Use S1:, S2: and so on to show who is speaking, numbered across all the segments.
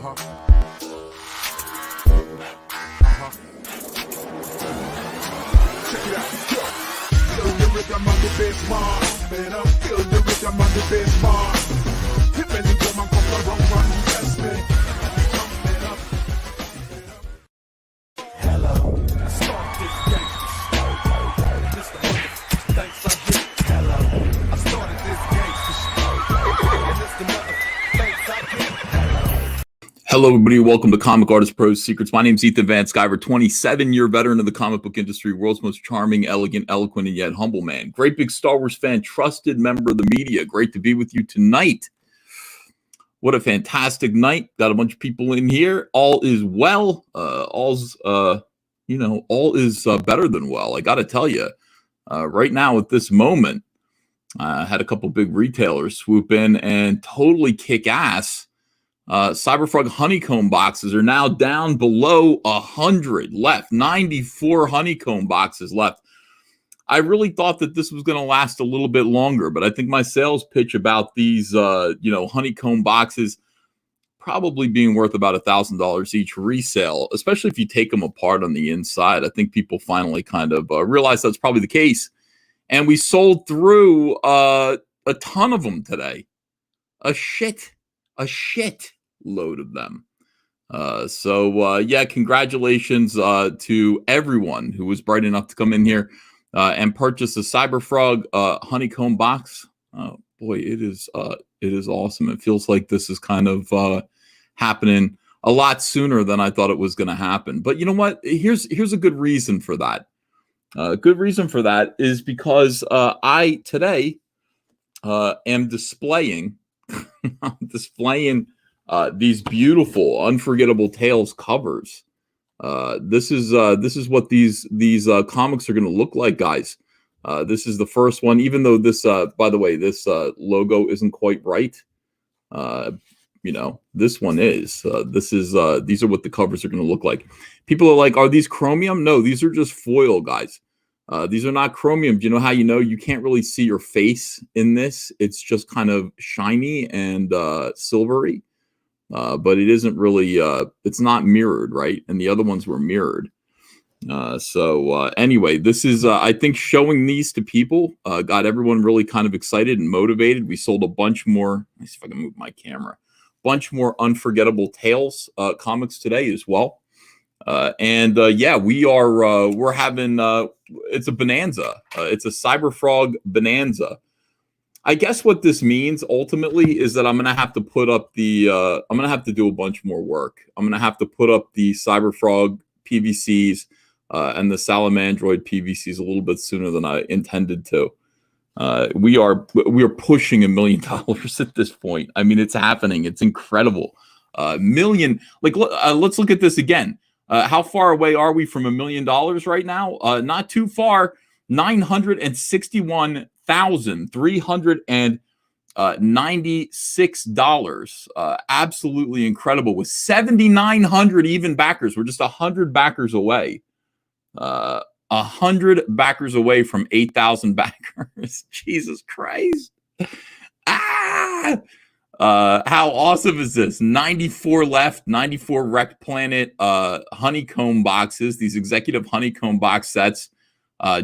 S1: Check it out. Yo. Feel the rhythm of the bass mark. Man, I feel the rhythm of the bass mark. Hit me the drum and come the wrong one. Yes, man. Hello. I started this game. This the mother thanks I get. Hello. I started this game. And this the mother thanks I get.
S2: Hello, everybody. Welcome to Comic Artist Pro's Secrets. My name's Ethan Van Sciver, 27-year veteran of the comic book industry, world's most charming, elegant, eloquent, and yet humble man. Great big Star Wars fan, trusted member of the media. Great to be with you tonight. What a fantastic night. Got a bunch of people in here. All is well. All is better than well. I got to tell you, right now at this moment, I had a couple big retailers swoop in and totally kick ass. CYBERFROG honeycomb boxes are now down below 100 left. 94 honeycomb boxes left. I really thought that this was going to last a little bit longer, but I think my sales pitch about these, honeycomb boxes probably being worth about $1,000 each resale, especially if you take them apart on the inside. I think people finally kind of realized that's probably the case. And we sold through a ton of them today. A shit load of them. Congratulations to everyone who was bright enough to come in here and purchase a CYBERFROG honeycomb box. Oh boy, it is awesome. It feels like this is kind of happening a lot sooner than I thought it was going to happen. But you know what? Here's a good reason for that. Good reason for that is because I today am displaying these beautiful Unforgettable Tales covers. This is what these comics are going to look like, guys. This is the first one, even though this, by the way, this logo isn't quite right. This one is. These are what the covers are going to look like. People are like, are these chromium? No, these are just foil, guys. These are not chromium. Do you know how you can't really see your face in this? It's just kind of shiny and silvery. But it isn't really, it's not mirrored, right? And the other ones were mirrored. Anyway, this is, I think showing these to people got everyone really kind of excited and motivated. We sold a bunch more. Let me see if I can move my camera. Bunch more Unforgettable Tales comics today as well. We're having, it's a bonanza. It's a CYBERFROG bonanza. I guess what this means ultimately is that I'm going to have to put up I'm going to have to do a bunch more work. I'm going to have to put up the CYBERFROG PVCs and the Salamandroid PVCs a little bit sooner than I intended to. We are pushing $1 million at this point. I mean, it's happening. It's incredible. Million. Let's look at this again. How far away are we from $1 million right now? Not too far. $961,396. Absolutely incredible. With 7,900 even backers. We're just 100 backers away. 100 backers away from 8,000 backers. Jesus Christ. How awesome is this? 94 left, 94 Wrecked Planet honeycomb boxes, these executive honeycomb box sets.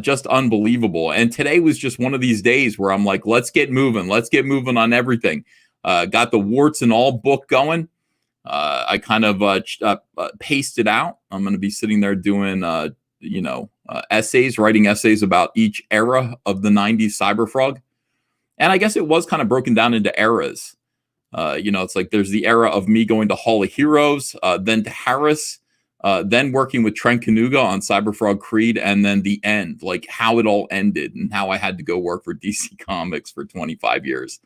S2: Just unbelievable. And today was just one of these days where I'm like, let's get moving. Let's get moving on everything. Got the warts and all book going. I kind of pasted out. I'm going to be sitting there doing, essays, writing essays about each era of the 90s CYBERFROG. And I guess it was kind of broken down into eras. It's like there's the era of me going to Hall of Heroes, then to Harris, then working with Trent Kanuga on CYBERFROG Creed, and then the end, like how it all ended and how I had to go work for DC Comics for 25 years.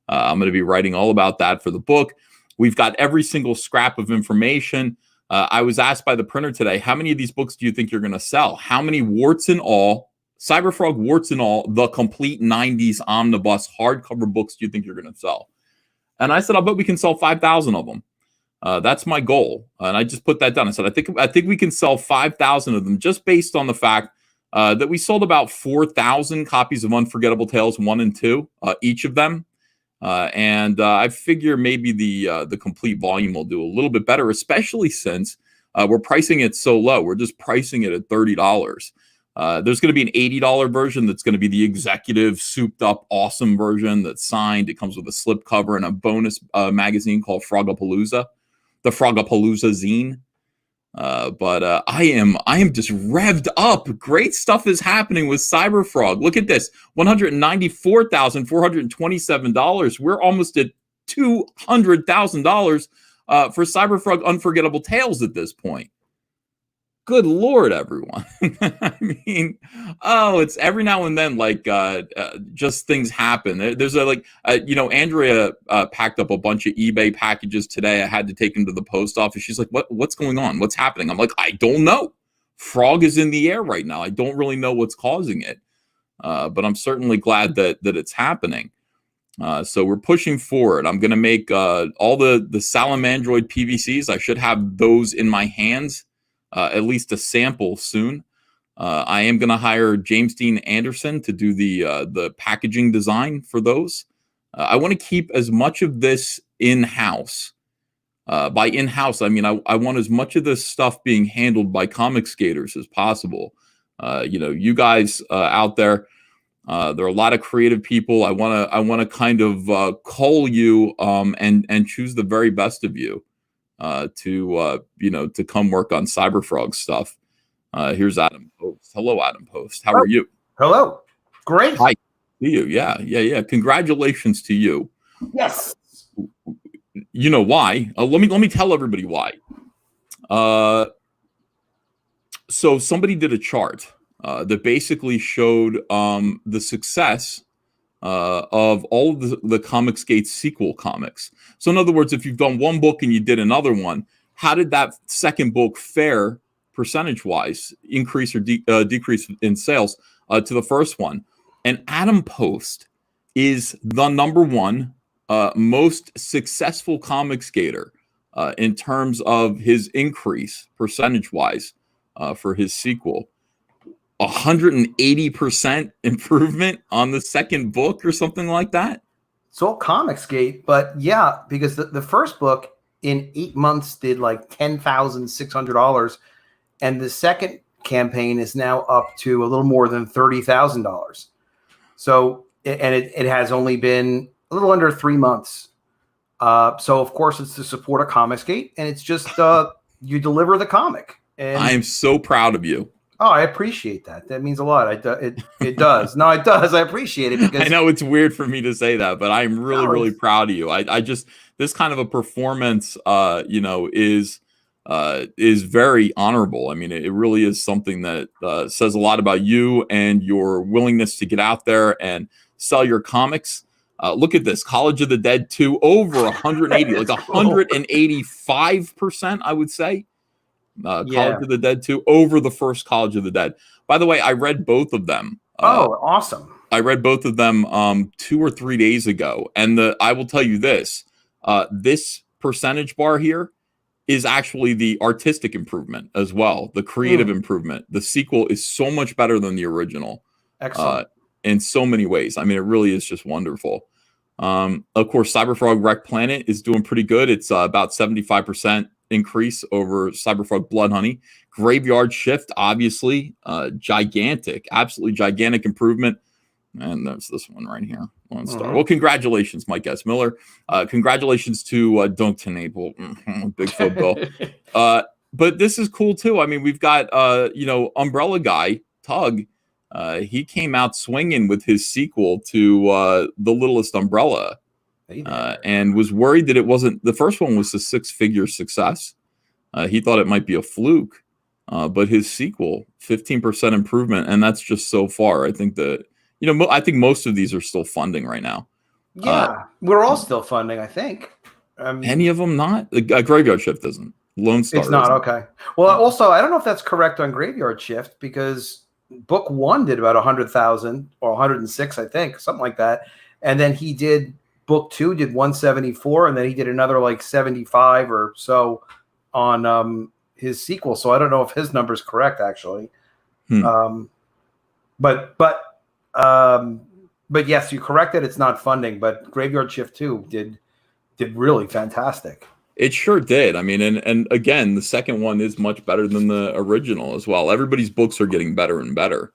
S2: I'm going to be writing all about that for the book. We've got every single scrap of information. I was asked by the printer today, how many of these books do you think you're going to sell? How many warts and all, CYBERFROG warts and all, the complete 90s omnibus hardcover books do you think you're going to sell? And I said, I'll bet we can sell 5,000 of them. That's my goal. And I just put that down. I said, I think we can sell 5,000 of them just based on the fact that we sold about 4,000 copies of Unforgettable Tales 1 and 2, each of them. And I figure maybe the complete volume will do a little bit better, especially since we're pricing it so low. We're just pricing it at $30. There's going to be an $80 version that's going to be the executive, souped up, awesome version that's signed. It comes with a slipcover and a bonus magazine called Frogapalooza, the Frogapalooza zine. But I am just revved up. Great stuff is happening with CyberFrog. Look at this, $194,427. We're almost at $200,000 for CyberFrog Unforgettable Tales at this point. Good Lord, everyone. I mean, it's every now and then, like, just things happen. There's Andrea packed up a bunch of eBay packages today. I had to take them to the post office. She's like, what's going on? What's happening? I'm like, I don't know. Frog is in the air right now. I don't really know what's causing it. But I'm certainly glad that it's happening. So we're pushing forward. I'm going to make all the Salamandroid PVCs. I should have those in my hands. At least a sample soon. I am going to hire James Dean Anderson to do the packaging design for those. I want to keep as much of this in-house. By in-house, I mean I want as much of this stuff being handled by comic skaters as possible. You guys out there, there are a lot of creative people. I want to kind of cull you and choose the very best of you. To come work on CyberFrog stuff. Here's Adam Post. Hello, Adam Post. How are you?
S3: Hello. Great.
S2: Hi. To you. Yeah. Congratulations to you.
S3: Yes.
S2: You know why? Let me tell everybody why. So somebody did a chart that basically showed the success of all of the Comicsgate sequel comics. So in other words, if you've done one book and you did another one, how did that second book fare percentage-wise, increase or decrease in sales to the first one? And Adam Post is the number one most successful comic skater in terms of his increase percentage-wise for his sequel. 180% improvement on the second book or something like that.
S3: It's all Comicsgate, but yeah, because the first book in 8 months did like $10,600, and the second campaign is now up to a little more than $30,000. So, and it has only been a little under 3 months. So of course it's to support a Comicsgate, and it's just you deliver the comic. And
S2: I am so proud of you.
S3: Oh, I appreciate that. That means a lot. It does. No, it does. I appreciate it because
S2: I know it's weird for me to say that, but I'm really proud of you. I just, this kind of a performance, is very honorable. I mean, it really is something that says a lot about you and your willingness to get out there and sell your comics. Look at this, College of the Dead 2, over 180, like 185%, I would say. College of the Dead 2 over the first College of the Dead. By the way, I read both of them.
S3: Awesome.
S2: I read both of them 2 or 3 days ago. And I will tell you this, this percentage bar here is actually the artistic improvement as well, the creative improvement. The sequel is so much better than the original.
S3: Excellent.
S2: In so many ways. I mean, it really is just wonderful. Of course, CyberFrog Wreck Planet is doing pretty good. It's about 75% increase over CyberFrog Blood Honey. Graveyard Shift, obviously, gigantic, absolutely gigantic improvement. And there's this one right here, 1 star. Well, congratulations, Mike S. Miller. Congratulations to Dunk to Naples, Bigfoot Bill. But this is cool too. I mean, we've got Umbrella Guy Tug. He came out swinging with his sequel to The Littlest Umbrella. And was worried that it wasn't, the first one was a 6-figure success. He thought it might be a fluke, but his sequel, 15% improvement. And that's just so far. I think that, I think most of these are still funding right now.
S3: Yeah, we're all still funding, I think.
S2: Any of them not? Graveyard Shift isn't. Lone Star
S3: It's not,
S2: isn't.
S3: okay. Well, also, I don't know if that's correct on Graveyard Shift, because book 1 did about 100,000 or 106, I think, something like that. And then he did, book 2 did 174, and then he did another like 75 or so on his sequel. So I don't know if his number is correct, actually. But But yes, you correct that it's not funding, but Graveyard Shift 2 did really fantastic.
S2: It sure did. I mean, and again, the second one is much better than the original as well. Everybody's books are getting better and better.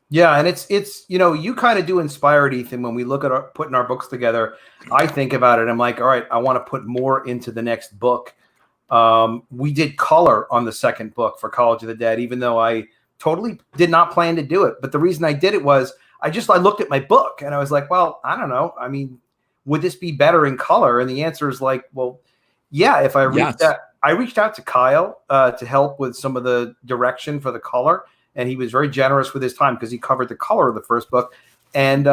S3: Yeah, and it's you kind of do inspired, Ethan. When we look at putting our books together, I think about it. I'm like, all right, I want to put more into the next book. We did color on the second book for College of the Dead, even though I totally did not plan to do it. But the reason I did it was I looked at my book and I was like, well, I don't know. I mean, would this be better in color? And the answer is like, well, yeah. If I reached out to Kyle to help with some of the direction for the color, and he was very generous with his time because he covered the color of the first book, and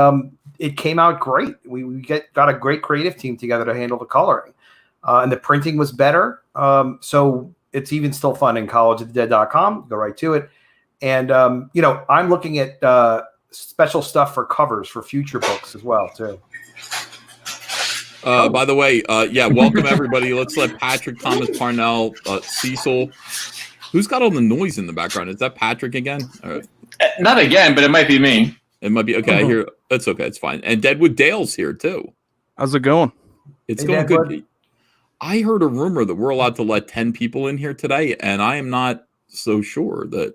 S3: it came out great. We got a great creative team together to handle the coloring, and the printing was better. So it's even still fun in collegeofthedead.com. Go right to it. And, I'm looking at special stuff for covers for future books as well, too.
S2: By the way, welcome everybody. Let's let Patrick, Thomas, Parnell, Cecil. Who's got all the noise in the background? Is that Patrick again?
S4: Not again, but it might be me.
S2: It might be. Okay, I hear. That's okay. It's fine. And Deadwood Dale's here, too.
S5: How's it going?
S2: It's going good. I heard a rumor that we're allowed to let 10 people in here today, and I am not so sure that,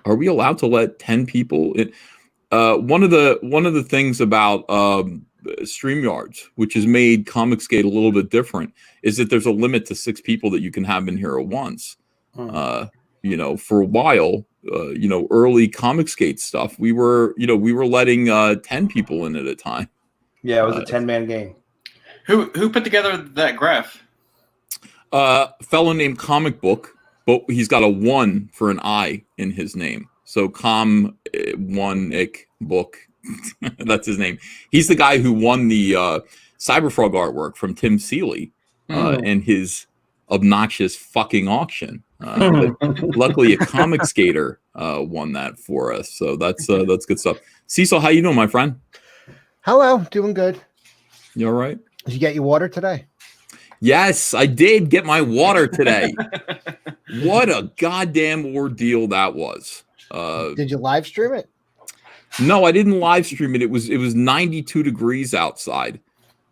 S2: are we allowed to let 10 people in? One of the things about StreamYards, which has made Comicsgate a little bit different, is that there's a limit to 6 people that you can have in here at once. For a while, early Comicsgate stuff, we were letting 10 people in at a time.
S3: Yeah, it was a 10-man game.
S4: Who put together that graph?
S2: A fellow named Comic Book, but he's got a 1 for an I in his name. So One-ick Book. That's his name. He's the guy who won the CYBERFROG artwork from Tim Seeley and his obnoxious fucking auction. Luckily, a comic skater won that for us. So that's good stuff. Cecil, how you doing, my friend?
S6: Hello, doing good.
S2: You all right?
S6: Did you get your water today?
S2: Yes, I did get my water today. What a goddamn ordeal that was.
S6: Did you live stream it?
S2: No, I didn't live stream it. It was 92 degrees outside.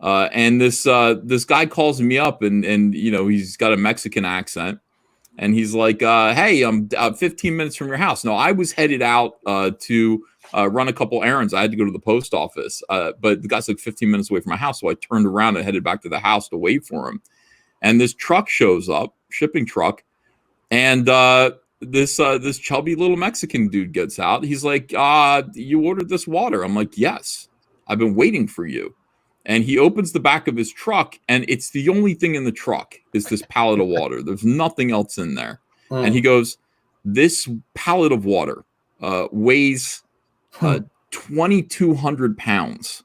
S2: And this guy calls me up and he's got a Mexican accent. And he's like, hey, I'm 15 minutes from your house. No, I was headed out to run a couple errands. I had to go to the post office. But the guy's like 15 minutes away from my house. So I turned around and headed back to the house to wait for him. And this truck shows up, shipping truck. And this chubby little Mexican dude gets out. He's like, you ordered this water? I'm like, yes, I've been waiting for you. And he opens the back of his truck, and it's the only thing in the truck is this pallet of water. There's nothing else in there. And he goes, this pallet of water weighs 2,200 pounds.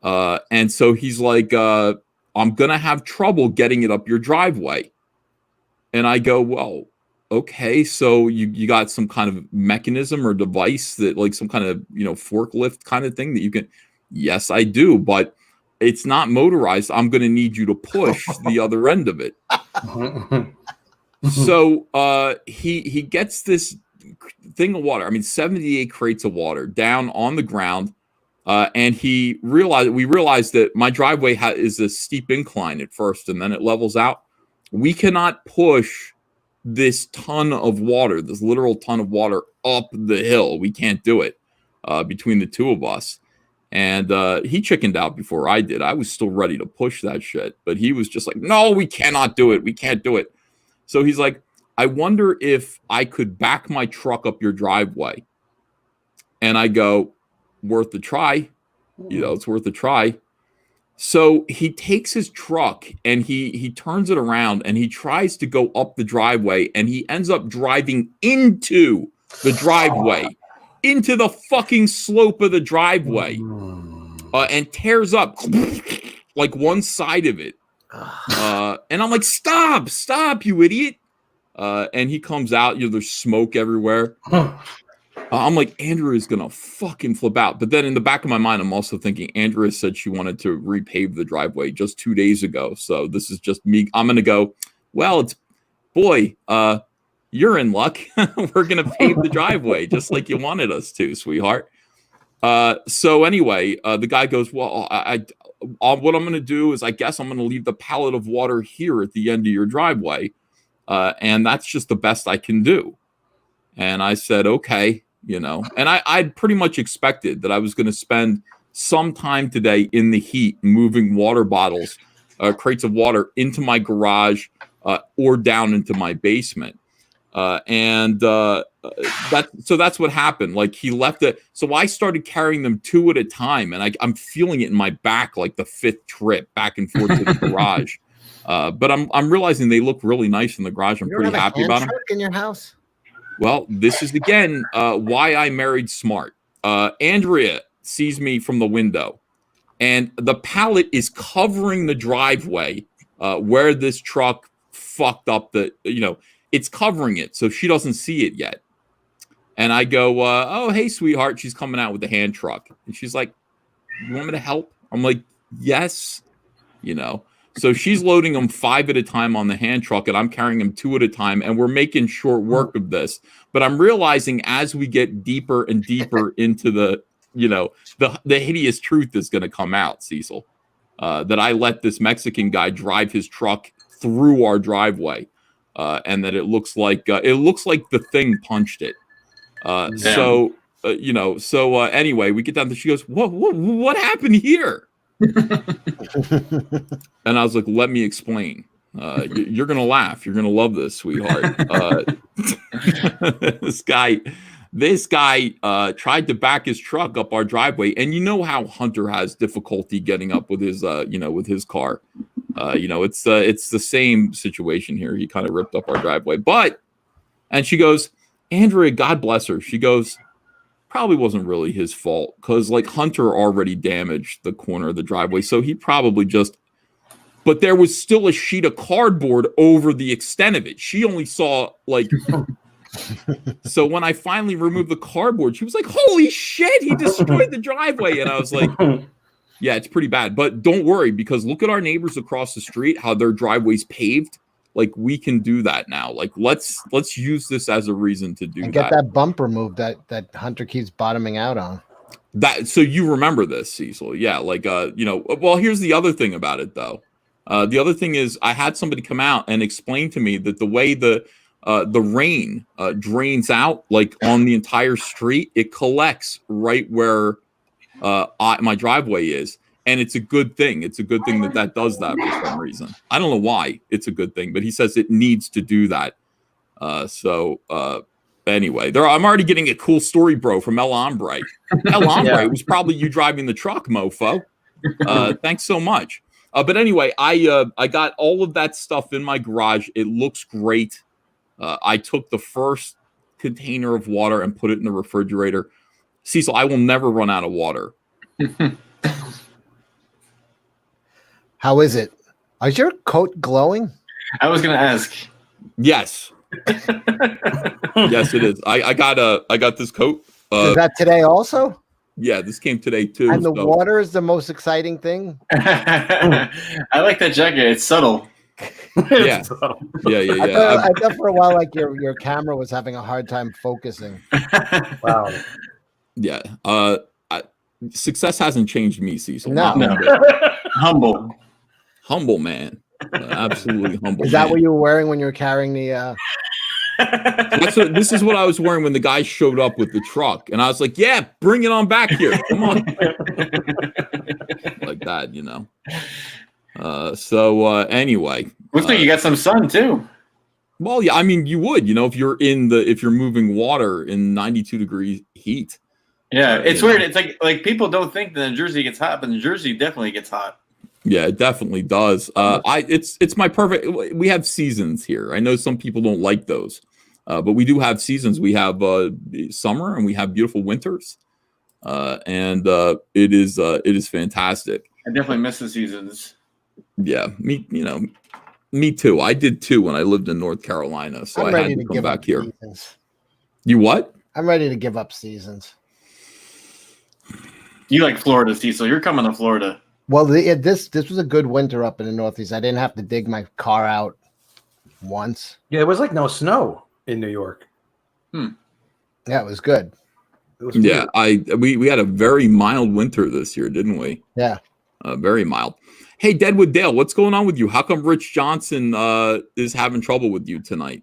S2: And so he's like, I'm going to have trouble getting it up your driveway. And I go, well, okay, so you got some kind of mechanism or device that like some kind of, forklift kind of thing that you can. Yes, I do. But it's not motorized. I'm going to need you to push the other end of it. So he gets this thing of water. I mean, 78 crates of water down on the ground. And we realized that my driveway is a steep incline at first, and then it levels out. We cannot push this ton of water, this literal ton of water up the hill. We can't do it between the two of us. And he chickened out before I did. I was still ready to push that shit. But he was just like, no, we cannot do it. We can't do it. So he's like, I wonder if I could back my truck up your driveway. And I go, worth a try. It's worth a try. So he takes his truck and he turns it around and he tries to go up the driveway. And he ends up driving into the driveway. Into the fucking slope of the driveway and tears up like one side of it. And I'm like, stop, you idiot. And he comes out, there's smoke everywhere. I'm like, Andrea is going to fucking flip out. But then in the back of my mind, I'm also thinking Andrea said she wanted to repave the driveway just 2 days ago. So this is just me. I'm going to go, well, you're in luck. We're going to pave the driveway just like you wanted us to, sweetheart. So anyway, the guy goes, well, what I'm going to do is I guess I'm going to leave the pallet of water here at the end of your driveway. And that's just the best I can do. And I said, okay, and I'd pretty much expected that I was going to spend some time today in the heat moving water bottles, crates of water into my garage or down into my basement. So that's what happened. Like he left it. So I started carrying them 2 at a time, and I'm feeling it in my back, like the 5th trip back and forth to the garage. But I'm realizing they look really nice in the garage. I'm pretty happy about them.
S6: In your house?
S2: Well, this is again why I married smart. Andrea sees me from the window, and the pallet is covering the driveway where this truck fucked up it's covering it, so she doesn't see it yet. And I go, oh, hey, sweetheart. She's coming out with the hand truck. And she's like, you want me to help? I'm like, yes. So she's loading them 5 at a time on the hand truck, and I'm carrying them 2 at a time, and we're making short work of this. But I'm realizing as we get deeper and deeper into the hideous truth is going to come out, Cecil, that I let this Mexican guy drive his truck through our driveway, and that it looks like the thing punched it. Anyway, we get down to, she goes, what happened here? And I was like, let me explain. You're gonna laugh. You're gonna love this, sweetheart. This guy tried to back his truck up our driveway, and you know how Hunter has difficulty getting up with his with his car. It's the same situation here. He kind of ripped up our driveway, and she goes, Andrea, God bless her. She goes, probably wasn't really his fault, because like Hunter already damaged the corner of the driveway, so he probably but there was still a sheet of cardboard over the extent of it. She only saw so when I finally removed the cardboard, she was like, holy shit, he destroyed the driveway. And I was like, yeah, it's pretty bad, but don't worry, because look at our neighbors across the street, how their driveway's paved. Like, we can do that now. Like, let's use this as a reason to do that.
S6: And get that bump removed that Hunter keeps bottoming out on.
S2: So you remember this, Cecil? Yeah, well, here's the other thing about it, though. The other thing is, I had somebody come out and explain to me that the way the rain drains out, like on the entire street, it collects right where my driveway is. And it's a good thing. It's a good thing that does that for some reason. I don't know why it's a good thing, but he says it needs to do that. Anyway, I'm already getting a cool story, bro, from El Hombre. El Hombre was probably you driving the truck, mofo. Thanks so much. But anyway, I got all of that stuff in my garage. It looks great. I took the first container of water and put it in the refrigerator. Cecil, I will never run out of water.
S6: How is it? Is your coat glowing?
S4: I was going to ask.
S2: Yes. Yes, it is. I got this coat.
S6: Is that today also?
S2: Yeah, this came today too.
S6: And the water is the most exciting thing.
S4: I like that jacket. It's subtle.
S2: Yeah. Yeah.
S6: I thought for a while like your camera was having a hard time focusing.
S3: Wow.
S2: Yeah. Success hasn't changed me, Cecil.
S6: No.
S4: Humble
S2: man. Absolutely humble.
S6: Is that what you were wearing when you were carrying the?
S2: This is what I was wearing when the guy showed up with the truck, and I was like, "Yeah, bring it on back here, come on," like that, Anyway,
S4: looks like you got some sun too.
S2: Well, yeah, I mean, you would, if you're moving water in 92 degree heat.
S4: Yeah, it's weird. It's like people don't think that New Jersey gets hot, but New Jersey definitely gets hot.
S2: Yeah, it definitely does. It's my perfect. We have seasons here. I know some people don't like those, but we do have seasons. We have summer and we have beautiful winters, and it is fantastic.
S4: I definitely miss the seasons.
S2: Yeah, me too. I did too when I lived in North Carolina, so I had to come back here.
S6: Seasons.
S2: You what?
S6: I'm ready to give up seasons.
S4: You like Florida, Cecil? You're coming to Florida.
S6: Well, this was a good winter up in the Northeast. I didn't have to dig my car out once.
S3: Yeah, it was like no snow in New York.
S6: Yeah, it was good.
S3: It was
S2: Yeah,
S3: weird.
S2: we had a very mild winter this year, didn't we?
S6: Yeah.
S2: Very mild. Hey, Deadwood Dale, what's going on with you? How come Rich Johnson is having trouble with you tonight?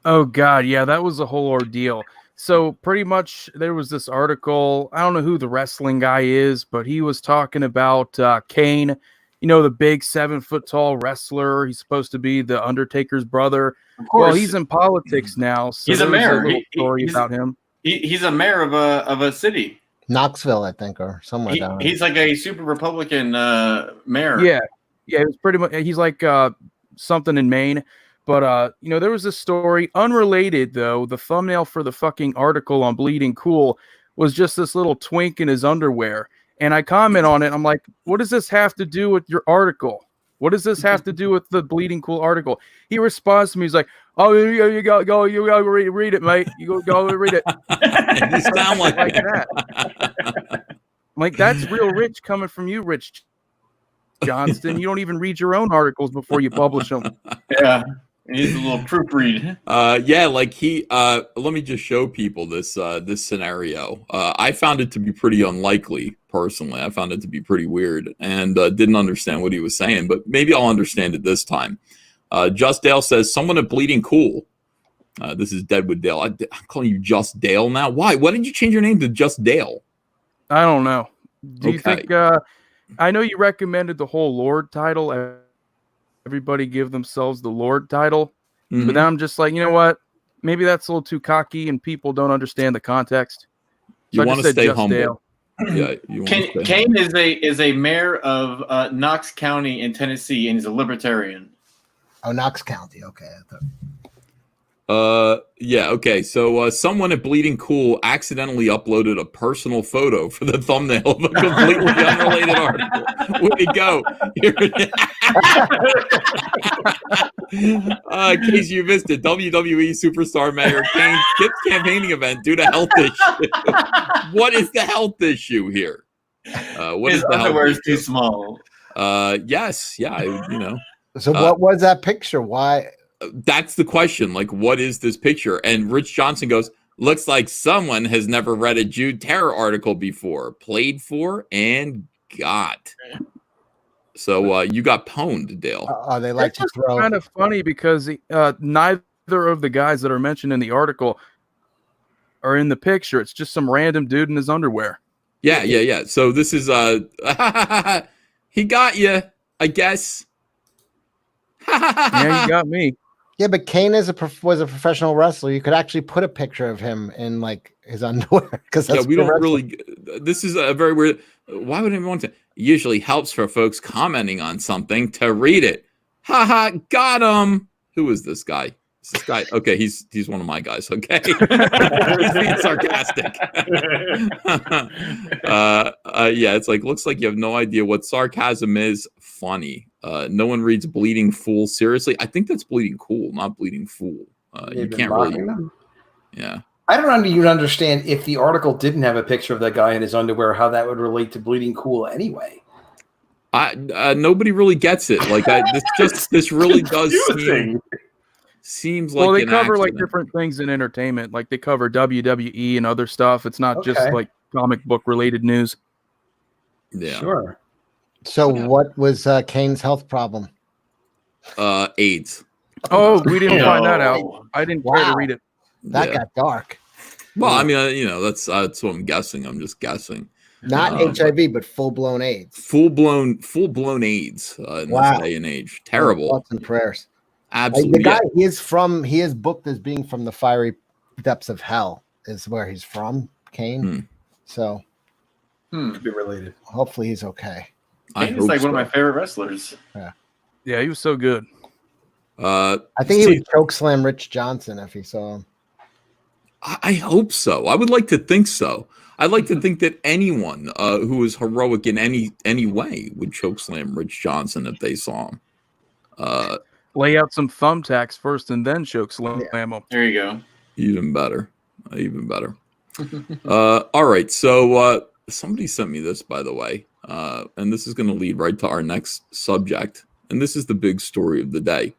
S5: Oh God, yeah, that was a whole ordeal. So pretty much there was this article. I don't know who the wrestling guy is, but he was talking about Kane, the big 7 foot tall wrestler. He's supposed to be the Undertaker's brother.
S4: Of course.
S5: Well, he's in politics now. So
S4: He's a
S5: there was
S4: mayor.
S5: little story
S4: He's-
S5: about him.
S4: He's a mayor of a city.
S6: Knoxville, I think, or somewhere down there.
S4: He's like a super Republican mayor.
S5: Yeah, it was pretty much. He's like something in Maine. But there was this story, unrelated though. The thumbnail for the fucking article on Bleeding Cool was just this little twink in his underwear, and I comment on it. I'm like, what does this have to do with your article? What does this have to do with the Bleeding Cool article? He responds to me. He's like, "Oh, you go read it, mate. You go read it."
S2: You sound like
S5: that. I'm like, that's real rich coming from you, Rich Johnston. You don't even read your own articles before you publish them.
S4: Yeah. He's a little proofread.
S2: Yeah, like let me just show people this this scenario. I found it to be pretty unlikely, personally. I found it to be pretty weird and didn't understand what he was saying, but maybe I'll understand it this time. Just Dale says, someone at Bleeding Cool. This is Deadwood Dale. I'm calling you Just Dale now. Why? Why did you change your name to Just Dale?
S5: I don't know. Do you
S2: Okay.
S5: think I know you recommended the whole Lord title. Everybody give themselves the Lord title.
S2: Mhm.
S5: But then I'm just like, you know what? Maybe that's a little too cocky and people don't understand the context.
S2: You
S5: I
S2: want
S5: just
S2: to
S5: said
S2: stay
S5: Just
S2: humble.
S5: Dale.
S2: Yeah, you want to stay
S4: Kane is a mayor of Knox County in Tennessee, and he's a libertarian.
S6: Oh, Knox County. Okay.
S2: Yeah, okay. So someone at Bleeding Cool accidentally uploaded a personal photo for the thumbnail of a completely unrelated article. Way to go. In case you missed it, WWE superstar Mayor Kane skips campaigning event due to health issue. What is the health issue here? What
S4: His
S2: is the health
S4: underwear is
S2: issue?
S4: too small.
S2: Yes, yeah,
S6: So what was that picture? Why?
S2: that's the question. Like, what is this picture? And Rich Johnson goes, looks like someone has never read a Jude Terror article before, played for, and got. So you got pwned, Dale.
S6: They like
S5: It's
S6: to
S5: just
S6: throw.
S5: kind of funny because neither of the guys that are mentioned in the article are in the picture. It's just some random dude in his underwear.
S2: Yeah. So this is he got you, I guess.
S5: Yeah, you got me.
S6: Yeah, but Kane was a professional wrestler. You could actually put a picture of him in like his underwear because
S2: Yeah, we don't really. This is a very weird. Why would anyone want to? It usually helps for folks commenting on something to read it. Haha, got him. Who is this guy? Is this guy? Okay, he's one of my guys. Okay, he's being sarcastic. Yeah, it's like looks like you have no idea what sarcasm is. Funny. No one reads Bleeding Fool seriously. I think that's Bleeding Cool, not Bleeding Fool. You
S3: They've been
S2: can't really.
S3: mocking them.
S2: Yeah.
S3: I don't even understand if the article didn't have a picture of that guy in his underwear, how that would relate to Bleeding Cool anyway.
S2: Nobody really gets it. Like this really does seems like.
S5: Well, they
S2: an
S5: cover like
S2: accident.
S5: different things in entertainment. Like they cover WWE and other stuff. It's not just
S3: Okay.
S5: like comic book related news.
S2: Yeah.
S3: Sure.
S6: So what was Kane's health problem?
S2: AIDS.
S5: Oh, we didn't find that out.
S4: No.
S5: I didn't care
S6: Wow.
S5: to read it.
S6: That
S2: Yeah.
S6: got dark.
S2: Well, I mean, that's what I'm guessing. I'm just guessing.
S6: Not HIV, but full blown AIDS.
S2: Full blown AIDS in
S6: Wow.
S2: this day and age. Terrible.
S6: Thoughts and prayers. Like,
S2: Absolutely.
S6: the guy he is booked as being from the fiery depths of hell is where he's from, Kane.
S2: Hmm.
S6: So
S3: Could be related.
S6: hopefully he's okay.
S2: I
S4: Kane's
S2: hope
S4: like
S2: so.
S4: one of my favorite wrestlers.
S5: Yeah, he was so good.
S6: I think he
S2: see,
S6: would choke slam Rich Johnson if he saw him.
S2: I hope so. I would like to think so. I'd like to think that anyone who is heroic in any way would chokeslam Rich Johnson if they saw him.
S5: Lay out some thumbtacks first and then choke slam him.
S4: There you go.
S2: Even better. Even better. All right. So somebody sent me this, by the way. And this is going to lead right to our next subject. And this is the big story of the day.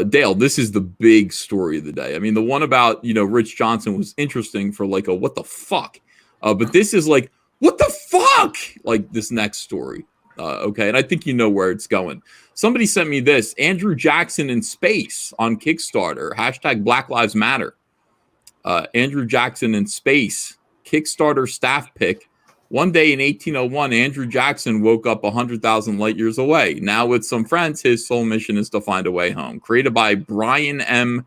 S2: Dale, this is the big story of the day. I mean, the one about, Rich Johnson was interesting for like a what the fuck. But this is like, what the fuck? Like this next story. Okay. And I think you know where it's going. Somebody sent me this. Andrew Jackson in space on Kickstarter. # Black Lives Matter. Andrew Jackson in space. Kickstarter staff pick. One day in 1801, Andrew Jackson woke up 100,000 light years away. Now, with some friends, his sole mission is to find a way home. Created by Brian M.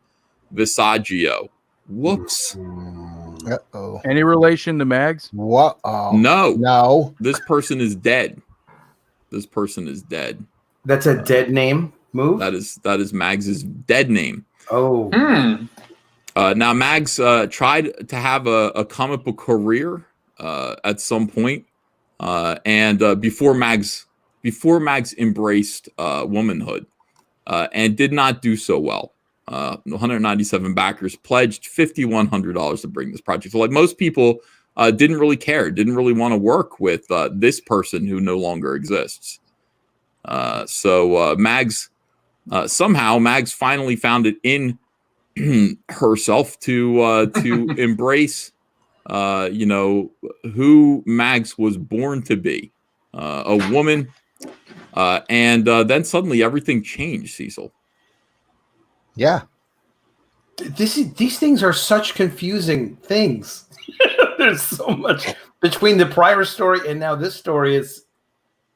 S2: Visaggio. Whoops.
S6: Uh-oh.
S5: Any relation to Mags?
S6: What?
S2: No. This person is dead. This person is dead.
S3: That's a dead name move?
S2: That is Mags's dead name.
S3: Oh.
S2: Now, Mags tried to have a comic book career at some point, and before Mags embraced womanhood, and did not do so well. 197 backers pledged $5,100 to bring this project. So, like most people, didn't really care, didn't really want to work with this person who no longer exists. So Mags somehow Mags finally found it in herself to embrace who Mags was born to be, a woman, and then suddenly everything changed, Cecil.
S6: Yeah.
S3: These things are such confusing things. There's so much between the prior story and now this story. Is,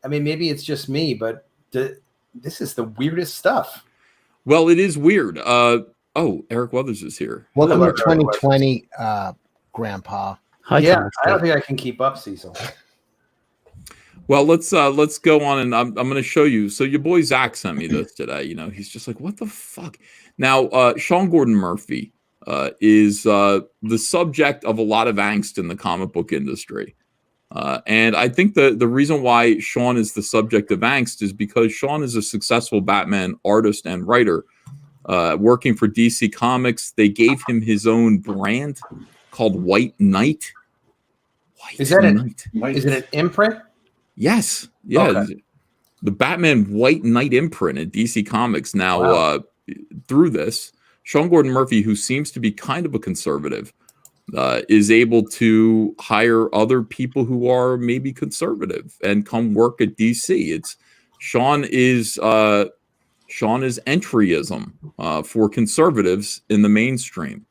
S3: I mean, maybe it's just me, but this is the weirdest stuff.
S2: Well, it is weird. Eric Weathers is here.
S6: Welcome
S3: Hello,
S6: to 2020, Grandpa.
S7: Hi,
S3: Yeah,
S7: Thomas.
S3: I don't think I can keep up, Cecil.
S2: Well, let's go on, and I'm going to show you. So your boy Zach sent me this today. He's just like, what the fuck? Now, Sean Gordon Murphy is the subject of a lot of angst in the comic book industry. And I think the reason why Sean is the subject of angst is because Sean is a successful Batman artist and writer, working for DC Comics. They gave him his own brand called White Knight.
S3: Is it an imprint?
S2: Yes. Yeah.
S3: Okay.
S2: The Batman White Knight imprint at DC Comics. Now,
S3: Wow.
S2: Through this, Sean Gordon Murphy, who seems to be kind of a conservative, is able to hire other people who are maybe conservative and come work at DC. Sean is entryism for conservatives in the mainstream.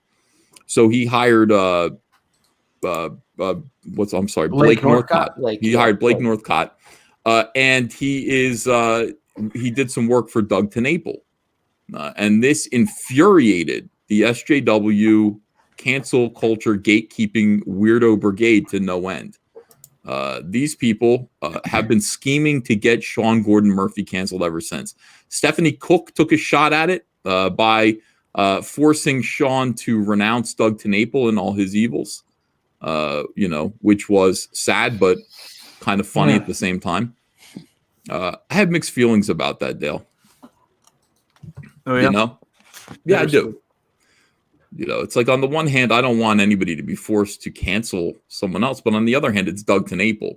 S2: So he hired Blake Northcott. He hired Blake Northcott, and he did some work for Doug TenNapel, and this infuriated the SJW cancel culture gatekeeping weirdo brigade to no end. These people have been scheming to get Sean Gordon Murphy canceled ever since. Stephanie Cook took a shot at it by forcing Sean to renounce Doug TenNapel and all his evils, which was sad but kind of funny at the same time. I have mixed feelings about that, Dale.
S5: Oh, yeah?
S2: Yeah, I do. It's like on the one hand, I don't want anybody to be forced to cancel someone else, but on the other hand, it's Doug TenNapel.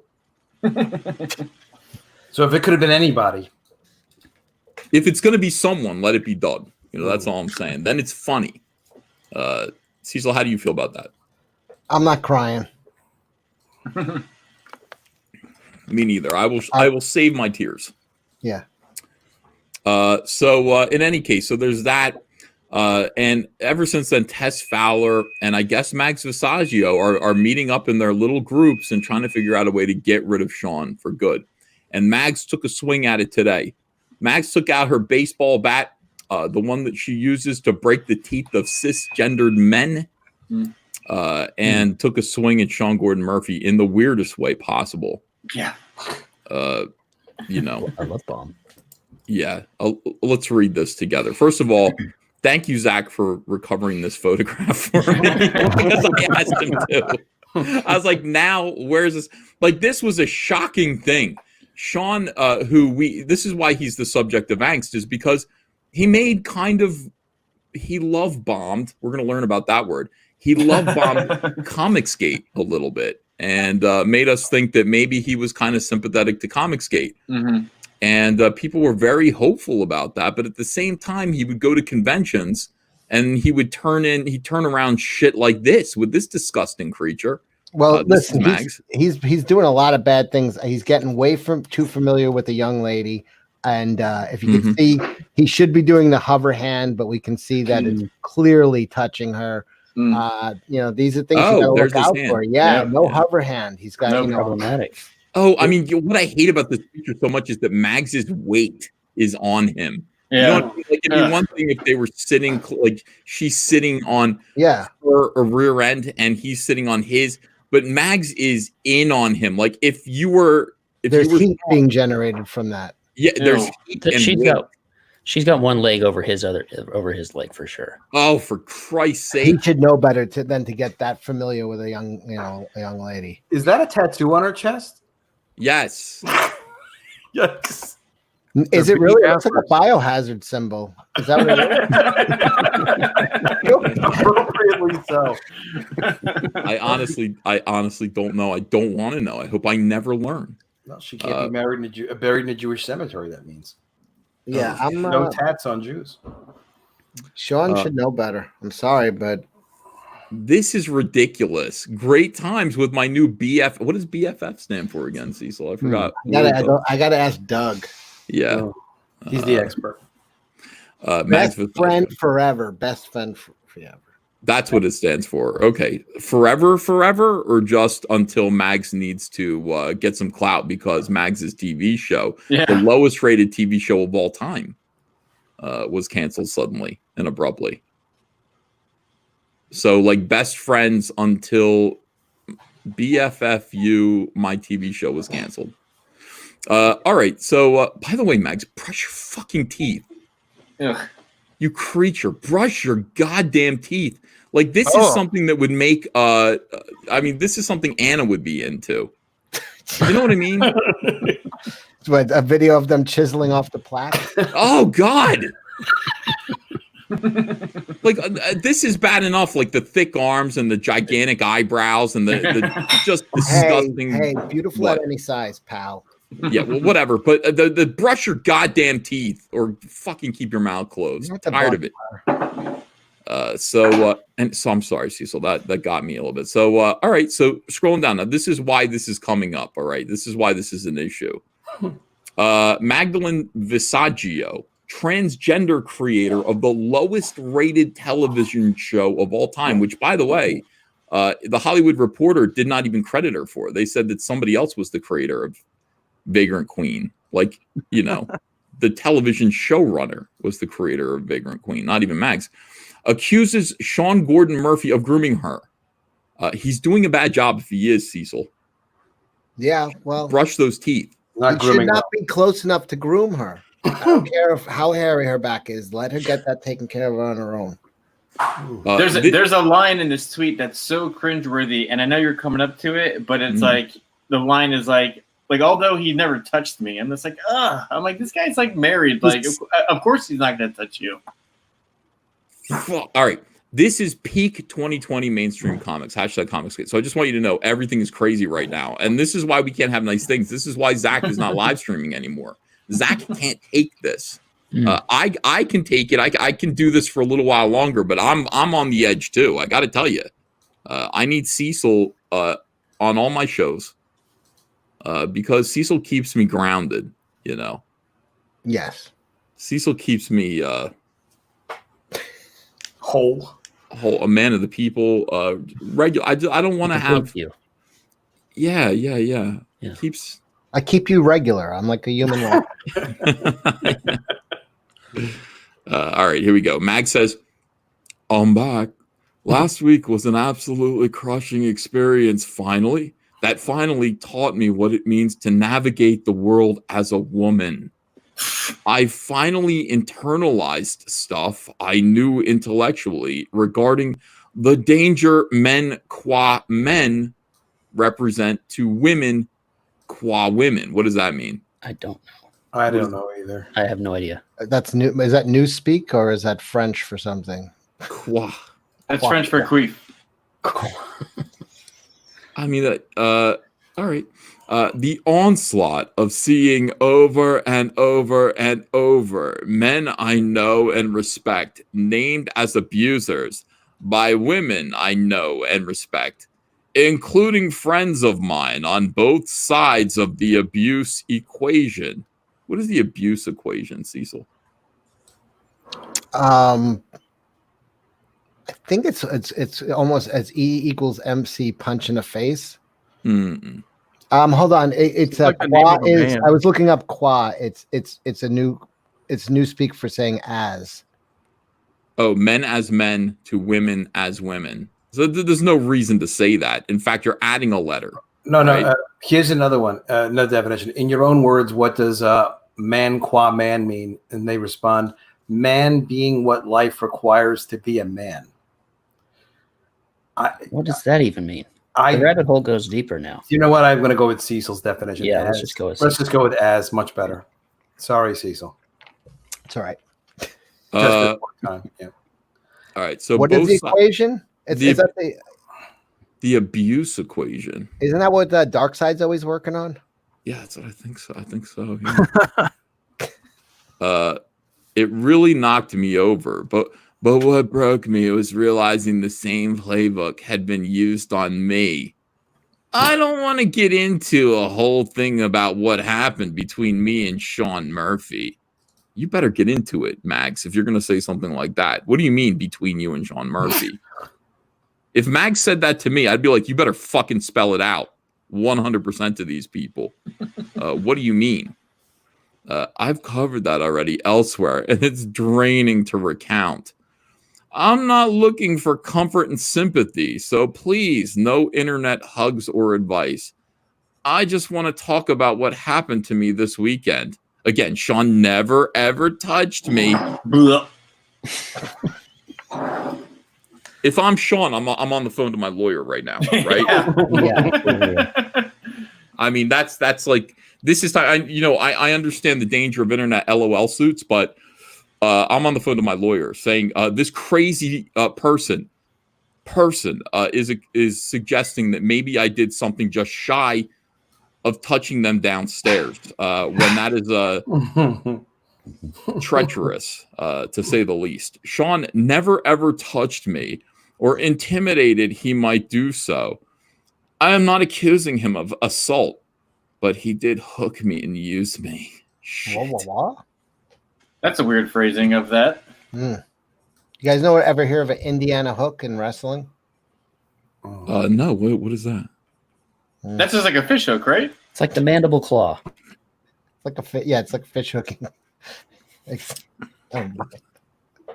S3: So if it could have been anybody.
S2: If it's going to be someone, let it be Doug. That's all I'm saying. Then it's funny. Cecil, how do you feel about that?
S6: I'm not crying.
S2: Me neither. I will save my tears.
S6: Yeah.
S2: So in any case, so there's that. And ever since then, Tess Fowler and I guess Mags Visaggio are meeting up in their little groups and trying to figure out a way to get rid of Sean for good. And Mags took a swing at it today. Mags took out her baseball bat, the one that she uses to break the teeth of cisgendered men, and took a swing at Sean Gordon Murphy in the weirdest way possible.
S4: Yeah.
S6: I love bomb.
S2: Yeah. Let's read this together. First of all, thank you, Zach, for recovering this photograph for me because I asked him to. I was like, now, where's this? Like, this was a shocking thing. Sean, this is why he's the subject of angst, is because he love bombed. We're going to learn about that word. He love bombed Comicsgate a little bit and made us think that maybe he was kind of sympathetic to Comicsgate.
S4: Mm-hmm.
S2: And people were very hopeful about that. But at the same time, he would go to conventions and he would turn around shit like this with this disgusting creature.
S6: Well,
S2: This is
S6: listen,
S2: Mags.
S6: he's doing a lot of bad things. He's getting way too familiar with the young lady, and if you can see, he should be doing the hover hand, but we can see that it's clearly touching her. You know, these are things you gotta look out for. Yeah, no hover hand. He's got
S7: problematic.
S2: Oh, I mean, what I hate about this picture so much is that Mags's weight is on him.
S4: Yeah.
S2: You know what I mean? Like, it'd be one thing if they were sitting, like she's sitting on her rear end and he's sitting on his, but Mags is in on him. Like if
S6: there's heat being generated from that.
S2: Yeah, there's heat and
S7: she's got one leg over his leg for sure.
S2: Oh, for Christ's sake!
S6: He should know better than to get that familiar with a young lady.
S3: Is that a tattoo on her chest?
S2: Yes.
S3: Yes.
S6: Is it really? It's like a biohazard symbol. Is that what it is?
S3: Appropriately so.
S2: I honestly don't know. I don't want to know. I hope I never learn.
S3: No, she can't be buried in a Jewish cemetery. That means.
S6: Yeah, I'm
S3: no tats on Jews.
S6: Sean should know better. I'm sorry, but
S2: this is ridiculous. Great times with my new BF. What does BFF stand for again, Cecil? I forgot.
S6: I gotta ask Doug.
S2: Yeah,
S3: he's the expert.
S6: Best friend forever. Best friend forever.
S2: That's what it stands for. Okay, forever, or just until Mags needs to get some clout because Mags's TV show, the lowest rated TV show of all time, was canceled suddenly and abruptly. So, like, best friends until BFFU, my TV show was canceled. All right. So, by the way, Mags, brush your fucking teeth.
S4: Ugh.
S2: You creature, brush your goddamn teeth. Like, this is something that would make, I mean, this is something Anna would be into. You know what I mean?
S6: What, a video of them chiseling off the plaque?
S2: Oh, God. Like, this is bad enough. Like, the thick arms and the gigantic eyebrows and the just disgusting.
S6: Hey, beautiful at any size, pal.
S2: Yeah, well, whatever. But the brush your goddamn teeth or fucking keep your mouth closed. I'm tired of it. So I'm sorry, Cecil. That got me a little bit. So all right. So scrolling down now, this is why this is coming up. All right, this is why this is an issue. Magdalene Visaggio, transgender creator of the lowest rated television show of all time, which, by the way, the Hollywood Reporter did not even credit her for. They said that somebody else was the creator of Vagrant Queen. Like, you know, the television showrunner was the creator of Vagrant Queen, not even Mags. Accuses Sean Gordon Murphy of grooming her. He's doing a bad job if he is, Cecil.
S6: Yeah, well,
S2: brush those teeth.
S6: He should not be close enough to groom her. I don't care how hairy her back is. Let her get that taken care of on her own.
S4: There's a line in this tweet that's so cringeworthy, and I know you're coming up to it, but it's like the line is like although he never touched me, I'm just like, I'm like, this guy's like married. Like, of course he's not gonna touch you.
S2: All right. This is peak 2020 mainstream comics, #comicsgate. So I just want you to know everything is crazy right now. And this is why we can't have nice things. This is why Zach is not live streaming anymore. Zach can't take this. I can take it. I can do this for a little while longer, but I'm on the edge too. I got to tell you, I need Cecil on all my shows because Cecil keeps me grounded. You know.
S6: Yes.
S2: Cecil keeps me
S3: whole,
S2: a man of the people. Regular. I don't want to have
S7: you.
S2: Yeah.
S6: I keep you regular. I'm like a human.
S2: All right, here we go. Mag says, I'm back. Last week was an absolutely crushing experience. That finally taught me what it means to navigate the world as a woman. I finally internalized stuff I knew intellectually regarding the danger men qua men represent to women qua women. What does that mean?
S7: I don't know.
S3: I don't know either.
S7: I have no idea.
S6: That's new. Is that new speak or is that French for something?
S2: Qua.
S4: That's French for queef.
S2: I mean, all right. The onslaught of seeing over and over and over men I know and respect named as abusers by women I know and respect, including friends of mine on both sides of the abuse equation. What is the abuse equation, Cecil?
S6: I think it's almost as E equals MC punch in the face.
S2: Mm-mm.
S6: Hold on. It's
S5: like the
S6: qua
S5: name of a
S6: is.
S5: man.
S6: I was looking up qua. It's new speak for saying as.
S2: Oh, men as men to women as women. So there's no reason to say that. In fact, you're adding a letter.
S3: No,
S2: right?
S3: no. Here's another one. Another definition. In your own words, what does man qua man mean? And they respond, man being what life requires to be a man.
S7: What does that even mean? The rabbit hole goes deeper now.
S3: You know what? I'm going to go with Cecil's definition.
S7: Yeah,
S3: as.
S7: let's just go with
S3: Let's just go with as. Much better. Sorry, Cecil.
S6: It's all right.
S3: Just this one time. Yeah.
S2: All right. So
S6: What is the equation? Is that
S2: the abuse equation?
S6: Isn't that what the dark side's always working on?
S2: Yeah, that's what I think so. I think so. Yeah. It really knocked me over, but what broke me was realizing the same playbook had been used on me. I don't want to get into a whole thing about what happened between me and Sean Murphy. You better get into it, Mags, if you're going to say something like that. What do you mean between you and Sean Murphy? If Mags said that to me, I'd be like, you better fucking spell it out 100% to these people. What do you mean? I've covered that already elsewhere, and it's draining to recount. I'm not looking for comfort and sympathy, so please, no internet hugs or advice. I just want to talk about what happened to me this weekend. Again, Sean never, ever touched me. If I'm Sean, I'm on the phone to my lawyer right now, right?
S6: Yeah.
S2: I mean, that's like, this is, I understand the danger of internet LOL suits, but I'm on the phone to my lawyer saying this crazy person is suggesting that maybe I did something just shy of touching them downstairs when that is treacherous, to say the least. Sean never ever touched me or intimidated he might do so. I am not accusing him of assault, but he did hook me and use me. Shit.
S6: What?
S4: That's a weird phrasing of that.
S6: You guys ever hear of an Indiana hook in wrestling?
S2: No. What is that?
S4: That's just like a fish hook, right?
S7: It's like the mandible claw.
S6: It's like fish hooking.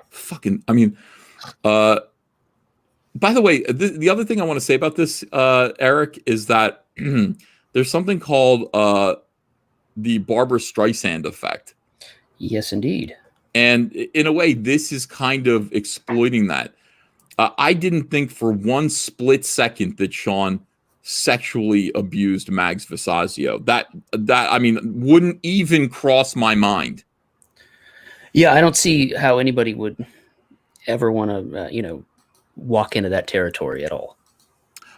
S2: Fucking, I mean, by the way, the other thing I want to say about this, Eric, is that there's something called the Barbara Streisand effect.
S7: Yes, indeed.
S2: And in a way, this is kind of exploiting that. I didn't think for one split second that Sean sexually abused Mags Visazio. That I mean, wouldn't even cross my mind.
S7: Yeah, I don't see how anybody would ever want to, walk into that territory at all.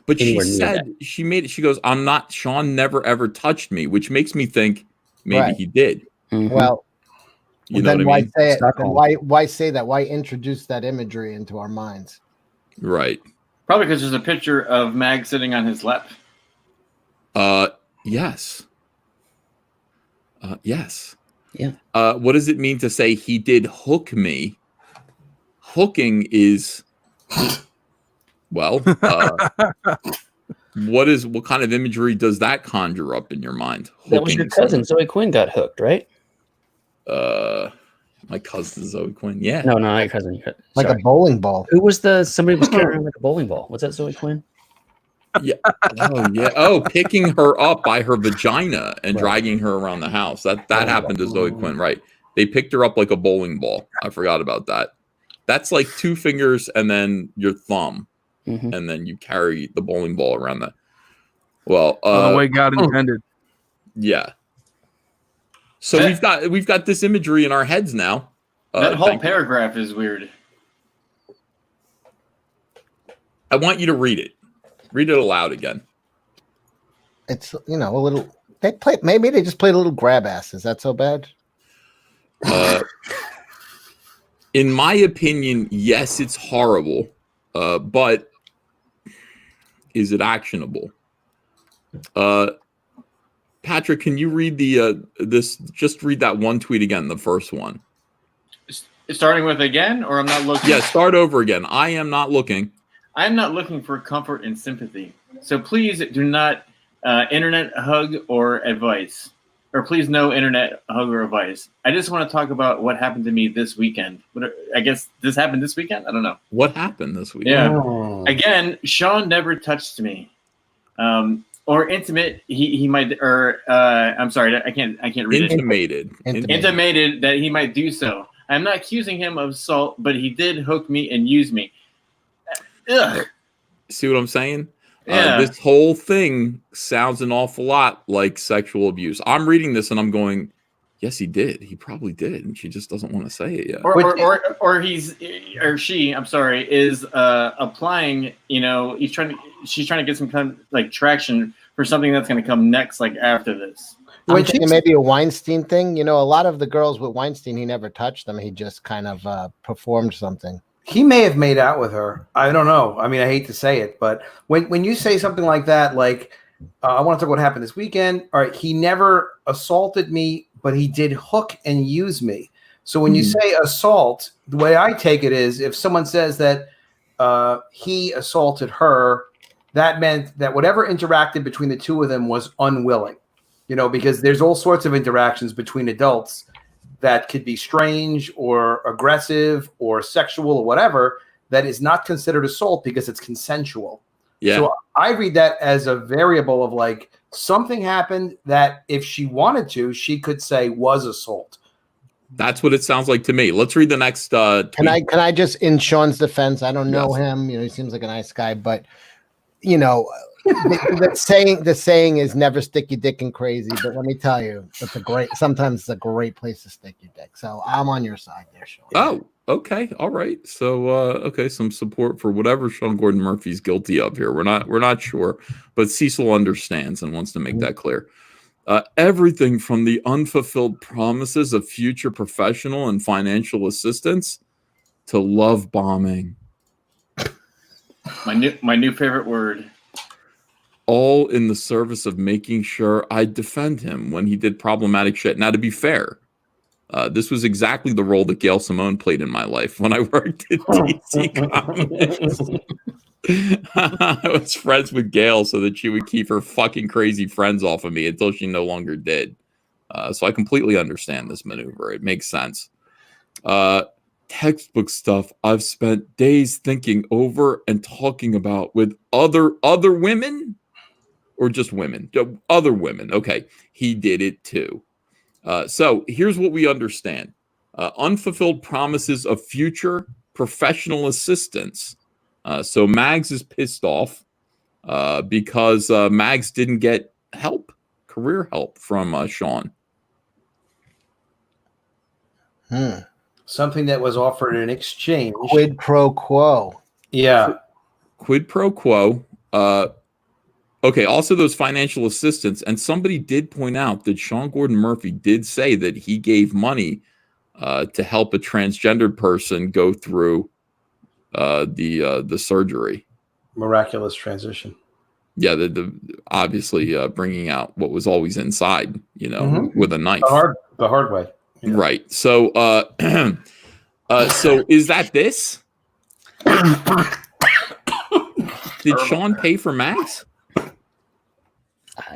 S2: But
S7: Anywhere
S2: she
S7: near
S2: said,
S7: that.
S2: she made it, she goes, I'm not, Sean never ever touched me, which makes me think maybe
S6: Right.
S2: he did.
S7: Mhm.
S6: Well,
S2: You know
S6: then
S2: what I
S6: why
S2: mean?
S6: say it? Then
S7: Stockholm.
S6: why say that? Why introduce that imagery into our minds?
S2: Right.
S4: Probably because there's a picture of Mag sitting on his lap.
S2: Yes. Yes.
S7: Yeah.
S2: What does it mean to say he did hook me? Hooking is, well, what kind of imagery does that conjure up in your mind?
S7: That was your
S2: Hooking
S7: cousin, Zoe Quinn, got hooked, right?
S2: my cousin Zoe Quinn. Yeah.
S7: No, not your cousin.
S6: Like
S7: Sorry.
S6: a bowling ball.
S7: Who was somebody was carrying around like a bowling ball? Was that Zoe Quinn?
S2: Yeah. Oh, yeah. Oh, picking her up by her vagina and
S7: Right.
S2: dragging her around the house. That happened to Zoe Quinn, right? They picked her up like a bowling ball. I forgot about that. That's like 2 fingers and then your thumb,
S7: Mhm.
S2: and then you carry the bowling ball around that. Well,
S5: The way God intended.
S2: yeah. So we've got this imagery in our heads now.
S4: That whole
S2: thank you.
S4: paragraph is weird.
S2: I want you to read it. Read it aloud again.
S6: It's a little. Maybe they just played a little grab ass. Is that so bad?
S2: In my opinion, yes, it's horrible, but is it actionable? Patrick, can you read this? Just read that one tweet again, the first one.
S4: Starting with again, or I'm not looking?
S2: Yeah, start over again. I am not looking.
S4: I am not looking for comfort and sympathy. So please do not internet hug or advice. Or please no internet hug or advice. I just want to talk about what happened to me this weekend. I guess this happened this weekend? I don't know.
S2: What happened this weekend?
S4: Yeah.
S3: Oh.
S4: Again, Sean never touched me. Or intimate, he might, or I'm sorry, I can't read
S2: Intimated.
S4: Intimated that he might do so. I'm not accusing him of assault, but he did hook me and use me. Ugh.
S2: See what I'm saying?
S4: Yeah.
S2: This whole thing sounds an awful lot like sexual abuse. I'm reading this and I'm going, yes, he did. He probably did, and she just doesn't want to say it yet.
S4: Or he's or she, I'm sorry, is applying. She's trying to get some kind of like traction for something that's going to come next, like after this.
S6: I'm thinking maybe a Weinstein thing. A lot of the girls with Weinstein, he never touched them. He just kind of performed something.
S3: He may have made out with her. I don't know. I mean, I hate to say it, but when you say something like that, like I want to talk about what happened this weekend. All right, he never assaulted me, but he did hook and use me. So when you say assault, the way I take it is if someone says that he assaulted her, that meant that whatever interacted between the two of them was unwilling. Because there's all sorts of interactions between adults that could be strange or aggressive or sexual or whatever that is not considered assault because it's consensual.
S2: Yeah.
S3: So I read that as a variable of like something happened that if she wanted to, she could say was assault.
S2: That's what it sounds like to me. Let's read the next tweet.
S6: Can I just, in Sean's defense, I don't know him, he seems like a nice guy, but the saying is never stick your dick in crazy, but let me tell you, sometimes it's a great place to stick your dick. So I'm on your side there, Sean.
S2: Oh, okay. All right. So some support for whatever Sean Gordon Murphy's guilty of here. We're not sure, but Cecil understands and wants to make that clear. Everything from the unfulfilled promises of future professional and financial assistance to love bombing.
S4: My new favorite word.
S2: All in the service of making sure I defend him when he did problematic shit. Now, to be fair, this was exactly the role that Gail Simone played in my life when I worked at DC Comics. I was friends with Gail so that she would keep her fucking crazy friends off of me until she no longer did. So I completely understand this maneuver. It makes sense. Textbook stuff I've spent days thinking over and talking about with other women. Or just women, other women. Okay, he did it too. So here's what we understand. Unfulfilled promises of future professional assistance. So Mags is pissed off because Mags didn't get career help from Sean.
S3: Something that was offered in exchange.
S6: Quid pro quo.
S3: Yeah.
S2: Quid pro quo. Okay, also those financial assistance, and somebody did point out that Sean Gordon Murphy did say that he gave money to help a transgendered person go through the surgery.
S3: Miraculous transition.
S2: Yeah, the obviously bringing out what was always inside, with a knife.
S3: The hard way. Yeah.
S2: Right. So, so is that this? Did Sean pay for Max?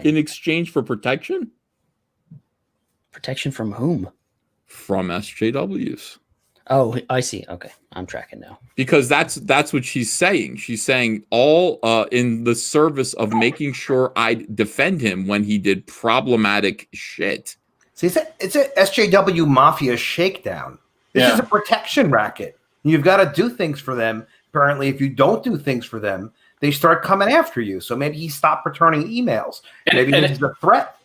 S2: In exchange for protection?
S7: Protection from whom?
S2: From SJWs.
S7: Oh, I see. Okay, I'm tracking now.
S2: Because that's what she's saying. She's saying all in the service of making sure I defend him when he did problematic shit.
S3: See, it's a SJW mafia shakedown. This is a protection racket. You've got to do things for them. Apparently, if you don't do things for them, they start coming after you. So maybe he stopped returning emails. Maybe this is a threat.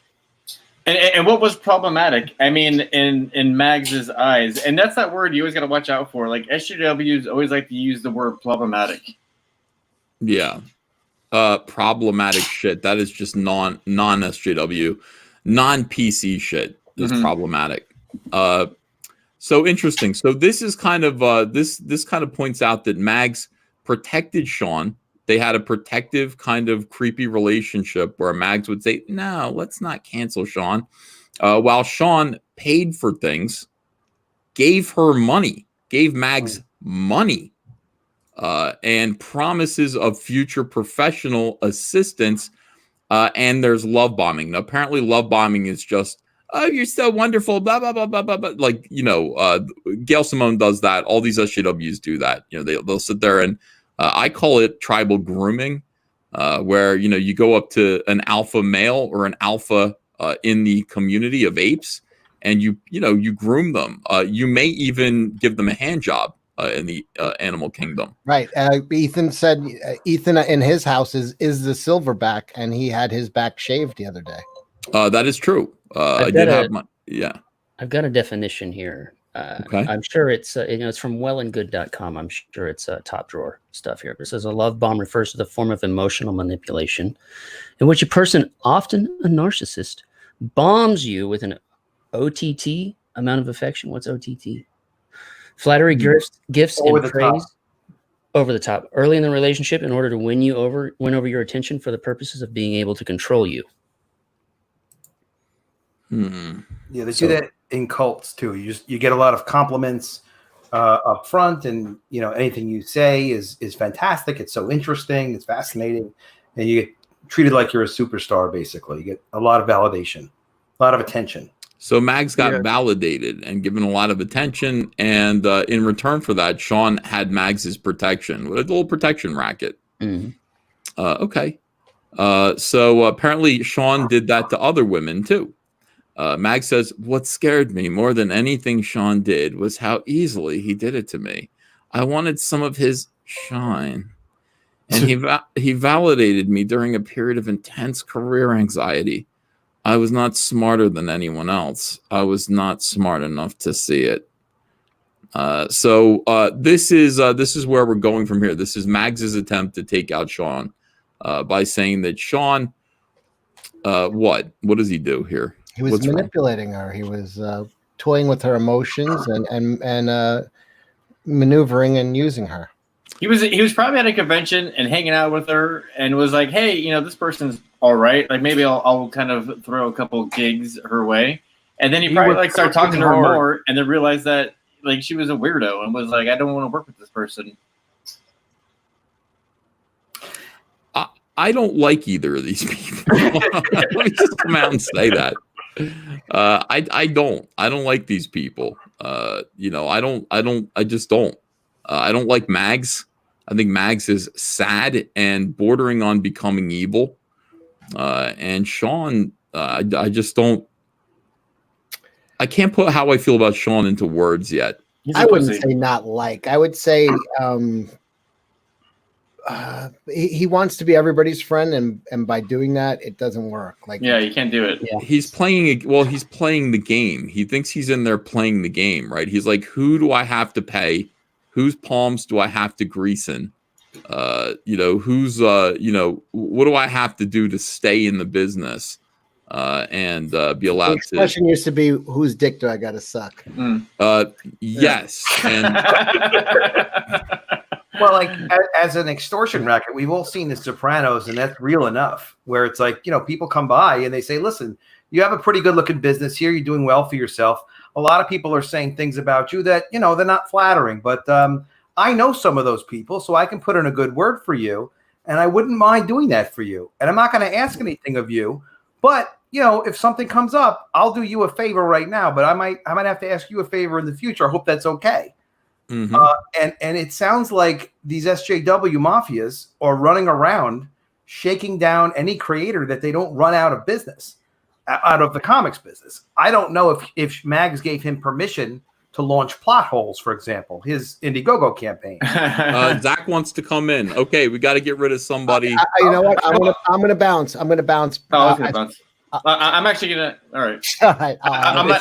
S4: And what was problematic? I mean, in Mags's eyes, and that's that word you always got to watch out for. Like SJWs always like to use the word problematic.
S2: Yeah. problematic shit. That is just non SJW, non PC shit is problematic. So interesting. So this is kind of this kind of points out that Mags protected Sean. They had a protective kind of creepy relationship where Mags would say, "No, let's not cancel Sean," while Sean paid for things, gave her money, gave Mags money, and promises of future professional assistance. And there's love bombing. Now, apparently, love bombing is just, "Oh, you're so wonderful," blah blah blah blah blah blah. Like, Gail Simone does that. All these SJWs do that. They'll sit there and I call it tribal grooming, where you go up to an alpha male or an alpha in the community of apes, and you groom them. You may even give them a hand job in the animal kingdom.
S6: Right. Ethan said Ethan in his house is the silverback, and he had his back shaved the other day.
S2: That is true. I did have my
S7: I've got a definition here.
S2: Okay.
S7: I'm sure it's it's from wellandgood.com. I'm sure it's top drawer stuff here. It says a love bomb refers to the form of emotional manipulation in which a person, often a narcissist, bombs you with an OTT, amount of affection. What's OTT? Flattery, gifts, and praise. Over the top, early in the relationship, in order to win over your attention for the purposes of being able to control you.
S3: Yeah, they do that in cults too. You get a lot of compliments up front, and anything you say is fantastic. It's so interesting. It's fascinating, and you get treated like you're a superstar. Basically, you get a lot of validation, a lot of attention.
S2: So Mags got validated and given a lot of attention, and in return for that, Sean had Mags's protection with a little protection racket. Okay, so apparently Sean did that to other women too. Mag says, "What scared me more than anything Sean did was how easily he did it to me. I wanted some of his shine, and he validated me during a period of intense career anxiety. I was not smarter than anyone else. I was not smart enough to see it." So this is where we're going from here. This is Mags's attempt to take out Sean by saying that Sean, what does he do here?
S6: He was manipulating her. He was toying with her emotions and maneuvering and using her.
S4: He was probably at a convention and hanging out with her and was like, "Hey, this person's all right. Like maybe I'll kind of throw a couple gigs her way." And then he probably started talking to her more, and then realized that she was a weirdo and was like, "I don't want to work with this person."
S2: I don't like either of these people. Let me just come out and say that. I don't like these people. I just don't. I don't like Mags. I think Mags is sad and bordering on becoming evil. And Sean, I just don't. I can't put how I feel about Sean into words yet.
S6: I wouldn't say not like. I would say he wants to be everybody's friend, and by doing that, it doesn't work.
S4: You can't do it.
S6: Yeah.
S2: He's playing the game. He thinks he's in there playing the game, right? He's like, who do I have to pay? Whose palms do I have to grease in? What do I have to do to stay in the business and be allowed to?
S6: The expression used to be, whose dick do I got to suck?
S2: Yes. And
S3: Well, as an extortion racket, we've all seen The Sopranos, and that's real enough. Where it's people come by and they say, "Listen, you have a pretty good looking business here. You're doing well for yourself. A lot of people are saying things about you that they're not flattering, but I know some of those people, so I can put in a good word for you, and I wouldn't mind doing that for you. And I'm not going to ask anything of you, but if something comes up, I'll do you a favor right now, but I might have to ask you a favor in the future. I hope that's okay." And it sounds like these SJW mafias are running around shaking down any creator that they don't run out of business, out of the comics business. I don't know if Mags gave him permission to launch Plot Holes, for example, his Indiegogo campaign.
S2: Zach wants to come in. Okay, we got to get rid of somebody.
S6: You know what? I'm gonna bounce.
S4: Oh, I was gonna bounce. I'm actually gonna. All right.
S2: If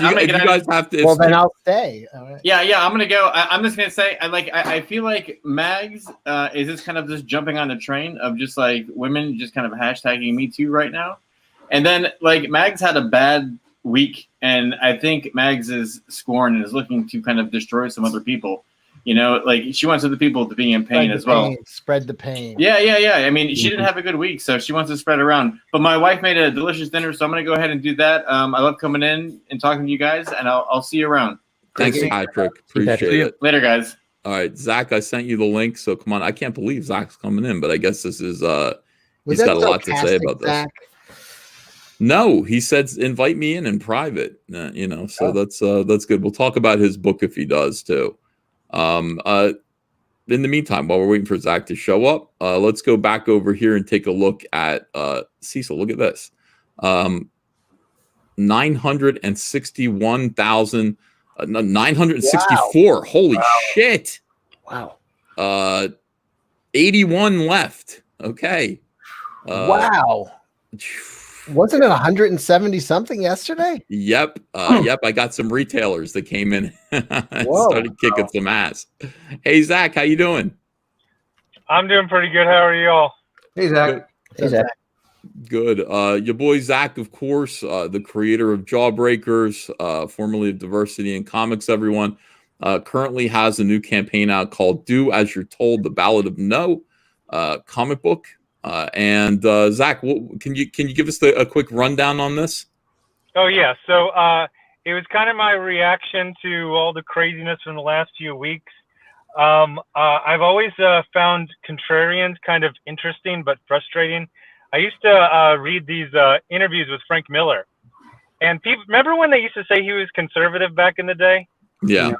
S2: you guys have to,
S6: Well, then I'll stay. All right.
S4: Yeah. I'm gonna go. I'm just gonna say, I feel like Mags is just kind of just jumping on the train of just like women just kind of hashtagging Me Too right now, and then like Mags had a bad week, and I think Mags is scorned and is looking to kind of destroy some other people. You know, like she wants other people to be in pain as well.
S6: Spread the pain.
S4: Yeah. I mean, she didn't have a good week, so she wants to spread it around. But my wife made a delicious dinner, so I'm going to go ahead and do that. I love coming in and talking to you guys, and I'll see you around.
S2: Thanks, Patrick. Appreciate it.
S4: Later, guys.
S2: All right, Zach, I sent you the link, so come on. I can't believe Zach's coming in, but I guess this is he's got a lot to say about this. Zach? No, he said invite me in private. You know, so that's good. We'll talk about his book if he does too. In the meantime, while we're waiting for Zach to show up, let's go back over here and take a look at Cecil. Look at this. 961,000 964. Wow. Holy shit.
S6: Wow.
S2: 81 left. Okay.
S6: Wow. Wasn't it 170 something yesterday?
S2: Yep. Yep. I got some retailers that came in and started kicking some ass. Hey, Zach, how you doing?
S8: I'm doing pretty good. How are you all?
S3: Hey, Zach.
S6: Hey, Zach.
S2: Good. Your boy Zach, of course, the creator of Jawbreakers, formerly of Diversity in Comics, everyone, currently has a new campaign out called Do As You're Told, The Ballad of No, comic book. And Zach, can you give us a quick rundown on this?
S8: Oh, yeah. So it was kind of my reaction to all the craziness from the last few weeks. I've always found contrarians kind of interesting but frustrating. I used to read these interviews with Frank Miller, and people remember when they used to say he was conservative back in the day?
S2: Yeah.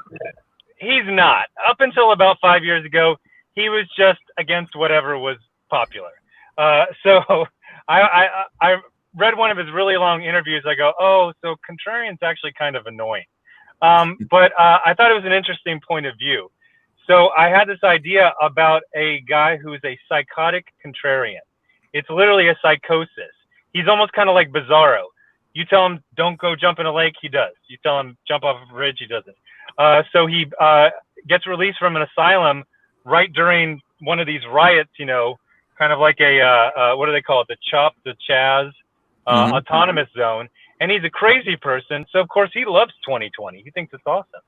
S8: He's not. Up until about 5 years ago, he was just against whatever was popular. So I read one of his really long interviews. I go, oh, so contrarian's actually kind of annoying. But I thought it was an interesting point of view. So I had this idea about a guy who's a psychotic contrarian. It's literally a psychosis. He's almost kind of like Bizarro. You tell him, don't go jump in a lake, he does. You tell him, jump off a bridge, he doesn't. So he gets released from an asylum right during one of these riots, you know, kind of like a, what do they call it? The Chaz autonomous zone. And he's a crazy person. So, of course, he loves 2020. He thinks it's awesome.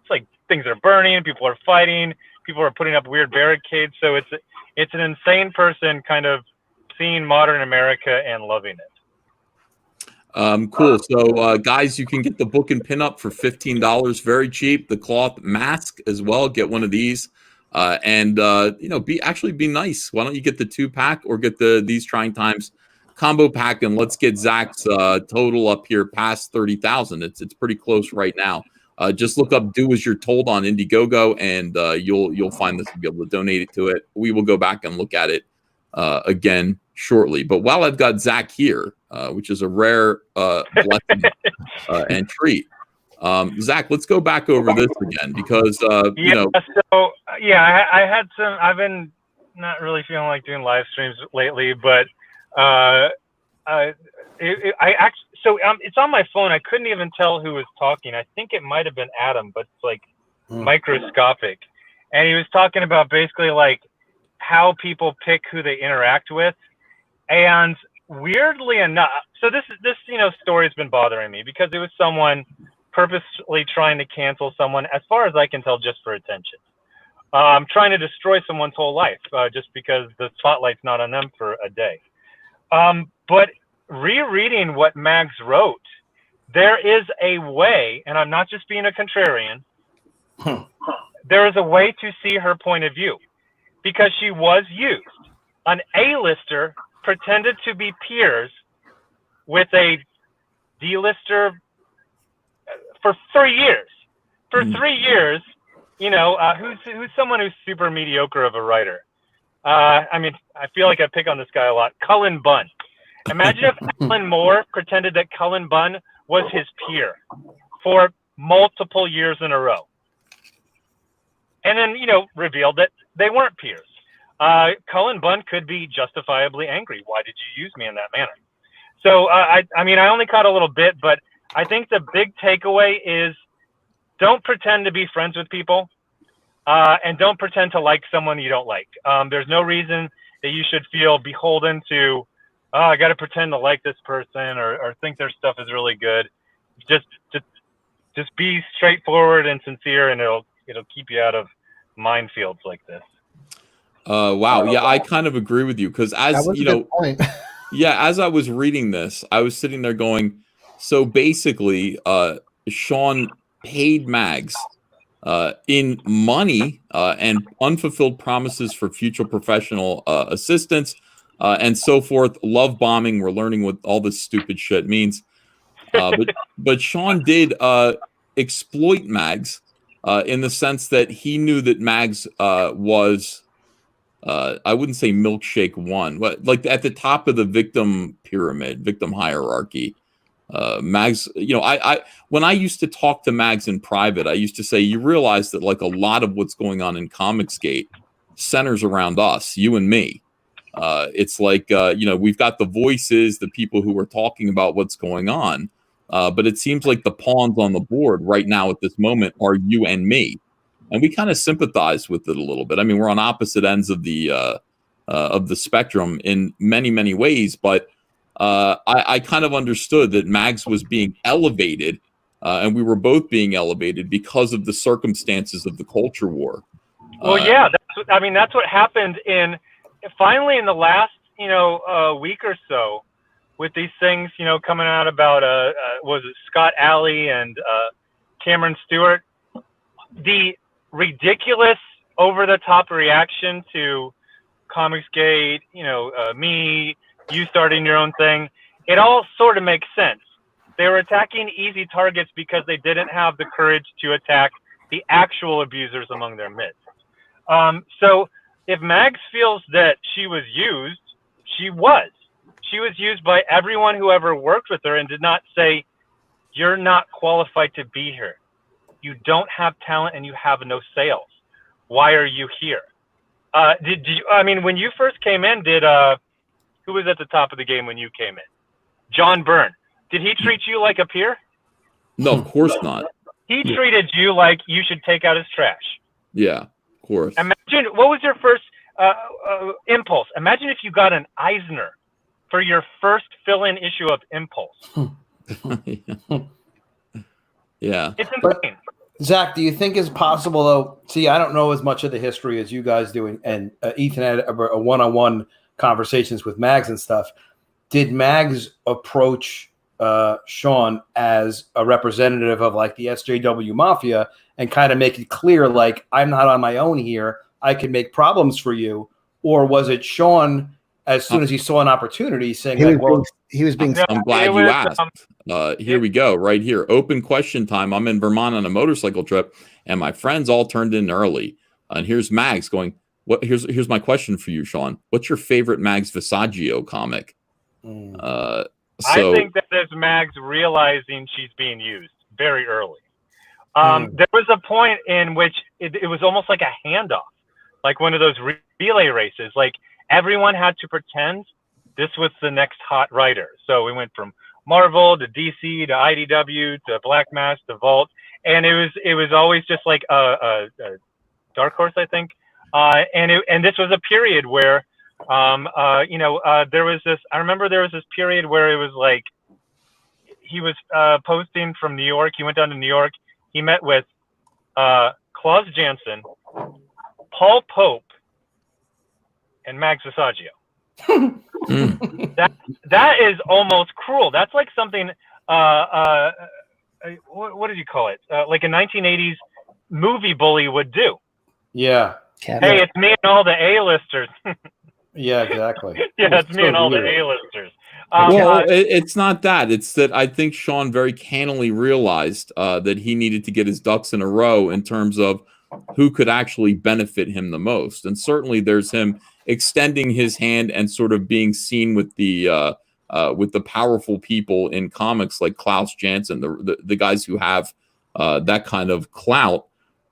S8: It's like things are burning, people are fighting, people are putting up weird barricades. So it's an insane person kind of seeing modern America and loving it.
S2: Cool. So, guys, you can get the book and pin up for $15, very cheap. The cloth mask as well. Get one of these, and you know, be nice. Why don't you get the 2-pack or get these trying times combo pack, and let's get Zach's total up here past 30,000. It's pretty close right now. Just look up "Do As You're Told" on Indiegogo, and you'll find this and be able to donate it to it. We will go back and look at it again shortly. But while I've got Zach here, which is a rare blessing and treat, Zach, let's go back over this again because you know.
S8: So yeah, I had some. I've been not really feeling like doing live streams lately, but it's on my phone. I couldn't even tell who was talking. I think it might have been Adam, but it's like microscopic. And he was talking about basically like how people pick who they interact with. And weirdly enough, so this story has been bothering me because it was someone purposely trying to cancel someone, as far as I can tell, just for attention. Trying to destroy someone's whole life just because the spotlight's not on them for a day. But rereading what Mags wrote, there is a way, and I'm not just being a contrarian, there is a way to see her point of view because she was used. An A-lister pretended to be peers with a D-lister for 3 years. For 3 years, you know, who's someone who's super mediocre of a writer? I mean, I feel like I pick on this guy a lot. Cullen Bunn. Imagine if Alan Moore pretended that Cullen Bunn was his peer for multiple years in a row. And then, you know, revealed that they weren't peers. Cullen Bunn could be justifiably angry. Why did you use me in that manner? So I mean, I only caught a little bit, but I think the big takeaway is don't pretend to be friends with people, and don't pretend to like someone you don't like. There's no reason that you should feel beholden to, oh, I got to pretend to like this person or think their stuff is really good. Just be straightforward and sincere, and it'll keep you out of minefields like this.
S2: Wow. Yeah, I kind of agree with you because
S6: That
S2: as
S6: was
S2: you
S6: a
S2: know,
S6: good point.
S2: yeah, as I was reading this, I was sitting there going, so basically, Sean paid Mags in money and unfulfilled promises for future professional assistance and so forth. Love bombing. We're learning what all this stupid shit means. But Sean did exploit Mags in the sense that he knew that Mags was, I wouldn't say milkshake one, but like at the top of the victim pyramid, victim hierarchy. Mags, you know, I when I used to talk to Mags in private, I used to say, you realize that like a lot of what's going on in Comicsgate centers around us, you and me. It's like, you know, we've got the voices, the people who are talking about what's going on. But it seems like the pawns on the board right now at this moment are you and me. And we kind of sympathize with it a little bit. I mean, we're on opposite ends of the spectrum in many, many ways. But I kind of understood that Mags was being elevated, and we were both being elevated because of the circumstances of the culture war.
S8: Well, yeah, that's what happened finally in the last, week or so with these things, coming out about, was it Scott Alley and Cameron Stewart? The ridiculous, over-the-top reaction to Comicsgate, me, you starting your own thing, it all sort of makes sense. They were attacking easy targets because they didn't have the courage to attack the actual abusers among their midst. So if Mags feels that she was used, she was. She was used by everyone who ever worked with her and did not say, you're not qualified to be here. You don't have talent and you have no sales. Why are you here? Did you, when you first came in, who was at the top of the game when you came in? John Byrne. Did he treat you like a peer?
S2: No, of course not.
S8: He treated you like you should take out his trash.
S2: Yeah, of course.
S8: Imagine, what was your first impulse? Imagine if you got an Eisner for your first fill-in issue of Impulse.
S2: Yeah.
S8: It's insane.
S3: Zach, do you think it's possible, though? See, I don't know as much of the history as you guys do, and Ethan had a one-on-one conversations with Mags and stuff. Did Mags approach Sean as a representative of like the SJW Mafia and kind of make it clear, like, I'm not on my own here, I can make problems for you? Or was it Sean, as soon as he saw an opportunity, saying,
S6: he was being
S2: I'm glad you asked. Here we go, right here. Open question time. I'm in Vermont on a motorcycle trip, and my friends all turned in early. And here's Mags going, here's my question for you, Sean. What's your favorite Mags Visaggio comic?
S8: I think that there's Mags realizing she's being used very early. There was a point in which it was almost like a handoff, like one of those relay races. Like everyone had to pretend this was the next hot writer. So we went from Marvel to DC to IDW to Black Mass to Vault, and it was always just like a Dark Horse, I think. And this was a period where there was this. I remember there was this period where it was like he was posting from New York. He went down to New York. He met with Klaus Janson, Paul Pope, and Mags Visaggio. That is almost cruel. That's like something. What did you call it? Like a 1980s movie bully would do.
S3: Yeah.
S8: Hey, it's me and all the A-listers.
S3: Yeah, exactly.
S8: Yeah, it's me and all the A-listers.
S2: Well, it's not that. It's that I think Sean very cannily realized that he needed to get his ducks in a row in terms of who could actually benefit him the most. And certainly there's him extending his hand and sort of being seen with the powerful people in comics like Klaus Janson, the guys who have that kind of clout.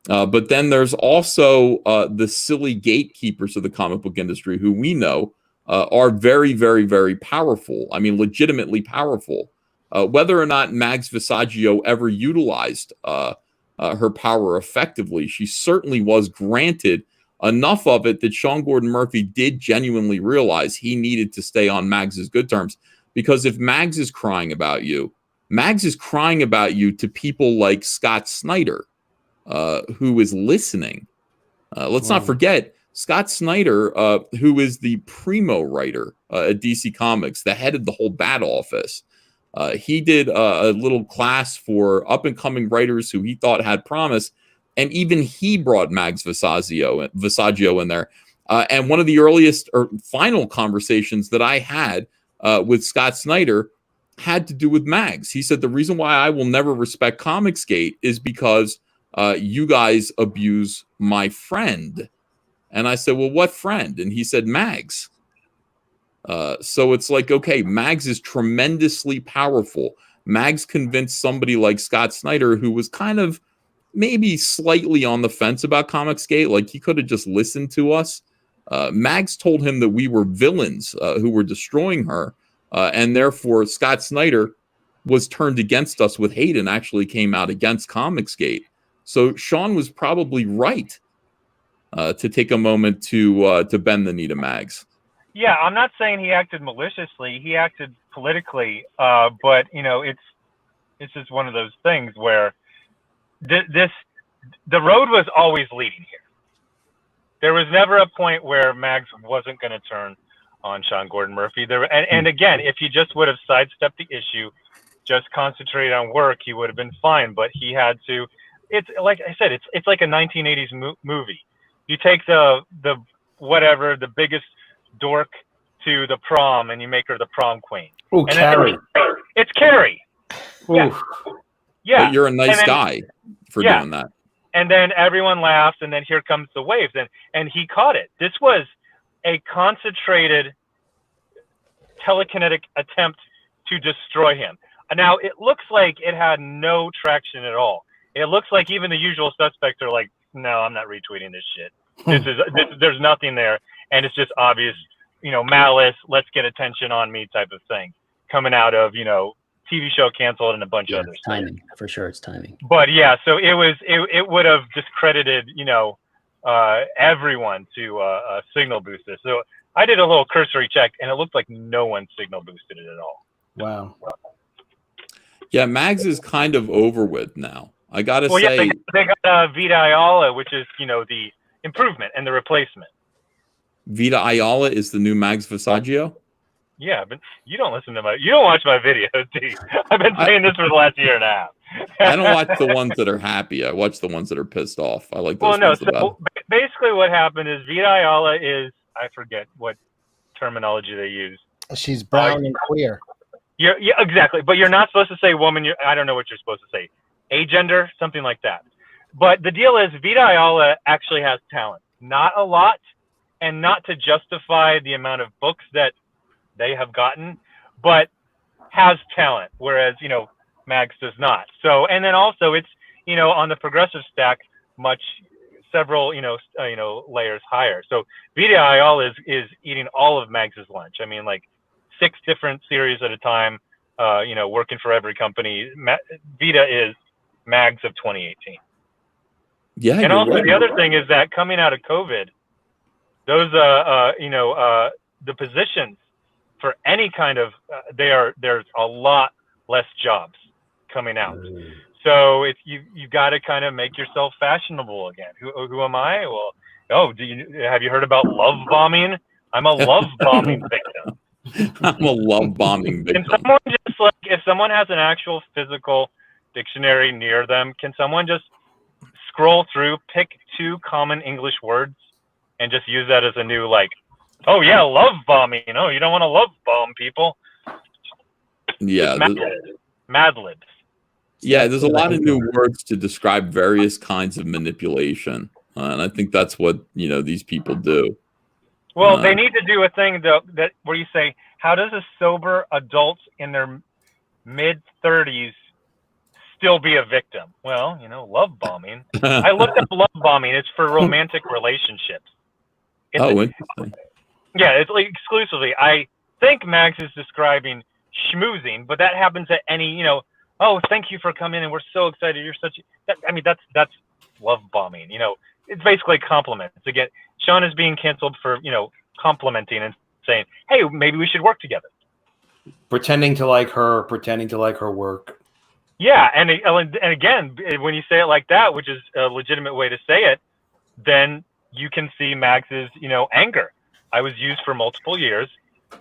S2: But then there's also the silly gatekeepers of the comic book industry who we know are very, very, very powerful. I mean, legitimately powerful. Whether or not Mags Visaggio ever utilized her power effectively, she certainly was granted enough of it that Sean Gordon Murphy did genuinely realize he needed to stay on Mags's good terms. Because if Mags is crying about you, Mags is crying about you to people like Scott Snyder, who is listening. Let's not forget Scott Snyder, who is the primo writer at DC Comics, the head of the whole Bat Office. He did a little class for up-and-coming writers who he thought had promise, and even he brought Mags Visaggio in there. And one of the earliest or final conversations that I had with Scott Snyder had to do with Mags. He said, the reason why I will never respect Comicsgate is because you guys abuse my friend. And I said, well, what friend? And he said, Mags. So it's like, okay, Mags is tremendously powerful. Mags convinced somebody like Scott Snyder, who was kind of maybe slightly on the fence about Comicsgate, like he could have just listened to us. Mags told him that we were villains who were destroying her. And therefore, Scott Snyder was turned against us with hate and actually came out against Comicsgate. So Sean was probably right to take a moment to bend the knee to Mags.
S8: Yeah, I'm not saying he acted maliciously. He acted politically, but you know, it's just one of those things where the road was always leading here. There was never a point where Mags wasn't going to turn on Sean Gordon Murphy. And again, if he just would have sidestepped the issue, just concentrated on work, he would have been fine. But he had to. It's like I said, it's like a 1980s movie. You take the biggest dork to the prom, and you make her the prom queen.
S3: Oh, Carrie.
S8: It's Carrie. Yeah. Yeah.
S2: But you're a nice guy for doing that.
S8: And then everyone laughs, and then here comes the waves, and he caught it. This was a concentrated telekinetic attempt to destroy him. Now, it looks like it had no traction at all. It looks like even the usual suspects are like, no, I'm not retweeting this shit. There's nothing there. And it's just obvious, malice, let's get attention on me type of thing coming out of, TV show canceled and a bunch of other stuff.
S7: Timing, for sure, it's timing.
S8: But yeah, so it would have discredited, everyone to signal boost this. So I did a little cursory check, and it looked like no one signal boosted it at all.
S3: Wow.
S2: Yeah, Mags is kind of over with now. I gotta say,
S8: yeah, they got Vita Ayala, which is the improvement and the replacement.
S2: Vita Ayala is the new Mags Visaggio.
S8: Yeah, but you don't watch my videos, do you? I've been saying this for the last year and a half.
S2: I don't watch the ones that are happy. I watch the ones that are pissed off. I like those ones the best.
S8: Basically what happened is Vita Ayala is, I forget what terminology they use.
S6: She's brown and queer.
S8: Yeah, exactly. But you're not supposed to say woman. I don't know what you're supposed to say. Agender, something like that. But the deal is Vita Ayala actually has talent. Not a lot, and not to justify the amount of books that they have gotten, but has talent, whereas, Mags does not. So, and then also it's, on the progressive stack, several layers higher. So Vita Ayala is eating all of Mags's lunch. I mean, like 6 different series at a time, working for every company. Vita is Mags of 2018.
S2: Yeah.
S8: And also the other thing is that coming out of COVID, those, the positions for any kind of, there's a lot less jobs coming out. So it's you got to kind of make yourself fashionable again. Who am I? Well, have you heard about love bombing? I'm a love bombing victim.
S2: I'm a love bombing victim.
S8: Can someone just if someone has an actual physical dictionary near them, can someone just scroll through, pick 2 common English words, and just use that as a new oh yeah, love bombing. You don't want to love bomb people.
S2: Yeah,
S8: Mad Libs.
S2: Yeah, there's a lot of new words to describe various kinds of manipulation, and I think that's what these people do.
S8: Well, they need to do a thing that where you say, how does a sober adult in their mid-30s still be a victim? Well, love bombing. I looked up love bombing. It's for romantic relationships.
S2: Interesting.
S8: Yeah, it's like exclusively. I think Max is describing schmoozing, but that happens at any, oh, thank you for coming and we're so excited. You're such, that's love bombing. It's basically compliments. Again, Sean is being canceled for, complimenting and saying, hey, maybe we should work together.
S3: Pretending to like her work.
S8: Yeah, and again, when you say it like that, which is a legitimate way to say it, then you can see Max's, anger. I was used for multiple years.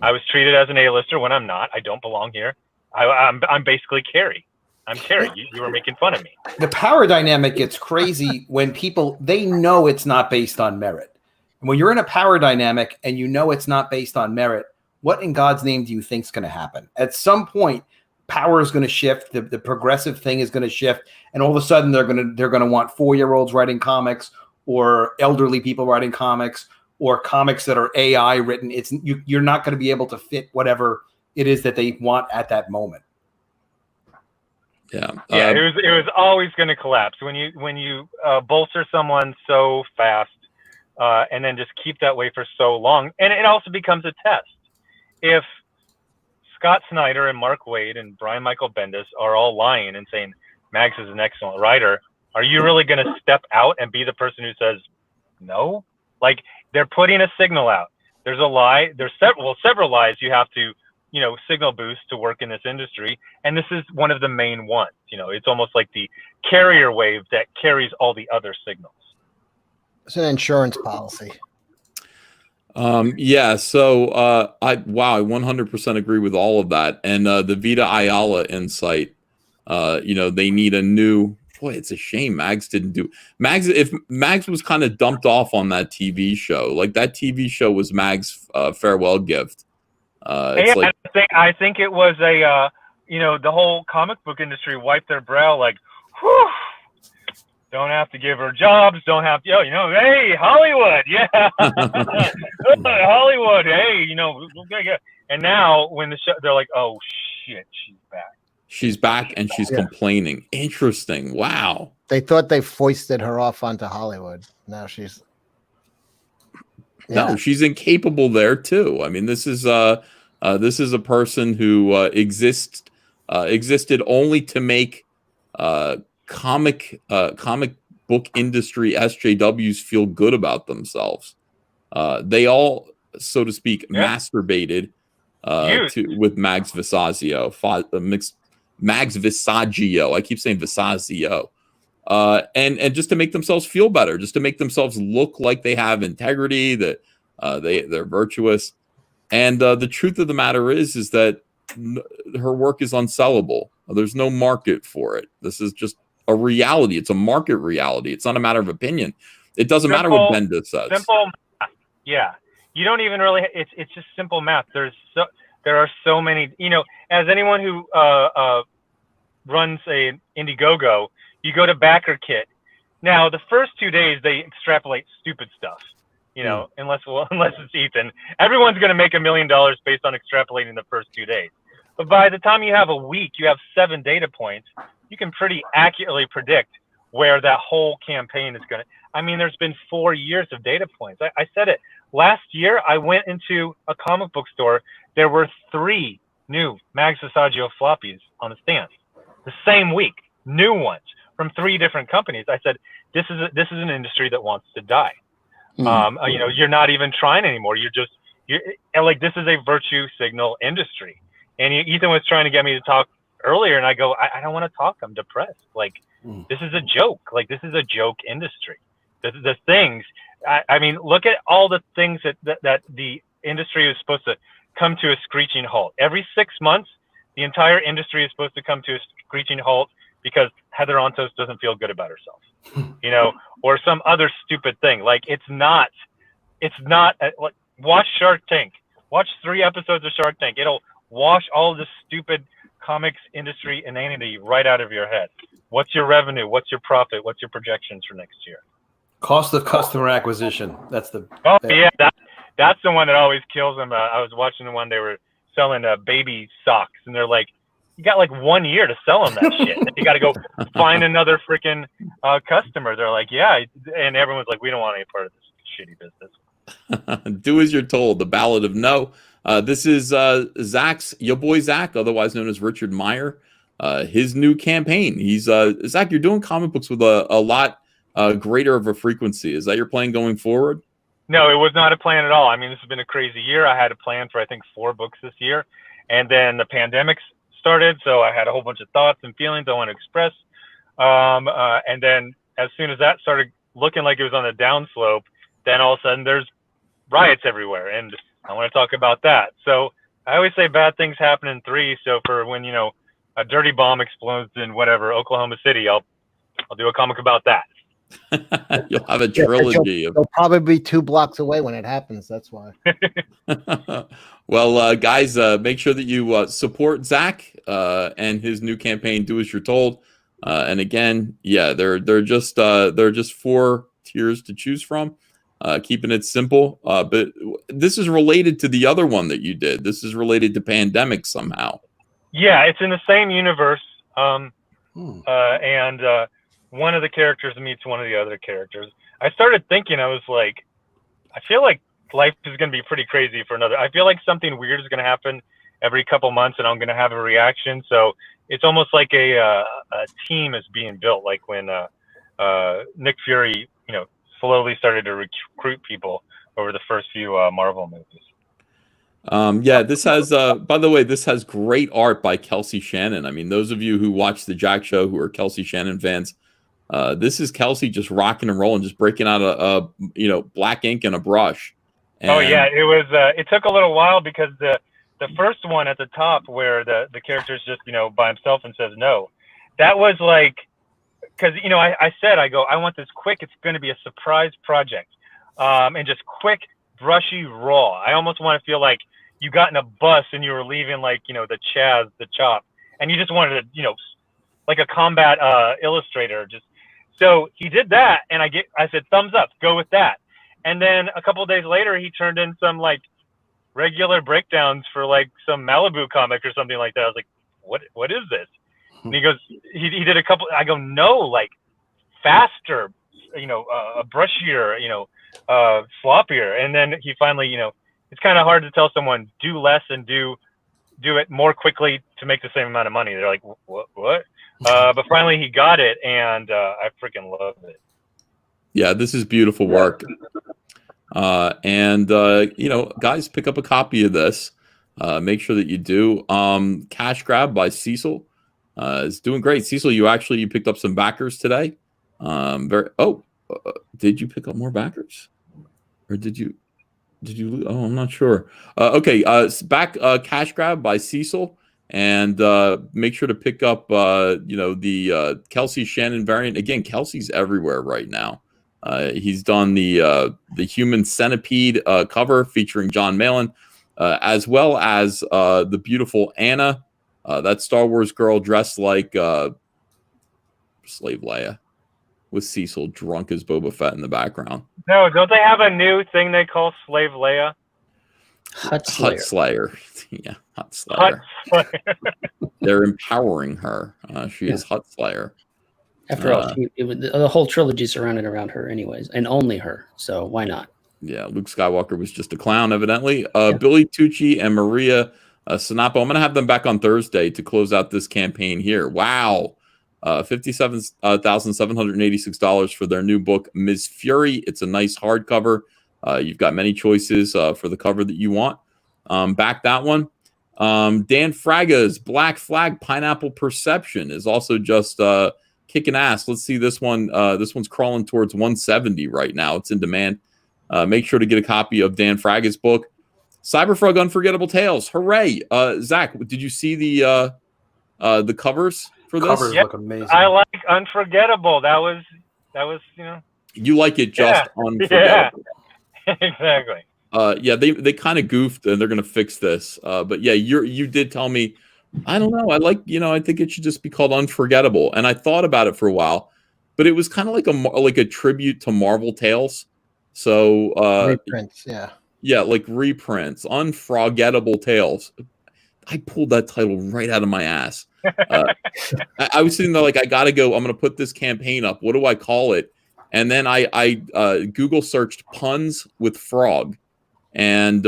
S8: I was treated as an A-lister when I'm not. I don't belong here. I'm basically Carrie. I'm Carrie. You were making fun of me.
S3: The power dynamic gets crazy when people, they know it's not based on merit. And when you're in a power dynamic and you know it's not based on merit, what in God's name do you think is going to happen? At some point, power is going to shift. The progressive thing is going to shift, and all of a sudden they're going to want 4-year-olds writing comics, or elderly people writing comics, or comics that are AI written. You're not going to be able to fit whatever it is that they want at that moment.
S2: Yeah.
S8: It was always going to collapse when you bolster someone so fast, and then just keep that way for so long, and it also becomes a test. If Scott Snyder and Mark Waid and Brian Michael Bendis are all lying and saying Max is an excellent writer, are you really going to step out and be the person who says no? Like, they're putting a signal out. There's a lie. There's several lies you have to, signal boost to work in this industry. And this is one of the main ones. It's almost like the carrier wave that carries all the other signals.
S6: It's an insurance policy.
S2: Yeah. So, I 100% agree with all of that. And, the Vita Ayala insight, they need a new, boy, it's a shame Mags didn't do Mags. If Mags was kind of dumped off on that TV show, like that TV show was Mags' farewell gift.
S8: I think it was a, the whole comic book industry wiped their brow like, whew, don't have to give her jobs, don't have to, hey, Hollywood, yeah, Hollywood, hey, and now when the show, they're like, oh shit, she's back.
S2: She's back and she's complaining. Interesting. Wow.
S6: They thought they foisted her off onto Hollywood. Now she's
S2: no, she's incapable there too. I mean, this is a person who existed only to make comic book industry SJWs feel good about themselves. They all, so to speak, masturbated with Mags Visaggio, Mags Visaggio. I keep saying Visaggio. And just to make themselves feel better, just to make themselves look like they have integrity, that they're virtuous. And the truth of the matter is that her work is unsellable. There's no market for it. This is just a reality. It's a market reality. It's not a matter of opinion. It doesn't matter what Bendis says. Simple
S8: math. Yeah. You don't even really, it's just simple math. There are so many, as anyone who runs a Indiegogo, you go to backer kit. Now, the first 2 days, they extrapolate stupid stuff, unless it's Ethan. Everyone's going to make $1 million based on extrapolating the first 2 days. But by the time you have a week, you have 7 data points, you can pretty accurately predict where that whole campaign is going to. I mean, there's been 4 years of data points. I said it. Last year, I went into a comic book store. There were 3 new Mags Visaggio floppies on the stand the same week, new ones from 3 different companies. I said, this is an industry that wants to die. You're not even trying anymore. You're like, this is a virtue signal industry. And Ethan was trying to get me to talk earlier, and I go, I don't want to talk. I'm depressed. Like, this is a joke. Like, this is a joke industry. The things, I mean, look at all the things that the industry is supposed to come to a screeching halt. Every 6 months, the entire industry is supposed to come to a screeching halt because Heather Ontos doesn't feel good about herself, or some other stupid thing. Like, it's not like, watch Shark Tank. Watch 3 episodes of Shark Tank. It'll wash all this stupid comics industry inanity right out of your head. What's your revenue? What's your profit? What's your projections for next year?
S3: Cost of customer acquisition. That's the.
S8: Oh yeah, that's the one that always kills them. I was watching the one they were selling baby socks, and they're like, you got like 1 year to sell them that shit. You got to go find another freaking customer. They're like, yeah, and everyone's like, we don't want any part of this shitty business.
S2: Do as you're told. The Ballad of No. This is Zach's, your boy Zach, otherwise known as Richard Meyer. His new campaign. He's Zach. You're doing comic books with a lot greater of a frequency. Is that your plan going forward?
S8: No, it was not a plan at all. I mean, this has been a crazy year. I had a plan for, I think, 4 books this year. And then the pandemic started. So I had a whole bunch of thoughts and feelings I want to express. And then as soon as that started looking like it was on the downslope, then all of a sudden there's riots everywhere. And I want to talk about that. So I always say bad things happen in 3. So for when, you know, a dirty bomb explodes in whatever, Oklahoma City, I'll do a comic about that.
S2: You'll have a trilogy.
S6: You'll probably be 2 blocks away when it happens. That's why.
S2: Well, guys, make sure that you support Zach and his new campaign. Do as you're told. And again, yeah, they're just 4 tiers to choose from. Keeping it simple. But this is related to the other one that you did. This is related to pandemic somehow.
S8: Yeah, it's in the same universe. And one of the characters meets one of the other characters. I started thinking, I was like, I feel like life is going to be pretty crazy for another. I feel like something weird is going to happen every couple months and I'm going to have a reaction. So it's almost like a team is being built. Like when Nick Fury, you know, slowly started to recruit people over the first few Marvel movies.
S2: Yeah, this has, by the way, this has great art by Kelsey Shannon. I mean, those of you who watch the Jack Show who are Kelsey Shannon fans, this is Kelsey just rocking and rolling, just breaking out a black ink and a brush. And
S8: oh yeah, it was. It took a little while because the first one at the top where the character's just, you know, by himself and says no, that was like, because, you know, I said, I want this quick. It's going to be a surprise project, and just quick, brushy, raw. I almost want to feel like you got in a bus and you were leaving, like, you know, the Chop, and you just wanted to, you know, like a combat illustrator. Just so he did that, and I said thumbs up, go with that. And then a couple of days later, he turned in some like regular breakdowns for like some Malibu comic or something like that. I was like, what is this? And he goes, he did a couple. I go, no, like faster, you know, brushier, you know, sloppier. And then he finally, you know, it's kind of hard to tell someone do less and do it more quickly to make the same amount of money. They're like, what? But finally he got it, and I freaking love it.
S2: Yeah, this is beautiful work. And you know, guys, pick up a copy of this. Make sure that you do. Cash Grab by Cecil is doing great. Cecil, you picked up some backers today. Did you pick up more backers, or did you? Oh, I'm not sure. Okay, Cash Grab by Cecil, and make sure to pick up the Kelsey Shannon variant. Again, Kelsey's everywhere right now. He's done the Human Centipede cover featuring John Malin, as well as the beautiful Anna, that Star Wars girl dressed like Slave Leia, with Cecil drunk as Boba Fett in the background.
S8: No, don't they have a new thing they call Slave Leia?
S7: Hut Slayer.
S2: Yeah, Hut Slayer. They're empowering her. She is Hut Slayer.
S7: After all, the whole trilogy surrounded around her anyways, and only her. So why not?
S2: Yeah, Luke Skywalker was just a clown, evidently. Billy Tucci and Maria Sinapo. I'm going to have them back on Thursday to close out this campaign here. Wow. $57,786 for their new book, Ms. Fury. It's a nice hardcover. You've got many choices for the cover that you want. Back that one. Dan Fraga's Black Flag Pineapple Perception is also just kicking ass. Let's see this one. This one's crawling towards 170 right now. It's in demand. Make sure to get a copy of Dan Fraga's book, CYBERFROG Unforgettable Tales. Hooray! Zach, did you see the covers for this?
S3: Covers look amazing.
S8: I like Unforgettable. That was you know.
S2: You like it just unforgettable.
S8: Yeah. Exactly.
S2: Yeah, they kind of goofed, and they're gonna fix this. But yeah, you did tell me. I don't know. I think it should just be called Unforgettable. And I thought about it for a while, but it was kind of like a tribute to Marvel Tales. So
S6: reprints, yeah.
S2: Yeah, like reprints, Unforgettable Tales. I pulled that title right out of my ass. I was sitting there like, I gotta go. I'm gonna put this campaign up. What do I call it? And then I Google searched puns with frog, and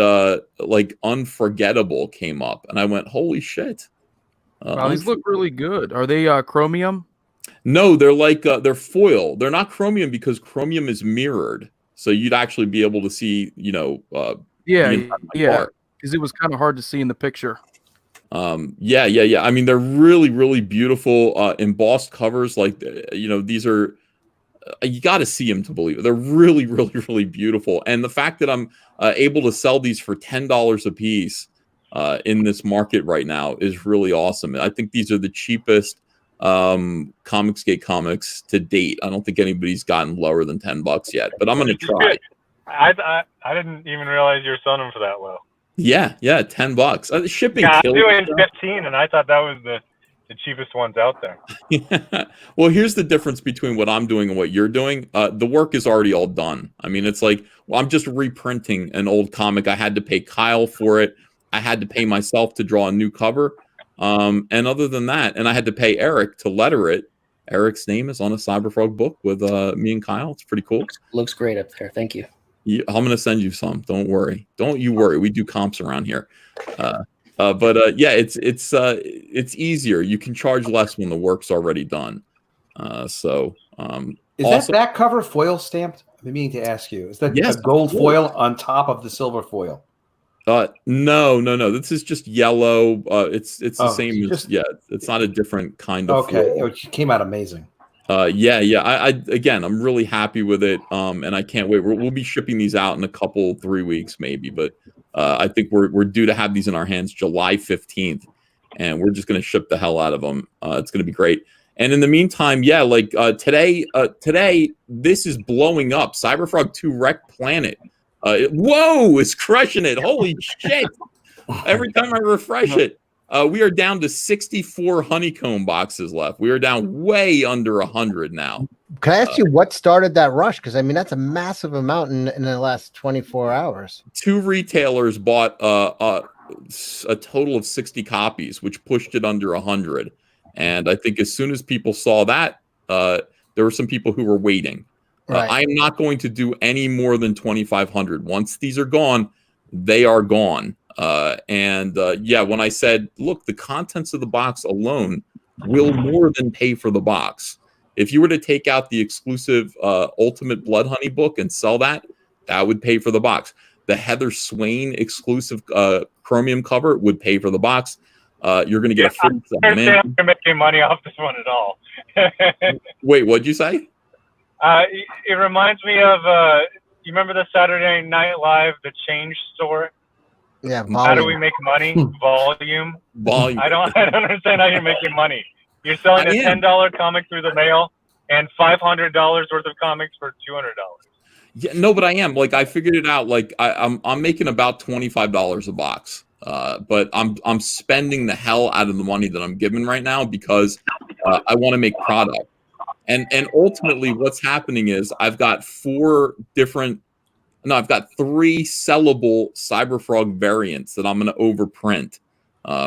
S2: like unforgettable came up, and I went, holy shit.
S5: Wow, these look really good. Are they chromium?
S2: No, they're like they're foil. They're not chromium because chromium is mirrored, so you'd actually be able to see,
S5: Yeah, because it was kind of hard to see in the picture.
S2: Yeah. I mean, they're really, really beautiful embossed covers. Like, these are, you got to see them to believe it. They're really, really, really beautiful. And the fact that I'm able to sell these for $10 a piece in this market right now is really awesome. I think these are the cheapest Comicsgate comics to date. I don't think anybody's gotten lower than $10 yet, but I'm going to try.
S8: I didn't even realize you were selling them for that low.
S2: Yeah, $10. Shipping.
S8: Yeah, I'm doing 15, and I thought that was the cheapest ones out there.
S2: Yeah. Well, here's the difference between what I'm doing and what you're doing. The work is already all done. I mean, it's like, well, I'm just reprinting an old comic. I had to pay Kyle for it. I had to pay myself to draw a new cover. And other than that, and I had to pay Eric to letter it. Eric's name is on a CyberFrog book with me and Kyle. It's pretty cool.
S7: Looks great up there. Thank you.
S2: I'm going to send you some. Don't worry. Don't you worry. We do comps around here. But yeah, it's easier. You can charge less when the work's already done.
S3: Is that back cover foil stamped? I've been meaning to ask you. Is that a gold foil on top of the silver foil?
S2: No. This is just yellow. It's the same as, it's not a different kind of foil.
S3: It came out amazing.
S2: Again, I'm really happy with it. And I can't wait. We'll be shipping these out in a 3 weeks maybe, but I think we're due to have these in our hands July 15th, and we're just going to ship the hell out of them. It's going to be great. And in the meantime, today this is blowing up. CyberFrog 2 Wreck Planet. Whoa, it's crushing it. Holy shit. Every time I refresh it. We are down to 64 honeycomb boxes left. We are down way under 100 now.
S6: Can I ask you what started that rush? Because I mean, that's a massive amount in the last 24 hours. 2
S2: retailers bought a total of 60 copies, which pushed it under 100. And I think as soon as people saw that, there were some people who were waiting.
S6: Right.
S2: I am not going to do any more than 2,500. Once these are gone, they are gone. When I said, look, the contents of the box alone will more than pay for the box. If you were to take out the exclusive Ultimate Blood Honey book and sell that, that would pay for the box. The Heather Swain exclusive chromium cover would pay for the box. You're going to get a free set.
S8: I'm not making money off this one at all.
S2: Wait, what'd you say?
S8: It reminds me of, you remember the Saturday Night Live, the Change Store?
S6: Yeah, volume.
S8: How do we make money? Volume. I don't understand how you're making money. You're selling a $10 comic through the mail and $500 worth of comics for $200.
S2: Yeah, no, but I am. Like, I figured it out. Like, I'm making about $25 a box. But I'm spending the hell out of the money that I'm given right now because I want to make product. And ultimately, what's happening is I've got 3 sellable CyberFrog variants that I'm going to overprint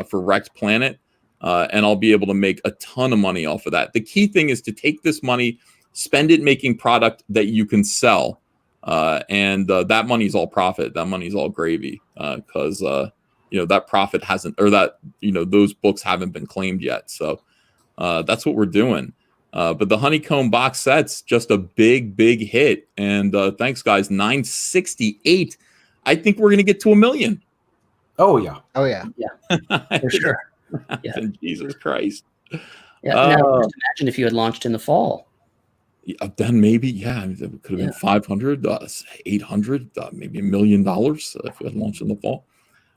S2: for Rex Planet, and I'll be able to make a ton of money off of that. The key thing is to take this money, spend it making product that you can sell, and that money's all profit. That money's all gravy because that profit hasn't, or that those books haven't been claimed yet. So that's what we're doing. But the honeycomb box set's just a big hit. And thanks, guys. 968. I think we're going to get to 1 million.
S3: Oh, yeah.
S7: For sure. Yeah.
S2: Jesus Christ.
S7: Yeah. Now, just imagine if you had launched in the fall.
S2: Then maybe, it could have been 500, 800, maybe $1 million if we had launched in the fall.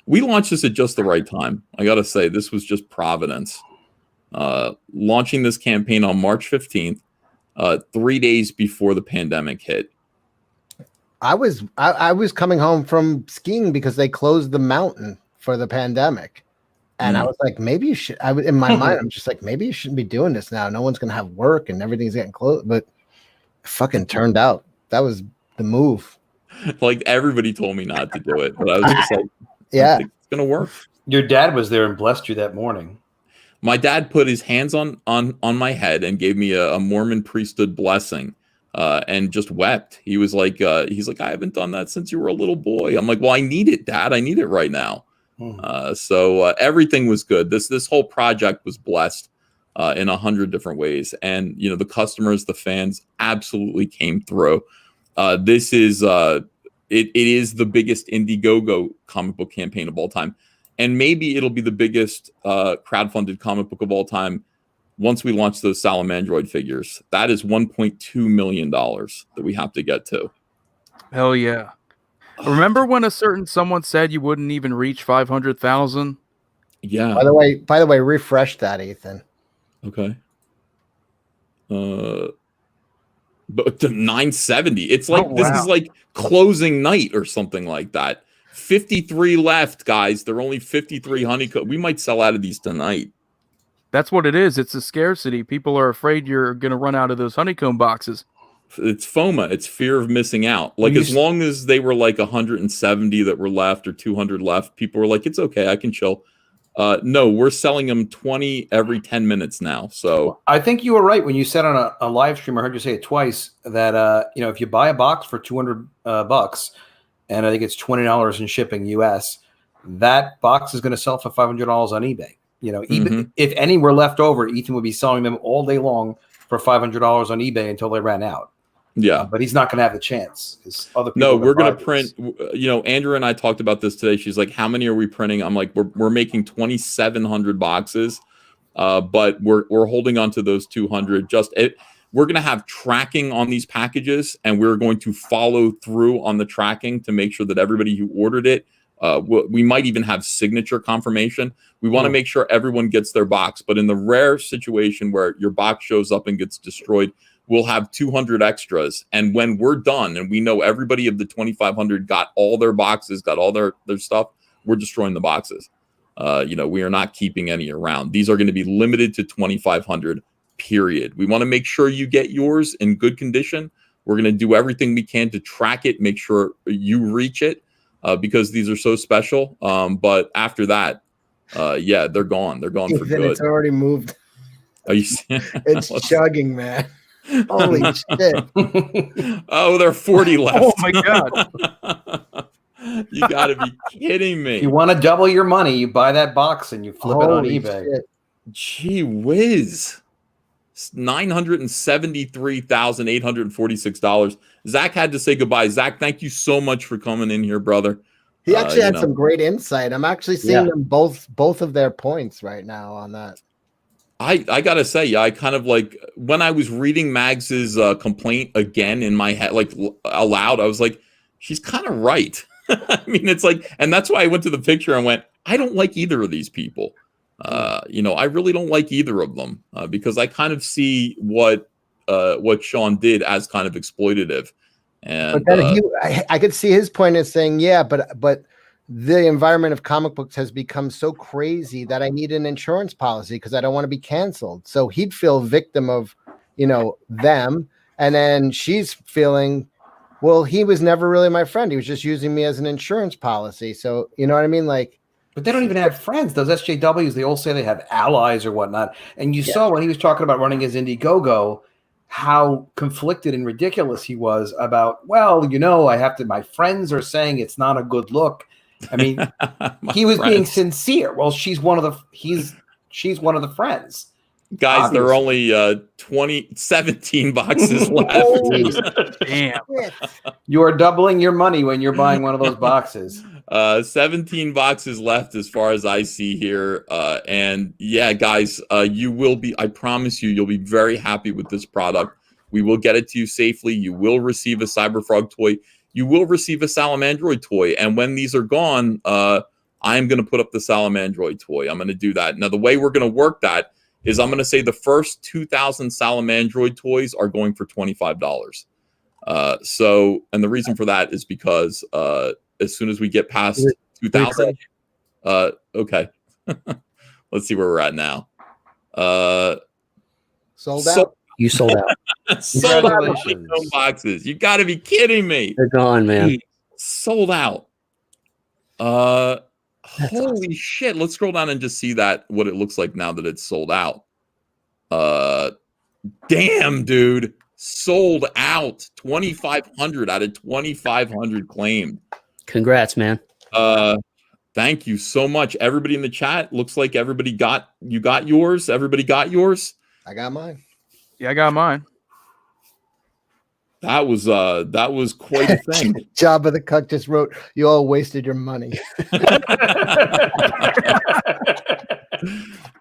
S2: We launched this at just the right time. I got to say, this was just providence. Launching this campaign on March 15th, 3 days before the pandemic hit.
S6: I was coming home from skiing because they closed the mountain for the pandemic. And I was like, maybe you should. In my mind, I'm just like, maybe you shouldn't be doing this now. No one's going to have work and everything's getting closed. But it fucking turned out that was the move.
S2: Like everybody told me not to do it. But I was just like,
S6: yeah,
S2: it's going to work.
S3: Your dad was there and blessed you that morning.
S2: My dad put his hands on my head and gave me a Mormon priesthood blessing and just wept. He was like, he's like, I haven't done that since you were a little boy. I'm like, well, I need it, Dad. I need it right now. So everything was good. This whole project was blessed in 100 different ways, and you know, the customers, the fans, absolutely came through. This is it is the biggest Indiegogo comic book campaign of all time, and maybe it'll be the biggest crowdfunded comic book of all time once we launch those Salamandroid figures. That is $1.2 million that we have to get to.
S5: Hell yeah. Remember when someone said you wouldn't even reach 500,000?
S2: Yeah.
S6: By the way, refresh that, Ethan.
S2: Okay. But to 970. It's like this is like closing night or something like that. 53 left, guys. There are only 53 honeycomb. We might sell out of these tonight.
S5: That's what it is. It's a scarcity. People are afraid you're going to run out of those honeycomb boxes.
S2: It's FOMA. It's fear of missing out. Like, as long as they were like 170 that were left or 200 left, people were like, it's okay, I can chill. No, we're selling them 20 every 10 minutes now. So
S3: I think you were right when you said on a live stream, I heard you say it twice, that you know, if you buy a box for $200 and I think it's $20 in shipping US, that box is going to sell for $500 on eBay. You know, even if any were left over, Ethan would be selling them all day long for $500 on eBay until they ran out.
S2: Yeah,
S3: but he's not going to have a chance because other people.
S2: No, we're going to print. You know, Andrew and I talked about this today. She's like, "How many are we printing?" I'm like, "We're making 2,700 boxes, but we're holding on to those 200. We're going to have tracking on these packages, and we're going to follow through on the tracking to make sure that everybody who ordered it. We might even have signature confirmation. We want to make sure everyone gets their box. But in the rare situation where your box shows up and gets destroyed, we'll have 200 extras. And when we're done and we know everybody of the 2,500 got all their boxes, got all their stuff, we're destroying the boxes. You know, we are not keeping any around. These are going to be limited to 2,500, period. We want to make sure you get yours in good condition. We're going to do everything we can to track it, make sure you reach it. Because these are so special. But after that, yeah, they're gone. They're gone for good.
S6: It's already moved.
S2: Are you?
S6: It's chugging, man. Holy shit.
S2: Oh, there are 40 left.
S5: Oh my god.
S2: You gotta be kidding me.
S3: If you want to double your money, you buy that box and you flip it on eBay.
S6: Shit.
S2: Gee whiz. $973,846. Zach had to say goodbye. Zach, thank you so much for coming in here, brother.
S6: He actually had some great insight. I'm actually seeing them both of their points right now on that.
S2: I gotta say, yeah, I kind of like when I was reading Mags's complaint again in my head, like aloud, I was like, she's kind of right. I mean, it's like, and that's why I went to the picture and went, I don't like either of these people. You know, I really don't like either of them because I kind of see what Sean did as kind of exploitative. And
S6: but then I could see his point is saying, yeah, but the environment of comic books has become so crazy that I need an insurance policy because I don't want to be canceled. So he'd feel victim of, you know, them. And then she's feeling, well, he was never really my friend. He was just using me as an insurance policy. So, you know what I mean? Like,
S3: but they don't even have friends. Those SJWs, they all say they have allies or whatnot. And you saw when he was talking about running his Indiegogo, how conflicted and ridiculous he was about, well, you know, my friends are saying it's not a good look. I mean, he was being sincere. Well, she's one of the friends.
S2: Guys, obviously. There are only 17 boxes left.
S5: Damn.
S3: You are doubling your money when you're buying one of those boxes.
S2: 17 boxes left as far as I see here. And yeah, guys, you will be, I promise you'll be very happy with this product. We will get it to you safely. You will receive a CyberFrog toy. You will receive a Salamandroid toy. And when these are gone, I'm going to put up the Salamandroid toy. I'm going to do that. Now, the way we're going to work that is I'm going to say the first 2,000 Salamandroid toys are going for $25. So, and the reason for that is because as soon as we get past 2,000, okay, let's see where we're at now.
S6: Sold out.
S7: You sold out.
S2: Sold out of boxes. You got to be kidding me.
S7: They're gone, man.
S2: Sold out. Holy shit. Let's scroll down and just see what it looks like now that it's sold out. Damn, dude. sold out. 2,500 out of 2,500 claimed.
S7: Congrats, man.
S2: Thank you so much, everybody in the chat. Looks like everybody got yours. Everybody got yours.
S6: I got mine.
S5: Yeah, I got mine.
S2: That was quite a thing.
S6: Jabba the Cuck just wrote, "You all wasted your money."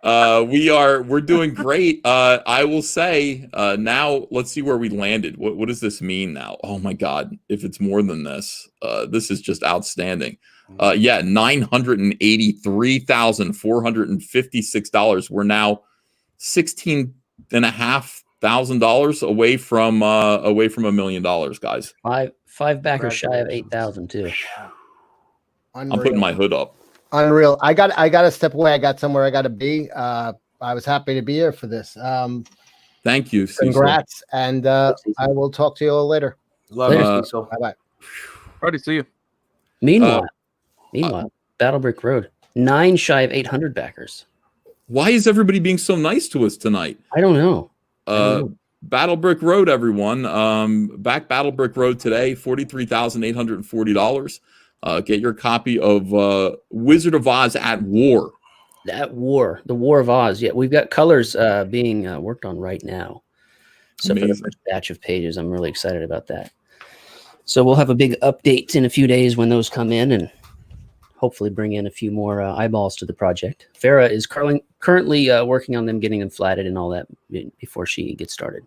S2: We're doing great. I will say now let's see where we landed. What does this mean now? Oh my God, if it's more than this, this is just outstanding. Yeah, $983,456. We're now $16,500 away from $1 million, guys.
S7: Five backers shy of 8,000 too.
S2: Unreal. I'm putting my hood up.
S6: Unreal. I got to step away. I got somewhere I got to be. I was happy to be here for this.
S2: Thank you.
S6: Congrats, and I will talk to you all later.
S3: Love you, Cecil.
S6: Bye.
S5: Already see you.
S7: Meanwhile, Battlebrick Road, 9 shy of 800 backers.
S2: Why is everybody being so nice to us tonight?
S7: I don't know.
S2: Battlebrick Road, everyone. Back Battlebrick Road today, $43,840. Get your copy of Wizard of Oz at War.
S7: The War of Oz. Yeah, we've got colors being worked on right now. So for the first batch of pages, I'm really excited about that. So we'll have a big update in a few days when those come in, and hopefully bring in a few more eyeballs to the project. Farah is currently working on them, getting them flatted and all that before she gets started.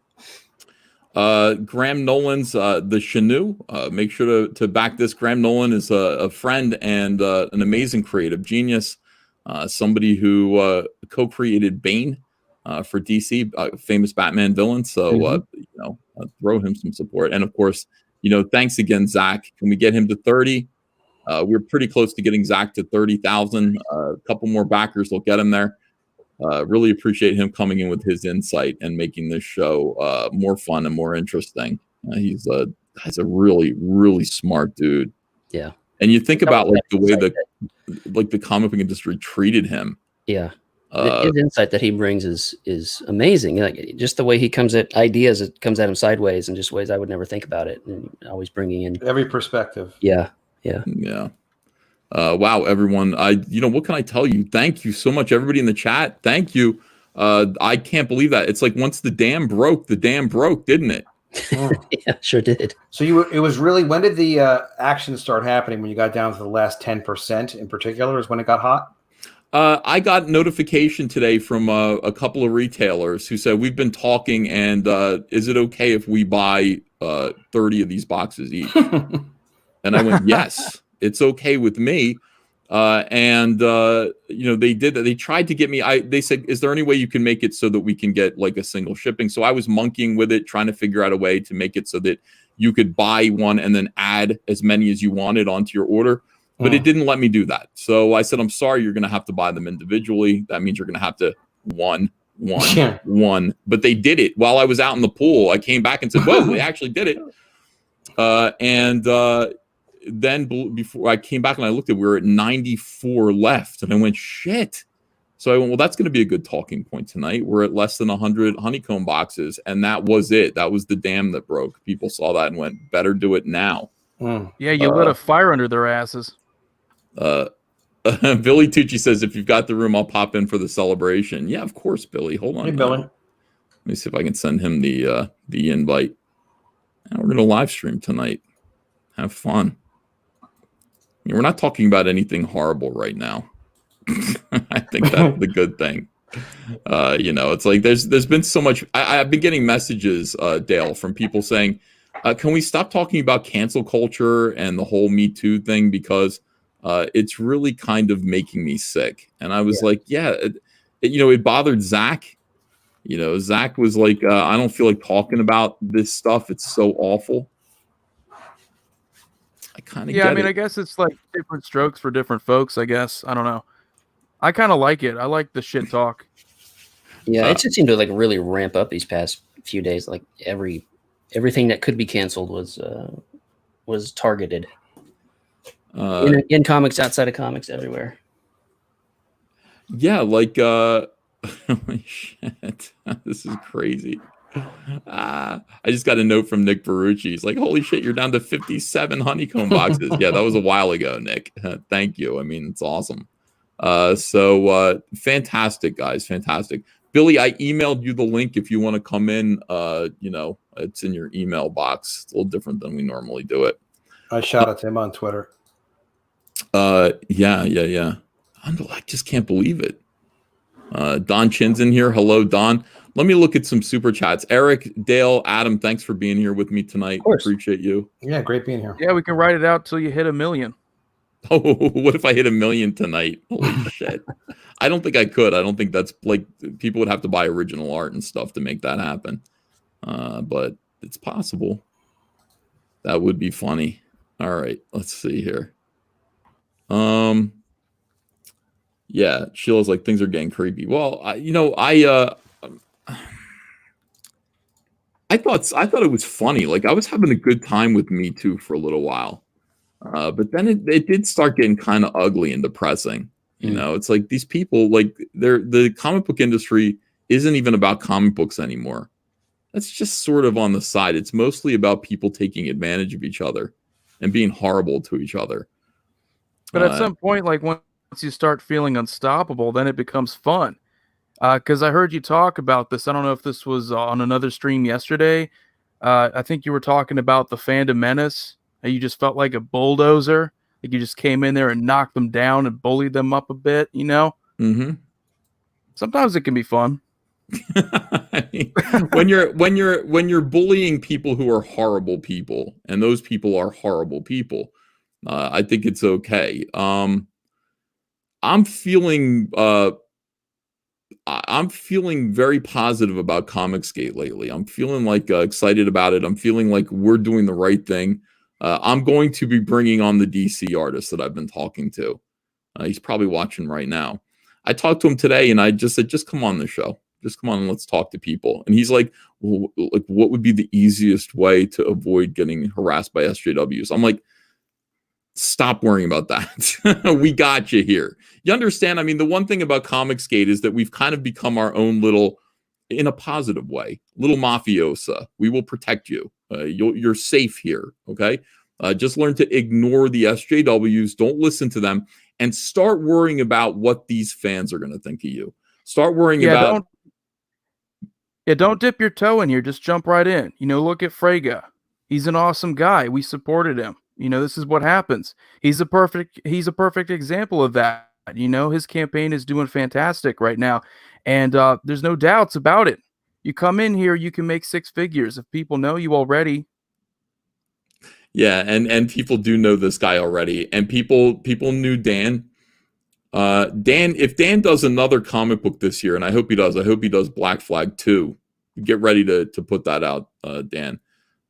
S2: Graham Nolan's the Chanu. Make sure to back this. Graham Nolan is a friend and an amazing creative genius. Somebody who co-created Bane for DC, famous Batman villain. So throw him some support. And of course, thanks again, Zach. Can we get him to 30? We're pretty close to getting Zach to 30,000. A couple more backers will get him there. Really appreciate him coming in with his insight and making this show more fun and more interesting. He's a really, really smart dude.
S7: Yeah.
S2: And you think about like the way the comic book industry treated him.
S7: Yeah. His insight that he brings is amazing. Like just the way he comes at ideas, it comes at him sideways and just ways I would never think about it. And always bringing in
S3: every perspective.
S7: Yeah.
S2: Wow, everyone. What can I tell you? Thank you so much, everybody in the chat. Thank you. I can't believe that. It's like once the dam broke, didn't it?
S7: Yeah, sure did.
S3: So it was really, when did the action start happening? When you got down to the last 10% in particular is when it got hot?
S2: I got notification today from a couple of retailers who said, we've been talking, and is it okay if we buy 30 of these boxes each? And I went, yes, it's okay with me. They did that. They tried to get me. They said, is there any way you can make it so that we can get like a single shipping? So I was monkeying with it, trying to figure out a way to make it so that you could buy one and then add as many as you wanted onto your order. But it didn't let me do that. So I said, I'm sorry, you're going to have to buy them individually. That means you're going to have to one. But they did it while I was out in the pool. I came back and said, whoa, they actually did it. Then before I came back and I looked at, we were at 94 left, and I went, shit. So I went, well, that's going to be a good talking point tonight. We're at less than 100 honeycomb boxes, and that was it. That was the dam that broke. People saw that and went, better do it now.
S5: Yeah, you lit a fire under their asses.
S2: Billy Tucci says, if you've got the room, I'll pop in for the celebration. Yeah, of course, Billy. Hold on.
S3: Hey, Billy.
S2: Let me see if I can send him the invite. And we're going to live stream tonight. Have fun. We're not talking about anything horrible right now. I think that's the good thing. It's like there's been so much. I've been getting messages, Dale, from people saying, can we stop talking about cancel culture and the whole Me Too thing, because it's really kind of making me sick. And I was like, it bothered Zach. Zach was like, I don't feel like talking about this stuff. It's so awful. I kind of
S5: I guess it's like different strokes for different folks, I guess. I don't know. I kind of like it. I like the shit talk.
S7: Yeah, it just seemed to like really ramp up these past few days. Like everything that could be canceled was targeted in comics, outside of comics, everywhere.
S2: Yeah, like holy shit, this is crazy. I just got a note from Nick Barucci. He's like, holy shit, you're down to 57 honeycomb boxes. Yeah, that was a while ago, Nick. Thank you. I mean, it's awesome. So fantastic, guys. Fantastic. Billy, I emailed you the link if you want to come in. You know, it's in your email box. It's a little different than we normally do it.
S3: I shout out to him on Twitter.
S2: Yeah. I just can't believe it. Don Chin's in here. Hello, Don. Let me look at some super chats. Eric, Dale, Adam, thanks for being here with me tonight. Appreciate you.
S3: Yeah, great being here.
S5: Yeah, we can write it out till you hit 1 million.
S2: Oh, what if I hit 1 million tonight? Holy shit. I don't think I could. I don't think that's like people would have to buy original art and stuff to make that happen. But it's possible. That would be funny. All right, let's see here. Yeah, Sheila's like things are getting creepy. Well, I thought it was funny. Like I was having a good time with Me Too for a little while. But then it did start getting kind of ugly and depressing. You know, it's like these people, like the comic book industry isn't even about comic books anymore. That's just sort of on the side. It's mostly about people taking advantage of each other and being horrible to each other.
S5: But at some point, like once you start feeling unstoppable, then it becomes fun. Because I heard you talk about this. I don't know if this was on another stream yesterday. I think you were talking about the fandom menace. You just felt like a bulldozer. Like you just came in there and knocked them down and bullied them up a bit, you know?
S2: Mm-hmm.
S5: Sometimes it can be fun.
S2: I mean, when you're bullying people who are horrible people, and those people are horrible people, I think it's okay. I'm feeling very positive about Comicsgate lately. I'm feeling like excited about it. I'm feeling like we're doing the right thing. I'm going to be bringing on the DC artist that I've been talking to. He's probably watching right now. I talked to him today, and I just said, just come on the show. Just come on and let's talk to people. And he's like, well, like, what would be the easiest way to avoid getting harassed by SJWs? I'm like, stop worrying about that. We got you here. You understand? I mean, the one thing about Comicsgate is that we've kind of become our own little, in a positive way, little mafiosa. We will protect you. You're safe here. Okay. Just learn to ignore the SJWs. Don't listen to them and start worrying about what these fans are going to think of you. Start worrying about.
S5: Don't dip your toe in here. Just jump right in. You know, look at Frega. He's an awesome guy. We supported him. You know, this is what happens. He's a perfect example of that. You know, his campaign is doing fantastic right now. And there's no doubts about it. You come in here, you can make 6 figures if people know you already.
S2: Yeah, and people do know this guy already. And people knew Dan. If Dan does another comic book this year, and I hope he does Black Flag 2. Get ready to put that out, Dan.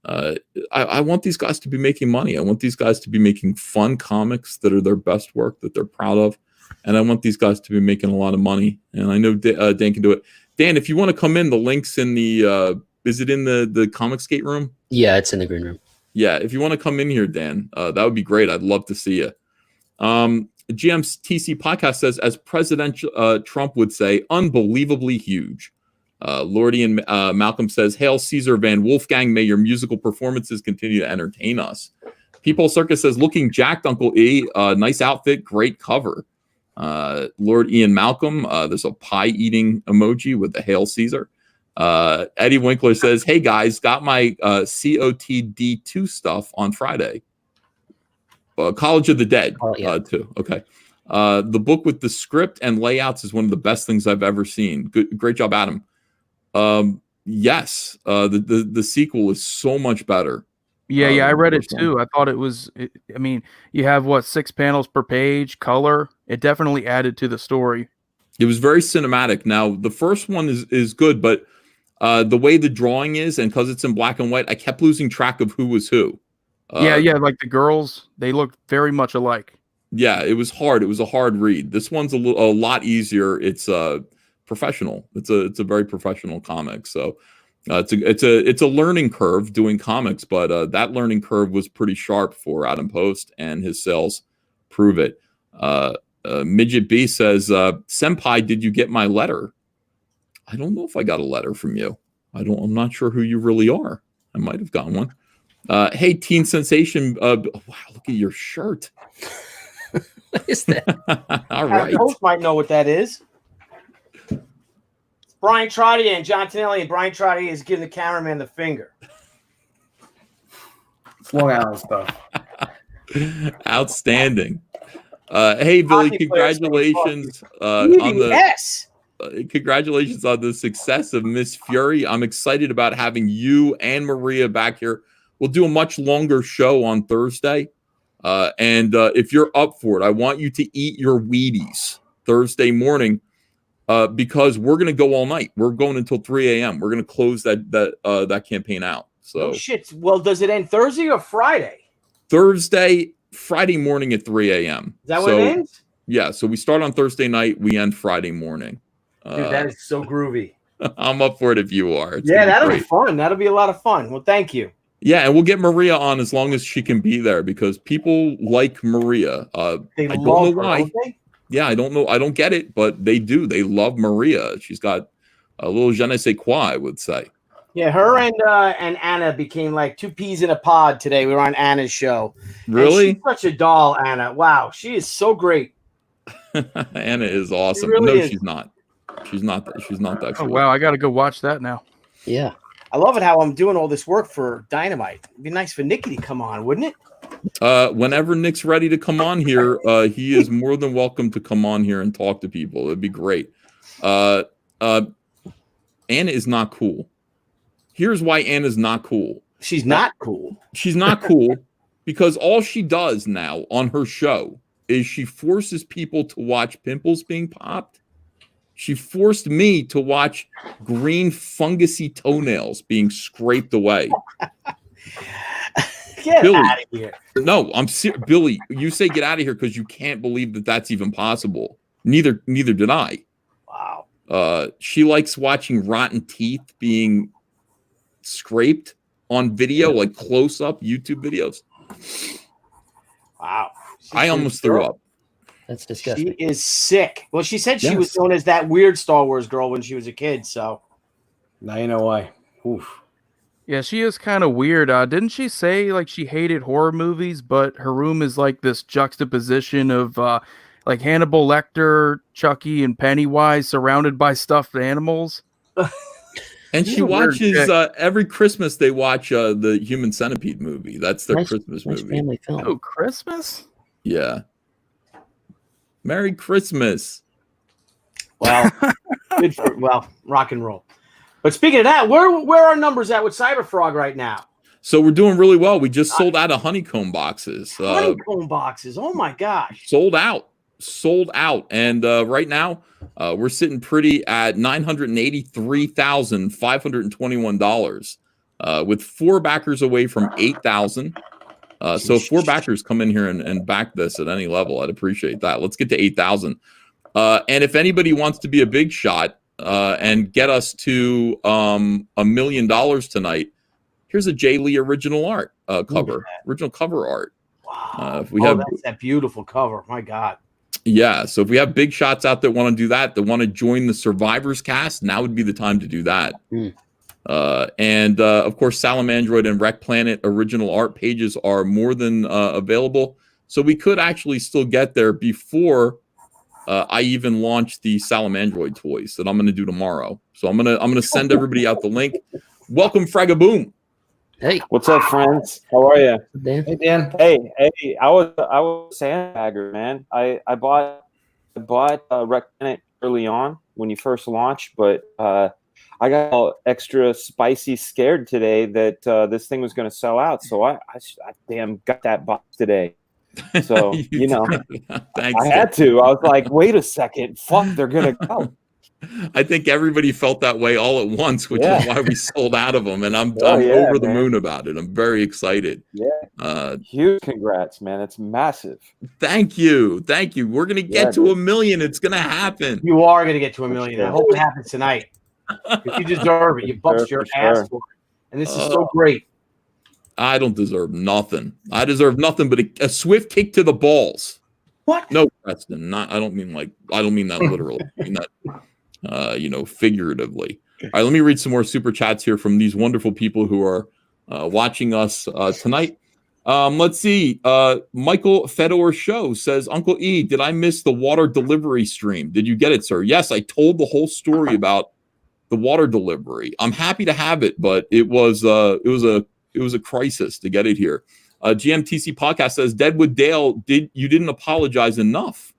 S2: I want these guys to be making money. I want these guys to be making fun comics that are their best work, that they're proud of. And I want these guys to be making a lot of money. And I know Dan can do it. Dan, if you want to come in, the link's in the, is it in the Comicsgate room?
S7: Yeah, it's in the green room.
S2: Yeah, if you want to come in here, Dan, that would be great. I'd love to see you. GM's TC podcast says, as President Trump would say, unbelievably huge. Lordy and Malcolm says, Hail Caesar Van Wolfgang, may your musical performances continue to entertain us. People Circus says, looking jacked, Uncle E. Nice outfit, great cover. Lord Ian Malcolm, there's a pie eating emoji with the Hail Caesar. Eddie Winkler says, hey guys, got my COTD2 stuff on Friday. College of the Dead, too. Okay. The book with the script and layouts is one of the best things I've ever seen. Great job, Adam. Yes, the sequel is so much better.
S5: Yeah, I read it too. I thought it was. I mean, you have 6 panels per page, color. It definitely added to the story.
S2: It was very cinematic. Now, the first one is good, but the way the drawing is, and because it's in black and white, I kept losing track of who was who.
S5: Yeah, like the girls, they look very much alike.
S2: Yeah, it was hard. It was a hard read. This one's a lot easier. It's professional. It's a very professional comic. So it's a learning curve doing comics, but that learning curve was pretty sharp for Adam Post, and his sales prove it. Midget B says, Senpai, did you get my letter? I don't know if I got a letter from you. I'm not sure who you really are. I might have gotten one. Hey, Teen Sensation. Wow, look at your shirt.
S7: What is that?
S2: All right.
S9: The host might know what that is. Brian Trottier and John Tonelli, and Brian Trottier is giving the cameraman the finger.
S3: It's Long Island stuff.
S2: Outstanding. Hey, Billy, congratulations on
S9: EVS.
S2: congratulations on the success of Miss Fury. I'm excited about having you and Maria back here. We'll do a much longer show on Thursday. And if you're up for it, I want you to eat your Wheaties Thursday morning because we're going to go all night. We're going until 3 a.m. We're going to close that campaign out. So
S9: Oh, shit. Well, does it end Thursday or Friday?
S2: Friday morning at 3 a.m.
S9: Is that when it ends?
S2: Yeah. So we start on Thursday night. We end Friday morning.
S9: Dude, that is so groovy.
S2: I'm up for it if you are.
S9: Yeah, that'll be fun. That'll be a lot of fun. Well, thank you.
S2: Yeah, and we'll get Maria on as long as she can be there because people like Maria.
S9: They
S2: I don't
S9: love
S2: know
S9: her,
S2: why.
S9: don't they?
S2: Yeah, I don't know. I don't get it, but they do. They love Maria. She's got a little je ne sais quoi, I would say.
S9: Yeah, her and Anna became like two peas in a pod today. We were on Anna's show.
S2: Really?
S9: And she's such a doll, Anna. Wow, she is so great.
S2: Anna is awesome.
S9: really
S2: No,
S9: is.
S2: she's not. She's not that
S5: Oh
S2: cool.
S5: wow, I got to go watch that now.
S7: Yeah.
S9: I love it how I'm doing all this work for Dynamite. It'd be nice for Nikki to come on, wouldn't it?
S2: Whenever Nick's ready to come on here, he is more than welcome to come on here and talk to people. It'd be great. Anna is not cool. Here's why Anna's not cool.
S9: She's not cool.
S2: She's not cool because all she does now on her show is she forces people to watch pimples being popped. She forced me to watch green fungusy toenails being scraped away.
S9: Get
S2: Billy.
S9: out of here.
S2: No, I'm serious. Billy, you say get out of here because you can't believe that that's even possible. Neither did I.
S9: Wow.
S2: She likes watching rotten teeth being scraped on video, like close-up YouTube videos.
S9: Wow.
S2: I almost threw up.
S7: That's
S9: She
S7: disgusting.
S9: is sick. Well, she said she was
S2: Yes.
S9: known as that weird Star Wars girl when she was a kid. So
S3: Now you know why. Oof.
S5: Yeah, she is kind of weird. Didn't she say like she hated horror movies, but her room is like this juxtaposition of like Hannibal Lecter, Chucky, and Pennywise surrounded by stuffed animals?
S2: And
S5: She's
S2: she
S5: a weird
S2: watches
S5: chick.
S2: every Christmas. They watch the Human Centipede movie. That's their Christmas
S7: Nice
S2: movie.
S7: family film.
S5: Oh, Christmas?
S2: Yeah. Merry Christmas.
S9: well, good for rock and roll. But speaking of that, where are numbers at with CyberFrog right now?
S2: So we're doing really well. We just sold out of honeycomb boxes.
S9: Honeycomb boxes. Oh my gosh.
S2: Sold out. And right now we're sitting pretty at $983,521 with 4 backers away from 8,000. So if 4 backers come in here and back this at any level, I'd appreciate that. Let's get to 8,000. And if anybody wants to be a big shot and get us to $1 million tonight, here's a Jay Lee original art cover, original cover art.
S9: Wow.
S2: If we have,
S9: that's that beautiful cover. My God.
S2: yeah. So if we have big shots out that want to do that want to join the Survivors cast, now would be the time to do that. And of course, Salamandroid and Wreck Planet original art pages are more than available. So we could actually still get there before I even launch the Salamandroid toys that I'm going to do tomorrow. So I'm gonna send everybody out the link. Welcome, Fragaboom.
S7: Hey,
S10: What's up, friends? How are you?
S7: Dan.
S3: Hey, Dan.
S10: Hey, I was a sandbagger, man. I bought Wreck Planet early on when you first launched, but I got all extra spicy scared today that this thing was going to sell out. So I damn got that box today. So you know,
S2: Thanks.
S10: I had to. I was like, wait a second, fuck, they're gonna go.
S2: I think everybody felt that way all at once, which is why we sold out of them. And I'm
S10: yeah,
S2: over the
S10: man.
S2: moon about it. I'm very excited.
S10: Yeah, huge congrats, man. It's massive.
S2: Thank you. We're gonna get to 1 million. It's gonna happen.
S9: You are going to get to 1 million. I hope it happens tonight. You deserve it. You bust your ass for it. And this is so great.
S2: I don't deserve nothing. I deserve nothing but a swift kick to the balls.
S9: What?
S2: No, Preston. I don't mean that literally. I mean that figuratively. right, let me read some more super chats here from these wonderful people who are watching us tonight. Let's see. Michael Fedor Show says, Uncle E, did I miss the water delivery stream? Did you get it, sir? Yes, I told the whole story about the water delivery. I'm happy to have it, but it was a crisis to get it here. GMTC Podcast says, Deadwood Dale, you didn't apologize enough.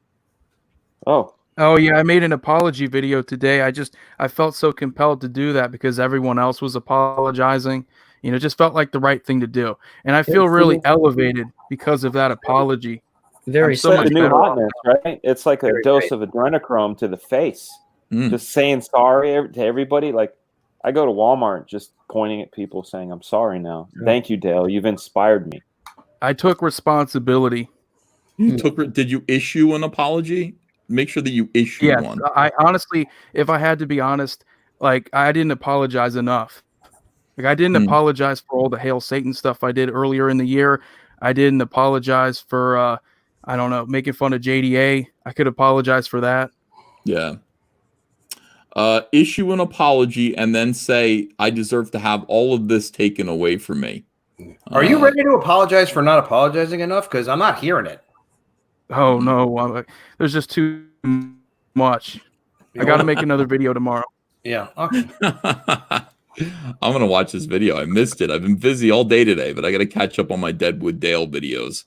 S5: Oh yeah, I made an apology video today. I felt so compelled to do that because everyone else was apologizing. You know, it just felt like the right thing to do. And I feel really elevated because of that apology.
S7: Very
S10: so much new hotness, right? It's like a dose of adrenochrome to the face. Just saying sorry to everybody. Like, I go to Walmart just pointing at people saying, I'm sorry now. Thank you, Dale. You've inspired me.
S5: I took responsibility.
S2: Did you issue an apology? Make sure that you issue one.
S5: I honestly, if I had to be honest, like, I didn't apologize enough. Like, I didn't apologize for all the Hail Satan stuff I did earlier in the year. I didn't apologize for, I don't know, making fun of JDA. I could apologize for that.
S2: Yeah. Issue an apology and then say, I deserve to have all of this taken away from me.
S3: Are you ready to apologize for not apologizing enough? Because I'm not hearing it.
S5: Oh, no. There's just too much. I got to make another video tomorrow.
S3: Yeah. Okay.
S2: I'm going to watch this video. I missed it. I've been busy all day today, but I got to catch up on my Deadwood Dale videos.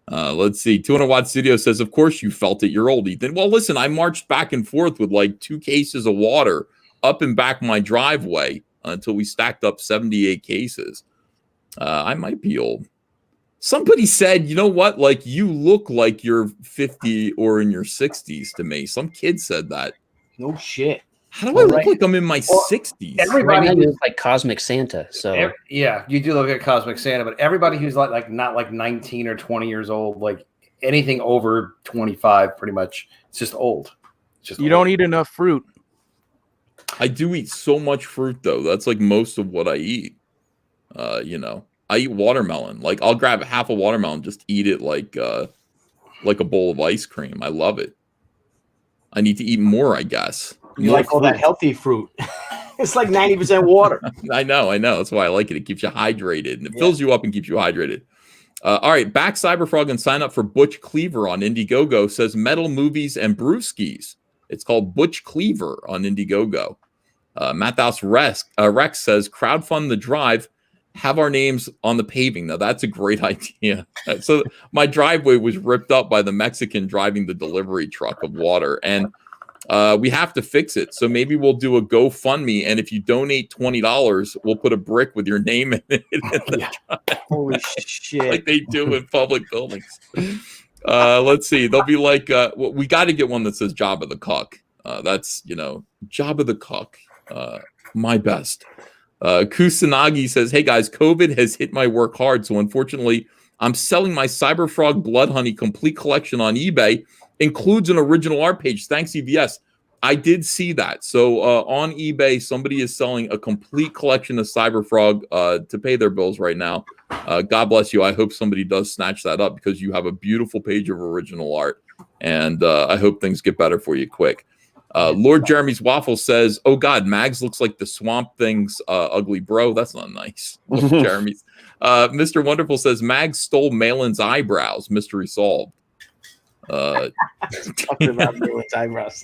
S2: Let's see. 200 Watt Studio says, of course you felt it. You're old, Ethan. Well, listen, I marched back and forth with like 2 cases of water up and back my driveway until we stacked up 78 cases. I might be old. Somebody said, you know what? Like, you look like you're 50 or in your 60s to me. Some kid said that.
S9: No shit.
S2: How do I look like I'm in my 60s?
S3: Everybody
S7: looks like Cosmic Santa. So
S3: yeah, you do look at Cosmic Santa, but everybody who's like not like 19 or 20 years old, like anything over 25, pretty much, it's just old. It's just
S5: you don't eat enough fruit.
S2: I do eat so much fruit, though. That's like most of what I eat. You know, I eat watermelon. Like, I'll grab half a watermelon, just eat it like a bowl of ice cream. I love it. I need to eat more, I guess.
S9: You like all that healthy fruit. It's like 90% water.
S2: I know. That's why I like it. It keeps you hydrated, and it fills you up and keeps you hydrated. All right, back Cyberfrog and sign up for Butch Cleaver on Indiegogo. Says Metal Movies and Brewskis. It's called Butch Cleaver on Indiegogo. Matthouse Rex says crowdfund the drive. Have our names on the paving. Now, that's a great idea. So my driveway was ripped up by the Mexican driving the delivery truck of water, and we have to fix it. So maybe we'll do a GoFundMe, and if you donate $20, we'll put a brick with your name in it.
S9: Holy shit.
S2: Like they do in public buildings. Let's see. They'll be like, we got to get one that says Jabba the Cuck. That's, Jabba the Cuck. My best. Kusanagi says, hey guys, COVID has hit my work hard. So unfortunately, I'm selling my CyberFrog Blood Honey complete collection on eBay. Includes an original art page. Thanks, EVS. I did see that. So on eBay, somebody is selling a complete collection of CyberFrog to pay their bills right now. God bless you. I hope somebody does snatch that up because you have a beautiful page of original art. And I hope things get better for you quick. Lord Jeremy's Waffle says, oh God, Mags looks like the Swamp Thing's ugly bro. That's not nice. Lord Jeremy's. Mr. Wonderful says, Mags stole Malin's eyebrows. Mystery solved.
S9: Talking about Malin's eyebrows.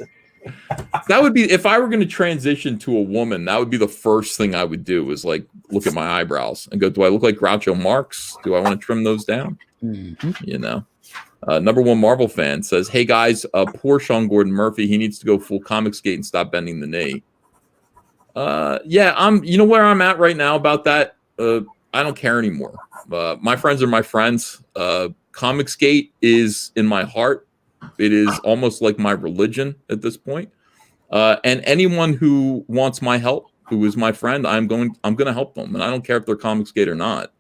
S2: That would be, if I were going to transition to a woman, that would be the first thing I would do is like look at my eyebrows and go, do I look like Groucho Marx? Do I want to trim those down? Number one Marvel fan says, hey guys, poor Sean Gordon Murphy. He needs to go full Comicsgate and stop bending the knee. You know where I'm at right now about that? I don't care anymore. My friends are my friends. Comicsgate is in my heart. It is almost like my religion at this point. And anyone who wants my help, who is my friend, I'm going to help them. And I don't care if they're Comicsgate or not.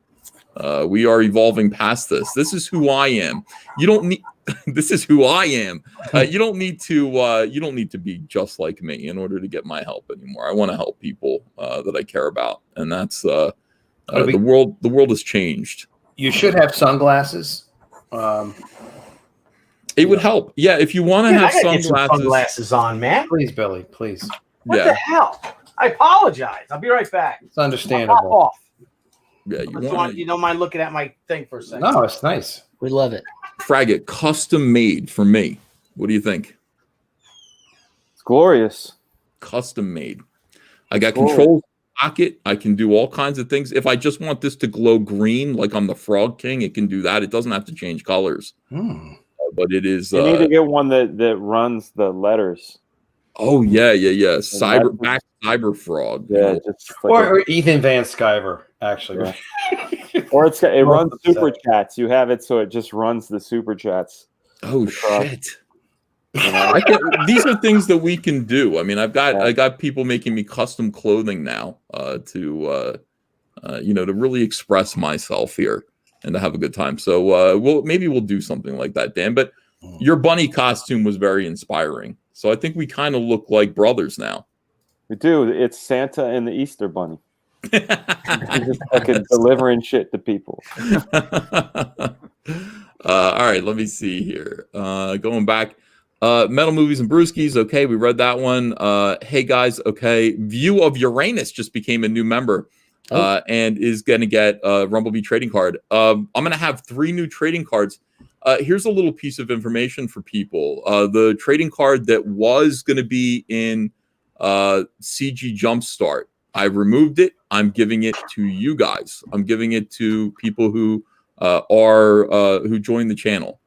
S2: We are evolving past this. This is who I am. You don't need. This is who I am. You don't need to be just like me in order to get my help anymore. I want to help people that I care about, and that's the world. The world has changed.
S3: You should have sunglasses.
S2: It would help. Yeah, if you want to have sunglasses
S9: on, man.
S3: Please, Billy, please.
S9: What the hell? I apologize. I'll be right back.
S3: It's
S9: I'll pop
S3: understandable.
S9: off.
S2: Yeah,
S9: You don't mind looking at my thing for a second?
S3: No, it's nice.
S7: We love it.
S2: Fragget, custom made for me. What do you think?
S10: It's glorious.
S2: Custom made. I got controls pocket. I can do all kinds of things. If I just want this to glow green, like I'm the Frog King, it can do that. It doesn't have to change colors. But it is.
S10: You need to get one that runs the letters.
S2: Oh yeah. CyberFrog.
S10: Yeah, just like
S3: Or Ethan Van Sciver, actually.
S10: Yeah. Or it runs super chats. You have it so it just runs the super chats.
S2: Oh shit. These are things that we can do. I mean, I got people making me custom clothing now to really express myself here and to have a good time. So maybe we'll do something like that, Dan. But your bunny costume was very inspiring. So I think we kind of look like brothers now.
S10: We do. It's Santa and the Easter Bunny. Just fucking delivering shit to people.
S2: All right, let me see here. Going back. Metal Movies and Brewskis. Okay, we read that one. Hey guys, okay. View of Uranus just became a new member and is going to get a Rumblebee trading card. I'm going to have 3 new trading cards. Here's a little piece of information for people. The trading card that was going to be in CG Jumpstart, I removed it. I'm giving it to you guys. I'm giving it to people who who joined the channel.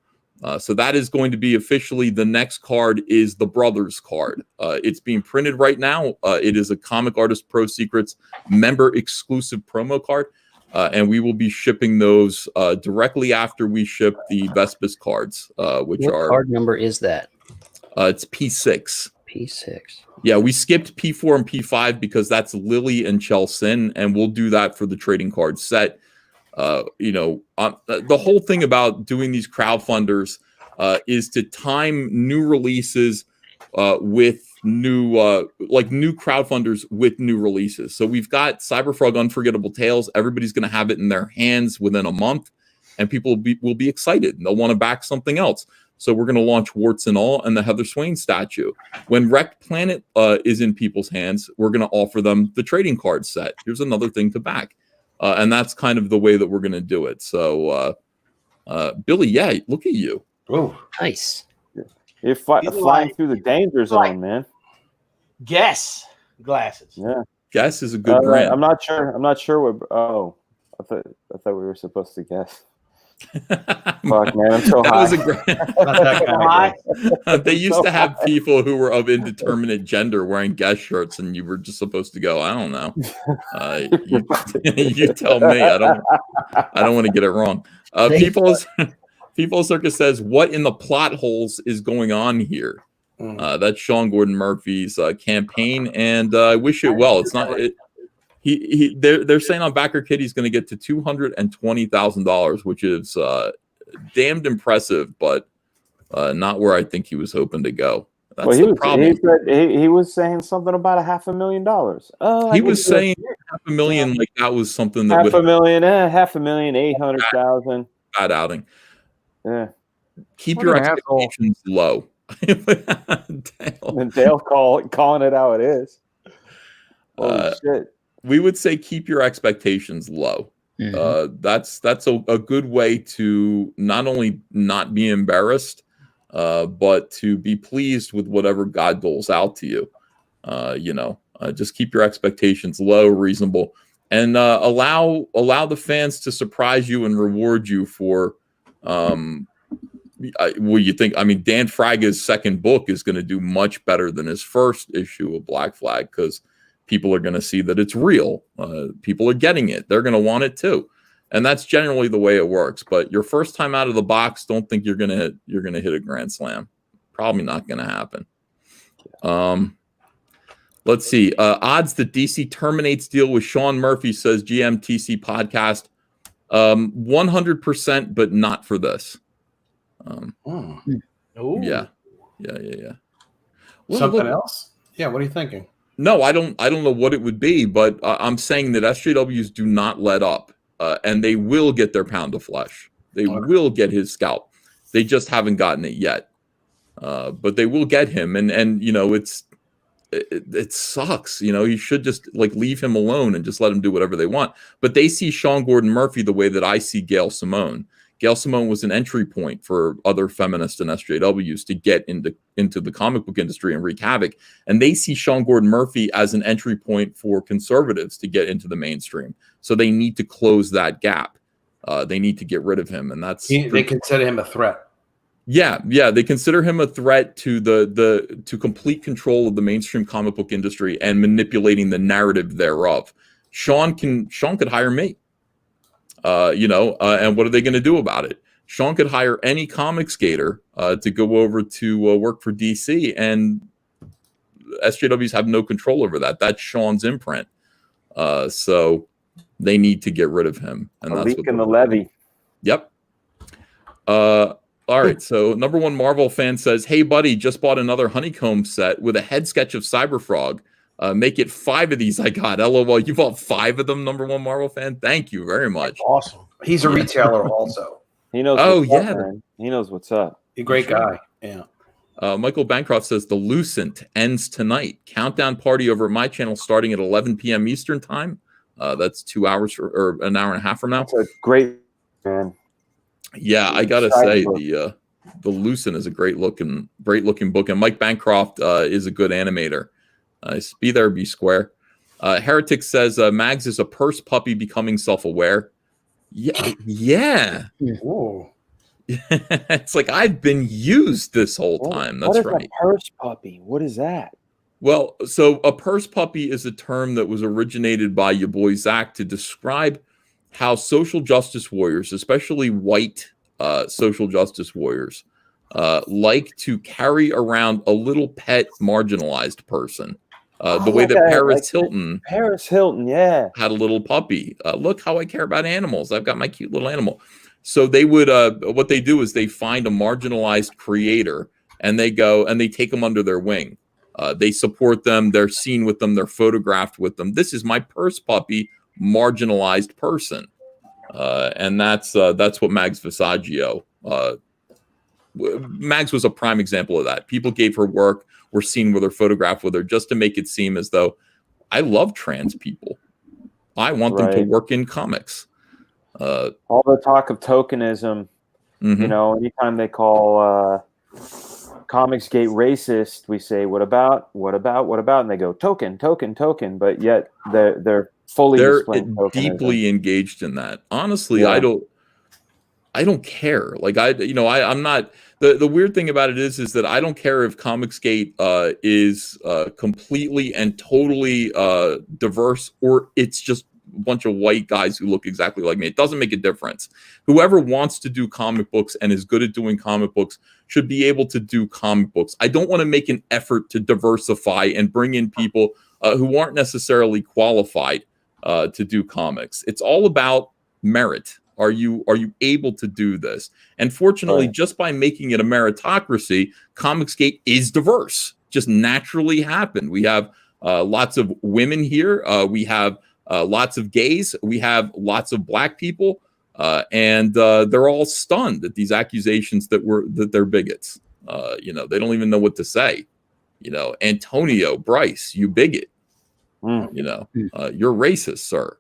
S2: So that is going to be officially the next card is the Brothers card. It's being printed right now. It is a Comic Artist Pro Secrets member exclusive promo card. And we will be shipping those directly after we ship the Vespis cards, which
S7: what
S2: are
S7: card number is that?
S2: It's P6.
S7: P6.
S2: Yeah, we skipped P4 and P5 because that's Lily and Chelsin, and we'll do that for the trading card set. The whole thing about doing these crowdfunders is to time new releases with new crowdfunders with new releases. So we've got CyberFrog Unforgettable Tales. Everybody's going to have it in their hands within a month, and people will be excited. They'll want to back something else. So we're going to launch Warts and All and the Heather Swain statue. When Wrecked Planet is in people's hands, we're going to offer them the trading card set. Here's another thing to back. And that's kind of the way that we're going to do it. So, Billy, yeah, look at you.
S3: Oh,
S7: nice.
S10: You're flying through the danger zone, man.
S9: Guess glasses.
S10: Yeah.
S2: Guess is a good brand.
S10: I'm not sure what. Oh, I thought we were supposed to guess. Fuck, man, I'm so high.
S2: Was a great. They used to have people who were of indeterminate gender wearing guest shirts, and you were just supposed to go, I don't know. You tell me. I don't want to get it wrong. People Circus says, what in the plot holes is going on here? That's Sean Gordon Murphy's campaign, and I wish it well. It's not. They're saying on Backer Kid he's going to get to $220,000, which is damned impressive, but not where I think he was hoping to go. That's the problem.
S10: He was saying something about $500,000. Oh,
S2: he was saying $500,000 like that was something that
S10: $500,000, 800,000.
S2: Bad outing.
S10: Yeah.
S2: Keep your expectations low.
S10: And Dale calling it how it is. Holy shit.
S2: We would say keep your expectations low. Mm-hmm. That's a good way to not only not be embarrassed, but to be pleased with whatever God doles out to you. Just keep your expectations low, reasonable, and allow the fans to surprise you and reward you for what you think. I mean, Dan Fraga's second book is going to do much better than his first issue of Black Flag because people are going to see that it's real. People are getting it. They're going to want it too. And that's generally the way it works. But your first time out of the box, don't think you're going to hit a grand slam. Probably not going to happen. Let's see. Odds that DC terminates deal with Sean Murphy, says GMTC podcast. 100%, but not for this. Yeah.
S3: Well, something else? Yeah. What are you thinking?
S2: No, I don't know what it would be, but I'm saying that SJWs do not let up, and they will get their pound of flesh. They will get his scalp. They just haven't gotten it yet, but they will get him. And it sucks. You know, you should just like leave him alone and just let him do whatever they want. But they see Sean Gordon Murphy the way that I see Gail Simone. Gail Simone was an entry point for other feminists and SJWs to get into the comic book industry and wreak havoc. And they see Sean Gordon Murphy as an entry point for conservatives to get into the mainstream. So they need to close that gap. They need to get rid of him. And they
S3: consider him a threat.
S2: Yeah, they consider him a threat to to complete control of the mainstream comic book industry and manipulating the narrative thereof. Sean could hire me. And what are they going to do about it? Sean could hire any comic skater to go over to work for DC, and SJWs have no control over that. That's Sean's imprint. So they need to get rid of him. And
S10: a
S2: that's
S10: leak
S2: what
S10: in the levee.
S2: Yep. All right, so number one Marvel fan says, "Hey buddy, just bought another honeycomb set with a head sketch of CyberFrog. Make it 5 of these I got. LOL, you bought 5 of them, number one Marvel fan? Thank you very much."
S3: Awesome. He's a retailer also.
S10: He knows what's up, man. He knows what's up.
S3: A great guy. Yeah.
S2: Michael Bancroft says, "The Lucent ends tonight. Countdown party over at my channel starting at 11 p.m. Eastern time." That's 2 hours or an hour and a half from now.
S10: That's a great, man.
S2: Yeah, I gotta say the Lucent is a great looking book, and Mike Bancroft is a good animator. Be there, be square. Heretic says Mags is a purse puppy becoming self-aware. Yeah.
S3: Whoa.
S2: It's like I've been used this whole time. That's
S10: what is
S2: right.
S10: A purse puppy? What is that?
S2: Well, so a purse puppy is a term that was originated by your boy Zach to describe how social justice warriors, especially white social justice warriors, like to carry around a little pet marginalized person. The way that Paris Hilton
S10: yeah,
S2: had a little puppy. Look how I care about animals. I've got my cute little animal. So they would, what they do is they find a marginalized creator and they go and they take them under their wing. They support them. They're seen with them. They're photographed with them. This is my purse puppy, marginalized person. And that's what Mags Visaggio, Mags was a prime example of that. People gave her work, were seen with her, photographed with her, just to make it seem as though I love trans people. I want them to work in comics.
S10: All the talk of tokenism, you know, anytime they call Comicsgate racist, we say, what about? And they go, token. But yet they're fully
S2: deeply engaged in that. Honestly, I don't care. Like I'm not. The weird thing about it is that I don't care if Comicsgate is completely and totally diverse, or it's just a bunch of white guys who look exactly like me. It doesn't make a difference. Whoever wants to do comic books and is good at doing comic books should be able to do comic books. I don't want to make an effort to diversify and bring in people who aren't necessarily qualified to do comics. It's all about merit. Are you able to do this? And fortunately, just by making it a meritocracy, Comicsgate is diverse. Just naturally happened. We have lots of women here. We have lots of gays. We have lots of black people, and they're all stunned at these accusations that they're bigots. They don't even know what to say. Antonio Bryce, you bigot. You're racist, sir.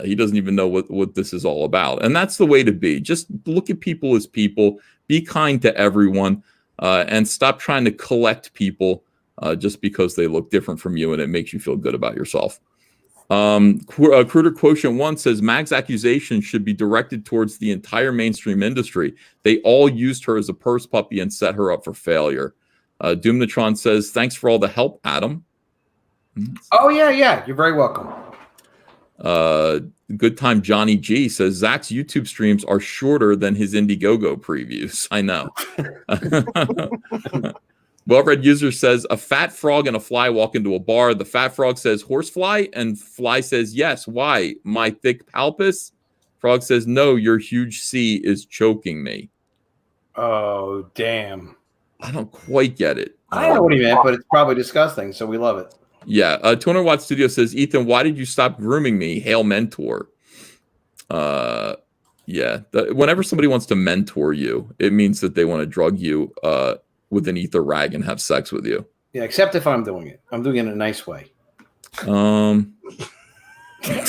S2: He doesn't even know what this is all about. And that's the way to be. Just look at people as people, be kind to everyone, and stop trying to collect people just because they look different from you and it makes you feel good about yourself. Cruder Quotient 1 says, Mag's accusations should be directed towards the entire mainstream industry. They all used her as a purse puppy and set her up for failure. Doomnatron says, thanks for all the help, Adam.
S3: Oh, yeah. You're very welcome.
S2: Good Time Johnny G says Zach's YouTube streams are shorter than his Indiegogo previews. I know. Well-read user says a fat frog and a fly walk into a bar. The fat frog says horsefly, and fly says yes. Why? My thick palpus? Frog says no. Your huge C is choking me.
S3: Oh, damn.
S2: I don't quite get it.
S3: I know what he meant, but it's probably disgusting, so we love it.
S2: Yeah, 200 Watt Studio says, Ethan, why did you stop grooming me? Hail mentor. Whenever somebody wants to mentor you, it means that they want to drug you with an ether rag and have sex with you.
S3: Yeah, except if I'm doing it. I'm doing it in a nice way.
S2: Um,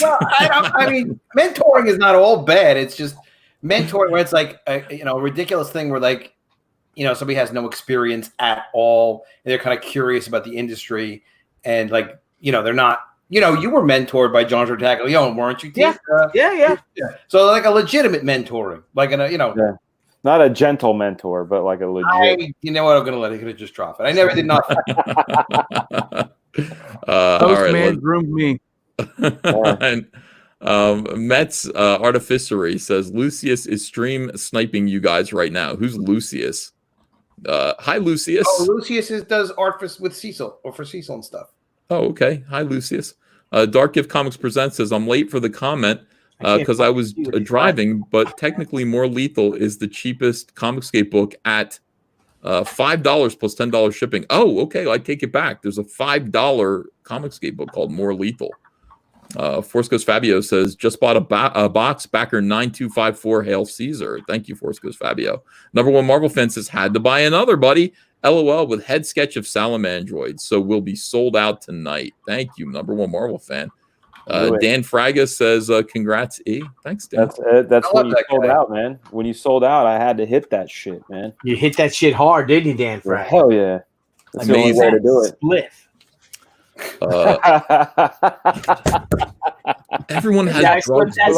S3: Well, I mean, mentoring is not all bad. It's just mentoring where it's like a ridiculous thing where like somebody has no experience at all and they're kind of curious about the industry and like they're not. You were mentored by John Tartaglione, weren't you?
S9: Yeah. Yeah.
S3: So like a legitimate mentoring, like
S10: Yeah. Not a gentle mentor, but like a legit.
S3: you know what? I'm gonna let it just drop it. I never did nothing.
S2: all right,
S5: Man groomed me.
S2: and Mets Artificery says Lucius is stream sniping you guys right now. Who's Lucius? Hi, Lucius.
S3: Oh, Lucius does art with Cecil or for Cecil and stuff.
S2: Oh, okay. Hi, Lucius. Dark Gift Comics Presents says I'm late for the comment because I was driving, but technically More Lethal is the cheapest Comicscape book at $5 plus $10 shipping. Oh, okay. I take it back. There's a $5 Comicscape book called More Lethal. Force Ghost Fabio says, just bought a box, backer 9254, Hail Caesar. Thank you, Force Ghost Fabio. Number one Marvel fan says, had to buy another, buddy. LOL with head sketch of Salamandroid. So will be sold out tonight. Thank you, number one Marvel fan. Dan Fraga says, congrats, E. Thanks, Dan.
S10: That's when you sold out, man. When you sold out, I had to hit that shit, man.
S9: You hit that shit hard, didn't you, Dan Fraga?
S10: Hell yeah. That's the only way to do it.
S9: Spliff.
S2: Everyone has drugs.
S10: I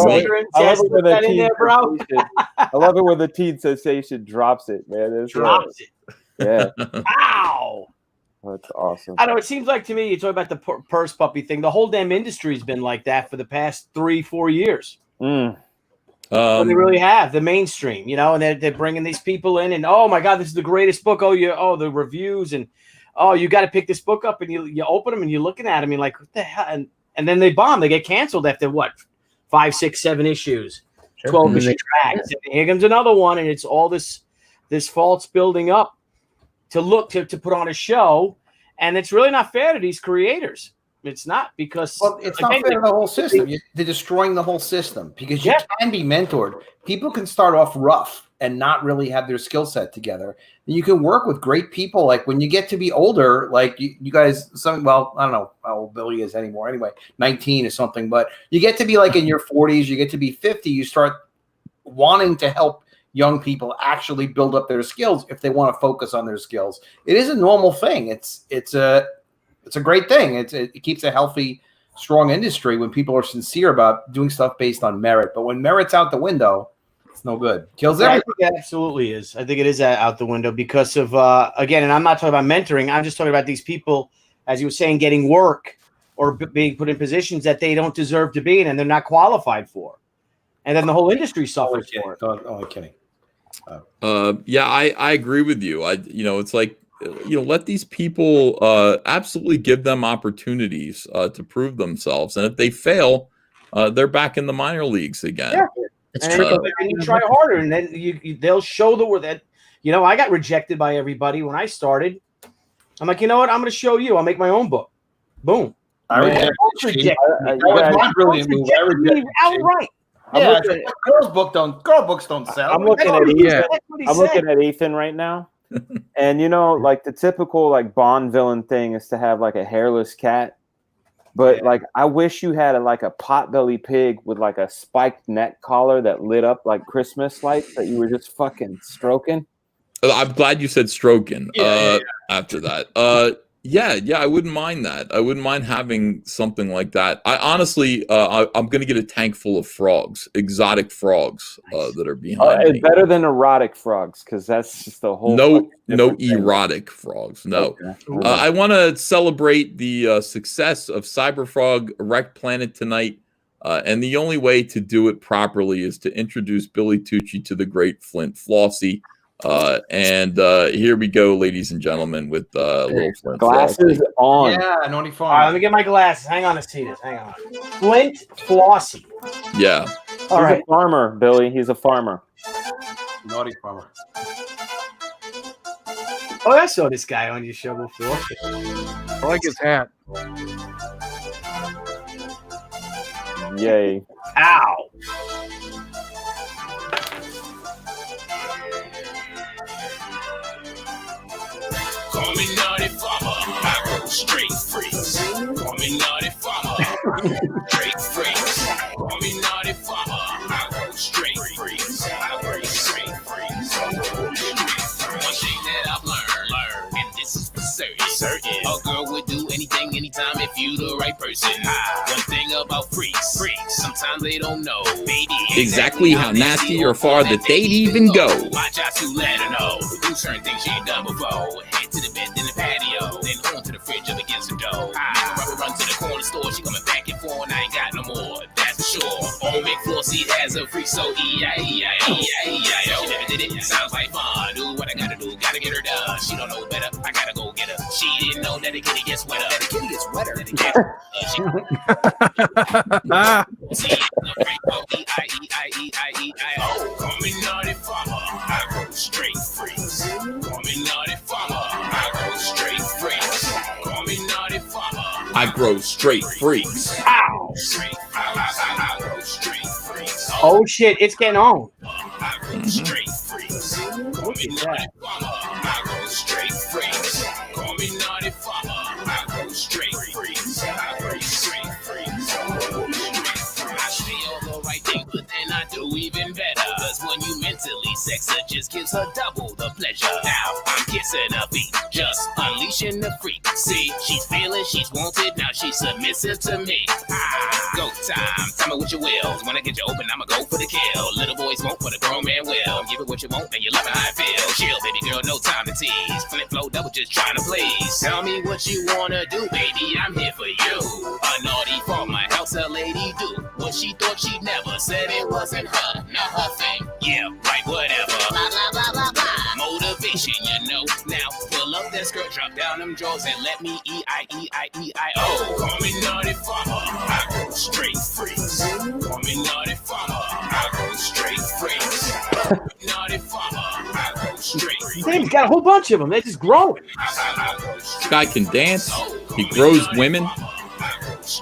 S10: love it when the teen sensation drops it, man.
S9: Drops it.
S10: Yeah.
S9: Ow!
S10: That's awesome.
S9: I know. It seems like to me, you talk about the purse puppy thing. The whole damn industry's been like that for the past 3-4 years.
S10: Mm.
S9: Well, they really have the mainstream, and they're bringing these people in, and oh my god, this is the greatest book. The reviews, and you got to pick this book up, and you open them and you're looking at them, and you're like, what the hell? And then they bomb. They get canceled after what, 5, 6, 7 issues, 12 issue tracks. And here comes another one, and it's all this false building up to put on a show, and it's really not fair to these creators. It's not, because
S3: it's not fair to the whole system. They're destroying the whole system because you can be mentored. People can start off rough and not really have their skill set together. And you can work with great people. Like when you get to be older, like you guys, I don't know how old Billy is anymore. Anyway, 19 or something. But you get to be like in your 40s, you get to be 50. You start wanting to help young people actually build up their skills if they want to focus on their skills. It is a normal thing. It's a great thing. It keeps a healthy, strong industry when people are sincere about doing stuff based on merit. But when merit's out the window, it's no good. Kills everything.
S9: I think it absolutely is. I think it is out the window because of again, and I'm not talking about mentoring. I'm just talking about these people, as you were saying, getting work or being put in positions that they don't deserve to be in and they're not qualified for, and then the whole industry suffers for it.
S3: Only kidding.
S2: Yeah, I agree with you. It's like, let these people absolutely give them opportunities to prove themselves, and if they fail, they're back in the minor leagues again.
S9: Yeah. It's tricky. And you try harder, and then they'll show that. I got rejected by everybody when I started. I'm like, you know what? I'm going to show you. I'll make my own book. Boom.
S3: I rejected. That was my brilliant move. I rejected outright. Yeah, girl books don't sell.
S10: I'm looking at Ethan right now. And like the typical like Bond villain thing is to have like a hairless cat, but like I wish you had a potbelly pig with like a spiked neck collar that lit up like Christmas lights that you were just fucking stroking.
S2: I'm glad you said stroking. After that, I wouldn't mind that. I wouldn't mind having something like that. I honestly, I'm gonna get a tank full of frogs, exotic frogs that are behind me.
S10: Better than erotic frogs, because that's just the whole.
S2: No erotic frogs. No. Okay. I want to celebrate the success of CyberFrog Wrecked Planet tonight, and the only way to do it properly is to introduce Billy Tucci to the great Flint Flossie. And here we go, ladies and gentlemen, with little Flint.
S10: Glasses
S2: Flossie.
S10: on.
S3: Yeah, naughty farm.
S9: All right, let me get my glasses. Hang on, let's see this. Hang on. Flint Flossie.
S2: Yeah.
S9: All right.
S10: He's a farmer, Billy. He's a farmer.
S3: Naughty farmer.
S9: Oh, I saw this guy on your show before.
S5: I like his hat.
S10: Yay.
S9: Ow.
S1: Call me naughty farmer. straight freaks. Call me naughty farmer. Straight freaks. Call me naughty farmer. I go straight freaks. I go straight freaks. One thing that I've learned, and this is for certain, a girl would do anything, anytime if you the right person. One thing about freaks, sometimes they don't know, baby,
S2: exactly how nasty or far that they'd even go.
S1: My job to let her know, do certain things she ain't done before. Head to the bed, then the patio, then on to the fridge up against the door. Run to the corner store, she coming back and forth, and I ain't got no more, that's for sure. Old McFlossy has a freak, so E-I-E-I-E-I-E-I-O. She never did it, sounds like fun. Do what I gotta do, gotta get her done. She don't know better, I gotta go get her. She didn't know that the kitty gets wetter. That the kitty gets wetter. That the E-I-E-I-E-I-E-I-O. Call me naughty farmer, I go straight freaks. Call me naughty farmer, I go straight freaks. Call me naughty farmer,
S2: I grow straight freaks.
S9: Ow!
S1: I go straight freaks.
S9: Oh shit, it's getting on.
S1: I go straight freaks. Call me naughty farmer, I go straight freaks. Call me naughty farmer, I go straight freaks. I go straight freaks. I say all the right thing, but then I do even better. Cause when you mentally sex her, just gives her double the pleasure. Now I'm kissing her feet, just unleashing the freak. See, she's feeling, she's wanted, now she's submissive to me. Go time, tell me what you will. When I get you open, I'ma go for the kill. Little boys won't, but a grown man will. Give it what you want, and you love it how I feel. Chill, baby girl, no time to tease. Flip flow double, just trying to please. Tell me what you wanna do, baby, I'm here for you. A naughty farmer helps a lady do what she thought she'd never. Said it wasn't her, not her thing. Yeah, right, whatever. Blah, blah, blah, blah, blah. Motivation, you know. Now, pull up that skirt, drop down them drawers, and let me E-I-E-I-E-I-O. Call me naughty farmer, I go straight freaks. Call me naughty farmer, I go straight freaks. Call me naughty farmer, I go straight freaks.
S9: He's got a whole bunch of them. They're just growing.
S2: This guy can dance. He grows women.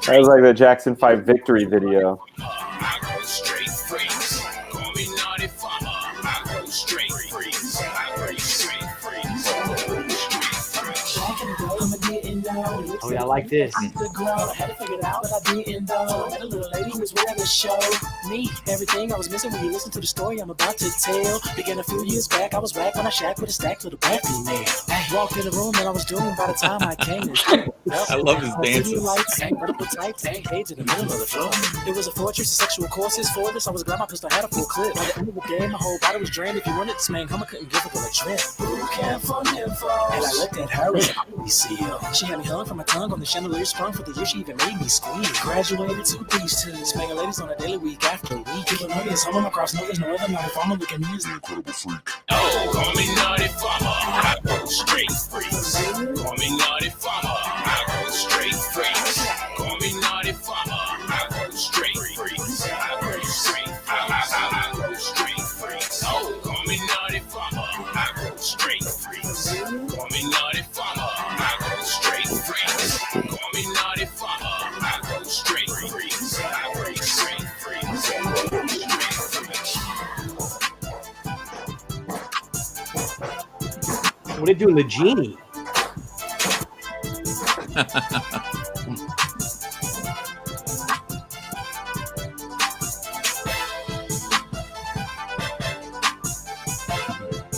S10: That was like the Jackson 5 victory video.
S1: I go straight freaks. Call me naughty farmer, I go straight freaks. I go straight freaks.
S9: Oh yeah, I like this.
S11: I had to figure it out, but I didn't know. I met a little lady who was willing to show me everything I was missing when you listen to the story I'm about to tell. Began a few years back, I was back when I shacked with a stack to the back female. I walked in the room and I was doomed by the time I came.
S2: I love his dances.
S11: Lights, vertical tights, and cage in the middle of the floor. It was a fortress of sexual courses. For this, I was glad my pistol had a full clip. By the end of the game, my whole body was drained. If you wanted this man, come, I couldn't give up on a trip. Boot camp for nymphos. And I looked at her as a holy seal. She had me hung from my tongue on the chandelier sprung for the year. She even made me squeeze. Graduated to priesthood, smanging ladies on a daily week after week. Even money is home across niggas, no other naughty farmer looking me as an incredible freak.
S1: Oh, call me naughty farmer, I go straight freaks. Call me naughty farmer, I go straight freaks. Call me naughty farmer, I go straight freaks. I go straight, I go straight freaks. Oh, call me naughty farmer, I go straight freaks. Call me naughty farmer, I go straight freaks. Call me naughty farmer, I go straight freaks. I go straight freaks.
S9: What are they doing, the genie?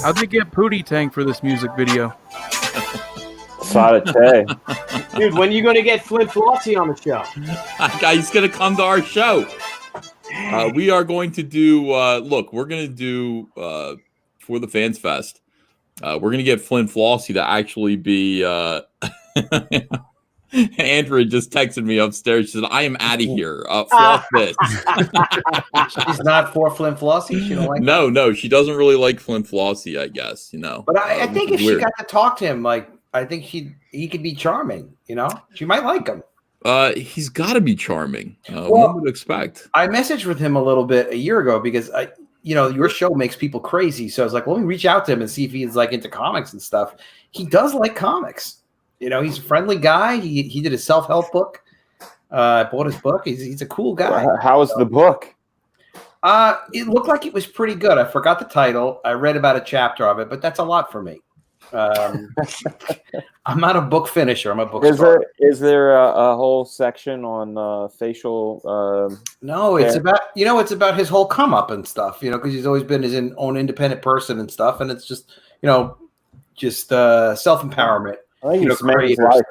S5: How'd they get Pootie Tang for this music video?
S10: Sadate.
S9: Dude, when are you going to get Flint Flossie on the show?
S2: He's going to come to our show. We are going to do, look, we're going to do, for the Fans Fest, we're going to get Flint Flossie to actually be, Andrea just texted me upstairs. She said, I am out of here. Floss this.
S3: She's not for Flint Flossie? She don't like
S2: No, she doesn't really like Flint Flossie, I guess, you know.
S3: But I think if
S2: weird.
S3: she got to talk to him, like, I think he could be charming, you know? She might like him.
S2: He's got to be charming. One would expect.
S3: I messaged with him a little bit a year ago because your show makes people crazy. So I was like, let me reach out to him and see if he's like into comics and stuff. He does like comics. You know, he's a friendly guy. He did a self-help book. I bought his book. He's a cool guy.
S10: How was the book?
S3: It looked like it was pretty good. I forgot the title. I read about a chapter of it, but that's a lot for me. I'm not a book finisher. I'm a book
S10: Is
S3: starter.
S10: there a whole section on facial?
S3: No, it's
S10: hair?
S3: about it's about his whole come up and stuff. Because he's always been his own independent person and stuff, and it's just self empowerment.
S10: I think he's made his
S3: creator
S10: life.
S3: stuff.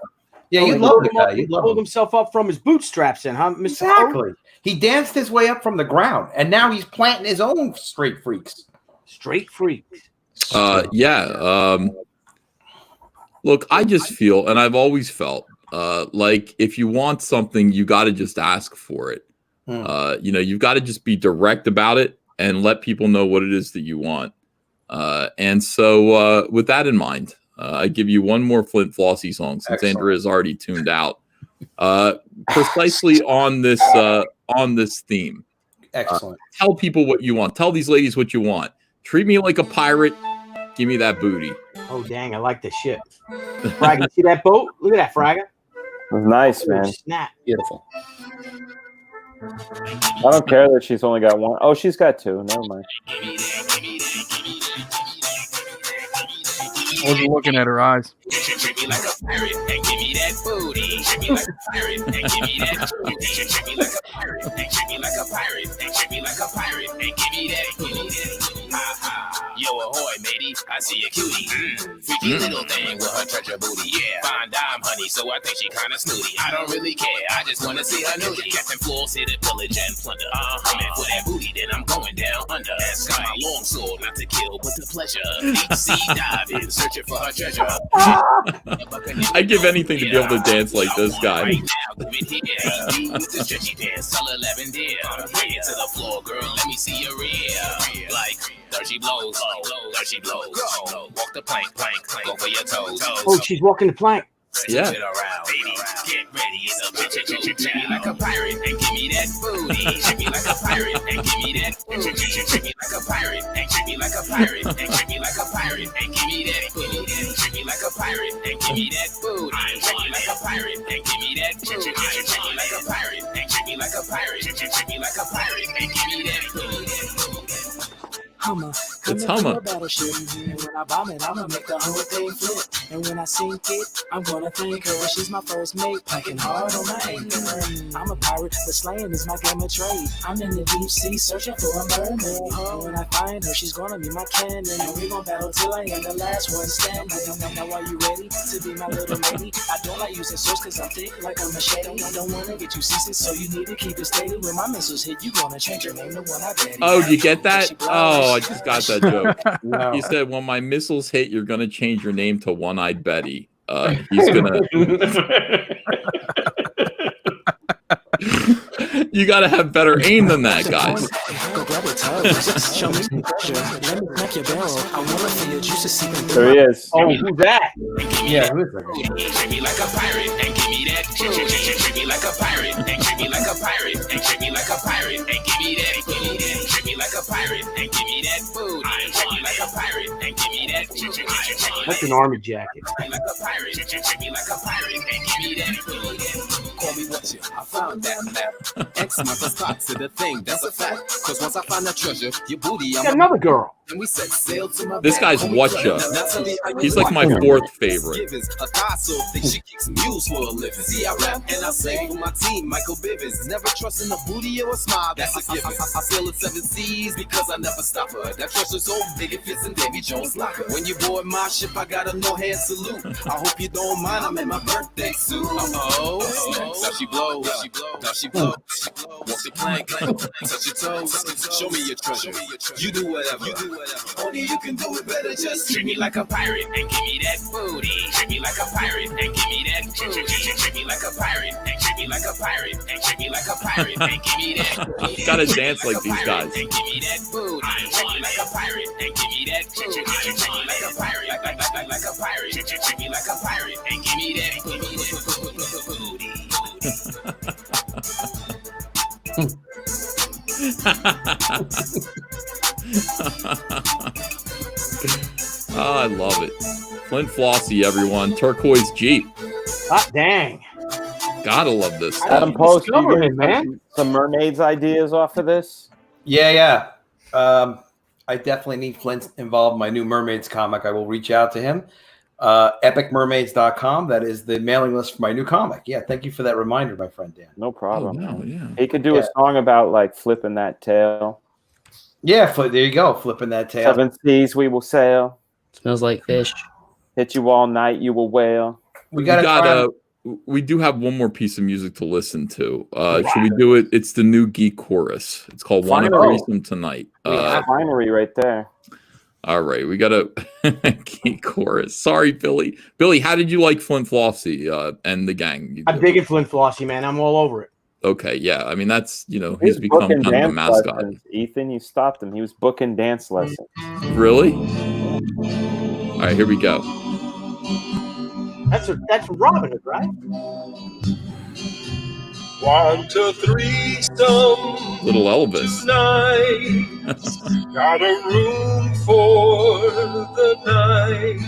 S3: Yeah, you love the guy.
S9: He
S3: You love
S9: pulled
S3: him.
S9: himself up from his bootstraps, in, huh, Mr.
S3: Exactly. He danced his way up from the ground, and now he's planting his own straight freaks.
S9: Straight freaks.
S2: Look, I just feel, and I've always felt, like if you want something, you got to just ask for it. You've got to just be direct about it and let people know what it is that you want. And so with that in mind, I give you one more Flint Flossie song since
S3: Excellent.
S2: Andrea is already tuned out. Precisely on this theme.
S3: Excellent.
S2: Tell people what you want. Tell these ladies what you want. Treat me like a pirate. Give me that booty.
S9: Oh, dang. I like this shit. Fragga, you see that boat? Look at that, Fragga.
S10: Nice, man.
S9: Snap.
S7: Beautiful.
S10: I don't care that she's only got one. Oh, she's got two. Never mind.
S5: I wasn't looking at her eyes.
S1: Treat me like a pirate and give me that booty. Treat me like a pirate and give me that booty. Treat me like a pirate and treat me like a pirate and treat me like a pirate and give me that booty. Ha ha. Yo, ahoy, matey. I see a cutie. Freaky little thing with her treasure booty. Yeah, fine dime, honey, so I think she kinda snooty. I don't really care. I just wanna see her nudie. Captain Floors here to pillage and plunder. And for that booty, then I'm going down under. That's my long sword, not to kill, but to pleasure. Deep sea diving, searching for her treasure.
S2: I'd give anything to be able to dance like this guy.
S1: Right now, give it here. Use the stretchy dance, tell 11 dear. Bring it to the floor, girl, let me see your rear. Like, there she blows, there she blows. Walk the plank, go for your toes.
S9: Oh, she's walking the plank.
S2: Yeah.
S1: Get around, baby, get ready, it's a bitch. Treat me like a pirate and give me that booty. Treat me like a pirate and give me that booty. Treat me like a pirate and treat me like a pirate and treat me like a pirate and give me that booty. Treat me like a pirate and give me that booty. Treat me like a pirate and give me that booty. Treat me like a pirate and treat me like a pirate. Treat me like a pirate and give me that booty.
S11: Hummer.
S2: It's Hummer.
S11: Battleship. And when I bomb it, I'ma make the whole thing flip. And when I sink it, I'm gonna thank her. She's my first mate, packing hard on my anchor. I'm a pirate, but slaying is my game of trade. I'm in the deep sea searching for a mermaid. And when I find her, she's gonna be my cannon. And we gon' battle till I am the last one standing. Now are you ready to be my little lady? I don't like using swords cause I'm thick like a machete. I don't wanna get you seasick, so you need to keep it steady. When my missiles hit, you gonna change your name to one I bet.
S2: Oh, you get that? Oh, I just got that joke.
S3: No.
S2: He said, when my missiles hit, you're going to change your name to One-Eyed Betty. He's going to... You got to have better aim than that, guys.
S11: Go grab a tub. Show me the pressure. Let me crack your barrel. I wanna feel your juices seeping through.
S10: There he is.
S9: Oh, who's that?
S3: Yeah, who is that?
S1: Treat me like a pirate and give me that. Treat me like a pirate and treat me like a pirate and treat me like a pirate and give me that. Treat me like a pirate and give me that booty. Treat me like a pirate and give me that.
S9: That's an army jacket.
S1: Like a pirate, treat me like a pirate and give me that booty. Call me what you, I found that map. X marks the spot to the thing, that's a fact. Cause once I find that treasure, your booty,
S9: Got another girl.
S1: and we set sail to my
S2: This guy's Whatcha. He's like my fourth favorite.
S1: A thigh so thick she kicks mules for a living. See, I rap and I sing for my team, Michael Bivins. Never trust in a booty or a smile, that's a given. I sail the 7 seas because I never stop her. That treasure's so big it fits in Davy Jones' locker. When you board my ship, I got a no-hand salute. I hope you don't mind, I'm in my birthday suit. Now she blows, now she blows. Walk the plank, touch your toes. Show me your treasure. You do whatever. Only you can do it better. Just treat me like a pirate and give me that booty. Treat me like a pirate and give me that. Treat me like a pirate and treat me like a pirate and treat me like a pirate and give me that.
S2: You gotta dance like these guys.
S1: And give me that booty. Treat me like a pirate and give me that. Treat me like a pirate, like a pirate. Treat me like a pirate and give me that booty.
S2: Oh, I love it. Flint Flossie, everyone. Turquoise Jeep.
S9: Hot dang.
S2: Gotta love this.
S10: Adam Post, you
S9: discovered
S10: get
S9: it, man.
S10: some mermaids ideas off of this?
S3: Yeah. I definitely need Flint involved in my new Mermaids comic. I will reach out to him. Epicmermaids.com. That is the mailing list for my new comic. Yeah, thank you for that reminder, my friend Dan.
S10: No problem.
S2: Oh, wow, yeah.
S10: He could do a song about like flipping that tail.
S3: Yeah, there you go. Flipping that tail.
S10: 7 seas we will sail.
S7: Smells like fish.
S10: Hit you all night, you will wail.
S3: We got
S2: we do have one more piece of music to listen to. Should we do it? It's the new Geek Chorus. It's called Wanna Threesome Tonight.
S10: Finery right there.
S2: All right, we got a Geek Chorus. Sorry, Billy. Billy, how did you like Flint Flossie and the gang?
S9: I'm digging Flint Flossie, man. I'm all over it.
S2: Okay, yeah. I mean, that's, he's become kind of a mascot.
S10: Lessons. Ethan, you stopped him. He was booking dance lessons.
S2: Really? All right, here we go.
S9: That's Robin Hood, right?
S1: Want a threesome
S2: Little Elvis.
S1: tonight. Got a room for the night.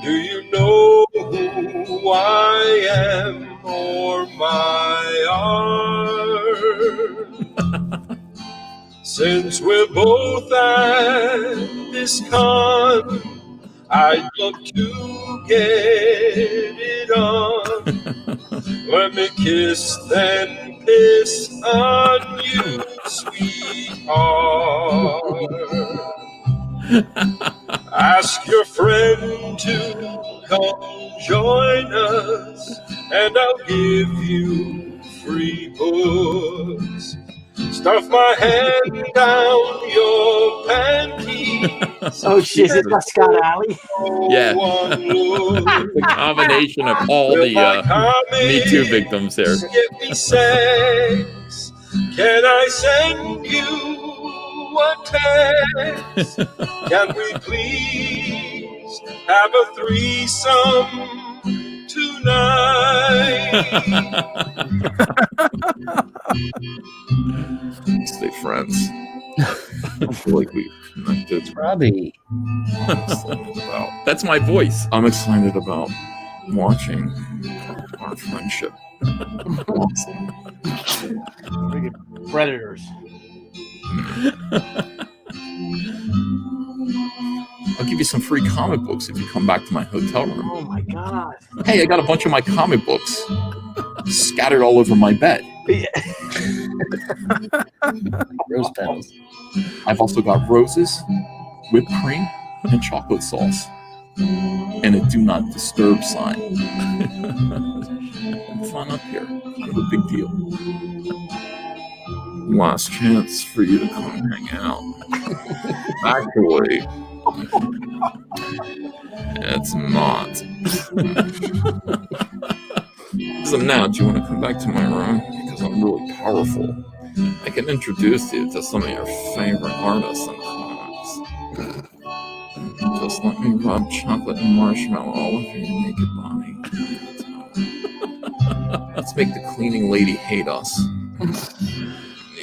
S1: Do you know who I am or my art? Since we're both at this con, I'd love to get it on. Let me kiss then piss on you, sweetheart. Ask your friend to come join us, and I'll give you free books. Stuff my hand down your panties.
S9: Oh shit, is that Scott Alley?
S2: Yeah. The combination of all the Me Too victims here.
S1: Get me sex. Can I send you a text? Can we please have a threesome tonight?
S2: Stay friends. I feel like we connected.
S7: Robbie.
S2: That's my voice. I'm excited about watching our friendship.
S9: Predators.
S2: I'll give you some free comic books if you come back to my hotel room.
S9: Oh my god.
S2: Hey, I got a bunch of my comic books scattered all over my bed.
S7: Rose petals.
S2: I've also got roses, whipped cream, and chocolate sauce. And a do not disturb sign. Have fun up here. Kind of a big deal. Last chance for you to come hang out. Actually, it's not. So now, do you want to come back to my room? Because I'm really powerful. I can introduce you to some of your favorite artists and comics. Just let me rub chocolate and marshmallow all over your naked body. Let's make the cleaning lady hate us.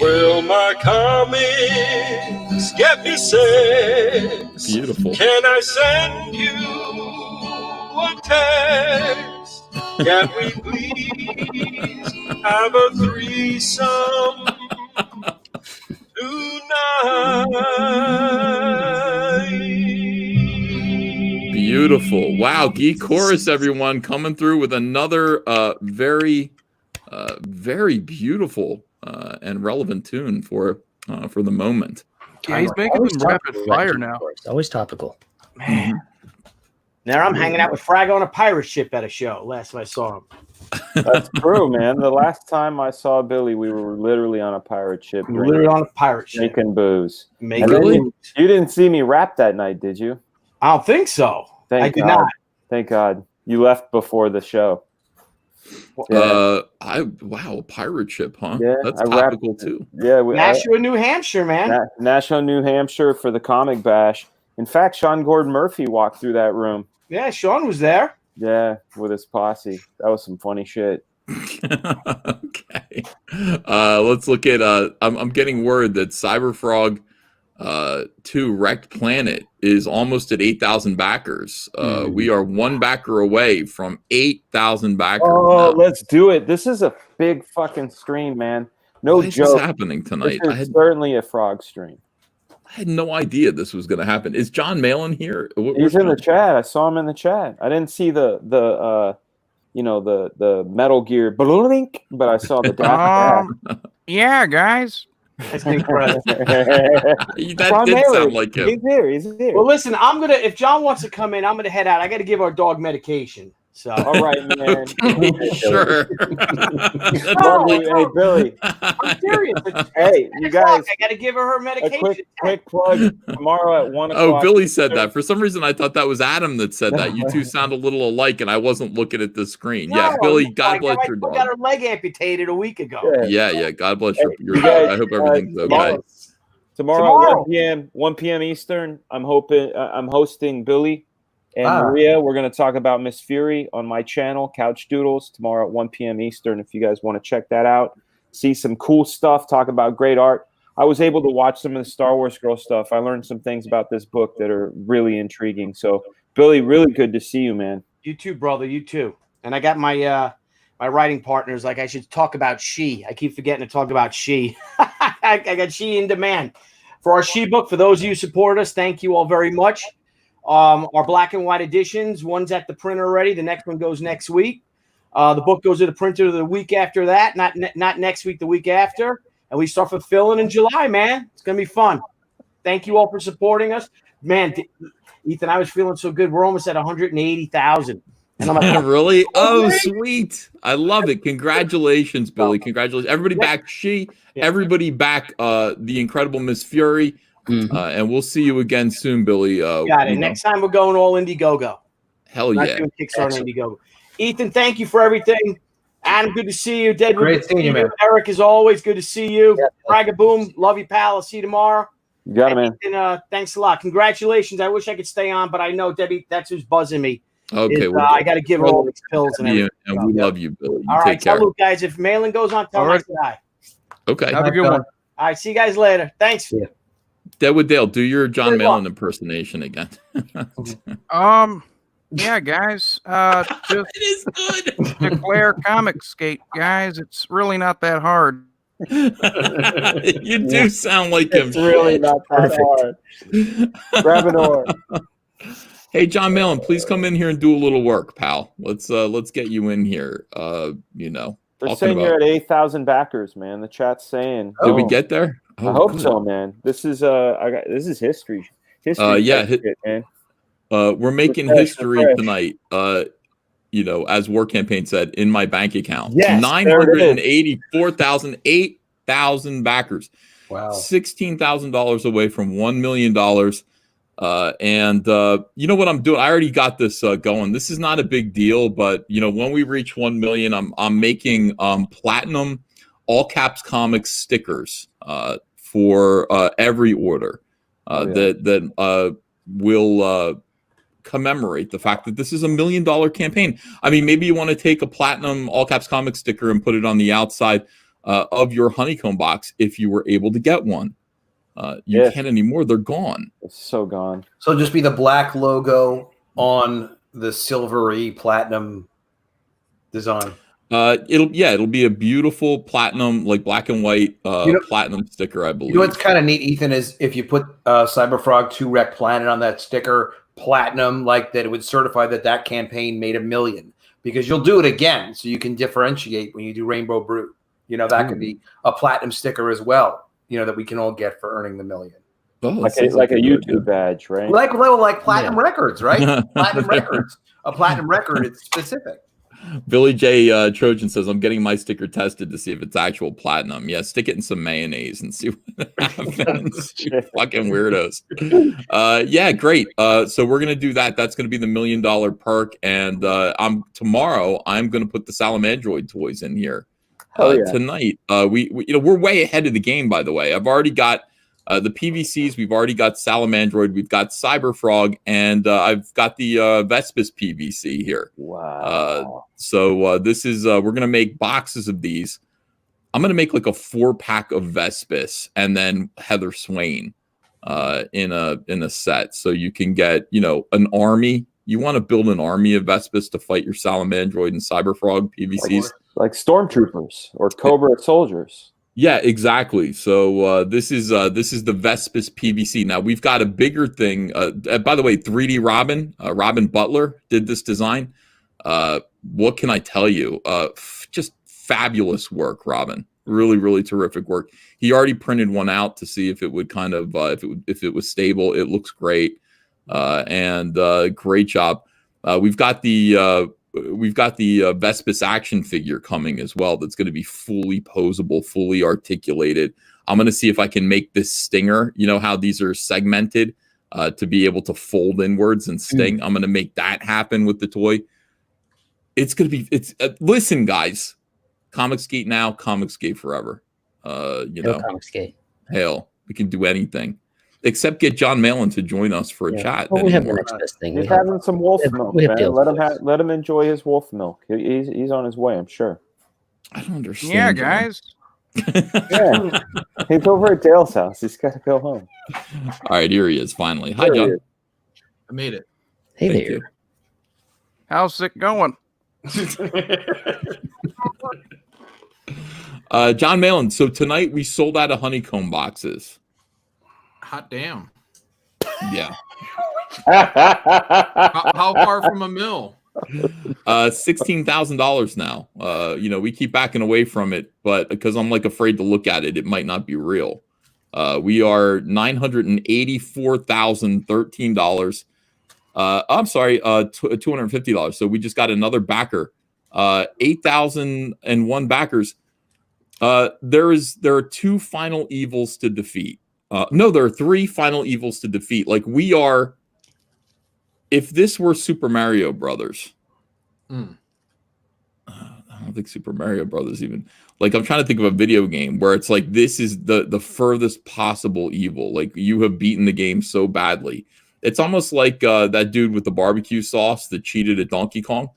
S1: Will my comics get me sex?
S2: Beautiful.
S1: Can I send you a text? Can we please have a threesome tonight?
S2: Beautiful. Wow. Geek Chorus, everyone, coming through with another very beautiful and relevant tune for the moment.
S5: Yeah, he's making them rapid fire now.
S7: Always topical.
S9: Man. Now I'm hanging out with Frag on a pirate ship at a show. Last time I saw him.
S10: That's true, man. The last time I saw Billy, we were literally on a pirate ship.
S9: Literally on a pirate ship.
S10: Making booze.
S2: Really?
S10: You didn't see me rap that night, did you?
S9: I don't think so. I did not.
S10: Thank God. You left before the show.
S2: Wow, a pirate ship, huh?
S10: Yeah,
S2: that's
S10: I
S2: topical too.
S10: Yeah,
S9: Nashua, New Hampshire, man.
S10: Nashua, New Hampshire for the comic bash. In fact, Sean Gordon Murphy walked through that room.
S9: Yeah, Sean was there.
S10: Yeah, with his posse. That was some funny shit.
S2: Okay. Let's look at I'm getting word that CyberFrog 2 Wrecked Planet is almost at 8,000 backers. We are one backer away from 8,000 backers.
S10: Oh, let's do it. This is a big fucking stream, man. No
S2: Why is
S10: joke.
S2: this happening tonight?
S10: This is certainly a frog stream.
S2: I had no idea this was going to happen. Is John Malin here?
S10: He's in the chat. I saw him in the chat. I didn't see the Metal Gear blink, but I saw the dash.
S5: Yeah, guys.
S9: That's incredible.
S2: That did sound like him.
S10: He's here. He's here.
S9: Well, listen, if John wants to come in, I'm gonna head out. I got to give our dog medication. So,
S10: all right, man.
S2: Sure.
S10: Hey, Billy.
S9: I'm serious.
S10: Hey, you guys.
S9: I got to give her medication.
S10: A quick plug. Tomorrow at 1 o'clock.
S2: Oh, Billy said that. For some reason, I thought that was Adam that said that. You two sound a little alike, and I wasn't looking at the screen. Yeah, Billy, God bless your dog.
S9: Got her leg amputated a week ago.
S2: Yeah. God bless your dog. I hope everything's okay.
S10: Tomorrow at 1 p.m. Eastern, I'm hosting Billy and Maria. We're going to talk about Miss Fury on my channel, Couch Doodles, tomorrow at 1 p.m. Eastern. If you guys want to check that out, see some cool stuff, talk about great art. I was able to watch some of the Star Wars Girl stuff. I learned some things about this book that are really intriguing. So, Billy, really good to see you, man.
S9: You too, brother. You too. And I got my my writing partners. Like, I should talk about She. I keep forgetting to talk about She. I got She in demand for our She book. For those of you who support us, thank you all very much. Our black and white editions, one's at the printer already. The next one goes next week. The book goes to the printer the week after that, not next week, the week after. And we start fulfilling in July, man. It's going to be fun. Thank you all for supporting us. Man, Ethan, I was feeling so good. We're almost at 180,000. And I'm like,
S2: really? Oh, sweet. I love it. Congratulations, Billy. Congratulations. Everybody back She. Everybody back the incredible Miss Fury. And we'll see you again soon, Billy.
S9: Got it. Next time we're going all Indiegogo.
S2: Hell yeah.
S9: Doing Kickstarter Indiegogo. Ethan, thank you for everything. Adam, good to see you. Deadwood,
S3: Great seeing you, man.
S9: Eric, as always, good to see you. Boom, love you, pal. I'll see you tomorrow.
S10: You got it, man.
S9: And thanks a lot. Congratulations. I wish I could stay on, but I know Debbie, that's who's buzzing me.
S2: Okay,
S9: I got to give her all these pills and everything.
S2: And we love you, Billy.
S9: All right,
S2: take care.
S9: salute, guys. If Malin goes on, tell him I said hi.
S2: Okay.
S5: Have a good one.
S9: All right, see you guys later. Thanks.
S3: Yeah.
S2: Deadwood Dale, do your John Malin impersonation again.
S5: Yeah, guys. Just
S2: it is good.
S5: declare comic skate, guys. It's really not that hard.
S2: You do sound like him.
S10: It's really not that hard. Grab an oar.
S2: Hey, John Malin, please come in here and do a little work, pal. Let's get you in here.
S10: They're saying you're at 8,000 backers, man. The chat's saying.
S2: Did we get there?
S10: I hope so, man. This is this is history. History, man.
S2: We're making history tonight. As War Campaign said, in my bank account.
S10: Yes,
S2: 984,000, 8,000 backers.
S3: Wow.
S2: $16,000 away from $1 million. And you know what I'm doing? I already got this going. This is not a big deal, but when we reach 1 million, I'm making platinum all caps comics stickers for every order that will commemorate the fact that this is $1 million campaign. I mean, maybe you want to take a platinum all caps comic sticker and put it on the outside of your honeycomb box if you were able to get one. You can't anymore. They're gone.
S10: It's so gone.
S3: So just be the black logo on the silvery platinum design.
S2: It'll be a beautiful platinum, like black and white platinum sticker, I believe.
S3: What's kind of neat, Ethan, is if you put CyberFrog 2 Wreck Planet on that sticker, platinum, like that, it would certify that campaign made $1 million, because you'll do it again, so you can differentiate when you do Rainbow Brute. That could be a platinum sticker as well. That we can all get for earning the $1 million.
S2: Oh,
S10: like a YouTube badge, right?
S3: Like platinum records, right? Platinum records. A platinum record, it's specific.
S2: Billy J. Trojan says, I'm getting my sticker tested to see if it's actual platinum. Yeah, stick it in some mayonnaise and see what happens. You fucking weirdos. Great. So we're going to do that. That's going to be the $1 million perk. And tomorrow, I'm going to put the Salamandroid toys in here. Tonight. We're way ahead of the game, by the way. I've already got the PVCs, we've already got Salamandroid, we've got CyberFrog, and I've got the Vespis PVC here.
S10: Wow.
S2: So this is we're gonna make boxes of these. I'm gonna make like a 4-pack of Vespis and then Heather Swain in a set, so you can get an army. You want to build an army of Vespis to fight your Salamandroid and CyberFrog PVCs.
S10: Like stormtroopers or Cobra soldiers.
S2: Yeah, exactly. So this is the Vespis PVC. Now we've got a bigger thing. By the way, 3D Robin, Robin Butler did this design. What can I tell you? Just fabulous work, Robin. Really, really terrific work. He already printed one out to see if it would kind of if it was stable. It looks great, and great job. We've got the Vespis action figure coming as well. That's going to be fully posable, fully articulated. I'm going to see if I can make this stinger. You know how these are segmented to be able to fold inwards and sting. I'm going to make that happen with the toy. It's going to be. Listen, guys. Comicsgate now, Comicsgate forever.
S7: Comicsgate.
S2: Hell, we can do anything except get John Malin to join us for a chat.
S7: Well, we have the next best thing.
S10: He's having some wolf milk, man. Let him enjoy his wolf milk. He's on his way, I'm sure.
S2: I don't understand.
S5: Yeah, guys.
S10: Yeah, he's over at Dale's house. He's got to go home.
S2: All right, here he is finally. Hi, John.
S12: I made it.
S7: Hey
S2: Thank
S7: there.
S2: you.
S5: How's it going?
S2: John Malin. So tonight we sold out of honeycomb boxes.
S12: Hot damn.
S2: Yeah.
S12: How far from a mill?
S2: $16,000 now. We keep backing away from it, but because I'm afraid to look at it, it might not be real. We are $984,013. I'm sorry, $250. So we just got another backer. 8,001 backers. There are 2 final evils to defeat. No, there are 3 final evils to defeat. We are. If this were Super Mario Brothers, I don't think Super Mario Brothers even. I'm trying to think of a video game where it's this is the furthest possible evil. You have beaten the game so badly. It's almost like that dude with the barbecue sauce that cheated at Donkey Kong.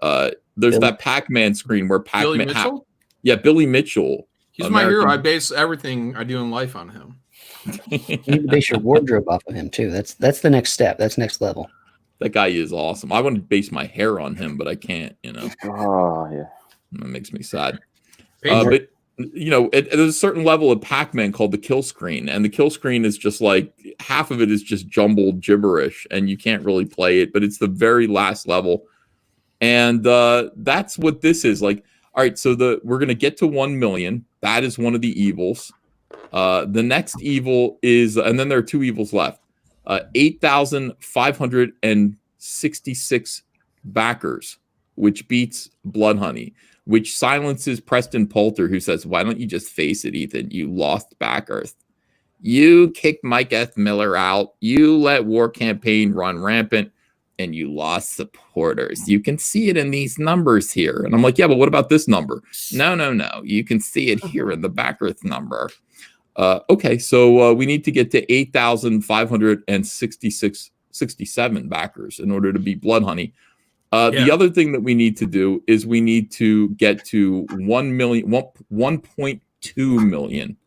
S2: There's that Pac-Man screen where Pac-Man.
S12: Billy Mitchell?
S2: Yeah, Billy Mitchell.
S12: He's my hero. I base everything I do in life on him.
S7: You need to base your wardrobe off of him too. That's the next step. That's next level.
S2: That guy is awesome. I want to base my hair on him, but I can't.
S10: Oh yeah,
S2: that makes me sad. But there's a certain level of Pac-Man called the kill screen, and the kill screen is just half of it is just jumbled gibberish, and you can't really play it. But it's the very last level, and that's what this is like. All right, so we're gonna get to 1 million. That is one of the evils. The next evil is, and then there are 2 evils left. 8,566 backers, which beats Blood Honey, which silences Preston Poulter, who says, "Why don't you just face it, Ethan? You lost backers. You kicked Mike F. Miller out. You let War Campaign run rampant, and you lost supporters. You can see it in these numbers here." And I'm like, yeah, but what about this number? No. You can see it here in the backers number. Okay, so we need to get to 8,567 backers in order to beat Blood Honey. The other thing that we need to do is we need to get to 1.2 million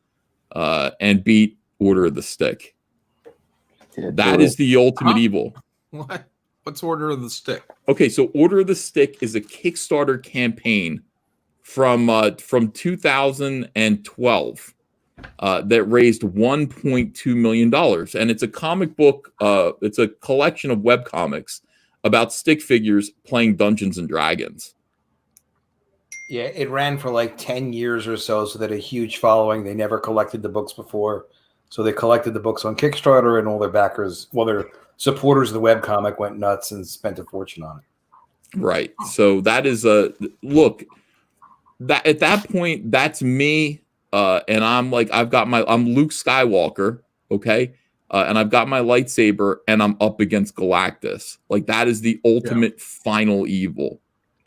S2: and beat Order of the Stick. That is the ultimate evil.
S12: What? What's Order of the Stick?
S2: Okay, so Order of the Stick is a Kickstarter campaign from 2012 that raised $1.2 million. And it's a comic book, it's a collection of webcomics about stick figures playing Dungeons and Dragons.
S3: Yeah, it ran for 10 years or so that a huge following. They never collected the books before. So they collected the books on Kickstarter, and all their backers, their supporters of the webcomic went nuts and spent a fortune on it.
S2: Right. So that is look, that at that point, that's me. And I'm I'm Luke Skywalker. Okay. And I've got my lightsaber and I'm up against Galactus. That is the ultimate final evil.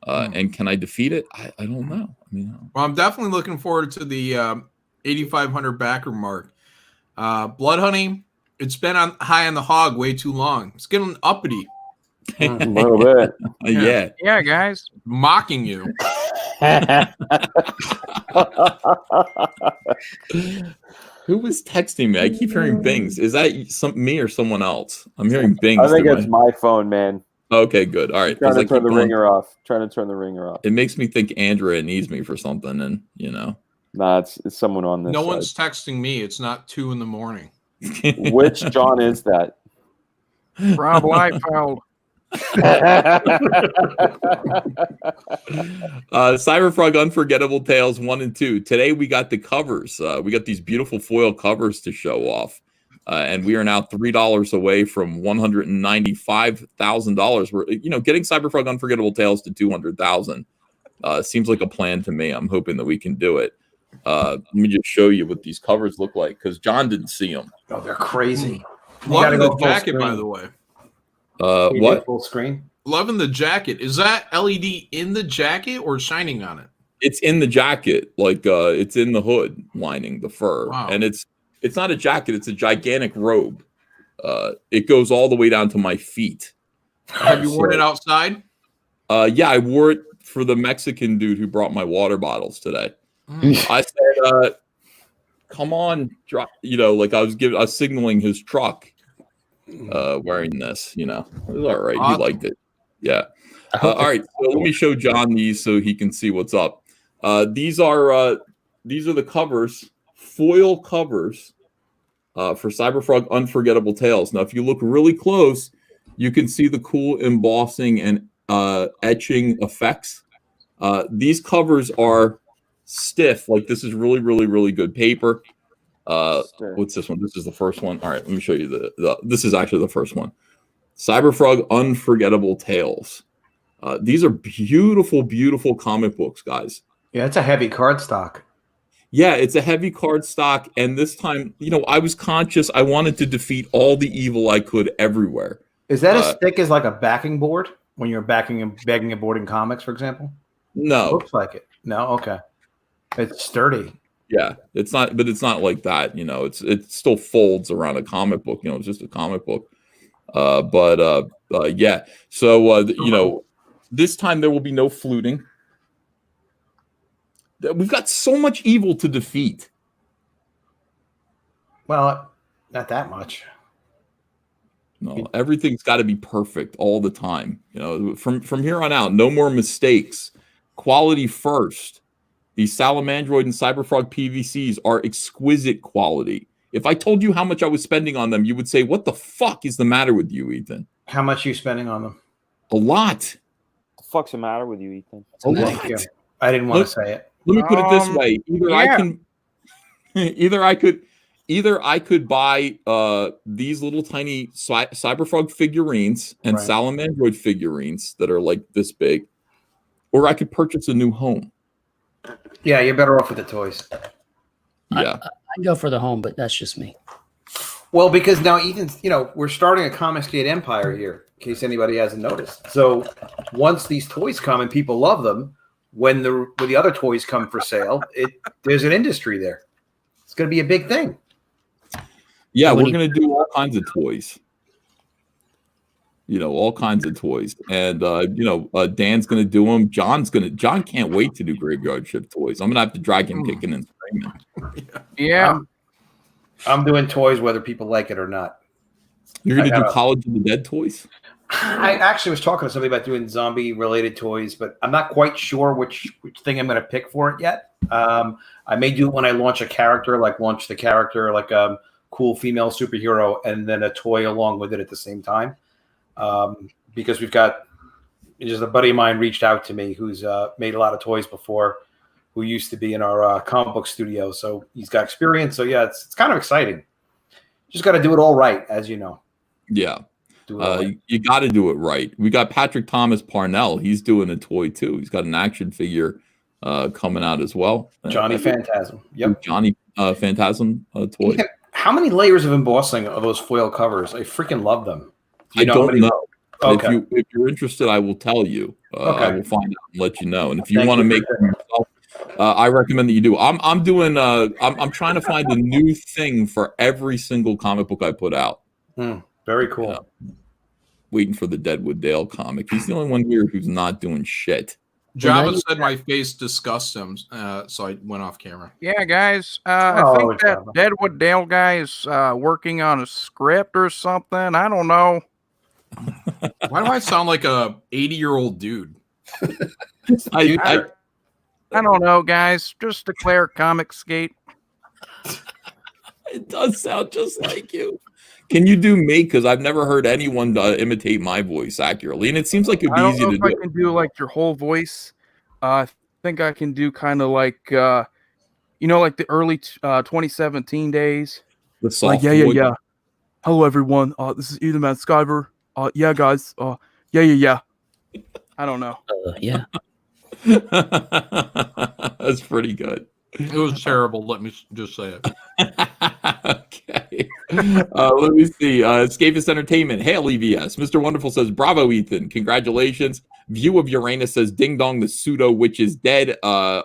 S2: And can I defeat it? I don't know.
S12: Well, I'm definitely looking forward to the 8,500 backer mark. Blood Honey, it's been high on the hog way too long. It's getting uppity.
S10: A little bit.
S2: Yeah.
S5: Yeah, guys.
S12: Mocking you.
S2: Who was texting me? I keep hearing bings. Is that me or someone else? I'm hearing bings.
S10: I think it's my phone, man.
S2: Okay, good. All right.
S10: Trying to turn the ringer off. It makes me think Andrea needs me for something, and Nah, it's someone on this
S12: No
S10: side.
S12: one's texting me. It's not 2 in the morning.
S10: Which John is that?
S5: Rob Liefeld.
S2: CyberFrog Unforgettable Tales 1 and 2. Today we got the covers. We got these beautiful foil covers to show off. And we are now $3 away from $195,000. We're, getting CyberFrog Unforgettable Tales to 200,000 seems like a plan to me. I'm hoping that we can do it. Let me just show you what these covers look like because John didn't see them.
S3: Oh, they're crazy.
S12: Loving the jacket, by the way.
S2: What?
S3: Full screen.
S12: Loving the jacket. Is that LED in the jacket or shining on it?
S2: It's in the jacket, like it's in the hood lining, the fur, and it's not a jacket; it's a gigantic robe. It goes all the way down to my feet.
S12: Have you worn it outside?
S2: Yeah, I wore it for the Mexican dude who brought my water bottles today. I said, "Come on, like I was signaling his truck, wearing this. It was all right.
S12: Awesome.
S2: He liked it. Yeah. All right. So let me show John these so he can see what's up. These are the covers, foil covers, for CyberFrog Unforgettable Tales. Now, if you look really close, you can see the cool embossing and etching effects. These covers are stiff. Like this is really, really, really good paper. What's this one? This is the first one. All right, let me show you this is actually the first one. CyberFrog Unforgettable Tales. These are beautiful, beautiful comic books, guys.
S3: Yeah, it's a heavy cardstock.
S2: Yeah, it's a heavy cardstock, and this time, I was conscious. I wanted to defeat all the evil I could everywhere.
S3: Is that as thick as like a backing board when you're begging a board in comics, for example?
S2: No,
S3: it looks like it. No, okay. It's sturdy.
S2: Yeah, it's not, but it's not like that. It still folds around a comic book. It's just a comic book. Yeah. So this time there will be no fluting. We've got so much evil to defeat.
S3: Well, not that much.
S2: No, everything's got to be perfect all the time. From here on out, no more mistakes. Quality first. These Salamandroid and CyberFrog PVCs are exquisite quality. If I told you how much I was spending on them, you would say, "What the fuck is the matter with you, Ethan?"
S3: How much are you spending on them?
S2: A lot.
S10: What the fuck's the matter with you, Ethan?
S3: Thank you. I didn't want to say it.
S2: Let me put it this way: either I could buy these little tiny CyberFrog figurines and Salamandroid figurines that are like this big, or I could purchase a new home.
S3: Yeah, you're better off with the toys.
S2: Yeah,
S7: I'd go for the home, but that's just me.
S3: Well, because now Ethan's, we're starting a Comicsgate empire here, in case anybody hasn't noticed. So once these toys come and people love them, when the other toys come for sale, there's an industry there. It's going to be a big thing.
S2: Yeah, we're going to do all kinds of toys. All kinds of toys. And, Dan's going to do them. John can't wait to do Graveyard Shift toys. I'm going to have to drag him kicking and screaming.
S5: Yeah.
S3: I'm doing toys whether people like it or not.
S2: You're going to do College of the Dead toys?
S3: I actually was talking to somebody about doing zombie-related toys, but I'm not quite sure which thing I'm going to pick for it yet. I may do it when I launch a character, like a cool female superhero, and then a toy along with it at the same time. Because we've got just a buddy of mine reached out to me who's made a lot of toys before, who used to be in our comic book studio. So he's got experience. So yeah, it's kind of exciting. Just got to do it all right, as you know.
S2: Yeah. You got to do it right. We got Patrick Thomas Parnell. He's doing a toy too. He's got an action figure coming out as well.
S3: Johnny Phantasm. Yep.
S2: Johnny Phantasm toy.
S3: Yeah. How many layers of embossing of those foil covers? I freaking love them.
S2: I don't know.
S3: Okay.
S2: If you're interested, I will tell you.
S3: Okay.
S2: I will find out and let you know. And if you want to make them yourself, I recommend that you do. I'm doing. I'm trying to find a new thing for every single comic book I put out.
S3: Very cool.
S2: Waiting for the Deadwood Dale comic. He's the only one here who's not doing shit.
S12: Java said my face disgusts him, so I went off camera.
S5: Yeah, guys. I think that Deadwood Dale guy is working on a script or something. I don't know.
S12: Why do I sound like a 80-year-old dude?
S5: I don't know, guys. Just declare Comic Skate.
S2: It does sound just like you. Can you do me? Because I've never heard anyone imitate my voice accurately, and it seems like it'd be
S5: I don't
S2: easy
S5: know
S2: to
S5: if
S2: do.
S5: I can do like your whole voice. I think I can do kind of like like the early 2017 days.
S2: The soft
S5: Like
S2: voice.
S5: yeah. Hello everyone. This is Ethan Matt Skyver. Yeah guys. Yeah. I don't know.
S7: Yeah.
S2: That's pretty good.
S12: It was terrible. Let me just say it.
S2: Okay. Let me see. Escapist Entertainment. Hail EVS. Mr. Wonderful says, bravo, Ethan. Congratulations. View of Uranus says, ding dong, the pseudo witch is dead.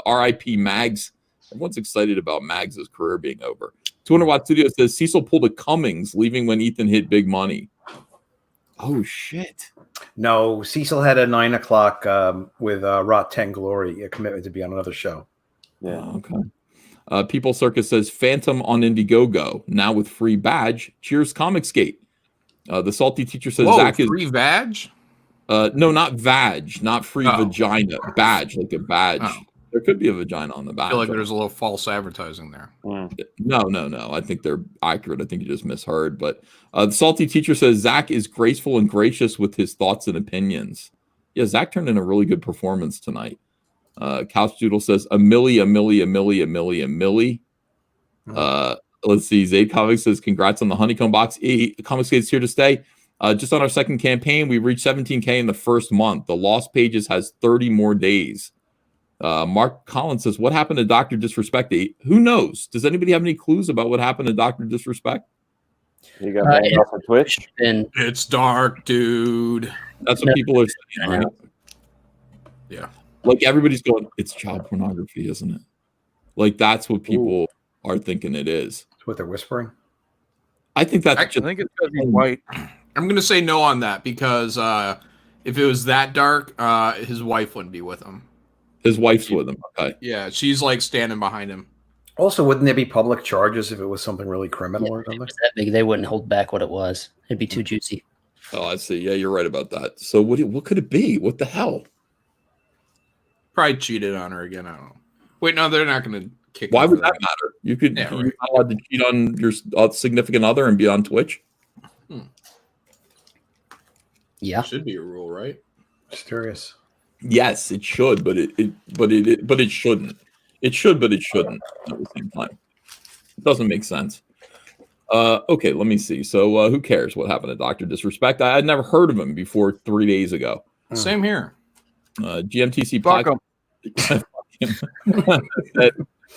S2: RIP Mags. Everyone's excited about Mags' career being over. 200 Watt Studio says, Cecil pulled a Cummings, leaving when Ethan hit big money. Oh, shit.
S3: No, Cecil had a 9 o'clock with Rot 10 Glory, a commitment to be on another show.
S10: Yeah.
S2: Okay. People Circus says Phantom on Indiegogo now with free badge. Cheers, Comicsgate. The Salty Teacher says Zach is
S12: free badge.
S2: No, not vag, not free vagina. Badge, like a badge.
S12: Oh.
S2: There could be a vagina on the badge.
S12: I feel like there's a little false advertising there.
S2: No. I think they're accurate. I think you just misheard. But the Salty Teacher says Zach is graceful and gracious with his thoughts and opinions. Yeah, Zach turned in a really good performance tonight. Couch Doodle says a milli. Let's see. Zayd Comics says congrats on the honeycomb box. Comics Gate's here to stay. Just on our second campaign, we reached 17K in the first month. The Lost Pages has 30 more days. Mark Collins says, what happened to Dr. Disrespect? Who knows? Does anybody have any clues about what happened to Dr. Disrespect?
S10: You got banned off of Twitch?
S12: It's dark, dude.
S2: That's what people are saying, right?
S12: Yeah.
S2: Like everybody's going, it's child pornography, isn't it? Like that's what people are thinking it is.
S3: That's what they're whispering.
S2: I think that's
S5: I think it's because he's white.
S12: I'm going to say no on that because if it was that dark, his wife wouldn't be with him.
S2: His wife's with him. Okay.
S12: Yeah, she's like standing behind him.
S3: Also, wouldn't there be public charges if it was something really criminal or something?
S7: If it was that big, they wouldn't hold back what it was. It'd be too juicy.
S2: Oh, I see. Yeah, you're right about that. So what could it be? What the hell?
S12: Probably cheated on her again. I don't know. Wait, no, they're not going to kick.
S2: Why would that matter? You could
S12: Yeah,
S2: you're
S12: right.
S2: not allowed to cheat on your significant other and be on Twitch.
S7: Yeah,
S12: should be a rule, right?
S3: Mysterious.
S2: Yes, it should, but it shouldn't. It should, but it shouldn't at the same time. It doesn't make sense. Okay, let me see. So who cares what happened to Dr. Disrespect? I had never heard of him before 3 days ago.
S12: Same here.
S2: GMTC
S5: Fuck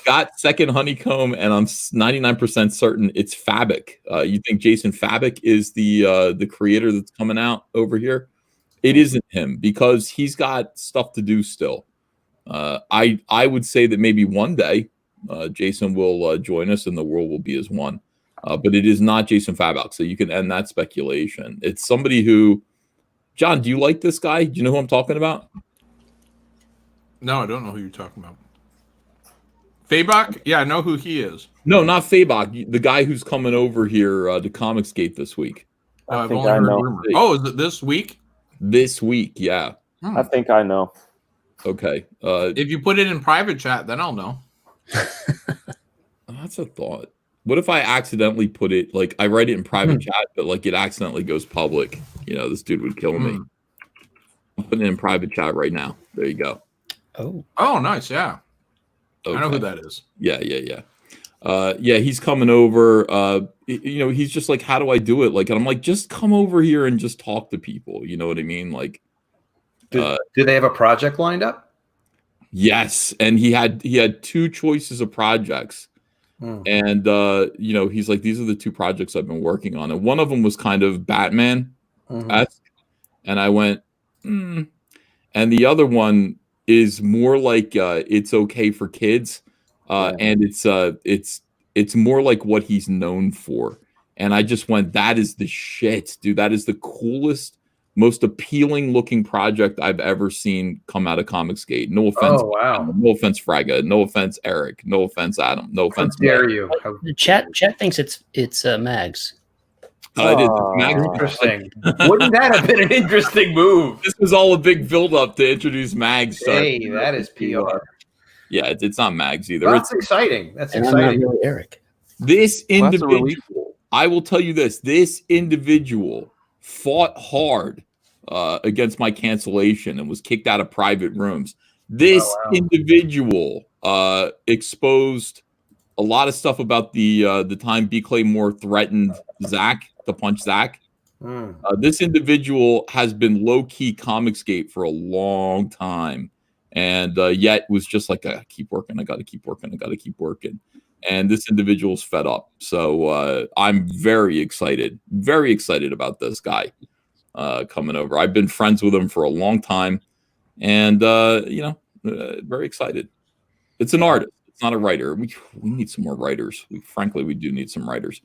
S2: got second honeycomb, and I'm 99% certain it's Fabic. You think Jason Fabic is the creator that's coming out over here? It isn't him because he's got stuff to do still. I would say that maybe one day Jason will join us and the world will be as one. But it is not Jason Fabic, so you can end that speculation. It's somebody who, John, do you like this guy? Do you know who I'm talking about?
S12: No, I don't know who you're talking about. Fabok? Yeah, I know who he is.
S2: No, not Fabok. The guy who's coming over here to Comicsgate this week.
S12: I've
S10: think
S12: only
S10: I
S12: heard
S10: know.
S12: rumors. Oh, is it this week?
S2: This week, yeah.
S10: I think I know.
S2: Okay.
S12: If you put it in private chat, then I'll know.
S2: That's a thought. What if I accidentally put it, like, I write it in private chat, but, like, it accidentally goes public? You know, this dude would kill me. I'm putting it in private chat right now. There you go.
S12: Oh, nice. Yeah.
S2: Okay.
S12: I know who that is.
S2: Yeah. Yeah, he's coming over. He's just like, how do I do it? Like, and I'm like, just come over here and just talk to people. You know what I mean? Like,
S3: Do they have a project lined up?
S2: yes. And he had two choices of projects. And he's like, these are the two projects I've been working on. And one of them was kind of Batman-esque. And I went, And the other one is more like it's okay for kids. And it's more like what he's known for. And I just went, that is the shit, dude. That is the coolest, most appealing looking project I've ever seen come out of Comicsgate. No offense.
S3: Oh, wow.
S2: Adam. No offense, Fraga. No offense, Eric. No offense, Adam. No offense.
S3: How dare you?
S7: The chat thinks it's Mags.
S2: It is. Mags.
S3: Interesting. Wouldn't that have been an interesting move?
S2: This was all a big build up to introduce Mags.
S3: Hey, that is PR.
S2: Yeah, it's not Mags either.
S3: That's exciting. That's
S7: And I'm not
S3: exciting.
S7: really Eric.
S2: This
S5: Well, that's a relief.
S2: individual, I will tell you this: this individual fought hard against my cancellation and was kicked out of private rooms. This individual exposed a lot of stuff about the time B. Claymore threatened Zach to punch Zach. This individual has been low-key Comicsgate for a long time, and yet was just like, I keep working, I got to keep working, I got to keep working. And this individual's fed up. So I'm very excited about this guy coming over. I've been friends with him for a long time, and very excited. It's an artist. It's not a writer. We need some more writers. Frankly, we do need some writers.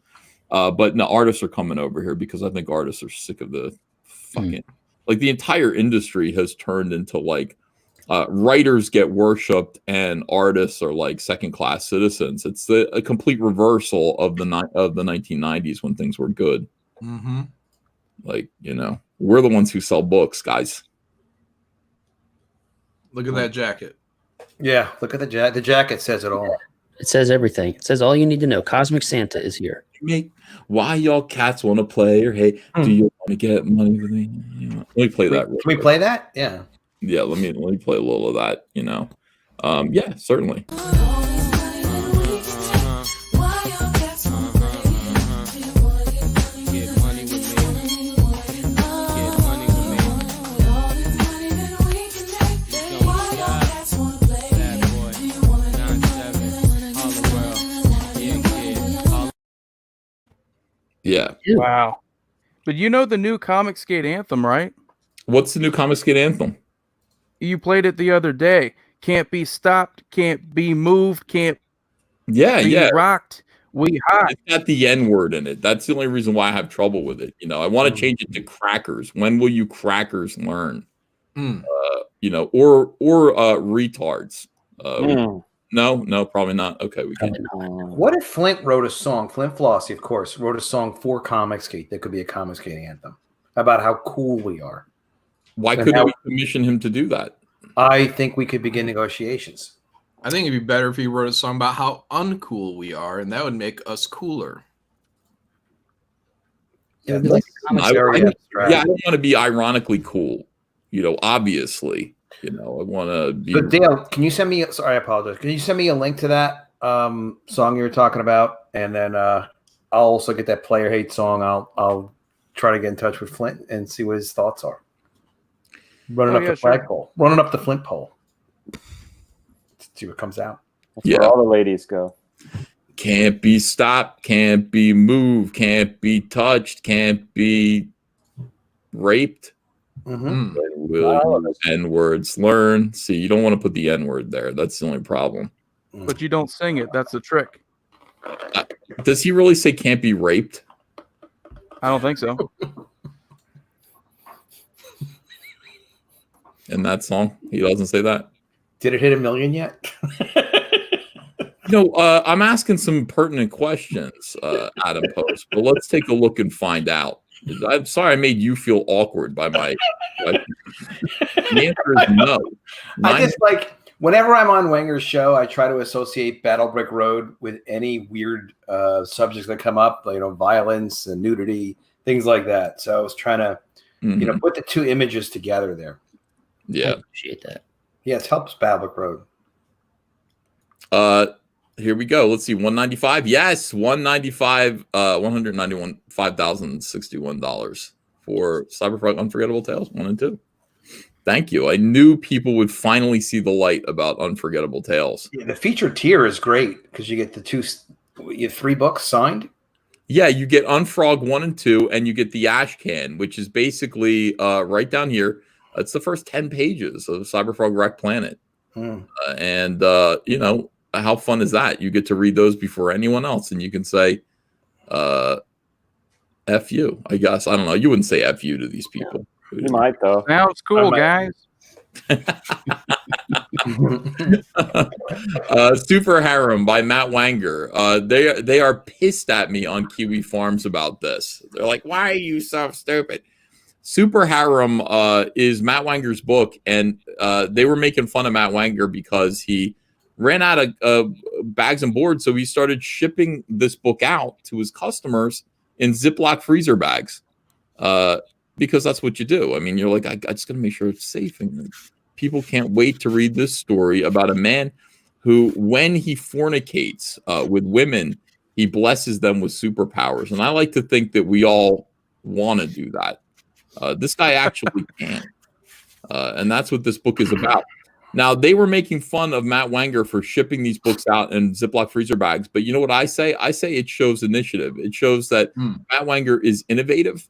S2: But no, artists are coming over here because I think artists are sick of the fucking like the entire industry has turned into like writers get worshipped and artists are like second-class citizens. It's a complete reversal of the 1990s when things were good.
S12: Mm-hmm.
S2: Like, we're the ones who sell books, guys.
S12: Look at that jacket.
S3: Yeah, look at the jacket. The jacket says it all.
S7: It says everything. It says all you need to know. Cosmic Santa is here.
S2: Why y'all cats want to play? Or hey, do you want to get money with me? Let me play that.
S3: Can we play that? Yeah.
S2: Yeah, let me play a little of that. Yeah, certainly. Yeah.
S5: Wow. But you know the new Comicsgate anthem, right?
S2: What's the new Comicsgate anthem?
S5: You played it the other day. Can't be stopped, can't be moved, can't be rocked. We hot.
S2: It's got the N word in it. That's the only reason why I have trouble with it. I want to change it to crackers. When will you crackers learn? Or retards. No, probably not. Okay, we can.
S3: What if Flint wrote a song? Flint Flossie, of course, wrote a song for Comicsgate that could be a Comicsgate anthem about how cool we are.
S2: Why couldn't we commission him to do that?
S3: I think we could begin negotiations.
S12: I think it'd be better if he wrote a song about how uncool we are, and that would make us cooler.
S3: Yeah,
S2: I don't want to be ironically cool. Obviously. I want to be.
S3: But Dale, can you send me? Sorry, I apologize. Can you send me a link to that song you were talking about, and then I'll also get that Player Hate song. I'll try to get in touch with Flint and see what his thoughts are. Running up the flagpole, running up the Flint pole. See what comes out.
S10: That's where all the ladies go.
S2: Can't be stopped, can't be moved, can't be touched, can't be raped.
S3: Mm-hmm.
S2: Will N-words learn? See, you don't want to put the N-word there. That's the only problem.
S5: But you don't sing it. That's the trick.
S2: Does he really say can't be raped?
S5: I don't think so.
S2: In that song, he doesn't say that.
S3: Did it hit 1 million yet?
S2: I'm asking some pertinent questions, Adam Post, but let's take a look and find out. I'm sorry I made you feel awkward by my question. The answer is no.
S3: I just whenever I'm on Wenger's show, I try to associate Battle Brick Road with any weird subjects that come up, violence and nudity, things like that. So I was trying to, put the two images together there.
S2: Yeah.
S7: I appreciate that.
S3: Yes, helps Battle Brick Road.
S2: Here we go. Let's see. 195. Yes, 195. $5,061 for CYBERFROG Unforgettable Tales 1 and 2. Thank you. I knew people would finally see the light about Unforgettable Tales.
S3: Yeah, the featured tier is great because you get you have 3 books signed.
S2: Yeah, you get Unfrog 1 and 2, and you get the Ash Can, which is basically right down here. It's the first 10 pages of CYBERFROG Wreck Planet. And how fun is that? You get to read those before anyone else, and you can say, F you, I guess. I don't know. You wouldn't say F you to these people.
S10: You might, though.
S5: Sounds cool, guys.
S2: Super Harem by Matt Wanger. They are pissed at me on Kiwi Farms about this. They're like, why are you so stupid? Super Harem is Matt Wanger's book, and they were making fun of Matt Wanger because he ran out of bags and boards, so he started shipping this book out to his customers in Ziploc freezer bags, because that's what you do. I mean, you're like, I just got to make sure it's safe, and people can't wait to read this story about a man who, when he fornicates with women, he blesses them with superpowers. And I like to think that we all want to do that. This guy actually can. And that's what this book is about. Now, they were making fun of Matt Wenger for shipping these books out in Ziploc freezer bags. But you know what I say? I say it shows initiative. It shows that Matt Wenger is innovative.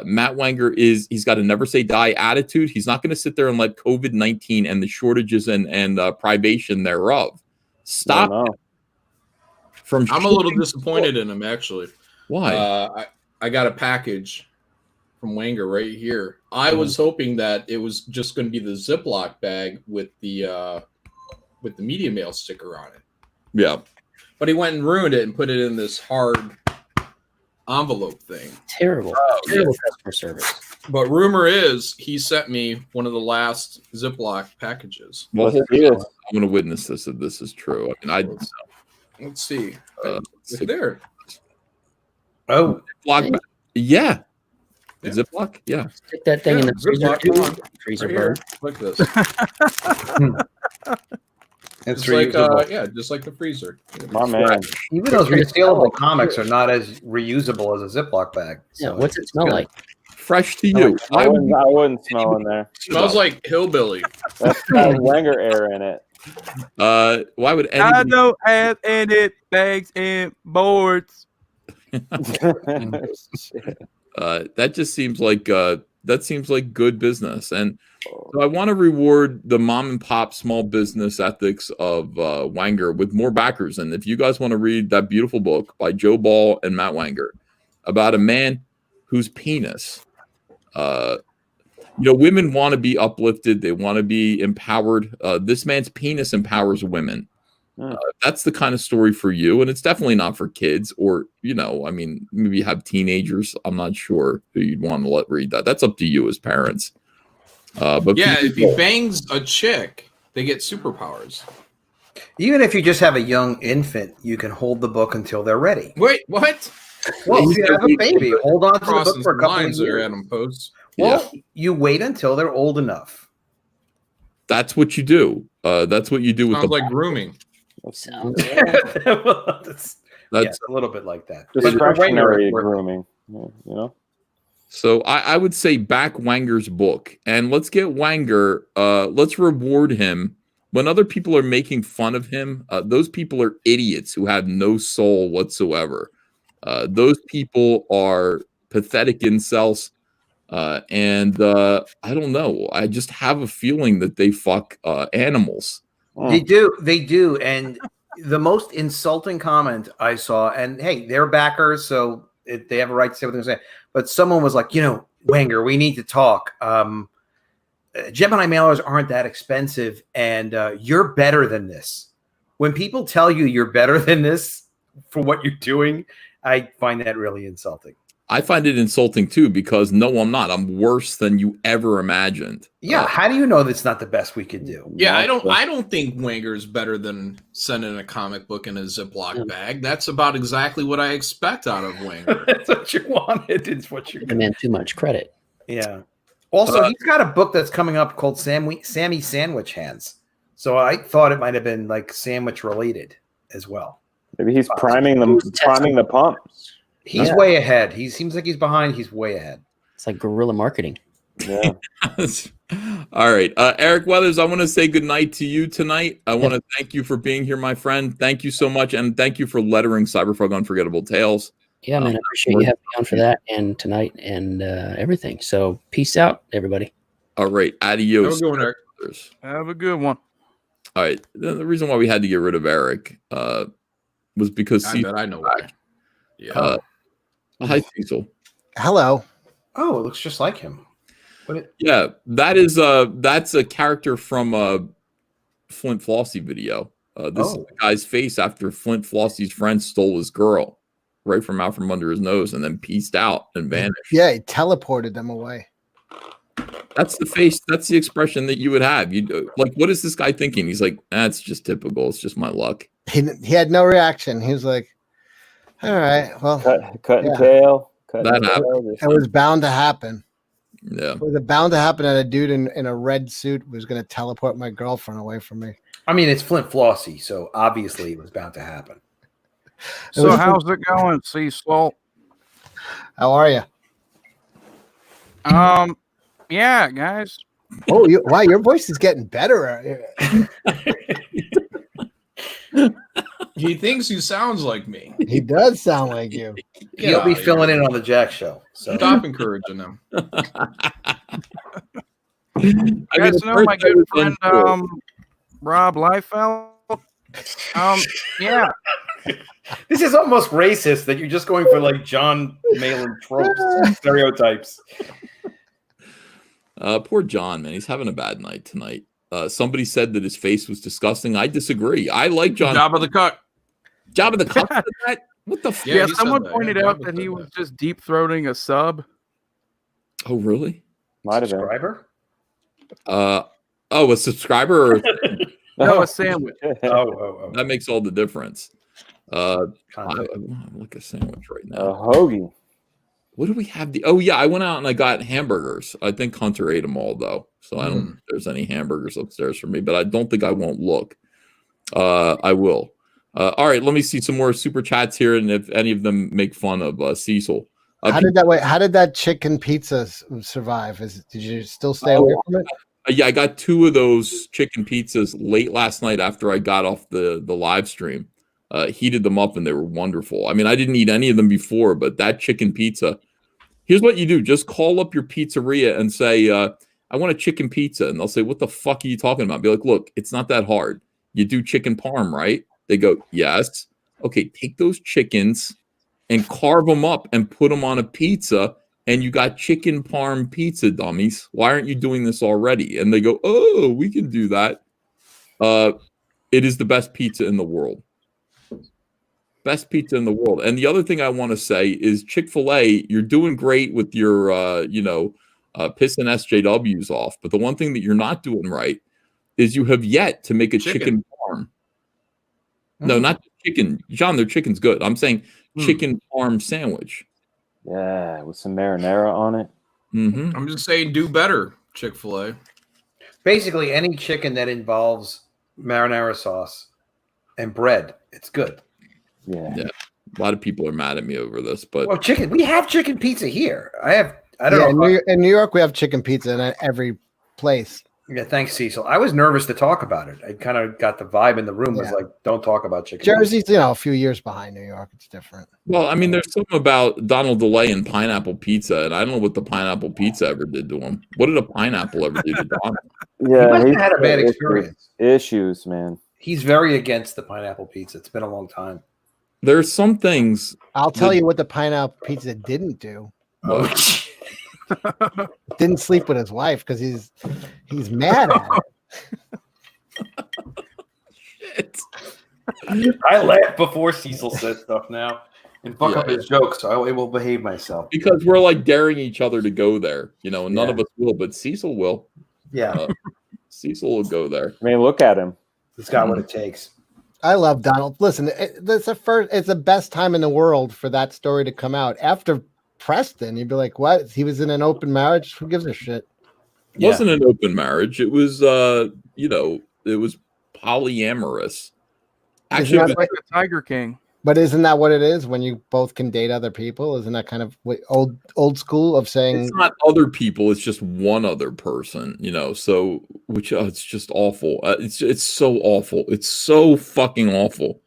S2: Matt Wenger he's got a never say die attitude. He's not going to sit there and let COVID-19 and the shortages and privation thereof stop him from.
S12: I'm a little disappointed in him, actually.
S2: Why?
S12: I got a package from Wenger right here. I was hoping that it was just going to be the Ziploc bag with the media mail sticker on it.
S2: Yeah,
S12: but he went and ruined it and put it in this hard envelope thing.
S7: Terrible customer service.
S12: But rumor is he sent me one of the last Ziploc packages.
S2: Well, I'm going to witness this if this is true. I mean,
S12: let's see.
S2: It's
S12: there.
S3: Oh,
S2: Ziploc. Yeah. Ziploc. Yeah.
S7: Stick that thing in the freezer. Freezer burn.
S12: Like this.
S3: It's
S12: like
S3: reusable.
S12: just like the freezer.
S10: My man.
S3: Even those resealable comics are not as reusable as a Ziploc bag.
S7: Yeah, what's it smell like?
S2: Fresh to you.
S10: I wouldn't smell in there.
S12: Smells like hillbilly.
S10: That's got Wenger air in it.
S2: Why would
S5: I
S2: anybody?
S5: don't have any bags and boards.
S2: That just seems like good business, and so I want to reward the mom and pop small business ethics of Wenger with more backers. And if you guys want to read that beautiful book by Joe Ball and Matt Wenger about a man whose penis, women want to be uplifted, they want to be empowered. This man's penis empowers women. That's the kind of story for you, and it's definitely not for kids or maybe you have teenagers. I'm not sure who you'd want to let read that. That's up to you as parents. But
S12: yeah, if he bangs a chick, they get superpowers.
S3: Even if you just have a young infant, you can hold the book until they're ready.
S12: Wait, what?
S3: Well, if you have a baby, hold on to the book for a couple of
S12: lines there,
S3: years.
S12: Adam posts.
S3: Well, you wait until they're old enough.
S2: That's what you do. That's what you do with
S12: Sounds
S2: the
S12: like grooming.
S7: Sounds
S3: That's a little bit like that.
S10: Discretionary grooming,
S2: So I would say back Wenger's book, and let's get Wenger. Let's reward him. When other people are making fun of him, those people are idiots who have no soul whatsoever. Those people are pathetic incels. And I don't know. I just have a feeling that they fuck animals.
S3: They do. And the most insulting comment I saw, and hey, they're backers, so they have a right to say what they're saying. But someone was like, Wenger, we need to talk. Gemini mailers aren't that expensive, and you're better than this. When people tell you you're better than this for what you're doing, I find that really insulting.
S2: I find it insulting too, because no, I'm not. I'm worse than you ever imagined.
S3: Yeah, how do you know that's not the best we could do?
S12: Yeah, I don't think Wenger's better than sending a comic book in a Ziploc bag. That's about exactly what I expect out of Wenger.
S3: That's what you wanted. It's what you're
S7: man too much credit.
S3: Yeah. Also, he's got a book that's coming up called Sammy Sandwich Hands. So I thought it might have been like sandwich related as well.
S10: Maybe he's priming the pump.
S3: He's way ahead. He seems like he's behind. He's way ahead.
S7: It's like guerrilla marketing.
S10: Yeah.
S2: All right. Eric Weathers, I want to say good night to you tonight. I want to thank you for being here, my friend. Thank you so much. And thank you for lettering CYBERFROG Unforgettable Tales.
S7: Yeah, man. I appreciate you having me on for that and tonight and everything. So peace out, everybody.
S2: All right. Adios.
S12: Have a good one, Eric.
S5: Have a good one.
S2: All right. The reason why we had to get rid of Eric was because
S12: I know why. Yeah.
S2: Hi, Cecil.
S6: Hello.
S3: Oh, it looks just like him.
S2: Yeah, that's a character from a Flint Flossie video. This is the guy's face after Flint Flossie's friend stole his girl right from out from under his nose and then pieced out and vanished.
S6: Yeah, he teleported them away.
S2: That's the face. That's the expression that you would have. You like, what is this guy thinking? He's like, that's just typical. It's just my luck.
S6: He had no reaction. He was like, all right, well,
S10: cutting tail.
S6: It was bound to happen.
S2: Yeah.
S6: It was bound to happen that a dude in a red suit was going to teleport my girlfriend away from me.
S3: I mean, it's Flint Flossie, so obviously it was bound to happen.
S5: So how's it going, Cecil?
S6: How are you?
S5: Yeah, guys.
S6: Oh, wow, your voice is getting better.
S12: He thinks he sounds like me.
S6: He does sound like you.
S3: He'll be filling in on the Jack show. So
S12: Stop encouraging him.
S5: You guys know my good friend Rob Liefeld? Yeah.
S3: This is almost racist that you're just going for like John Malin tropes, stereotypes.
S2: Poor John, man. He's having a bad night tonight. Somebody said that his face was disgusting. I disagree. I like John.
S12: Job of the Cut.
S2: Job of the Cut. What the fuck?
S5: Yeah, someone pointed out that he was just deep throating a sub.
S2: Oh, really?
S10: Might have been.
S3: Subscriber?
S2: A subscriber or
S5: No, a sandwich.
S3: Oh.
S2: That makes all the difference. I like a sandwich right now.
S10: A hoagie.
S2: What do we have? Oh yeah, I went out and I got hamburgers. I think Hunter ate them all though, so I don't think there's any hamburgers upstairs for me. But I don't think I won't look. I will. All right, let me see some more super chats here, and if any of them make fun of Cecil.
S6: How did that chicken pizza survive? Did you still stay away from it?
S2: Yeah, I got 2 of those chicken pizzas late last night after I got off the live stream. Heated them up and they were wonderful. I mean, I didn't eat any of them before, but that chicken pizza. Here's what you do: just call up your pizzeria and say, "I want a chicken pizza," and they'll say, "What the fuck are you talking about?" Be like, "Look, it's not that hard. You do chicken parm, right?" They go, "Yes." Okay, take those chickens and carve them up and put them on a pizza. And you got chicken parm pizza, dummies. Why aren't you doing this already? And they go, "Oh, we can do that." It is the best pizza in the world. Best pizza in the world. And the other thing I want to say is Chick-fil-A, you're doing great with your, pissing SJWs off. But the one thing that you're not doing right is you have yet to make a chicken parm. No, not chicken. John, their chicken's good. I'm saying chicken parm sandwich.
S10: Yeah, with some marinara on it.
S2: Mm-hmm.
S12: I'm just saying, do better, Chick-fil-A.
S3: Basically, any chicken that involves marinara sauce and bread, it's good.
S10: Yeah.
S2: A lot of people are mad at me over this, but
S3: well, chicken. We have chicken pizza here. I don't know.
S6: In New York, we have chicken pizza in every place.
S3: Yeah, thanks, Cecil. I was nervous to talk about it. I kind of got the vibe in the room was like, don't talk about chicken.
S6: Jersey's, a few years behind New York. It's different.
S2: Well, I mean, there's something about Donald DeLay and pineapple pizza, and I don't know what the pineapple pizza ever did to him. What did a pineapple ever do to Donald?
S3: Yeah, he had a bad experience.
S10: Issues, man.
S3: He's very against the pineapple pizza. It's been a long time.
S2: There's some things.
S6: I'll tell you what the pineapple pizza didn't do. Didn't sleep with his wife because he's mad at
S3: it. Shit. I laugh before Cecil says stuff now and fuck up his jokes, so I will behave myself.
S2: Because we're like daring each other to go there, and none of us will, but Cecil will.
S3: Yeah.
S2: Cecil will go there.
S10: I mean, look at him.
S3: He's got what it takes.
S6: I love Donald. Listen, it's the best time in the world for that story to come out. After Preston, you'd be like, what? He was in an open marriage? Who gives a shit?
S2: It wasn't an open marriage. It was, it was polyamorous.
S5: Actually, like the Tiger King.
S6: But isn't that what it is when you both can date other people? Isn't that kind of old school of saying
S2: it's not other people? It's just one other person, So, it's just awful. It's so awful. It's so fucking awful.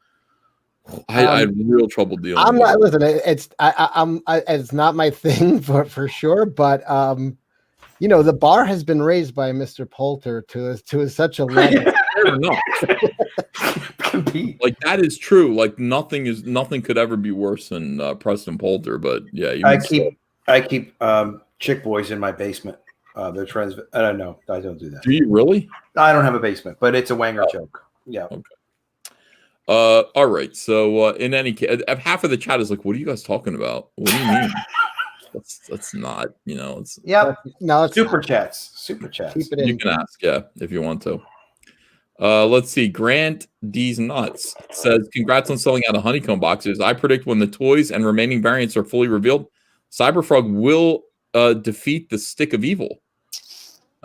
S2: I had real trouble dealing.
S6: I'm
S2: with
S6: not.
S2: it.
S6: Listen, it's not my thing for sure. But the bar has been raised by Mr. Poulter to such a level.
S2: Fair enough. Like that is true. Like nothing could ever be worse than Preston Poulter. But yeah,
S3: I keep chick boys in my basement. They're trans. I don't know. I don't do that.
S2: Do you really?
S3: I don't have a basement, but it's a wanger joke. Yeah.
S2: Okay. All right. So in any case, half of the chat is like, "What are you guys talking about? What do you mean?" Let's not, it's
S6: No, it's
S3: super chats.
S6: Keep it
S2: you
S6: in.
S2: can ask, yeah, if you want to. Let's see. Grant D's Nuts says, congrats on selling out of honeycomb boxes. I predict when the toys and remaining variants are fully revealed, CyberFrog will defeat the Stick of Evil.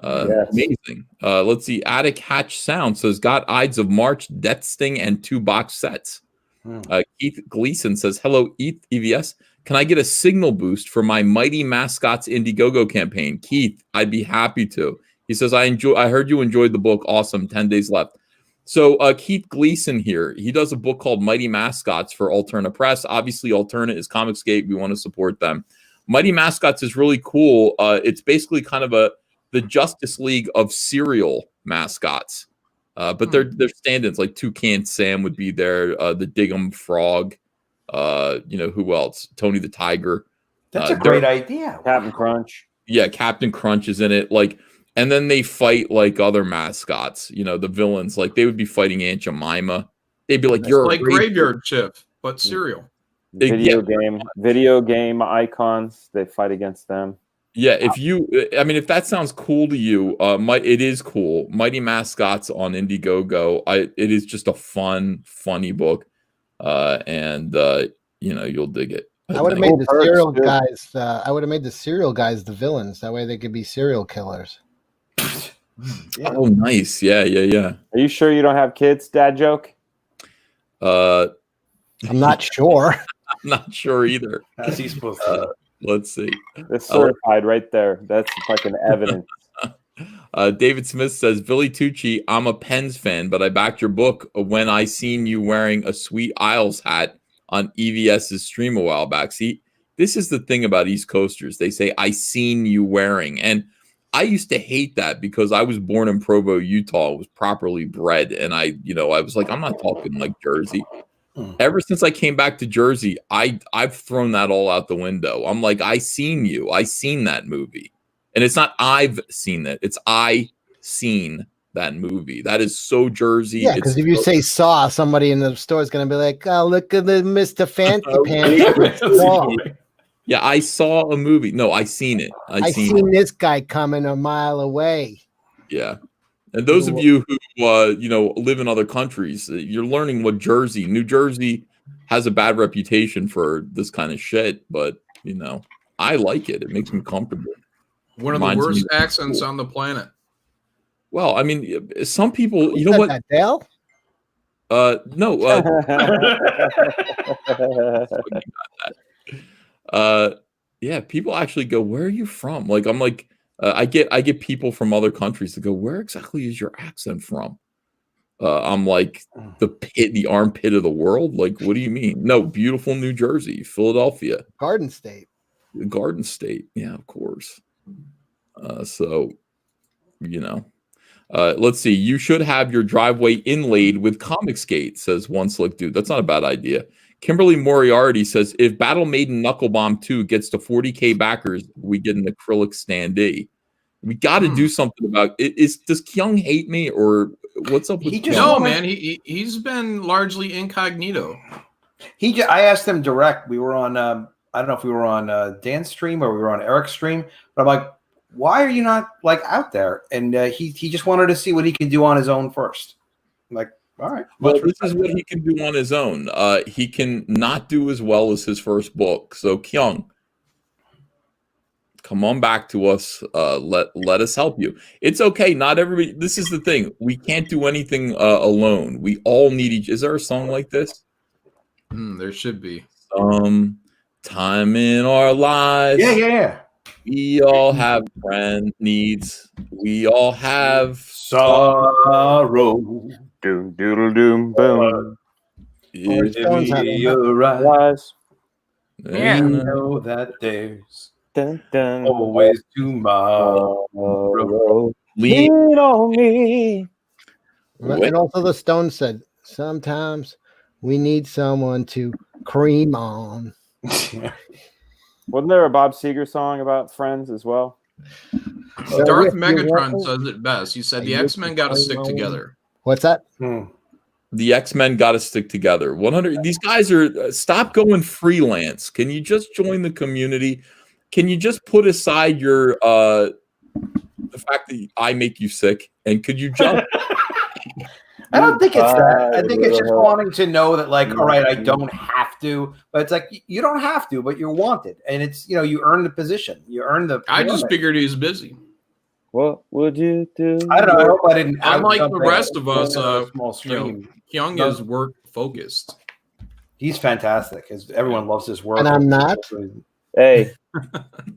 S2: Amazing. Let's see. Attic Hatch Sound says, got Ides of March, Death Sting, and 2 box sets. Keith Gleason says, hello, EVS. Can I get a signal boost for my Mighty Mascots Indiegogo campaign? Keith, I'd be happy to. He says, I heard you enjoyed the book. Awesome. 10 days left. So Keith Gleason here, he does a book called Mighty Mascots for Alterna Press. Obviously, Alterna is Comicsgate. We want to support them. Mighty Mascots is really cool. It's basically kind of the Justice League of serial mascots. But they're stand-ins, like Toucan Sam would be there, the Diggum Frog, who else? Tony the Tiger.
S3: That's a great idea.
S10: Captain Crunch.
S2: Yeah, Captain Crunch is in it. And then they fight like other mascots, the villains. Like they would be fighting Aunt Jemima. They'd be like, "You're
S12: like Graveyard Shift, but cereal."
S10: Video game icons. They fight against them.
S2: Yeah, if that sounds cool to you, it is cool. Mighty Mascots on Indiegogo. It is just a funny book, and you'll dig it.
S6: I would have made the serial guys. I would have made the serial guys the villains. That way they could be serial killers.
S2: Yeah. Oh, nice. Yeah.
S10: Are you sure you don't have kids? Dad joke.
S6: I'm not sure.
S2: I'm not sure either.
S3: How's he supposed to?
S2: Let's see.
S10: It's certified right there. That's fucking evidence.
S2: David Smith says, Billy Tucci, I'm a Pens fan, but I backed your book when I seen you wearing a Sweet Isles hat on EVS's stream a while back. See, this is the thing about East Coasters. They say, I seen you wearing. And I used to hate that because I was born in Provo, Utah, was properly bred. And I was like, I'm not talking like Jersey. Ever since I came back to Jersey, I've thrown that all out the window. I'm like, I seen you. I seen that movie. And it's not I've seen it. It's I seen that movie. That is so Jersey.
S6: Yeah, because if you say saw, somebody in the store is going to be like, oh, look at the Mr. Fancy Pants.
S2: Yeah, I saw a movie. No, I seen it.
S6: I seen this guy coming a mile away.
S2: Yeah. And those of you who live in other countries, you're learning what New Jersey has a bad reputation for this kind of shit, but I like it. It makes me comfortable.
S12: One of the worst accents on the planet.
S2: Well, I mean, some people,
S6: you know what? Adele?
S2: No. Yeah, people actually go, where are you from? Like, I'm like, I get people from other countries to go, where exactly is your accent from? I'm like, the armpit of the world. Like, what do you mean? No, beautiful New Jersey, Philadelphia,
S6: Garden State.
S2: Yeah, of course. Let's see. You should have your driveway inlaid with Comicsgate, says one slick dude. That's not a bad idea. Kimberly Moriarty says, if Battle Maiden Knuckle Bomb 2 gets to 40K backers, we get an acrylic standee. We got to do something about it. Does Kyung hate me or what's up with Kyung?
S12: No, man. He's been largely incognito.
S3: I asked him direct. We were on, I don't know if we were on Dan's stream or we were on Eric's stream, but I'm like, why are you not out there? And he just wanted to see what he can do on his own first. I'm like, all right.
S2: Well, this is what he can do on his own. He can not do as well as his first book. So Kyung, come on back to us. Let us help you. It's okay. Not everybody. This is the thing. We can't do anything alone. We all need each. Is there a song like this?
S12: There should be.
S2: Some time in our lives.
S3: Yeah.
S2: We all have friend needs. We all have
S3: sorrow.
S10: Doom doodle doom boom.
S3: Your eyes. And know that there's always tomorrow.
S10: Lean on me.
S6: And also the Stones said, sometimes we need someone to cream on.
S10: Wasn't there a Bob Seger song about friends as well?
S12: Darth Megatron says it best. He said the X-Men got to stick together.
S6: What's that?
S2: The X-Men got to stick together. 100. These guys are stop going freelance. Can you just join the community? can you just put aside your the fact that I make you sick, and could you jump?
S3: I don't think it's that. I think it's just wanting to know that, like, all right, I don't have to, but it's like you don't have to, but you're wanted, and it's you earn the position, you earn the.
S12: I just figured he was busy.
S10: What would you do?
S3: I don't know. I hope I didn't.
S12: Unlike the rest of us,
S3: small stream.
S12: Kyung is work focused.
S3: He's fantastic. Everyone loves his work,
S6: And I'm not.
S10: Hey,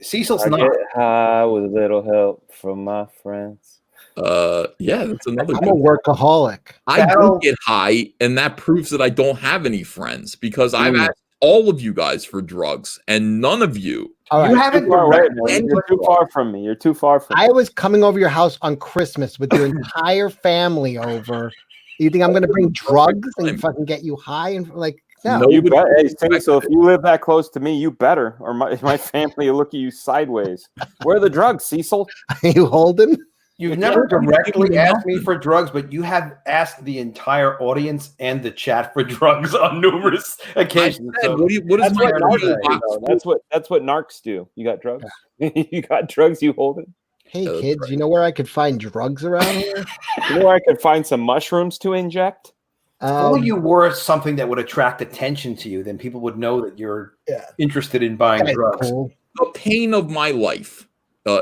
S3: Cecil's
S10: I
S3: not.
S10: get high with a little help from my friends.
S2: Yeah, that's another.
S6: I'm a workaholic.
S2: I do get high, and that proves that I don't have any friends because I've asked all of you guys for drugs, and none of you.
S3: You haven't.
S10: You're too far from me. You're too far from me.
S6: I was coming over your house on Christmas with your entire family over. You think I'm going to bring drugs and fucking get you high and like? No.
S10: You bet. Hey, so if you live that close to me, you better, or my family will look at you sideways. Where are the drugs, Cecil?
S6: Are you holding?
S3: You've never directly asked me for drugs, but you have asked the entire audience and the chat for drugs on numerous occasions.
S10: That's what narcs do. You got drugs? You got drugs? You holding?
S6: Hey kids, you know where I could find drugs around here?
S10: You know where I could find some mushrooms to inject?
S3: If only you were something that would attract attention to you, then people would know that you're interested in buying drugs.
S2: The pain of my life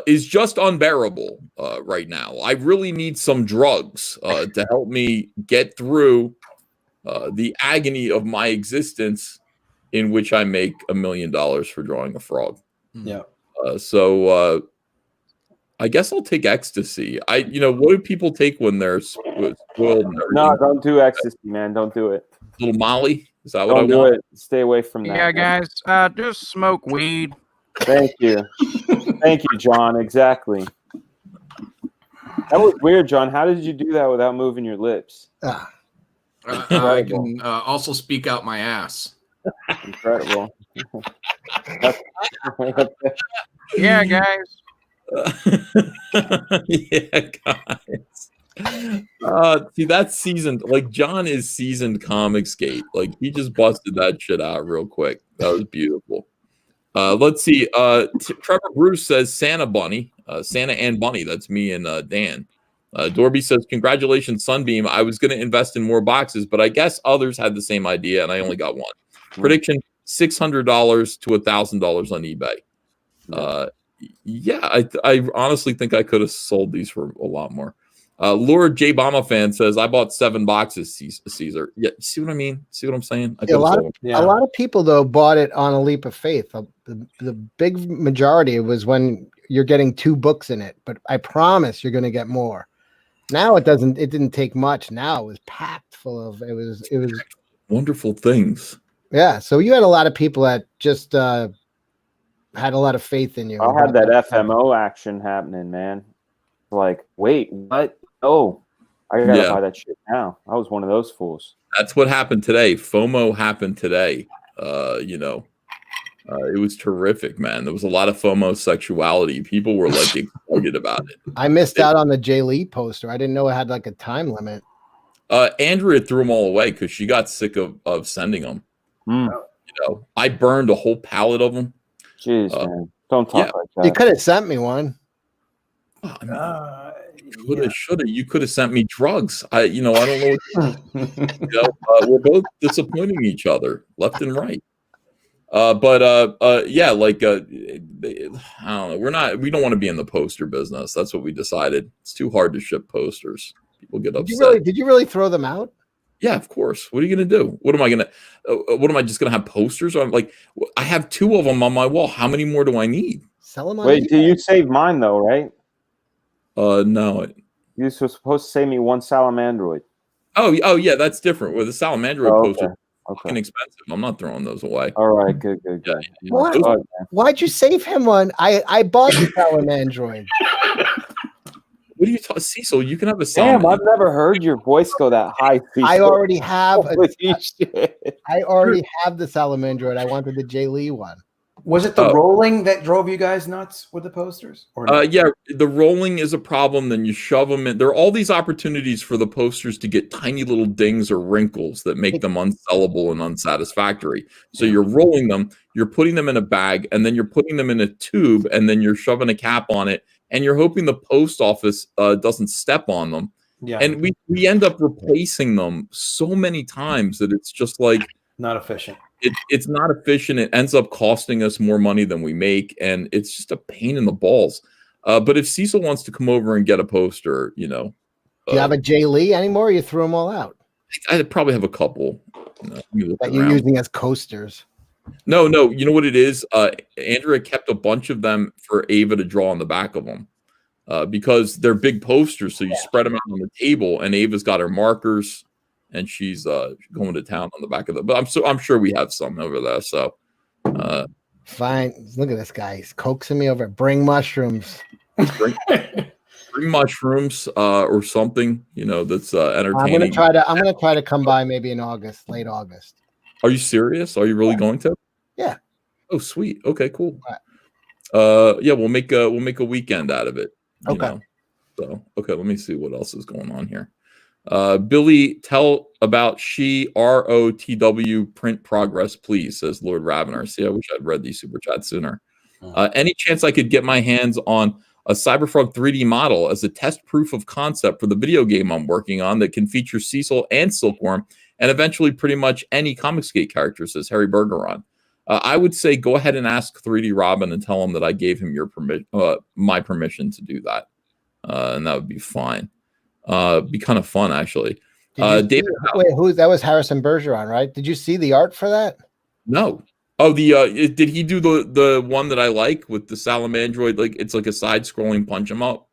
S2: is just unbearable right now. I really need some drugs to help me get through the agony of my existence, in which I make $1 million for drawing a frog.
S3: Yeah.
S2: So I guess I'll take ecstasy. What do people take when they're spoiled?
S10: No, don't do ecstasy, man. Don't do it.
S2: Little Molly? Is that what
S10: Don't
S2: I
S10: do
S2: want?
S10: it. Stay away from that.
S5: Yeah, guys, just smoke weed.
S10: Thank you. Thank you, John. Exactly. That was weird, John. How did you do that without moving your lips?
S12: I can also speak out my ass.
S10: Incredible.
S5: Yeah, guys.
S2: Yeah, guys. See, that's seasoned. Like, John is seasoned Comicsgate. Like, he just busted that shit out real quick. That was beautiful. Let's see. Trevor Bruce says Santa Bunny. Santa and Bunny. That's me and Dan. Dorby says, congratulations, Sunbeam. I was going to invest in more boxes, but I guess others had the same idea, and I only got one. Prediction, $600 to $1,000 on eBay. Yeah, I honestly think I could have sold these for a lot more. Lord J. Bama fan says, I bought 7 boxes, Caesar. Yeah, see what I mean? See what I'm saying?
S6: A lot of people, though, bought it on a leap of faith. The big majority was when you're getting 2 books in it, but I promise you're going to get more. Now it didn't take much. Now it was packed full of, it was
S2: wonderful things.
S6: Yeah. So you had a lot of people that just had a lot of faith in you.
S10: I had that FMO action happening, man. Like, wait, what? Oh, I gotta buy that shit now. I was one of those fools.
S2: That's what happened today. FOMO happened today. It was terrific, man. There was a lot of FOMO sexuality. People were like excited about it.
S6: I missed out on the Jay Lee poster. I didn't know it had like a time limit.
S2: Andrea threw them all away because she got sick of sending them. I burned a whole pallet of them.
S10: Jeez, man. Don't talk like that.
S6: You could have sent me one.
S2: Shoulda. You could have sent me drugs. I don't know. We're both disappointing each other left and right. I don't know. We don't want to be in the poster business. That's what we decided. It's too hard to ship posters. People get upset.
S6: Did you really throw them out?
S2: Yeah, of course. What are you going to do? What am I just going to have posters? I'm like, I have 2 of them on my wall. How many more do I need?
S6: Sell them on
S10: Wait, do you save mine though, right?
S2: No.
S10: You were supposed to save me 1 Salamandroid.
S2: Oh yeah, that's different. With the Salamandroid poster,
S10: fucking
S2: expensive. I'm not throwing those away.
S10: All right, good.
S2: Yeah.
S6: Why'd you save him one? I bought the Salamandroid.
S2: What are you talking, Cecil? You can have a
S10: Damn, I've never heard your voice go that high. Cecil.
S6: I already have.
S10: Holy shit.
S6: I already have the Salamandroid. I wanted the Jay Lee one.
S3: Was it the rolling that drove you guys nuts with the posters? Or no?
S2: Yeah, the rolling is a problem. Then you shove them in. There are all these opportunities for the posters to get tiny little dings or wrinkles that make them unsellable and unsatisfactory. So you're rolling them, you're putting them in a bag, and then you're putting them in a tube, and then you're shoving a cap on it, and you're hoping the post office doesn't step on them.
S3: Yeah.
S2: And we end up replacing them so many times that it's just like
S3: not efficient.
S2: It's not efficient. It ends up costing us more money than we make, and it's just a pain in the balls. But if Cecil wants to come over and get a poster, you know,
S6: do you have a Jay Lee anymore? Or you threw them all out.
S2: I probably have a couple
S6: that you're using as coasters.
S2: No. You know what it is? Andrea kept a bunch of them for Ava to draw on the back of them because they're big posters. So you spread them out on the table, and Ava's got her markers. And she's going to town on the back of the. But I'm sure we have some over there. So
S6: fine. Look at this guy. He's coaxing me over. Bring mushrooms.
S2: Bring mushrooms or something. You know that's entertaining.
S6: I'm gonna try to come by maybe in August, late August.
S2: Are you serious? Are you really going to?
S6: Yeah.
S2: Oh, sweet. Okay, cool. Yeah, we'll make a weekend out of it.
S6: Okay.
S2: So okay, let me see what else is going on here. Billy, tell about ROTW print progress, please, says Lord Ravener. See, I wish I'd read these super chats sooner. Any chance I could get my hands on a CyberFrog 3D model as a test proof of concept for the video game I'm working on that can feature Cecil and Silkworm and eventually pretty much any Comicsgate character, says Harry Bergeron. I would say go ahead and ask 3D Robin and tell him that I gave him my permission to do that. And that would be fine. Be kind of fun, actually. David,
S6: wait, that was Harrison Bergeron, right? Did you see the art for that?
S2: No. Oh, did he do the one that I like with the Salamandroid? Like it's like a side-scrolling punch 'em up.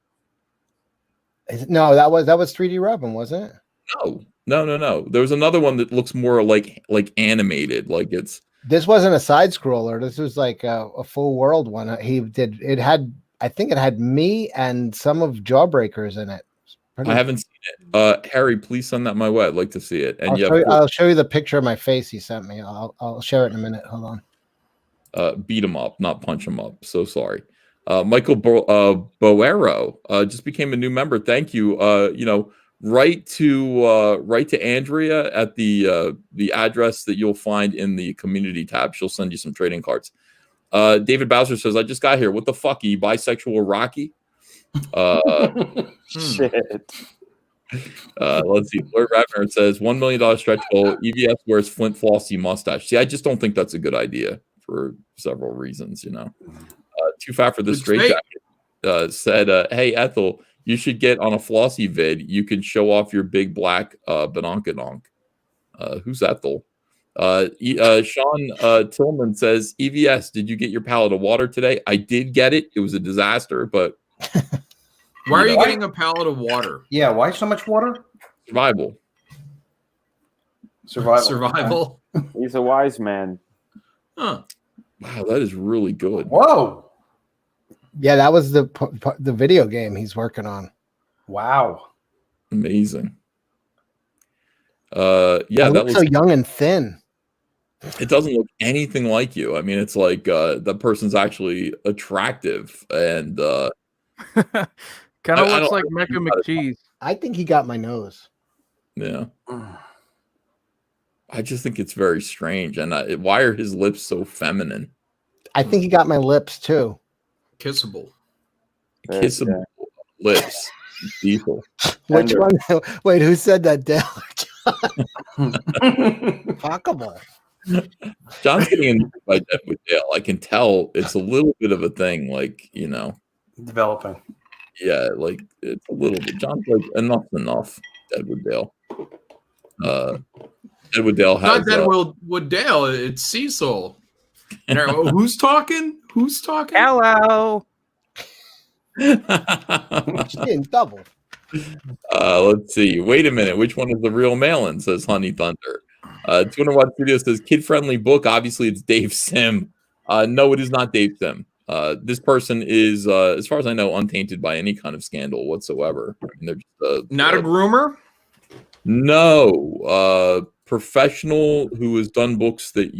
S6: No, that was 3D Robin, wasn't it?
S2: No. There was another one that looks more like animated, like it's.
S6: This wasn't a side scroller. This was like a full world one. He did. It had, I think, it had me and some of Jawbreakers in it.
S2: I haven't seen it. Harry, please send that my way. I'd like to see it. And
S6: I'll show you the picture of my face he sent me. I'll share it in a minute. Hold
S2: on. Beat him up, not punch him up. So sorry. Michael Boero just became a new member. Thank you. Write to Andrea at the address that you'll find in the community tab. She'll send you some trading cards. David Bowser says, I just got here. What the fuck? Are you bisexual or Rocky?
S10: Shit.
S2: Let's see. Lord Ravner says $1 million stretch goal. EVS wears Flint Flossy mustache. See, I just don't think that's a good idea for several reasons. Too fat for the straight jacket. Said, hey Ethel, you should get on a Flossy vid. You can show off your big black badonkadonk. Who's Ethel? Sean Tillman says, EVS, did you get your pallet of water today? I did get it. It was a disaster, but
S12: why are you getting a pallet of water?
S3: Yeah, why so much water?
S2: Survival.
S10: He's a wise man.
S12: Huh.
S2: Wow, that is really good.
S3: Whoa.
S6: Yeah, that was the video game he's working on.
S3: Wow.
S2: Amazing.
S6: Yeah, that looks so young and thin.
S2: It doesn't look anything like you. I mean, it's like the person's actually attractive and
S5: kind of looks like Mecca McCheese.
S6: I think he got my nose.
S2: Yeah. I just think it's very strange. And why are his lips so feminine?
S6: I think he got my lips too.
S12: Kissable
S2: lips. Diesel.
S6: Which one? Wait, who said that? Dale or John? Fuckable.
S2: John's getting in by Deadwood Dale. I can tell it's a little bit of a thing, like,
S3: developing.
S2: Yeah, like it's a little bit. John's like enough. Deadwood Dale. Deadwood Dale has
S12: not Deadwood Dale. It's Cecil. Who's talking?
S5: Hello.
S6: She's getting double.
S2: Let's see. Wait a minute. Which one is the real Malin? Says Honey Thunder. 200 Watt Studio says kid-friendly book. Obviously, it's Dave Sim. No, it is not Dave Sim. This person is, as far as I know, untainted by any kind of scandal whatsoever. I mean, they're just,
S12: not a groomer.
S2: No, professional who has done books that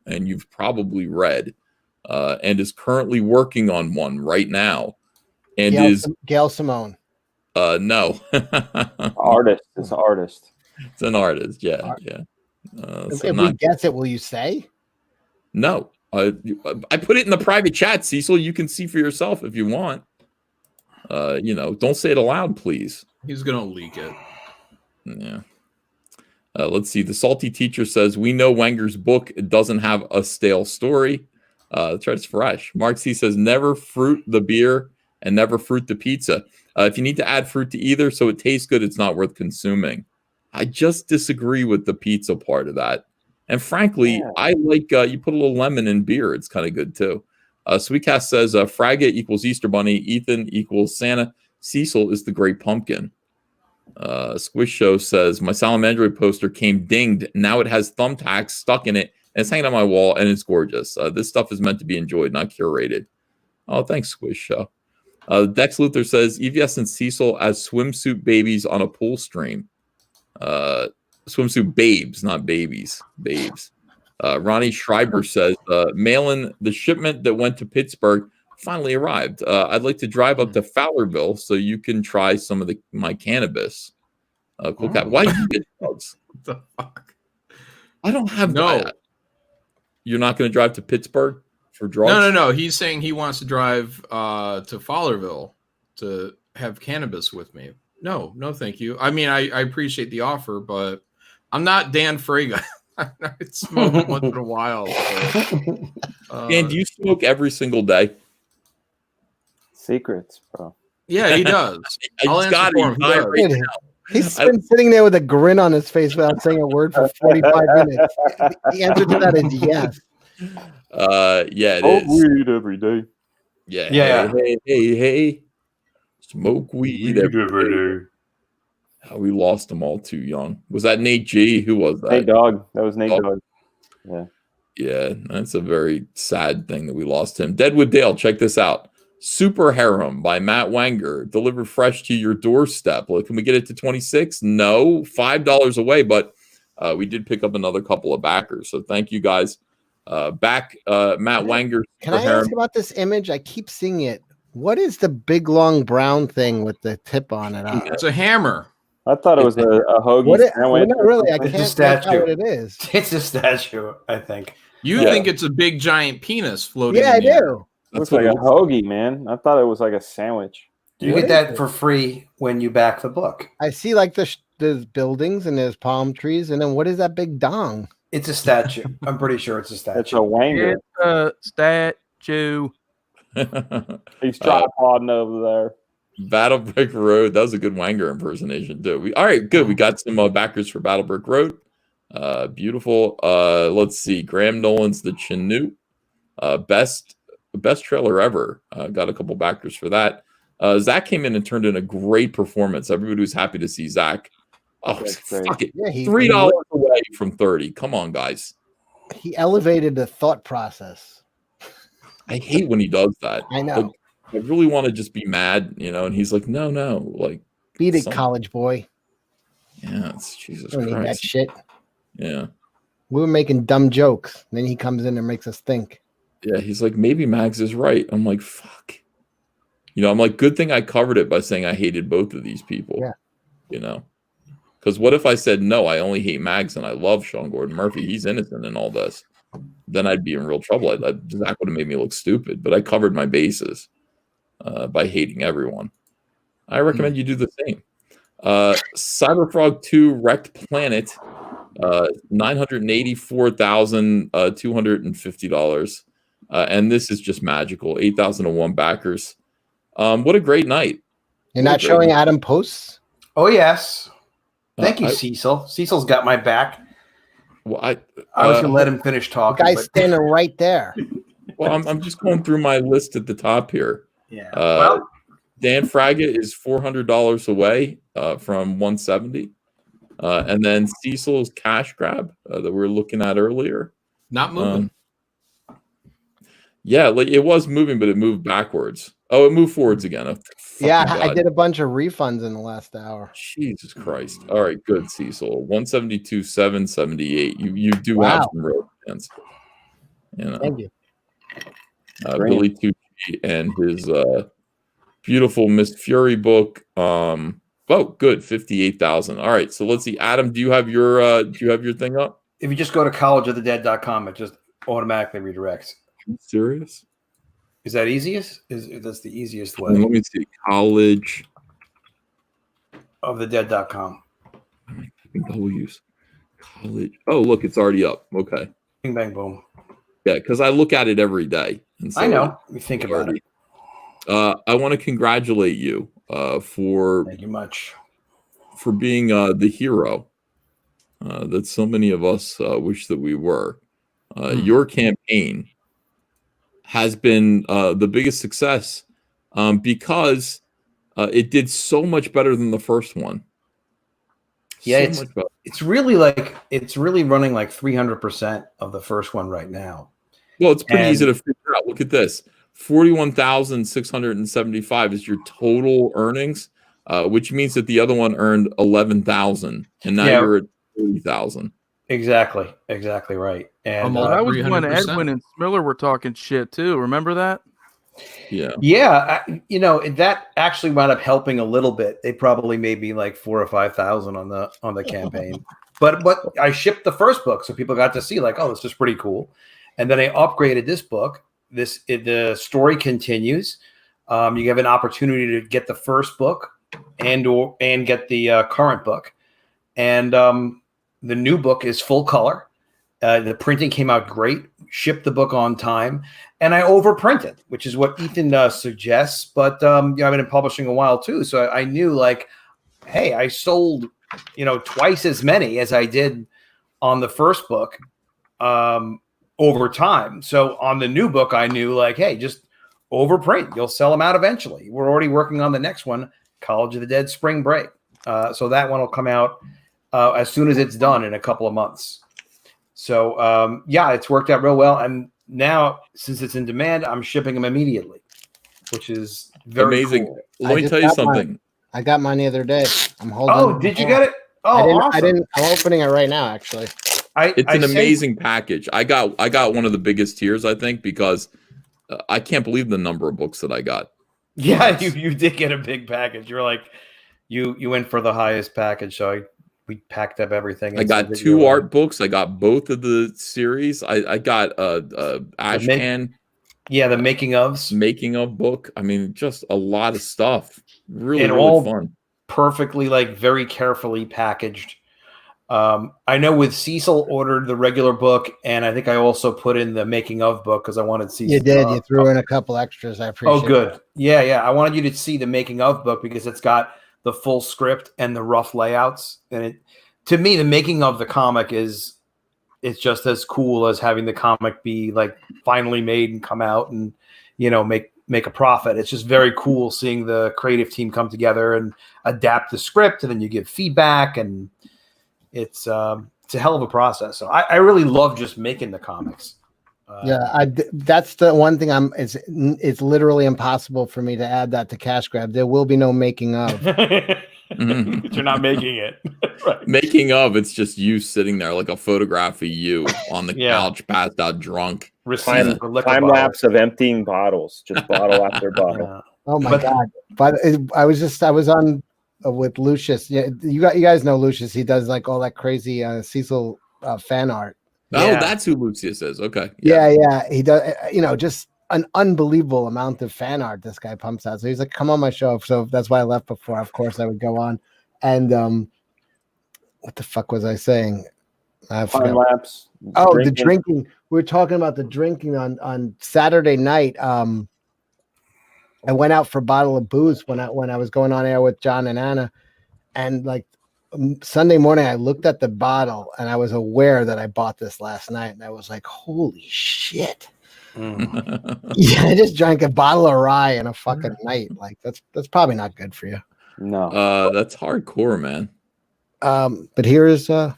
S2: and you've probably read. and is currently working on one right now. And
S6: Gail Simone.
S2: No.
S10: Artist. It's an artist.
S2: It's an artist. Yeah.
S6: If we guess it, will you say?
S2: No. I put it in the private chat, Cecil. You can see for yourself if you want. Don't say it aloud, please.
S12: He's gonna leak it.
S2: Yeah. Let's see. The Salty Teacher says, we know Wenger's book doesn't have a stale story. That's right. It's fresh. Mark C says, never fruit the beer and never fruit the pizza. If you need to add fruit to either so it tastes good, it's not worth consuming. I just disagree with the pizza part of that. And frankly, I like you put a little lemon in beer. It's kind of good too. Sweetcast says, Fragga equals Easter Bunny. Ethan equals Santa. Cecil is the Great Pumpkin. Squish Show says, my Salamandroid poster came dinged. Now it has thumbtacks stuck in it. And it's hanging on my wall, and it's gorgeous. This stuff is meant to be enjoyed, not curated. Oh, thanks, Squish Show. Dex Luther says, EVS and Cecil as swimsuit babies on a pool stream. Swimsuit babes, not babies. Babes. Ronnie Schreiber says, mail-in the shipment that went to Pittsburgh finally arrived. I'd like to drive up to Fowlerville so you can try some of my cannabis. Cool cat. Why do you get drugs?
S12: What the fuck?
S2: I don't have
S12: that.
S2: You're not going to drive to Pittsburgh for drugs?
S12: No. He's saying he wants to drive to Fowlerville to have cannabis with me. No, thank you. I mean, I appreciate the offer, but I'm not Dan Frega. I smoke once in a while. So,
S2: Dan, do you smoke every single day?
S10: Secrets, bro.
S12: Yeah, he does. I'll answer for him. He does.
S6: He's been sitting there with a grin on his face without saying a word for 45 minutes. The answer to that is yes.
S2: Yeah, it
S10: Smoke
S2: is.
S10: weed every day.
S2: Yeah. Hey. Smoke weed every day. Oh, we lost them all too young. Was that Nate G? Who was that?
S10: Nate Dogg. That was Nate Dogg. Yeah.
S2: Yeah, that's a very sad thing that we lost him. Deadwood Dale, check this out. Super Harem by Matt Wenger, delivered fresh to your doorstep. Look, can we get it to 26? No, $5 away, but we did pick up another couple of backers. So thank you guys. Matt Wenger.
S6: Can I ask about this image? I keep seeing it. What is the big long brown thing with the tip on it?
S12: It's a hammer.
S10: I thought it was a hoagie sandwich.
S6: Not really. I
S3: It's a
S6: can't
S3: statue.
S6: tell what it is.
S3: It's a statue, I think.
S12: You think it's a big giant penis floating?
S6: Yeah, I
S12: in the air.
S6: do.
S10: Looks like a hoagie, man. I thought it was like a sandwich.
S3: You get that for free when you back the book.
S6: I see like there's buildings and there's palm trees, and then what is that big dong?
S3: It's a statue. I'm pretty sure it's a statue.
S10: It's a Wenger.
S5: It's a statue.
S10: He's tripoding over there.
S2: Battle Brick Road. That was a good Wenger impersonation too. All right, good. We got some backers for Battle Brick Road. Beautiful. Let's see. Graham Nolan's The Chinook. Best trailer ever. Got a couple backers for that. Zach came in and turned in a great performance. Everybody was happy to see Zach. Oh, fuck it.
S6: Yeah,
S2: $3 away from 30. Come on, guys.
S6: He elevated the thought process.
S2: I hate when he does that.
S6: I know.
S2: Like, I really want to just be mad, and he's like, no, like
S6: beat it, college boy.
S2: Yeah, it's Jesus
S6: Don't need that
S2: Christ.
S6: shit.
S2: Yeah.
S6: We were making dumb jokes. Then he comes in and makes us think.
S2: Yeah, he's like, maybe Mags is right. I'm like, fuck. I'm like, good thing I covered it by saying I hated both of these people.
S6: Yeah.
S2: Because what if I said, no, I only hate Mags and I love Sean Gordon Murphy. He's innocent in all this. Then I'd be in real trouble. Zach would have made me look stupid. But I covered my bases by hating everyone. I recommend you do the same. CyberFrog 2 Wrecked Planet, $984,250. And this is just magical. 8,001 backers. What a great night.
S6: You're not showing Adam posts?
S3: Oh, yes. Thank you, Cecil. Cecil's got my back.
S2: Well, I
S3: was going to let him finish talking.
S6: The guy's standing right there.
S2: Well, I'm just going through my list at the top here.
S3: Yeah.
S2: Dan Fragga is $400 away from 170. And then Cecil's cash grab that we were looking at earlier.
S12: Not moving.
S2: Yeah, like it was moving, but it moved backwards. Oh, it moved forwards again.
S6: Yeah, I did a bunch of refunds in the last hour.
S2: Jesus Christ. All right, good, Cecil. 172,778. You do have some road fans.
S6: Thank you.
S2: Billy Tucci and his beautiful Miss Fury book. Oh, good, 58,000. All right, so let's see. Adam, do you have your thing up?
S3: If you just go to collegeofthedead.com, it just automatically redirects.
S2: Are you serious?
S3: Is that easiest? That's the easiest way?
S2: Let me see. College
S3: of the dead.com.
S2: W's. College. Oh, look, it's already up. Okay.
S3: Bing, bang, boom.
S2: Yeah, because I look at it every day. And so
S3: I know. You think about it.
S2: I want to congratulate you for
S3: thank you much
S2: for being the hero that so many of us wish that we were. Your campaign has been the biggest success because it did so much better than the first one.
S3: Yeah, it's really running like 300% of the first one right now.
S2: Well, it's pretty easy to figure out. Look at this. 41,675 is your total earnings, which means that the other one earned 11,000, and now you're at 40,000.
S3: Exactly right. And
S5: that was when Edwin and Smiller were talking shit too. Remember that?
S3: Yeah. That actually wound up helping a little bit. They probably made me like 4,000 or 5,000 on the campaign. But I shipped the first book, so people got to see like, oh, this is pretty cool. And then I upgraded this book. The story continues. You have an opportunity to get the first book and get the current book, and the new book is full color. The printing came out great. Shipped the book on time, and I overprinted, which is what Ethan suggests. But I've been in publishing a while too, so I knew like, hey, I sold twice as many as I did on the first book. Over time. So on the new book, I knew like, hey, just overprint. You'll sell them out eventually. We're already working on the next one, College of the Dead Spring Break. So that one will come out as soon as it's done in a couple of months. So it's worked out real well. And now, since it's in demand, I'm shipping them immediately, which is very
S2: amazing.
S3: Cool.
S2: Let me tell you something.
S6: I got mine the other day. I'm holding.
S3: Oh, did you get it? Oh,
S6: I didn't. I'm opening it right now, actually.
S2: It's an amazing package. I got one of the biggest tiers, I think, because I can't believe the number of books that I got.
S3: Yeah, you did get a big package. You're like, you went for the highest package, so we packed up everything.
S2: I got 2 art books. I got both of the series. I got Ashcan.
S3: The making of
S2: book. I mean, just a lot of stuff. Really fun.
S3: Perfectly, like very carefully packaged. I know with Cecil ordered the regular book, and I think I also put in the making of book because I wanted Cecil.
S6: You did. You threw in a couple extras. I appreciate.
S3: Oh, good. Yeah. I wanted you to see the making of book because it's got the full script and the rough layouts. And to me, the making of the comic it's just as cool as having the comic be like finally made and come out and make a profit. It's just very cool seeing the creative team come together and adapt the script, and then you give feedback and. It's a hell of a process. So I really love just making the comics.
S6: That's the one thing it's literally impossible for me to add that to Cash Grab. There will be no making of.
S3: You're not making it. Right.
S2: Making of, it's just you sitting there like a photograph of you on the couch, passed out drunk.
S10: Time lapse of emptying bottles, just bottle after bottle.
S6: Yeah. Oh my God. But I was on with Lucius. Yeah, you guys know Lucius. He does like all that crazy Cecil fan art.
S2: Oh, that's who Lucius is. Okay.
S6: Yeah. He does, just an unbelievable amount of fan art this guy pumps out. So he's like, come on my show. So that's why I left before. Of course I would go on. And what the fuck was I saying?
S10: Time lapse.
S6: Oh, drinking. The drinking. We were talking about the drinking on Saturday night. I went out for a bottle of booze when I was going on air with John and Anna, and like Sunday morning, I looked at the bottle and I was aware that I bought this last night, and I was like, "Holy shit!" Yeah, I just drank a bottle of rye in a fucking night. Like that's probably not good for you.
S10: No,
S2: that's hardcore, man.
S6: But here is
S3: oh,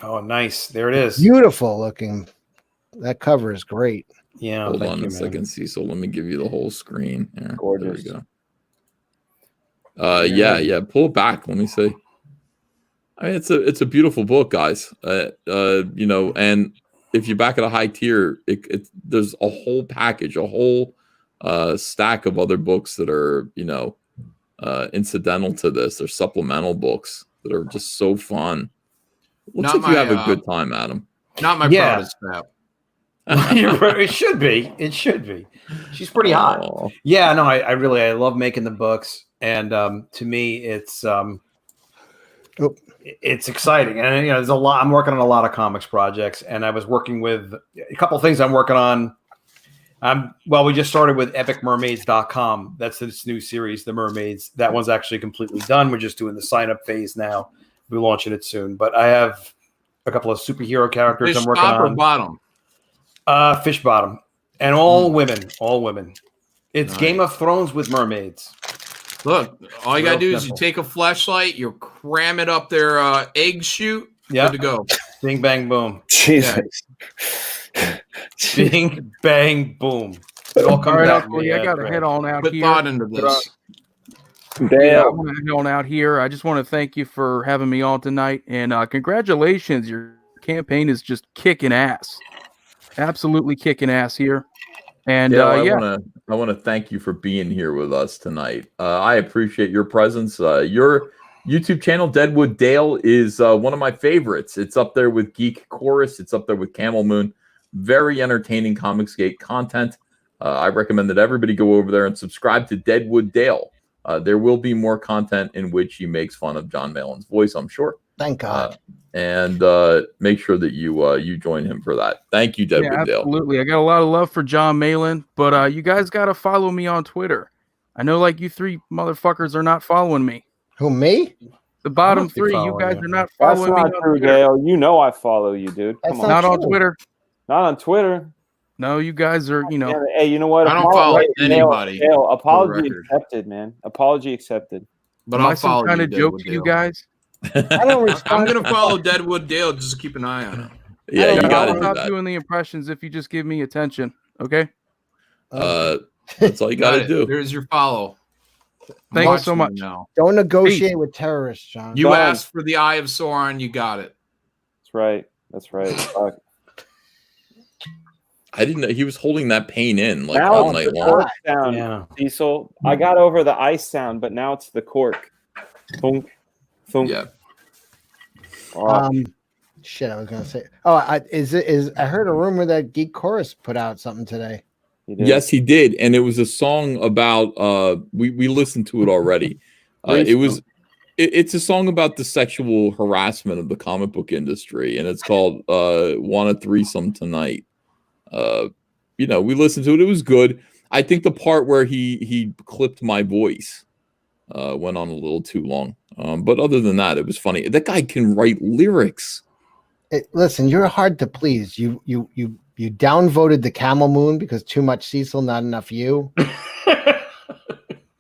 S3: nice. There it is.
S6: Beautiful looking. That cover is great.
S3: Yeah.
S2: Hold on a second, Cecil. Let me give you the whole screen. Here.
S10: Gorgeous.
S2: There we go. Yeah. Pull it back. Let me see. I mean, it's a beautiful book, guys. And if you back at a high tier, there's a whole package, a whole stack of other books that are, you know, incidental to this. They're supplemental books that are just so fun. Looks like you have a good time, Adam.
S12: Not my proudest step.
S3: It should be. It should be. She's pretty hot. Yeah, no, I love making the books, and to me, it's exciting, and you know, there's a lot. I'm working on a lot of comics projects, and I was working with a couple of things I'm working on. Well, we just started with epicmermaids.com. That's this new series, The Mermaids. That one's actually completely done. We're just doing the sign up phase now. We're launching it soon, but I have a couple of superhero characters
S12: Fish
S3: I'm working
S12: top
S3: on.
S12: or bottom?
S3: Fish bottom, and all women, all women. It's
S12: Nice.
S3: Game of Thrones with mermaids.
S12: Look, all you gotta do is you
S3: simple.
S12: take a flashlight, you cram it up their egg chute, good to go.
S3: Bing, bang, boom.
S10: Jesus.
S3: Bing, bang, boom. It all comes
S5: All right,
S3: out.
S5: Uncle, I got to head on out
S12: Put
S5: here.
S12: thought into this.
S5: Yeah, I want to head on out here. I just want to thank you for having me on tonight, and congratulations. Your campaign is just kicking ass. Absolutely kicking ass here. And
S2: I want to thank you for being here with us tonight. I appreciate your presence. Your YouTube channel, Deadwood Dale, is one of my favorites. It's up there with Geek Chorus. It's up there with Camel Moon. Very entertaining Comicsgate content. I recommend that everybody go over there and subscribe to Deadwood Dale. There will be more content in which he makes fun of John Malin's voice, I'm sure.
S6: Thank God.
S2: And make sure that you join him for that. Thank you, Deadwood Dale.
S5: Absolutely. I got a lot of love for John Malin, but you guys got to follow me on Twitter. I know, like, you three motherfuckers are not following me.
S6: Who, me?
S5: The bottom three, you guys are not
S10: That's
S5: following me
S10: not
S5: on
S10: true,
S5: Twitter.
S10: Dale. You know I follow you, dude. Come on.
S5: Not on Twitter.
S10: Not on Twitter.
S5: No, you guys are, you know.
S10: Hey, you know what?
S12: I don't follow anybody.
S10: Dale, apology
S12: record.
S10: accepted, man. Apology accepted.
S12: But
S5: Am
S12: I'll
S5: I some
S12: follow
S5: kind
S12: you,
S5: of joke
S12: Deadwood
S5: to you
S12: Dale.
S5: guys?
S6: I don't
S12: I'm gonna follow Deadwood Dale. Just keep an eye on him.
S2: Yeah, you got to
S5: I'll
S2: do
S5: stop
S2: that.
S5: doing the impressions if you just give me attention. Okay.
S2: That's all you got to do.
S12: There's your follow.
S5: Thank you so
S12: Watch
S5: much.
S12: me now.
S6: Don't negotiate with terrorists, John.
S12: You asked for the Eye of Sauron. You got it.
S10: That's right. That's right. Fuck.
S2: I didn't know he was holding that pain in like
S10: Now
S2: all
S10: it's
S2: night
S10: the
S2: long.
S10: cork sound,
S3: Yeah.
S10: Cecil. I got over the ice sound, but now it's the cork. Thunk, thunk.
S2: Yeah.
S6: Shit, I was gonna say. Oh, I heard a rumor that Geek Chorus put out something today.
S2: Yes, he did, and it was a song about. We listened to it already. It's a song about the sexual harassment of the comic book industry, and it's called "Want a Threesome Tonight." We listened to it. It was good. I think the part where he clipped my voice went on a little too long. But other than that, it was funny. That guy can write lyrics.
S6: Listen, you're hard to please. You downvoted the Camel Moon because too much Cecil, not enough you.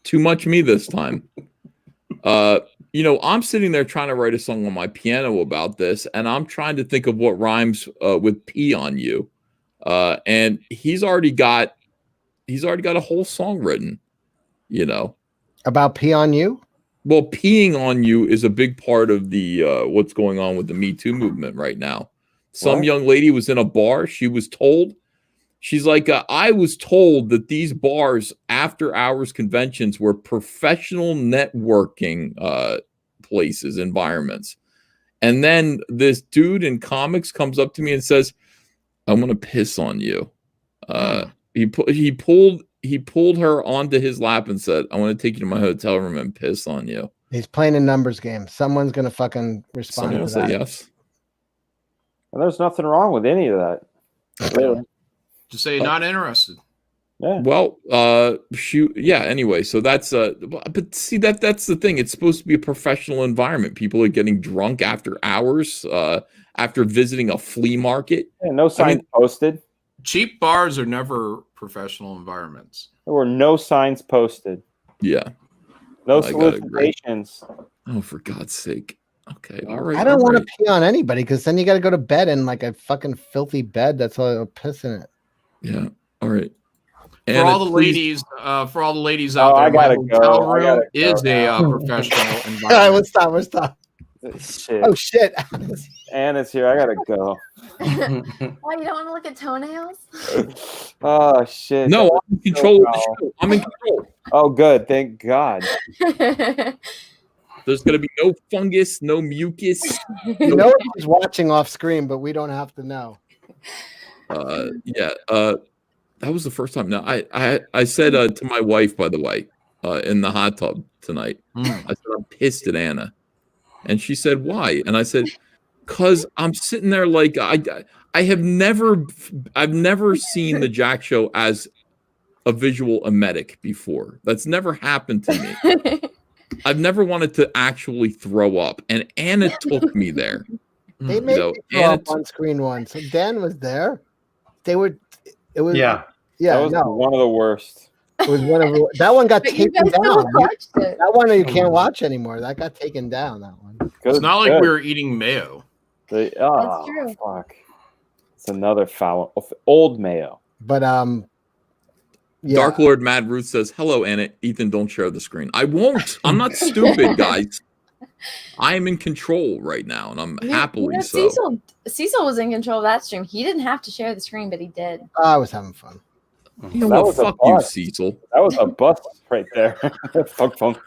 S2: Too much me this time. I'm sitting there trying to write a song on my piano about this, and I'm trying to think of what rhymes with "pee on you," and he's already got a whole song written.
S6: About pee on you.
S2: Well, peeing on you is a big part of the what's going on with the Me Too movement right now. Some young lady was in a bar. She was told, she's like, I was told that these bars, after hours conventions, were professional networking places, environments. And then this dude in comics comes up to me and says, I'm going to piss on you. He pulled her onto his lap and said, I want to take you to my hotel room and piss on you.
S6: He's playing a numbers game. Someone's gonna fucking respond
S2: Someone
S6: to
S2: will
S6: that.
S2: say yes.
S10: And there's nothing wrong with any of that. Really.
S12: Just say you're not interested.
S10: Yeah.
S2: Well, shoot. Yeah. Anyway, so that's but see that's the thing. It's supposed to be a professional environment. People are getting drunk after hours, after visiting a flea market.
S10: Yeah, no signs posted.
S12: Cheap bars are never professional environments.
S10: There were no signs posted.
S2: Yeah.
S10: No
S2: I gotta agree.
S10: solicitations.
S2: Oh, for God's sake. Okay. All right.
S6: I don't
S2: all
S6: want
S2: right.
S6: to pee on anybody because then you got to go to bed in like a fucking filthy bed. That's all I'll piss in it.
S2: Yeah. All right.
S12: For all the ladies out there,
S10: I gotta
S12: my
S10: go.
S12: hotel
S10: I
S12: room
S10: gotta
S12: is
S10: go
S12: a
S10: now.
S12: professional
S6: All right,
S12: environment.
S6: let's stop.
S10: Shit.
S6: Oh shit!
S10: Anna's here. I gotta go.
S13: Why, you don't want to look at toenails?
S10: Oh shit.
S2: No,
S10: That
S2: I'm in
S10: was
S2: control of
S10: so
S2: the show. I'm in control.
S10: Oh, good. Thank God.
S2: There's gonna be no fungus, no mucus.
S6: You know who's watching off screen, but we don't have to know.
S2: Yeah. That was the first time. No, I said to my wife, by the way, in the hot tub tonight, I said, I'm pissed at Anna. And she said, why? And I said, because I'm sitting there like I've never seen the Jack Show as a visual emetic before. That's never happened to me. I've never wanted to actually throw up, and Anna took me there.
S6: They made me throw
S2: Anna
S6: up on screen once. So Dan was there. It was
S10: That was
S6: no.
S10: one of the worst.
S6: It was one of the, that one got
S13: But you
S6: taken
S13: guys still
S6: down.
S13: watched it.
S6: That one you can't watch anymore. That got taken down. That one.
S12: It's not like we were eating mayo.
S13: That's true.
S10: Fuck. It's another foul old mayo.
S6: But yeah.
S2: Dark Lord Mad Ruth says, hello, Anna. Ethan, don't share the screen. I won't. I'm not stupid, guys. I am in control right now, and I'm happily so.
S13: Cecil was in control of that stream. He didn't have to share the screen, but he did.
S6: I was having fun.
S2: You know what? Fuck you, Cecil.
S10: That was a bust right there. Funk, funk.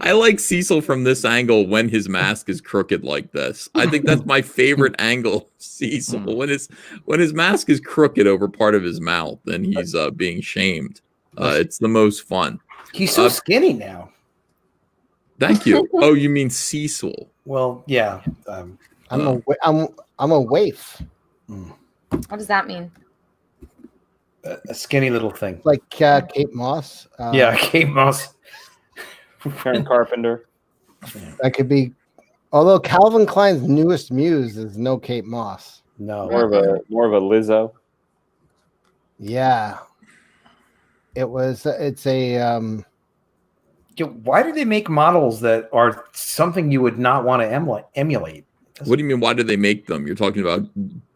S2: I like Cecil from this angle when his mask is crooked like this. I think that's my favorite angle, Cecil. When his mask is crooked over part of his mouth, and he's being shamed. It's the most fun.
S3: He's so skinny now.
S2: Thank you. Oh, you mean Cecil?
S3: Well, yeah.
S6: I'm a waif.
S13: What does that mean?
S3: A skinny little thing.
S6: Like Kate Moss.
S3: Yeah, Kate Moss.
S10: Karen Carpenter.
S6: That could be. Although Calvin Klein's newest muse is no Kate Moss.
S3: No.
S10: More of a Lizzo.
S6: Yeah. It was. It's a.
S3: Why do they make models that are something you would not want to emulate?
S2: What do you mean? Why do they make them? You're talking about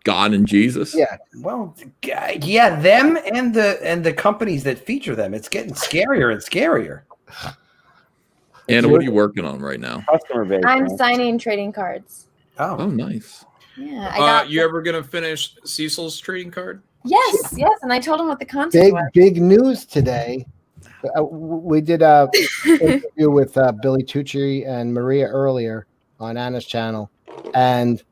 S2: God and Jesus?
S3: Yeah. Well, yeah, them and the companies that feature them. It's getting scarier and scarier.
S2: Anna, what are you working on right now?
S10: Customer base.
S13: I'm signing trading cards.
S2: Oh, nice.
S13: Yeah. I got
S12: You ever gonna finish Cecil's trading card?
S13: yes, and I told him what the content was.
S6: Big news today. We did a interview with Billy Tucci and Maria earlier on Anna's channel, and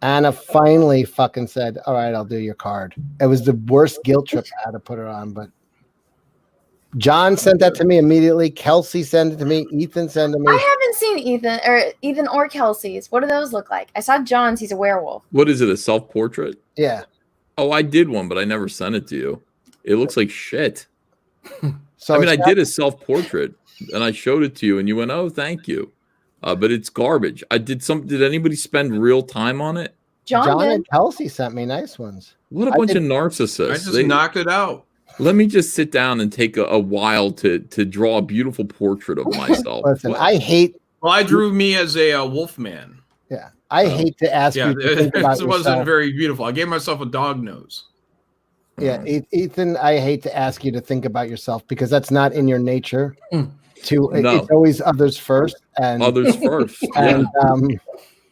S6: Anna finally fucking said, "All right, I'll do your card." It was the worst guilt trip I had to put her on, but John sent that to me immediately. Kelsey sent it to me. Ethan sent it to me.
S13: I haven't seen Ethan or Kelsey's. What do those look like? I saw John's. He's a werewolf.
S2: What is it? A self-portrait?
S6: Yeah.
S2: Oh, I did one, but I never sent it to you. It looks like shit.
S6: So
S2: I mean, I did a self-portrait and I showed it to you, and you went, "Oh, thank you," but it's garbage. Did anybody spend real time on it?
S6: John and Kelsey sent me nice ones.
S2: What a bunch of narcissists!
S12: I just knocked it out.
S2: Let me just sit down and take a while to draw a beautiful portrait of myself.
S6: Listen, I hate.
S12: Well, I drew me as a wolf man.
S6: Yeah, I hate to ask you to think about
S12: it wasn't
S6: yourself.
S12: very beautiful. I gave myself a dog nose.
S6: Yeah, Ethan, I hate to ask you to think about yourself because that's not in your nature. It's always others first, and
S2: others first.
S6: And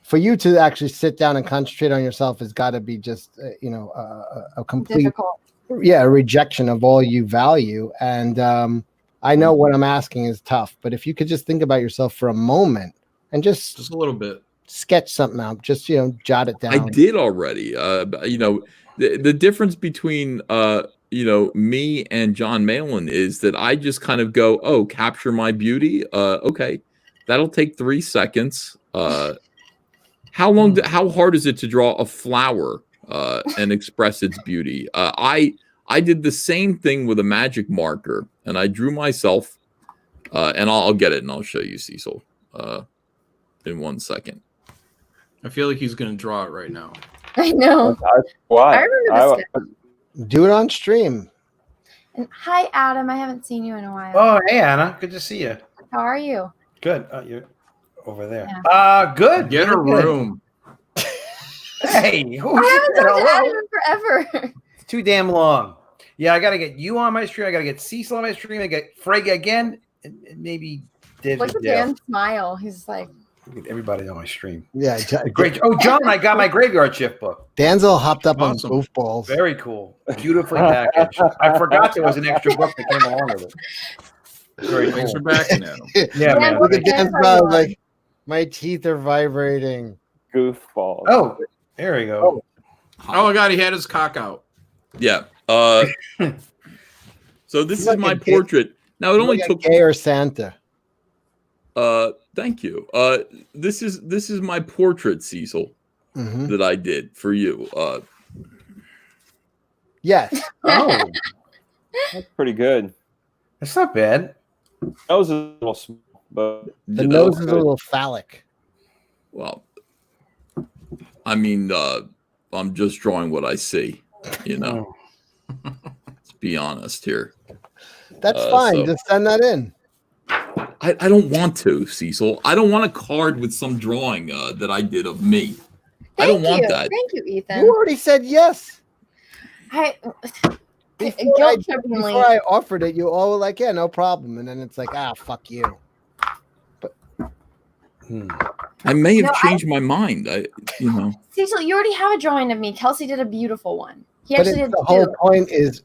S6: for you to actually sit down and concentrate on yourself has got to be just a complete,
S13: difficult.
S6: A rejection of all you value. And I know what I'm asking is tough, but if you could just think about yourself for a moment and just
S12: a little bit,
S6: sketch something out, just jot it down.
S2: I did already. The difference between me and John Malin is that I just kind of go, "Oh, capture my beauty." Okay, that'll take 3 seconds. How hard is it to draw a flower and express its beauty? I did the same thing with a magic marker, and I drew myself, and I'll get it and I'll show you, Cecil, in 1 second.
S12: I feel like he's going to draw it right now.
S13: I know.
S10: Why?
S13: I remember this guy.
S6: Do it on stream.
S13: And hi, Adam. I haven't seen you in a while.
S3: Oh, hey, Anna. Good to see you.
S13: How are you?
S3: Good. Oh, you're over there.
S13: Yeah.
S3: Good.
S12: Get a room.
S3: Hey,
S13: I haven't talked to Adam in forever.
S3: It's too damn long. Yeah, I got to get you on my stream. I got to get Cecil on my stream. I get Frege again. And maybe David.
S13: Look at Dan's smile. He's like,
S3: Get everybody on my stream.
S6: Yeah,
S3: Great. Oh, John, I got my Graveyard Shift book.
S6: Danzel hopped up
S12: Awesome.
S6: on goofballs.
S3: Very cool. Beautifully packaged. I forgot there was an extra book that came along with it. Very cool.
S12: Thanks for backing at him.
S3: Yeah, man.
S6: Look at
S3: Thank you.
S6: Danzel, like, my teeth are vibrating.
S10: Goofball.
S3: Oh, there we go.
S12: Oh my God, he had his cock out.
S2: Yeah. So this is my portrait. Now it only took
S6: Gay or Santa.
S2: Thank you. This is my portrait, Cecil, that I did for you.
S6: Yes.
S3: Oh,
S10: That's pretty good.
S3: that's not bad.
S10: Nose is a little small, but
S6: The nose is a little phallic.
S2: Well, I mean, I'm just drawing what I see. You know, let's be honest here.
S6: That's fine.
S2: so-
S6: Just send that in.
S2: I don't want to, Cecil. I don't want a card with some drawing that I did of me. I don't want that.
S13: Thank you, Ethan.
S6: You already said yes.
S13: Before
S6: I offered it, you all were like, yeah, no problem. And then it's like, fuck you. But
S2: I may have
S13: No,
S2: changed my mind. You know.
S13: Cecil, you already have a drawing of me. Kelsey did a beautiful one. He
S6: but
S13: actually
S6: it's
S13: did
S6: the whole
S13: two.
S6: point is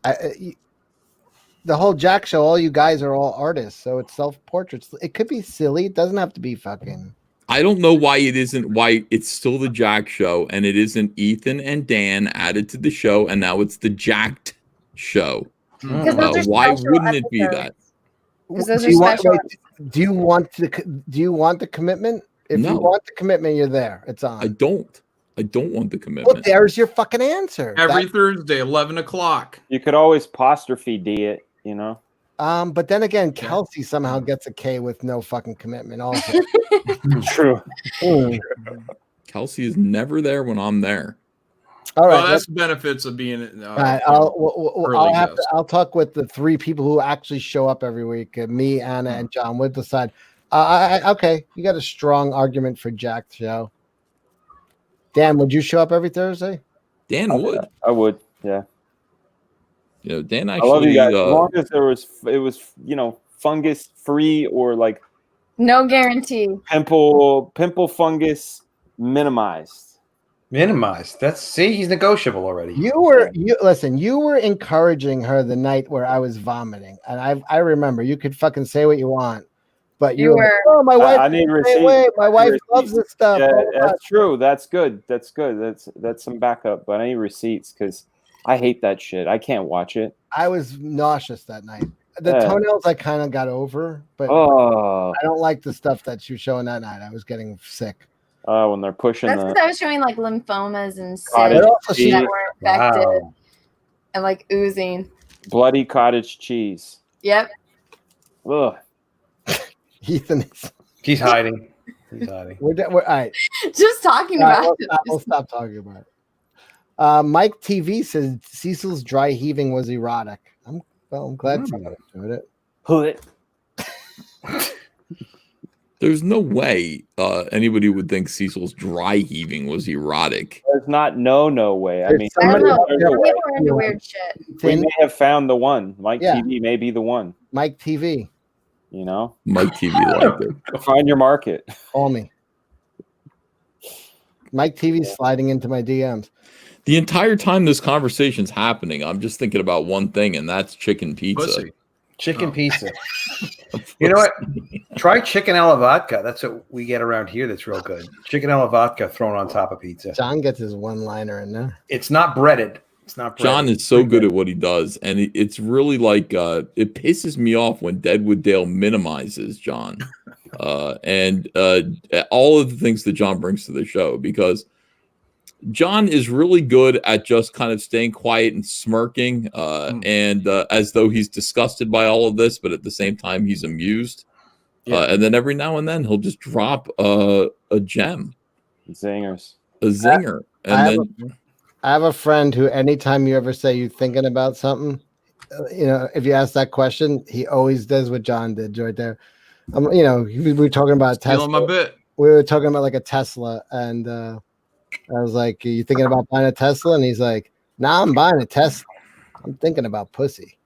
S6: the whole Jack show, all you guys are all artists. So it's self-portraits. It could be silly. It doesn't have to be fucking.
S2: I don't know why it's still the Jack show and it isn't Ethan and Dan added to the show and now it's the Jacked show. Why wouldn't it be that?
S6: Do you want the commitment? If you want the commitment, you're there. It's on.
S2: I don't want the commitment.
S6: Well, there's your fucking answer.
S12: Every Thursday, 11 o'clock.
S10: you could always apostrophe D it, you know.
S6: But then again, Kelsey somehow gets a K with no fucking commitment. Also,
S10: True.
S2: Kelsey is never there when I'm there.
S6: All right,
S12: Well, that's the benefits of being.
S6: all right. I'll talk with the three people who actually show up every week. Me, Anna, and John. We'll decide. Okay, you got a strong argument for Jack's show. Dan, would you show up every Thursday?
S2: Dan would.
S10: I would. Yeah.
S2: You know, Dan
S10: I love
S2: actually.
S10: you guys. As long as it was fungus free or like
S13: No guarantee.
S10: pimple fungus minimized.
S3: Minimized. He's negotiable already.
S6: You were encouraging her the night where I was vomiting, and I remember. You could fucking say what you want, but you were like, oh, my wife.
S10: I need receipts.
S6: My wife loves this stuff.
S10: Yeah,
S6: Oh,
S10: that's true. That's good. That's some backup. But I need receipts because I hate that shit. I can't watch it.
S6: I was nauseous that night. The
S10: Yeah.
S6: toenails I kind of got over, but
S10: Oh.
S6: I don't like the stuff that she was showing that night. I was getting sick.
S10: When they're pushing
S13: That's
S10: the
S13: because I was showing like lymphomas and
S10: Cottage
S13: cysts
S10: cheese.
S13: that were infected
S3: Wow.
S13: and like oozing.
S10: bloody cottage cheese.
S13: Yep.
S10: Ugh.
S6: Ethan is.
S3: He's hiding. He's hiding.
S6: We're all right.
S13: Just talking about it.
S6: We'll stop talking about it. Mike TV says Cecil's dry heaving was erotic. I'm glad someone enjoyed it.
S10: Hood.
S2: There's no way anybody would think Cecil's dry heaving was erotic.
S10: There's no way. I mean,
S13: I don't know.
S10: there's a
S13: People
S10: way.
S13: are into weird shit.
S10: We may have found the one. Mike
S6: Yeah.
S10: TV may be the one.
S6: Mike TV,
S10: You know,
S2: Mike TV liked it.
S10: find your market.
S6: call me. Mike TV's sliding into my DMs.
S2: The entire time this conversation's happening, I'm just thinking about one thing, and that's chicken pizza.
S12: Pussy.
S3: Chicken pizza. You know what? Try chicken alla vodka. That's what we get around here. That's real good. Chicken alla vodka thrown on top of pizza.
S6: John gets his one-liner in there.
S3: It's not breaded. It's not breaded.
S2: John is so good at what he does, and it's really like it pisses me off when Deadwood Dale minimizes John, and all of the things that John brings to the show, because John is really good at just kind of staying quiet and smirking, and as though he's disgusted by all of this, but at the same time he's amused. And then every now and then he'll just drop a gem,
S10: Zingers,
S2: a zinger, and
S6: I have a friend who, anytime you ever say you're thinking about something, if you ask that question, he always does what John did right there. We were talking about
S12: Stealing
S6: Tesla.
S12: my bit.
S6: We were talking about like a Tesla, and I was like, "Are you thinking about buying a Tesla?" And he's like, "Nah, I'm buying a Tesla. I'm thinking about pussy."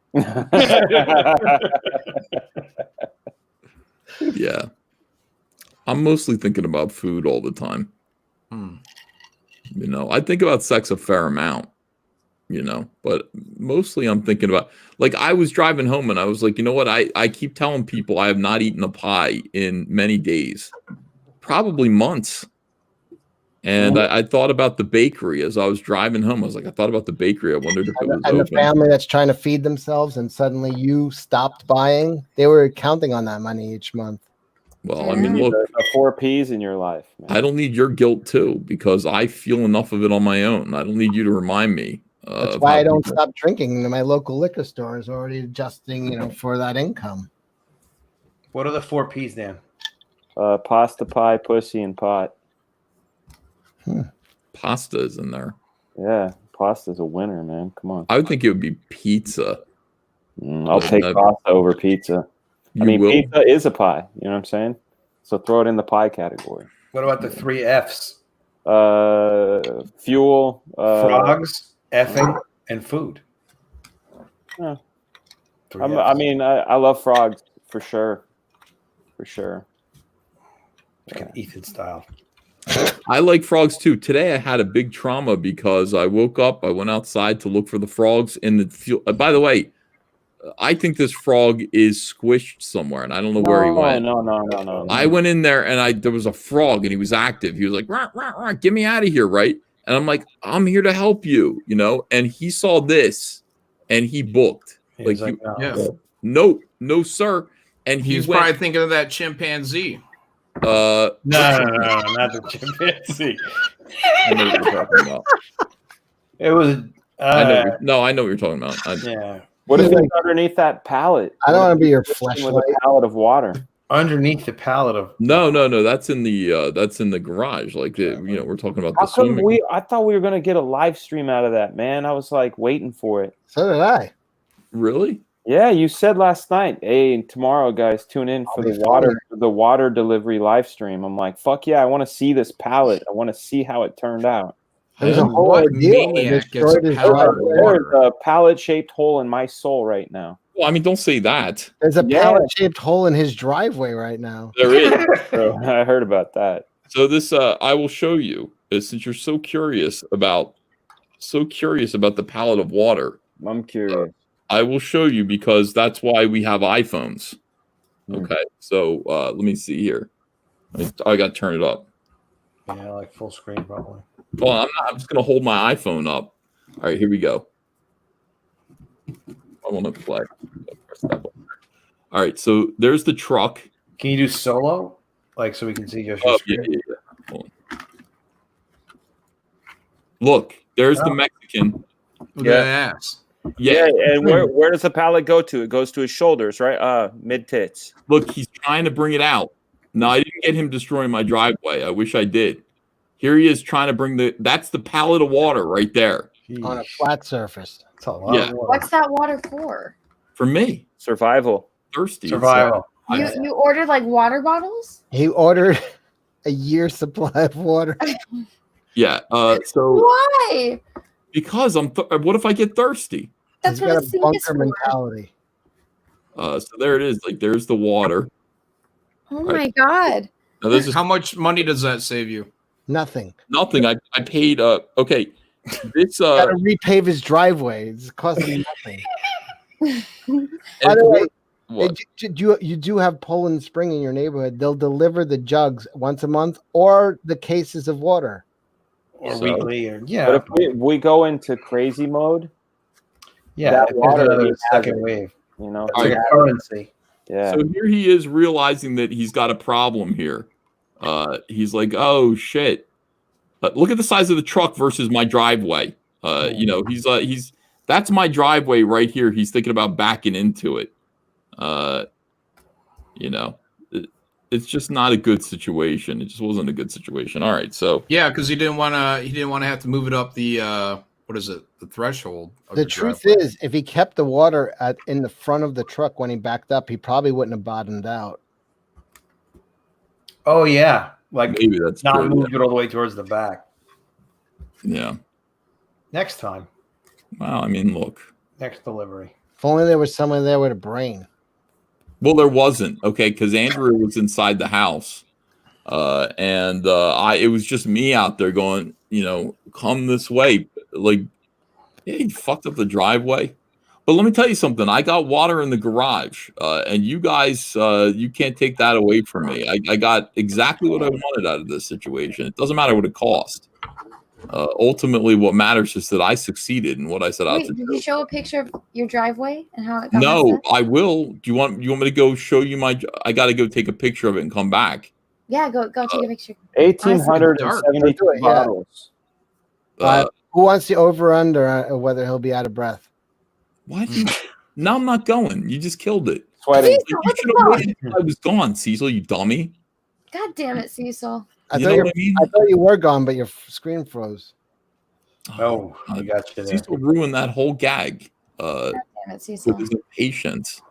S2: yeah. I'm mostly thinking about food all the time. You know, I think about sex a fair amount, you know, but mostly I'm thinking about, like, I was driving home and I was like, you know what? I keep telling people I have not eaten a pie in many days, probably months. And I thought about the bakery as I was driving home. I was like, I thought about the bakery. I wondered if it was
S6: And the
S2: open.
S6: family that's trying to feed themselves, and suddenly you stopped buying. They were counting on that money each month.
S2: Well, I mean, look,
S10: the 4 Ps in your life, man.
S2: I don't need your guilt too, because I feel enough of it on my own. I don't need you to remind me.
S6: That's why I don't stop drinking. My local liquor store is already adjusting, you know, for that income.
S3: What are the 4 Ps, Dan?
S10: Pasta, pie, pussy, and pot.
S2: Pasta is in there.
S10: Yeah, pasta's a winner, man. Come on.
S2: I would think it would be pizza.
S10: I'll take pasta over pizza. I mean, pizza is a pie. You know what I'm saying? So throw it in the pie category.
S3: What about the 3 Fs?
S10: Fuel,
S3: frogs, effing, and food.
S10: Yeah. I mean, I love frogs for sure. For sure.
S3: Like an Ethan style.
S2: I like frogs too. Today I had a big trauma because I woke up, I went outside to look for the frogs in the field. By the way, I think this frog is squished somewhere, and I don't know where he went.
S10: No.
S2: I went in there, and there was a frog, and he was active. He was like, rah, rah, rah, get me out of here, right? And I'm like, I'm here to help you, you know? And he saw this, and he booked. No, sir. And
S12: he's probably thinking of that chimpanzee.
S3: No, not the chimpanzee.
S2: I know what you're talking about.
S3: It was.
S2: I know what you're talking about.
S3: Yeah.
S10: What if it's underneath that pallet?
S6: I don't want to be your
S10: fleshlight. With a pallet of water.
S3: Underneath the pallet of.
S2: No. That's in the garage. Like you know, we're talking about
S10: How
S2: the
S10: come
S2: swimming.
S10: I thought we were gonna get a live stream out of that, man. I was like waiting for it.
S6: So did I.
S2: Really?
S10: Yeah, you said last night, hey, tomorrow, guys, tune in for the water delivery live stream. I'm like, fuck yeah, I want to see this pallet. I want to see how it turned out.
S6: There's a whole ordeal.
S10: There's a pallet-shaped hole in my soul right now.
S2: Well, I mean, don't say that.
S6: There's a pallet-shaped hole in his driveway right now.
S2: There is.
S10: I heard about that.
S2: So this, I will show you, since you're so curious about the pallet of water.
S10: I'm curious.
S2: I will show you because that's why we have iPhones. Okay, so let me see here. I got to turn it up.
S3: Yeah, like full screen probably.
S2: Well, I'm just going to hold my iPhone up. All right, here we go. I want to play. All right, so there's the truck.
S3: Can you do solo? Like so we can see your screen?
S2: Yeah. Hold on. Look, there's the Mexican.
S12: Look at that ass.
S2: Yeah,
S10: and where does the pallet go to? It goes to his shoulders, right? Mid tits.
S2: Look, he's trying to bring it out. No, I didn't get him destroying my driveway. I wish I did. Here he is trying to bring that's the pallet of water right there.
S6: On a flat surface.
S3: That's a lot of water.
S13: What's that water for?
S2: For me.
S10: Survival.
S2: Thirsty.
S3: Survival.
S13: You ordered like water bottles?
S6: He ordered a year's supply of water.
S2: Yeah. So
S13: why?
S2: Because what if I get thirsty?
S13: That's
S6: He's
S13: what
S6: got
S13: a
S6: a
S13: sink
S6: bunker
S13: is for.
S6: mentality.
S2: So there it is. Like there's the water.
S13: Oh my god.
S2: Now this is
S12: how much money does that save you?
S6: Nothing.
S2: Nothing. I paid okay. This
S6: got to repave his driveway. It's costing nothing. By the way, you do have Poland Spring in your neighborhood. They'll deliver the jugs once a month or the cases of water.
S3: Or weekly, or
S10: But if we go into crazy mode,
S3: that water
S10: is
S3: second wave.
S10: You know,
S3: it's like a currency.
S10: Yeah.
S2: So here he is realizing that he's got a problem here. He's like, oh shit. Look at the size of the truck versus my driveway. You know, he's that's my driveway right here. He's thinking about backing into it. You know, it's just not a good situation. It just wasn't a good situation. All right, so
S12: yeah, because he didn't want to have to move it up the what is it, the threshold.
S6: The truth is, if he kept the water in the front of the truck when he backed up, he probably wouldn't have bottomed out.
S3: Oh yeah, like
S2: maybe that's
S3: not
S2: true,
S3: moved it all the way towards the back.
S2: Yeah.
S3: Next time.
S2: Wow. I mean, look.
S3: Next delivery.
S6: If only there was someone there with a brain.
S2: Well, there wasn't. Okay, because Andrew was inside the house. and it was just me out there going, come this way. Like, yeah, he fucked up the driveway. But let me tell you something. I got water in the garage, and you guys, you can't take that away from me. I got exactly what I wanted out of this situation. It doesn't matter what it cost. Ultimately, what matters is that I succeeded in what I set out
S13: Wait,
S2: to
S13: did
S2: do.
S13: you show a picture of your driveway and how it got
S2: No,
S13: messed up?
S2: I will. Do you want me to go show you my? I got to go take a picture of it and come back.
S13: Yeah, go take a picture.
S10: 1,872
S6: Yeah.
S10: bottles.
S6: Who wants the over/under whether he'll be out of breath?
S2: What? No, I'm not going. You just killed it.
S10: Sweating.
S13: Cecil,
S2: You
S13: what
S2: should
S13: the
S2: have
S13: fuck?
S2: waited until I was gone, Cecil. You dummy.
S13: God damn it, Cecil.
S6: I
S2: You
S6: thought
S2: know
S6: you
S2: what I mean?
S6: I thought you were gone, but your screen froze.
S3: Oh, I got you there.
S2: Cecil ruined that whole gag.
S13: God damn it, Cecil.
S2: With his impatience.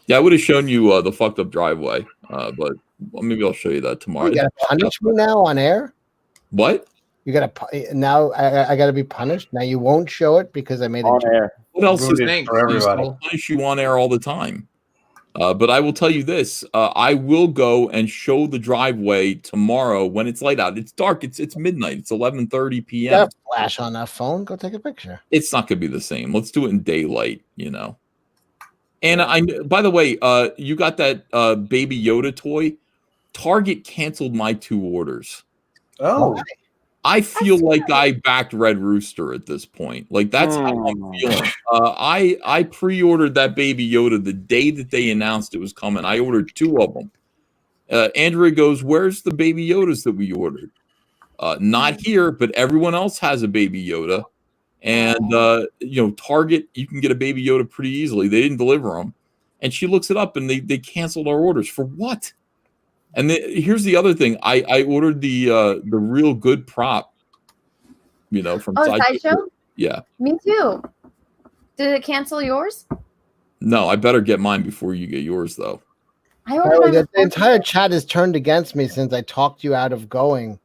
S2: Yeah, I would have shown you the fucked up driveway, but maybe I'll show you that tomorrow.
S6: You got to punish me now on air?
S2: What?
S6: You got to now. I got to be punished now. You won't show it because I made
S10: On
S6: a joke.
S10: air.
S2: What else is
S3: Ruined it for everybody.
S2: I'll punish you on air all the time. But I will tell you this: I will go and show the driveway tomorrow when it's light out. It's dark. It's midnight. It's 11:30
S6: You
S2: p.m.
S6: got a flash on that phone. Go take a picture.
S2: It's not going to be the same. Let's do it in daylight. And by the way, you got that Baby Yoda toy. Target canceled my 2 orders.
S3: Oh,
S2: I feel like I backed Red Rooster at this point. Like, that's how I'm feeling. I pre-ordered that Baby Yoda the day that they announced it was coming. I ordered 2 of them. Andrea goes, "Where's the Baby Yodas that we ordered?" Not here, but everyone else has a Baby Yoda. And Target, you can get a Baby Yoda pretty easily. They didn't deliver them. And she looks it up, and they canceled our orders. For what? And here's the other thing. I ordered the real good prop, from
S13: Sideshow?
S2: Yeah.
S13: Me too. Did it cancel yours?
S2: No, I better get mine before you get yours, though.
S13: I ordered
S6: The entire chat is turned against me since I talked you out of going.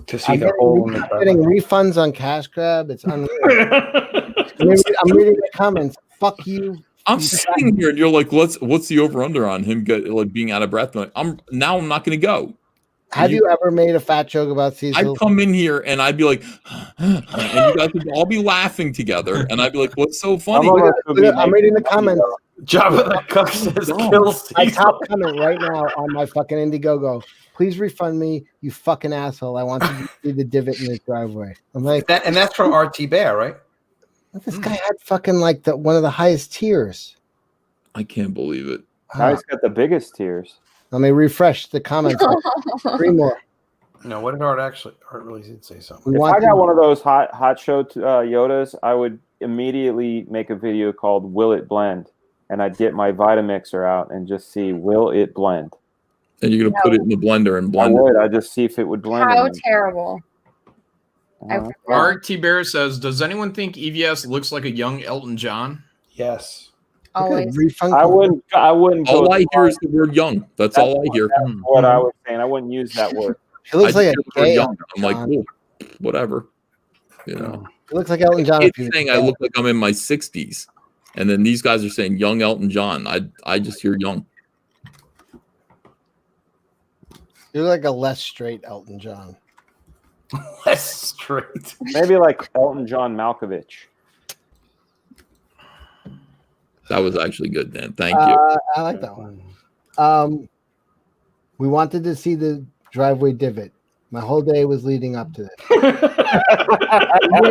S3: To see the hole in the
S6: I'm getting refunds on Cash Grab. It's unreal. I'm reading the comments. Fuck you.
S2: I'm sitting here, and you're like, "What's the over under on him being out of breath?" I'm not going to go.
S6: Have you ever made a fat joke about Cecil?
S2: I'd come in here and I'd be like, and you guys would all be laughing together, and I'd be like, "What's so funny?"
S6: I'm reading the comments.
S3: Jabba the Cook says, "Kill Cecil."
S6: My top comment right now on my fucking Indiegogo. Please refund me, you fucking asshole. I want to see the divot in his driveway. I'm like,
S3: and that's from RT Bear, right?
S6: This guy had fucking like one of the highest tiers.
S2: I can't believe it.
S10: Now he's got the biggest tiers.
S6: Let me refresh the comments. 3 more.
S3: No, what did Art really did say something.
S10: If I got one of those hot show Yodas, I would immediately make a video called "Will It Blend?" and I'd get my Vitamixer out and just see, will it blend?
S2: And you're gonna put it in the blender and blend
S10: it. I'd just see if it would blend.
S13: How terrible.
S12: Art T. Bear says, "Does anyone think EVS looks like a young Elton John?"
S3: Yes.
S13: Always.
S10: I wouldn't.
S2: All I hear is the word "young." That's all I hear.
S10: That's what I was saying. I wouldn't use that word.
S6: He looks like a gay
S2: young. I'm like, "Cool, whatever."
S6: He looks like Elton John.
S2: It's saying I look like I'm in my 60s, and then these guys are saying young Elton John. I just hear young.
S6: You look like a less straight Elton John.
S3: Less straight.
S10: Maybe like Elton John Malkovich.
S2: That was actually good, Dan. Thank you.
S6: I like that one. We wanted to see the driveway divot. My whole day was leading up to this. I'm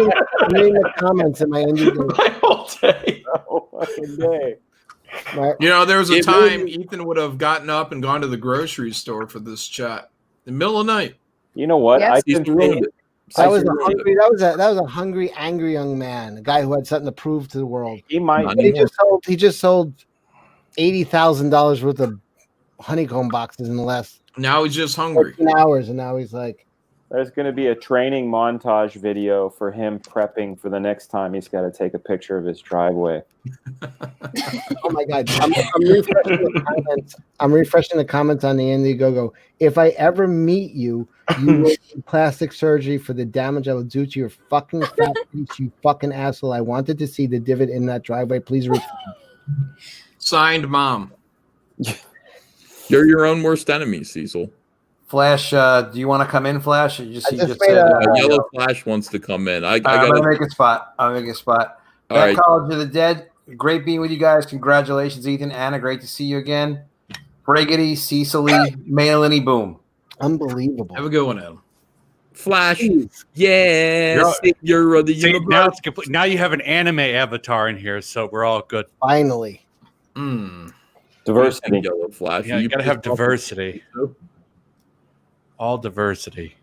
S6: reading the comments in my Indiegogo.
S3: My whole day.
S10: Oh, fucking day.
S12: There was a time Ethan would have gotten up and gone to the grocery store for this chat in the middle of the night.
S10: You know what?
S13: Yes.
S6: That was a hungry, angry young man, a guy who had something to prove to the world.
S10: He might.
S6: He just sold $80,000 worth of honeycomb boxes in the last.
S12: Now he's just hungry.
S6: 14 hours, and now he's like.
S10: There's going to be a training montage video for him prepping for the next time he's got to take a picture of his driveway.
S6: Oh my God! I'm refreshing the comments. I'm refreshing the comments on the Indiegogo. If I ever meet you, you will need plastic surgery for the damage I will do to your fucking fat piece, you fucking asshole. I wanted to see the divot in that driveway. Please refund.
S12: Signed, Mom.
S2: You're your own worst enemy, Cecil.
S3: Flash, do you want to come in, Flash? Or you just
S6: made
S3: said,
S2: Yellow Flash wants to come in. I
S3: I'm
S2: got
S3: gonna make a spot. I'm making a spot.
S2: All
S3: Back
S2: right.
S3: College of the Dead. Great being with you guys. Congratulations, Ethan. Anna, great to see you again. Briggity, Cecily, Melanie, boom.
S6: Unbelievable.
S12: Have a good one, Adam.
S2: Flash. Yeah. Savior of the
S14: See,
S2: universe.
S14: now it's complete. Now you have an anime avatar in here, so we're all good.
S6: Finally.
S10: Diversity.
S2: Yellow Flash.
S14: Yeah, you gotta have diversity. All diversity.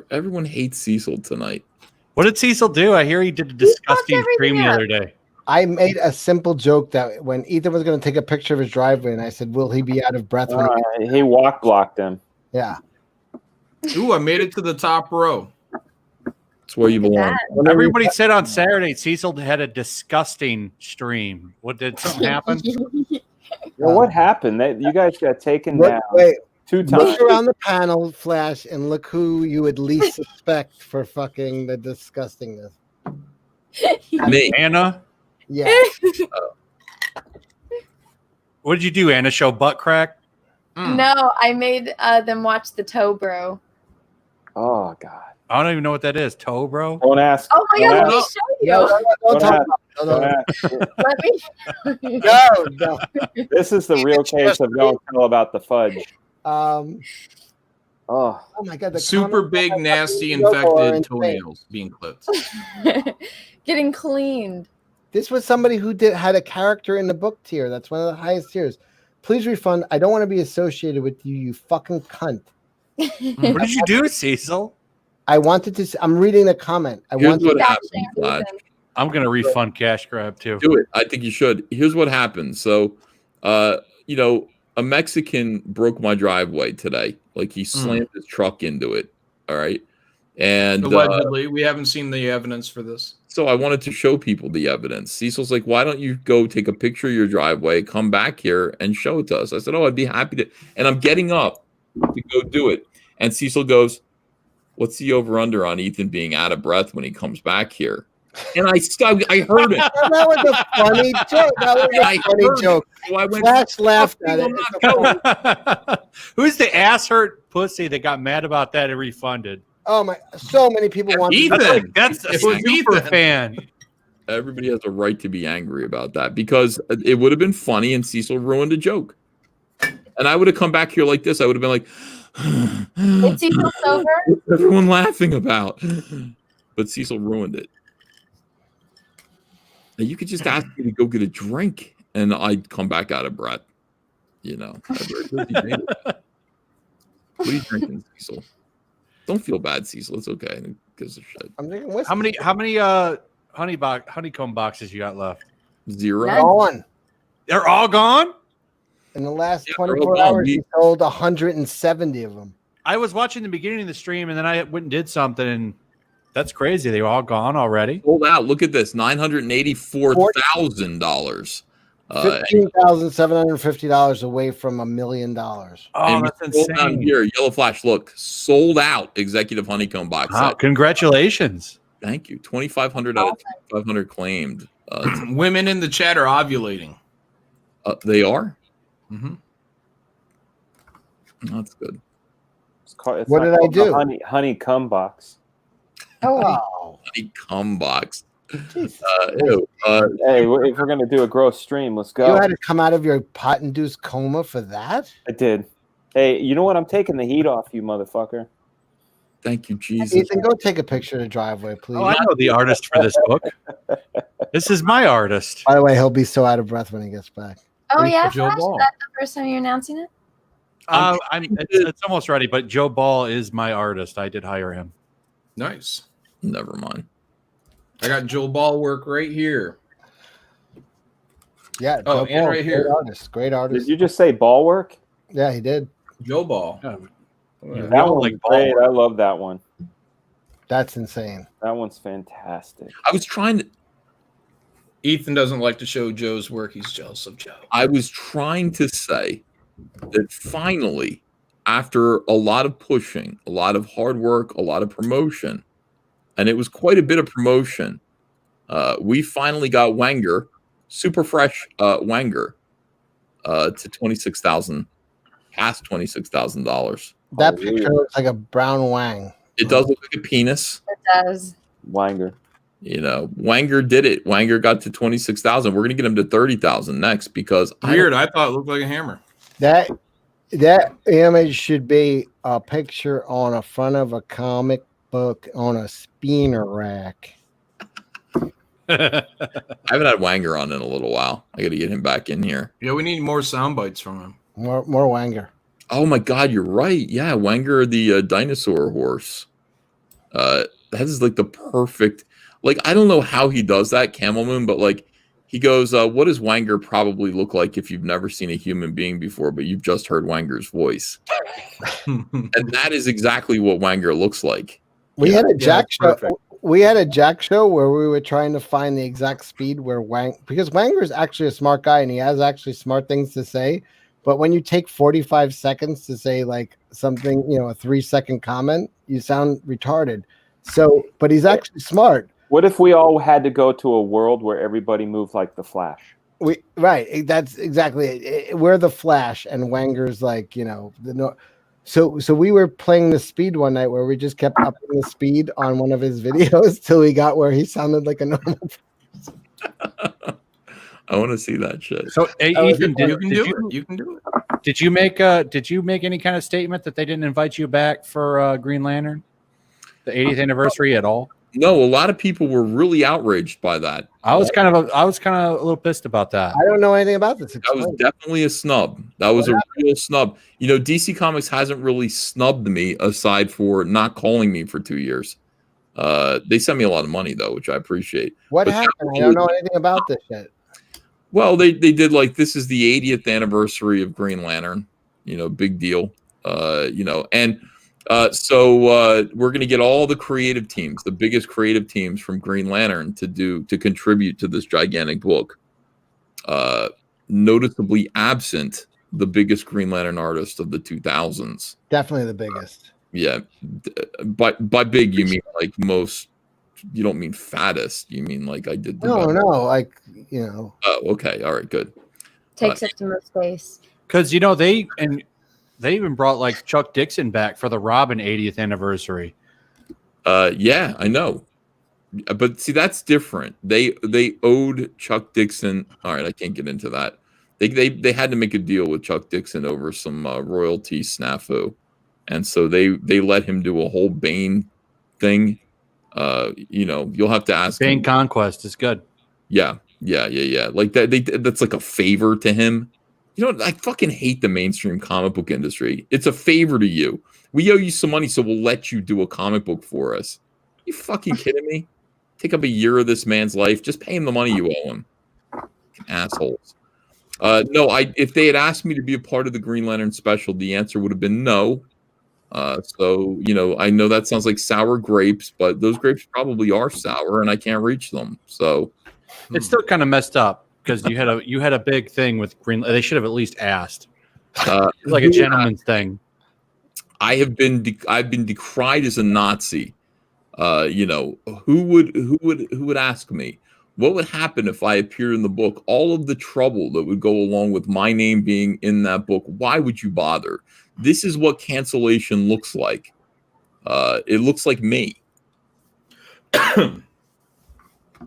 S2: Everyone hates Cecil tonight.
S14: What did Cecil do? I hear he did a disgusting stream the other day.
S6: I made a simple joke that when Ethan was going to take a picture of his driveway, and I said, "Will he be out of breath?" When
S10: He walk blocked him.
S6: Yeah.
S12: Ooh, I made it to the top row.
S2: That's where you belong.
S14: Everybody said on Saturday Cecil had a disgusting stream. What did something happen?
S10: What happened? You guys got taken
S6: Look,
S10: down
S6: wait,
S10: 2 times.
S6: look around the panel, Flash, and look who you would least suspect for fucking the disgustingness.
S2: Me.
S14: Anna?
S6: Yeah.
S14: What did you do, Anna? Show butt crack?
S13: No, I made them watch the Toe Bro.
S10: Oh God!
S14: I don't even know what that is. Toe bro?
S10: Don't ask.
S13: Oh my God, let me show you.
S10: Don't ask. Don't ask.
S13: Let me.
S6: No.
S10: This is the real case of don't tell about the fudge.
S6: Oh my God! The
S12: Super
S6: comments
S12: big,
S6: on that
S12: nasty,
S6: video are
S12: infected
S6: insane.
S12: toenails being clipped.
S13: Getting cleaned.
S6: This was somebody who had a character in the book tier. That's one of the highest tiers. Please refund. I don't want to be associated with you, you fucking cunt.
S14: What did you do, Cecil?
S6: I wanted to. I'm reading the comment.
S2: Here's what happened, Flash.
S14: I'm gonna refund Cash Grab too.
S2: Do it. I think you should. Here's what happened. So, you know, a Mexican broke my driveway today. Like he slammed his truck into it. All right. And
S12: allegedly, we haven't seen the evidence for this.
S2: So I wanted to show people the evidence. Cecil's like, why don't you go take a picture of your driveway, come back here and show it to us? I said, oh, I'd be happy to. And I'm getting up to go do it. And Cecil goes, what's the over-under on Ethan being out of breath when he comes back here? And I heard it.
S6: That was a funny joke. That was a funny joke.
S2: So I went,
S6: Flash laughed at it.
S14: Who's the ass hurt pussy that got mad about that and refunded?
S6: Oh my! So many people want
S14: Ethan. That's a super fan.
S2: Everybody has a right to be angry about that because it would have been funny and Cecil ruined a joke. And I would have come back here like this. I would have been like,
S13: Is Cecil sober?
S2: what's everyone laughing about? But Cecil ruined it. Now, you could just ask me to go get a drink and I'd come back out of breath. You know. What are you drinking, Cecil? Don't feel bad, Cecil. It's okay. Gives a shit.
S6: I'm drinking whiskey.
S14: How many honeycomb boxes you got left?
S2: 0.
S6: Gone.
S14: They're all gone?
S6: In the last
S2: Yeah, they're all
S6: 24
S2: gone.
S6: hours, he sold 170 of them.
S14: I was watching the beginning of the stream and then I went and did something and that's crazy. They were all gone already.
S2: Sold out. Look at this. $984,000.
S6: $15,750 away from $1 million.
S14: Oh,
S2: and
S14: that's
S2: sold down
S14: insane.
S2: here, Yellow Flash. Look, sold out. Executive honeycomb box
S14: Wow,
S2: set.
S14: congratulations.
S2: Thank you. 2,500 out of 2,500 claimed.
S12: Women in the chat are ovulating.
S2: They are.
S12: Mm-hmm.
S2: That's good.
S10: It's
S6: What did I do?
S10: Honeycomb box.
S6: Oh,
S2: Honeycomb box.
S10: Hey, if we're gonna do a gross stream, let's go.
S6: you had to come out of your pot-induced coma for that?
S10: I did. Hey, you know what? I'm taking the heat off you, motherfucker.
S2: Thank you, Jesus.
S6: Ethan, go take a picture of the driveway, please.
S14: Oh, I know the artist for this book. This is my artist.
S6: By the way, he'll be so out of breath when he gets back.
S13: Oh yeah,
S14: Joe
S13: Flash. Is
S14: Ball.
S13: that the first time you're announcing it?
S14: It's almost ready, but Joe Ball is my artist. I did hire him.
S12: Nice.
S2: Never mind.
S12: I got Joel Ball work right here.
S6: Yeah.
S12: Oh,
S6: Joe
S12: and
S6: Paul,
S12: right here.
S6: Great artist. Great artist.
S10: Did you just say ball work?
S6: Yeah, he did.
S12: Joe Ball.
S14: Yeah,
S10: That one's great. I love that one.
S6: That's insane.
S10: That one's fantastic.
S2: I was trying to.
S12: Ethan doesn't like to show Joe's work. He's jealous of Joe.
S2: I was trying to say that finally, after a lot of pushing, a lot of hard work, a lot of promotion, and it was quite a bit of promotion, we finally got Wenger, super fresh Wenger, to $26,000, past $26,000.
S6: That picture looks like a brown wang.
S2: It does look like a penis.
S13: It does.
S10: Wanger.
S2: You know, Wanger did it. Wanger got to 26,000. We're gonna get him to 30,000 next because
S12: Weird. I thought it looked like a hammer.
S6: That image should be a picture on the front of a comic book on a spinner rack.
S2: I haven't had Wanger on in a little while. I got to get him back in here.
S12: Yeah, we need more sound bites from him.
S6: More Wanger.
S2: Oh my God, you're right. Yeah, Wanger, the dinosaur horse. That is like the perfect. Like, I don't know how he does that, Camel Moon, but like he goes, what does Wanger probably look like if you've never seen a human being before, but you've just heard Wanger's voice? And that is exactly what Wanger looks like.
S6: We had a Jack show. We had a Jack show where we were trying to find the exact speed where because Wanger is actually a smart guy and he has actually smart things to say. But when you take 45 seconds to say like something, a 3-second comment, you sound retarded. So, but he's actually smart.
S10: What if we all had to go to a world where everybody moved like the Flash?
S6: Right. That's exactly it. We're the Flash, and Wanger's like, So we were playing the speed one night where we just kept upping the speed on one of his videos till we got where he sounded like a normal person.
S2: I want to see that shit.
S14: So, Ethan,
S12: you can do it.
S14: Did you make any kind of statement that they didn't invite you back for Green Lantern, the 80th anniversary at all?
S2: No, a lot of people were really outraged by that.
S14: I was kind of a little pissed about that.
S6: I don't know anything about this.
S2: That was definitely a snub. That was a real snub. DC Comics hasn't really snubbed me aside for not calling me for 2 years. They sent me a lot of money though, which I appreciate.
S6: What happened? I don't know anything about this yet.
S2: Well, they did like, this is the 80th anniversary of Green Lantern. Big deal. So we're going to get all the creative teams, the biggest creative teams from Green Lantern to contribute to this gigantic book. Noticeably absent the biggest Green Lantern artist of the 2000s.
S6: Definitely the biggest.
S2: Yeah. By big, you mean like most, you don't mean fattest. You mean like I did.
S6: No, like,
S2: Oh, okay. All right, good.
S13: Takes up the most space.
S14: Because, they even brought like Chuck Dixon back for the Robin 80th anniversary.
S2: Yeah, I know. But see, that's different. They owed Chuck Dixon. All right, I can't get into that. They had to make a deal with Chuck Dixon over some royalty snafu. And so they let him do a whole Bane thing. You'll have to ask
S14: Bane
S2: him.
S14: Conquest is good.
S2: Yeah. Like that. That's like a favor to him. I fucking hate the mainstream comic book industry. It's a favor to you. We owe you some money, so we'll let you do a comic book for us. You fucking kidding me? Take up a year of this man's life. Just pay him the money you owe him. Assholes. No, if they had asked me to be a part of the Green Lantern special, the answer would have been no. So, I know that sounds like sour grapes, but those grapes probably are sour and I can't reach them. So
S14: it's still kind of messed up because you had a big thing with Green. They should have at least asked. Like a gentleman's thing. I've been
S2: decried as a Nazi. Who would ask me? What would happen if I appeared in the book? All of the trouble that would go along with my name being in that book. Why would you bother? This is what cancellation looks like. It looks like me.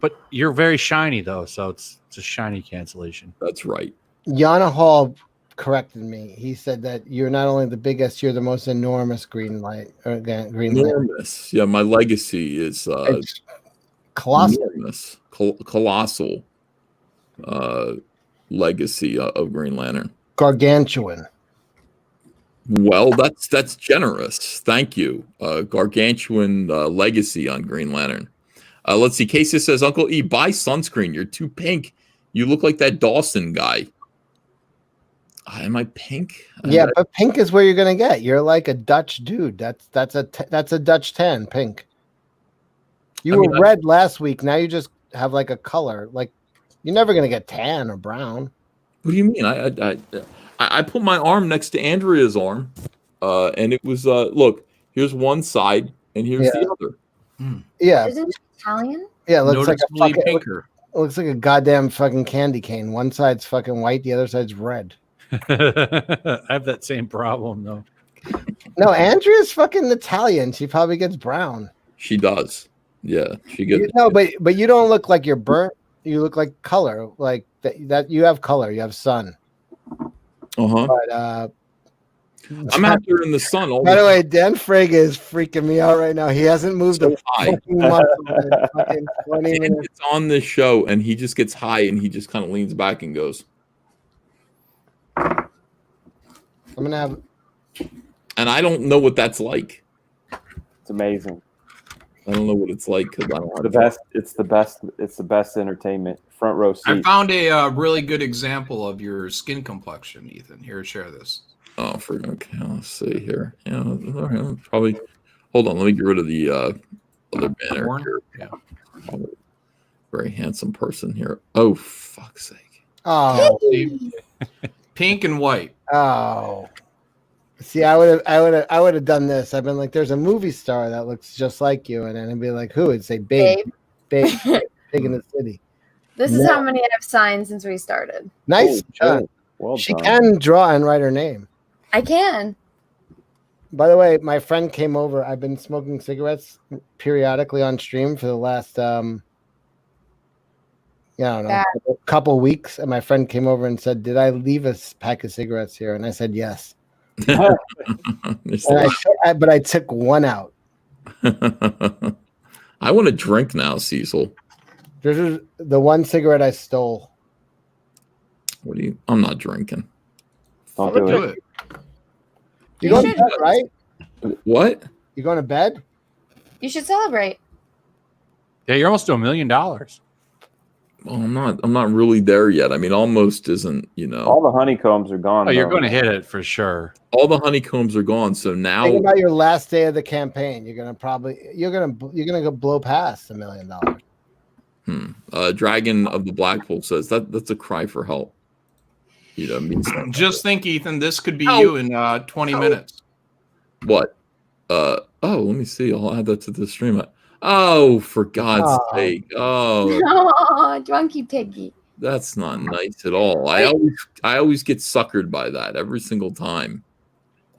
S14: But you're very shiny though, so it's a shiny cancellation.
S2: That's right.
S6: Yana Hall corrected me. He said that you're not only the biggest, you're the most enormous green light.
S2: Enormous. Yeah, my legacy is
S6: colossal.
S2: Enormous, colossal legacy of Green Lantern.
S6: Gargantuan.
S2: Well, that's generous. Thank you. Gargantuan legacy on Green Lantern. Let's see. Casey says, Uncle E, buy sunscreen. You're too pink. You look like that Dawson guy. Am I pink?
S6: Yeah, but pink is where you're gonna get. You're like a Dutch dude. That's a Dutch tan. Pink. You were red last week. Now you just have like a color. Like you're never gonna get tan or brown.
S2: What do you mean? I put my arm next to Andrea's arm, and it was look. Here's one side, and here's the other.
S6: Yeah.
S13: Isn't it Italian?
S6: Yeah, it looks
S12: Noticeably
S6: like a
S12: pinker.
S6: It looks like a goddamn fucking candy cane. One side's fucking white, the other side's red.
S14: I have that same problem though.
S6: No, Andrea's fucking Italian. She probably gets brown.
S2: She does. Yeah, she gets.
S6: No, but you don't look like you're burnt. You look like color, like that. You have color. You have sun. But
S2: I'm out there in the sun all
S6: by the way, Dan Frege is freaking me out right now. He hasn't moved a fucking muscle in fucking 20
S2: Dan
S6: minutes.
S2: gets on this show and he just gets high and he just kind of leans back and goes.
S6: I'm gonna have.
S2: And I don't know what that's like.
S10: It's amazing.
S2: I don't know what it's like because I don't have
S10: The best. It's the best. It's the best entertainment. Front row
S12: I
S10: seat.
S12: found a really good example of your skin complexion, Ethan. Here, share this.
S2: Oh, okay. Let's see here. Yeah, probably. Hold on. Let me get rid of the other banner here.
S12: Yeah.
S2: Very handsome person here. Oh, fuck's sake.
S6: Oh,
S12: pink and white.
S6: Oh. See, I would have done this. I've been like, there's a movie star that looks just like you, and then I'd be like, who? It'd say Babe in the City.
S13: This is how many I've signed since we started.
S6: Nice.
S10: Well
S6: she
S10: done.
S6: can draw and write her name.
S13: I can.
S6: By the way, my friend came over. I've been smoking cigarettes periodically on stream for the last I don't know, couple weeks, and my friend came over and said, "Did I leave a pack of cigarettes here?" And I said, "Yes." But I took one out.
S2: I want to drink now, Cecil.
S6: This is the one cigarette I stole.
S2: What do you? I'm not drinking.
S10: Don't do it.
S6: You going to bed, right?
S2: What?
S6: You going to bed?
S13: You should celebrate.
S14: Yeah, you're almost to $1 million.
S2: Well, I'm not really there yet. I mean, almost isn't,
S10: All the honeycombs are gone.
S14: Oh, you're
S10: though.
S14: going to hit it for sure.
S2: All the honeycombs are gone. So now,
S6: Think about your last day of the campaign. You're gonna go blow past $1 million.
S2: Dragon of the Blackpool says that's a cry for help. Means
S12: Just think, Ethan, this could be you in 20 minutes.
S2: What? Let me see. I'll add that to the stream. Oh, for God's sake! Oh,
S13: Drunky piggy.
S2: that's not nice at all. I always get suckered by that every single time.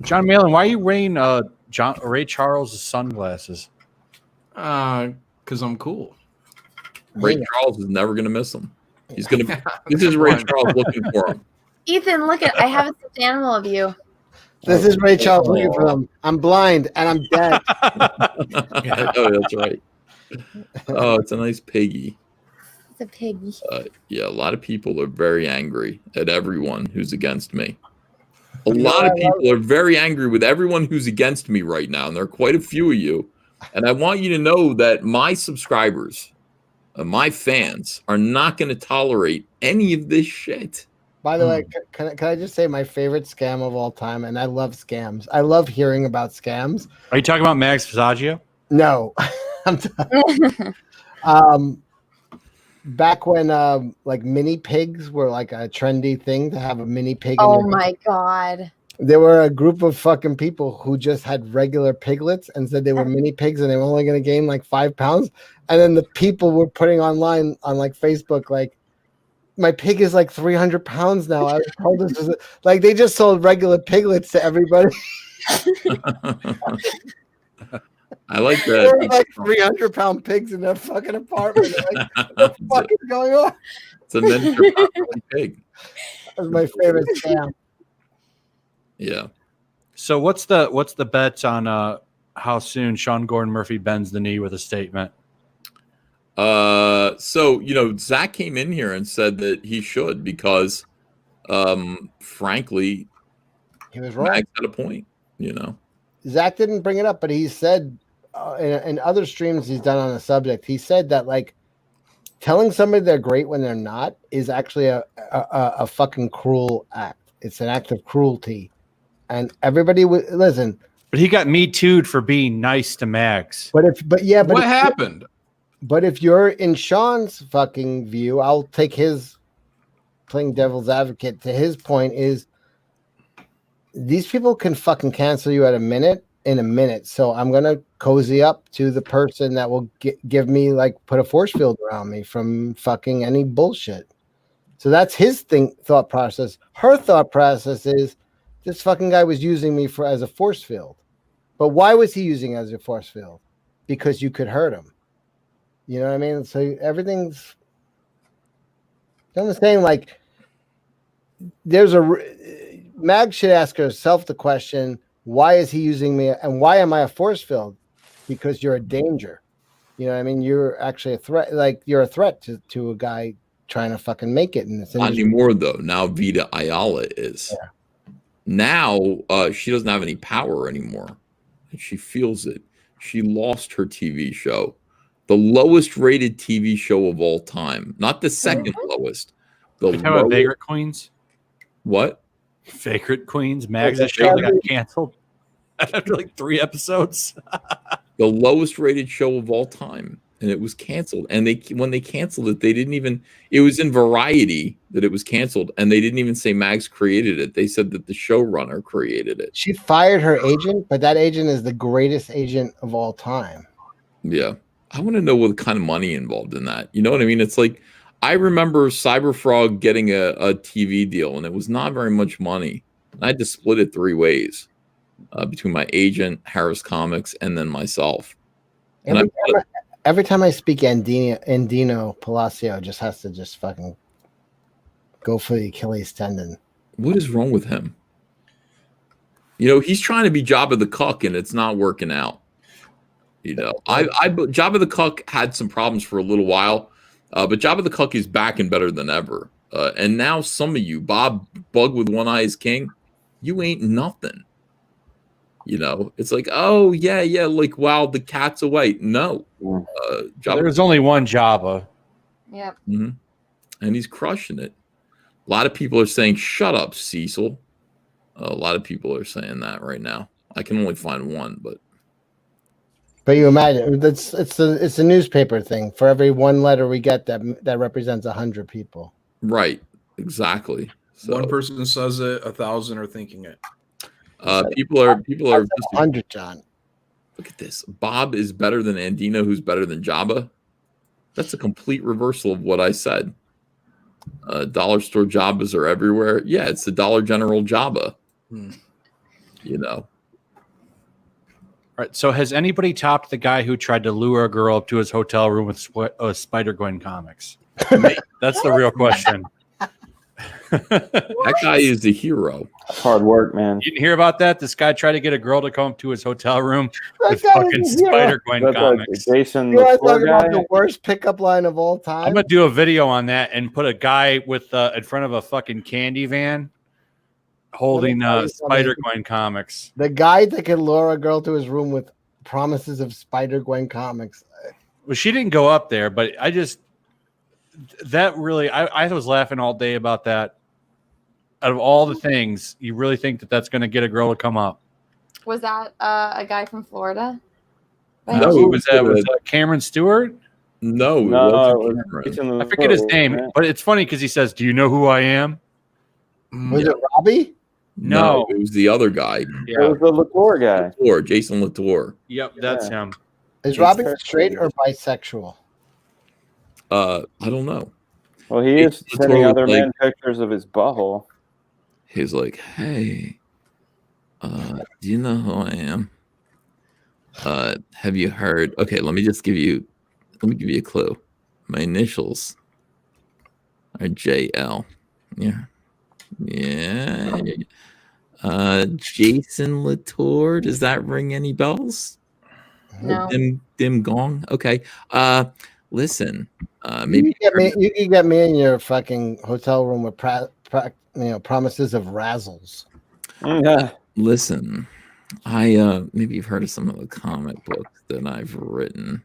S14: John Malin, why are you wearing Ray Charles' sunglasses?
S12: Because I'm cool.
S2: Ray Charles is never gonna miss him. He's gonna. This is Ray Charles looking for him.
S13: Ethan, look at I have a stuffed animal of you.
S6: This is Ray Charles looking for them. I'm blind and I'm dead.
S2: Oh, that's right. Oh, it's a nice piggy.
S13: It's a piggy.
S2: Yeah, a lot of people are very angry at everyone who's against me. A lot of people are very angry with everyone who's against me right now, and there are quite a few of you. And I want you to know that my subscribers, my fans, are not going to tolerate any of this shit.
S6: By the way, can I just say my favorite scam of all time? And I love scams. I love hearing about scams.
S14: Are you talking about Max Visaggio?
S6: No. Back when like mini pigs were like a trendy thing to have a mini pig.
S13: Oh my God.
S6: There were a group of fucking people who just had regular piglets and said they were mini pigs and they were only going to gain like 5 pounds. And then the people were putting online on like Facebook, like, my pig is like 300 pounds now. I was told this was like they just sold regular piglets to everybody.
S2: I like that.
S6: There were like 300-pound pigs in their fucking apartment. Like, what the fuck is going on?
S2: It's a miniature pig.
S6: That's my favorite scam.
S2: Yeah.
S14: So what's the bet on how soon Sean Gordon Murphy bends the knee with a statement?
S2: So Zach came in here and said that he should because frankly
S6: he was wrong.
S2: Max had a point,
S6: Zach didn't bring it up, but he said in other streams he's done on the subject, he said that like telling somebody they're great when they're not is actually a fucking cruel act. It's an act of cruelty, and everybody would listen.
S14: But he got Me Too'd for being nice to Max.
S12: What happened?
S6: But if you're in Sean's fucking view, I'll take his playing devil's advocate to his point is these people can fucking cancel you in a minute. So I'm going to cozy up to the person that will give me like put a force field around me from fucking any bullshit. So that's his thought process. Her thought process is this fucking guy was using me as a force field. But why was he using it as a force field? Because you could hurt him. You know what I mean? So everything's. I'm saying, like, Mag should ask herself the question: why is he using me, and why am I a force field? Because you're a danger. You know what I mean? You're actually a threat. Like, you're a threat to a guy trying to fucking make it in this
S2: Not
S6: industry.
S2: anymore, though. Now Vita Ayala is.
S6: Yeah.
S2: Now she doesn't have any power anymore. And she feels it. She lost her TV show. The lowest rated TV show of all time. Not the second lowest. The
S14: You talking about Vagrant Queens?
S2: What?
S14: Vagrant Queens? Mag's show that got canceled after like 3 episodes.
S2: The lowest rated show of all time. And it was canceled. And when they canceled it, they didn't even, it was in Variety that it was canceled. And they didn't even say Mags created it. They said that the showrunner created it.
S6: She fired her agent, but that agent is the greatest agent of all time.
S2: Yeah. I want to know what kind of money involved in that. You know what I mean? It's like, I remember CyberFrog getting a TV deal, and it was not very much money. I had to split it 3 ways between my agent, Harris Comics, and then myself. And
S6: Every time I speak, Andino Palacio just has to just fucking go for the Achilles tendon.
S2: What is wrong with him? You know, he's trying to be Jabba the Cuck, and it's not working out. You know, Jabba the Cuck had some problems for a little while, but Jabba the Cuck is back and better than ever. And now some of you, Bob Bug with One Eye is King, you ain't nothing. You know, it's like, oh, yeah, like, wow, the cat's away. No.
S14: There's only one Jabba.
S13: Yep.
S2: Mm-hmm. And he's crushing it. A lot of people are saying, shut up, Cecil. A lot of people are saying that right now. I can only find one, but
S6: you imagine it's a newspaper thing. For every one letter we get, that represents 100 people.
S2: Right, exactly. So,
S12: one person says it, 1,000 are thinking it.
S2: People are
S6: 100, John.
S2: Look at this. Bob is better than Andino, who's better than Jabba. That's a complete reversal of what I said. Dollar store Jabbas are everywhere. Yeah, it's the Dollar General Jabba. You know.
S14: All right. So has anybody topped the guy who tried to lure a girl up to his hotel room with Spider-Gwen comics? That's the real question.
S2: That guy is the hero.
S10: Hard work, man.
S14: You didn't hear about that? This guy tried to get a girl to come to his hotel room with fucking Spider-Gwen comics.
S10: Jason,
S6: you want to talk about the worst pickup line of all time?
S14: I'm gonna do a video on that and put a guy with in front of a fucking candy van holding Spider-Gwen comics.
S6: The guy that could lure a girl to his room with promises of Spider-Gwen comics.
S14: Well, she didn't go up there, but I was laughing all day about that. Out of all the things, you really think that that's going to get a girl to come up?
S13: Was that a guy from Florida?
S14: No, it was Cameron Stewart.
S2: No,
S14: I forget his name, but it's funny because he says, "Do you know who I am?"
S6: Was it Robbie?
S2: No, it was the other guy.
S10: Yeah. It was the Latour guy.
S2: Jason Latour.
S14: Yep, that's him.
S6: Is Robbie straight or bisexual?
S2: I don't know.
S10: Well, he is sending other men pictures of his butthole.
S2: He's like, hey, do you know who I am? Have you heard? Okay, let me give you a clue. My initials are JL. Yeah. Jason Latour. Does that ring any bells?
S13: No.
S2: Dim gong. Okay. Listen.
S6: Maybe you can get me in your fucking hotel room with promises of razzles.
S10: Yeah.
S2: Listen, I maybe you've heard of some of the comic books that I've written.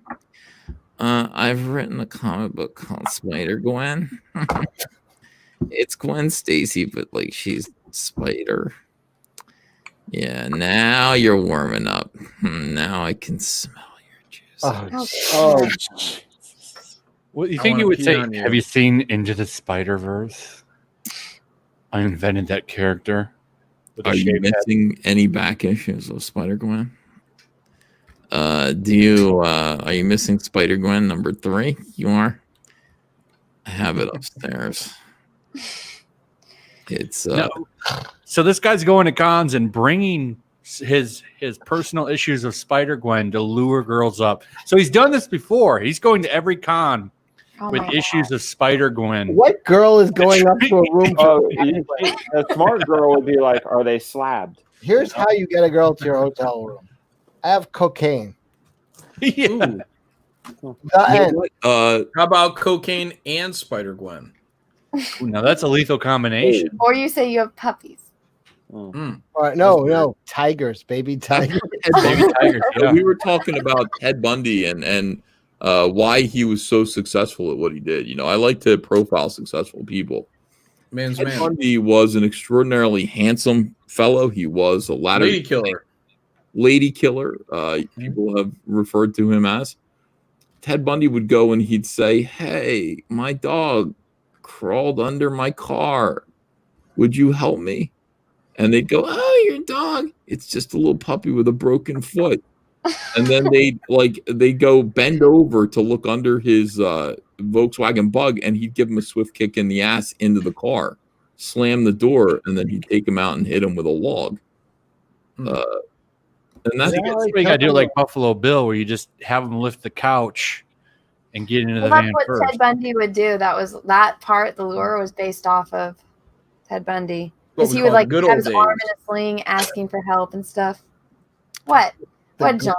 S2: I've written a comic book called Spider-Gwen. It's Gwen Stacy, but like she's Spider. Yeah, now you're warming up. Now I can smell your juice.
S6: Oh.
S14: Well, you think you would say, have you seen Into the Spider-Verse? I invented that character.
S2: Are you missing any back issues of Spider-Gwen? Are you missing Spider-Gwen number 3? You are? I have it upstairs. It's
S14: no. So this guy's going to cons and bringing his personal issues of Spider-Gwen to lure girls up. So he's done this before. He's going to every con with issues of Spider-Gwen.
S6: What girl is going up to a room?
S10: A smart girl would be like, "Are they slabbed?"
S6: Here's how you get a girl to your hotel room. I have cocaine.
S14: Yeah.
S12: How about cocaine and Spider-Gwen?
S14: Ooh, now that's a lethal combination.
S13: Or you say you have puppies.
S6: No, tigers, baby tigers.
S14: Baby tigers. Yeah.
S2: We were talking about Ted Bundy and why he was so successful at what he did. You know, I like to profile successful people. Ted Bundy was an extraordinarily handsome fellow. He was a lady killer. People have referred to him as. Ted Bundy would go and he'd say, "Hey, my dog crawled under my car. Would you help me?" And they'd go, "Oh, your dog. It's just a little puppy with a broken foot." And then they'd go bend over to look under his Volkswagen Bug, and he'd give him a swift kick in the ass into the car, slam the door, and then he'd take him out and hit him with a log. And that's
S14: what you got to do, like Buffalo Bill, where you just have him lift the couch and get into the
S13: Well,
S14: van
S13: that's what
S14: first.
S13: Ted Bundy would do. That part, the lure, was based off of Ted Bundy. Because he would like have his arm in a sling asking for help and stuff. What? What, John?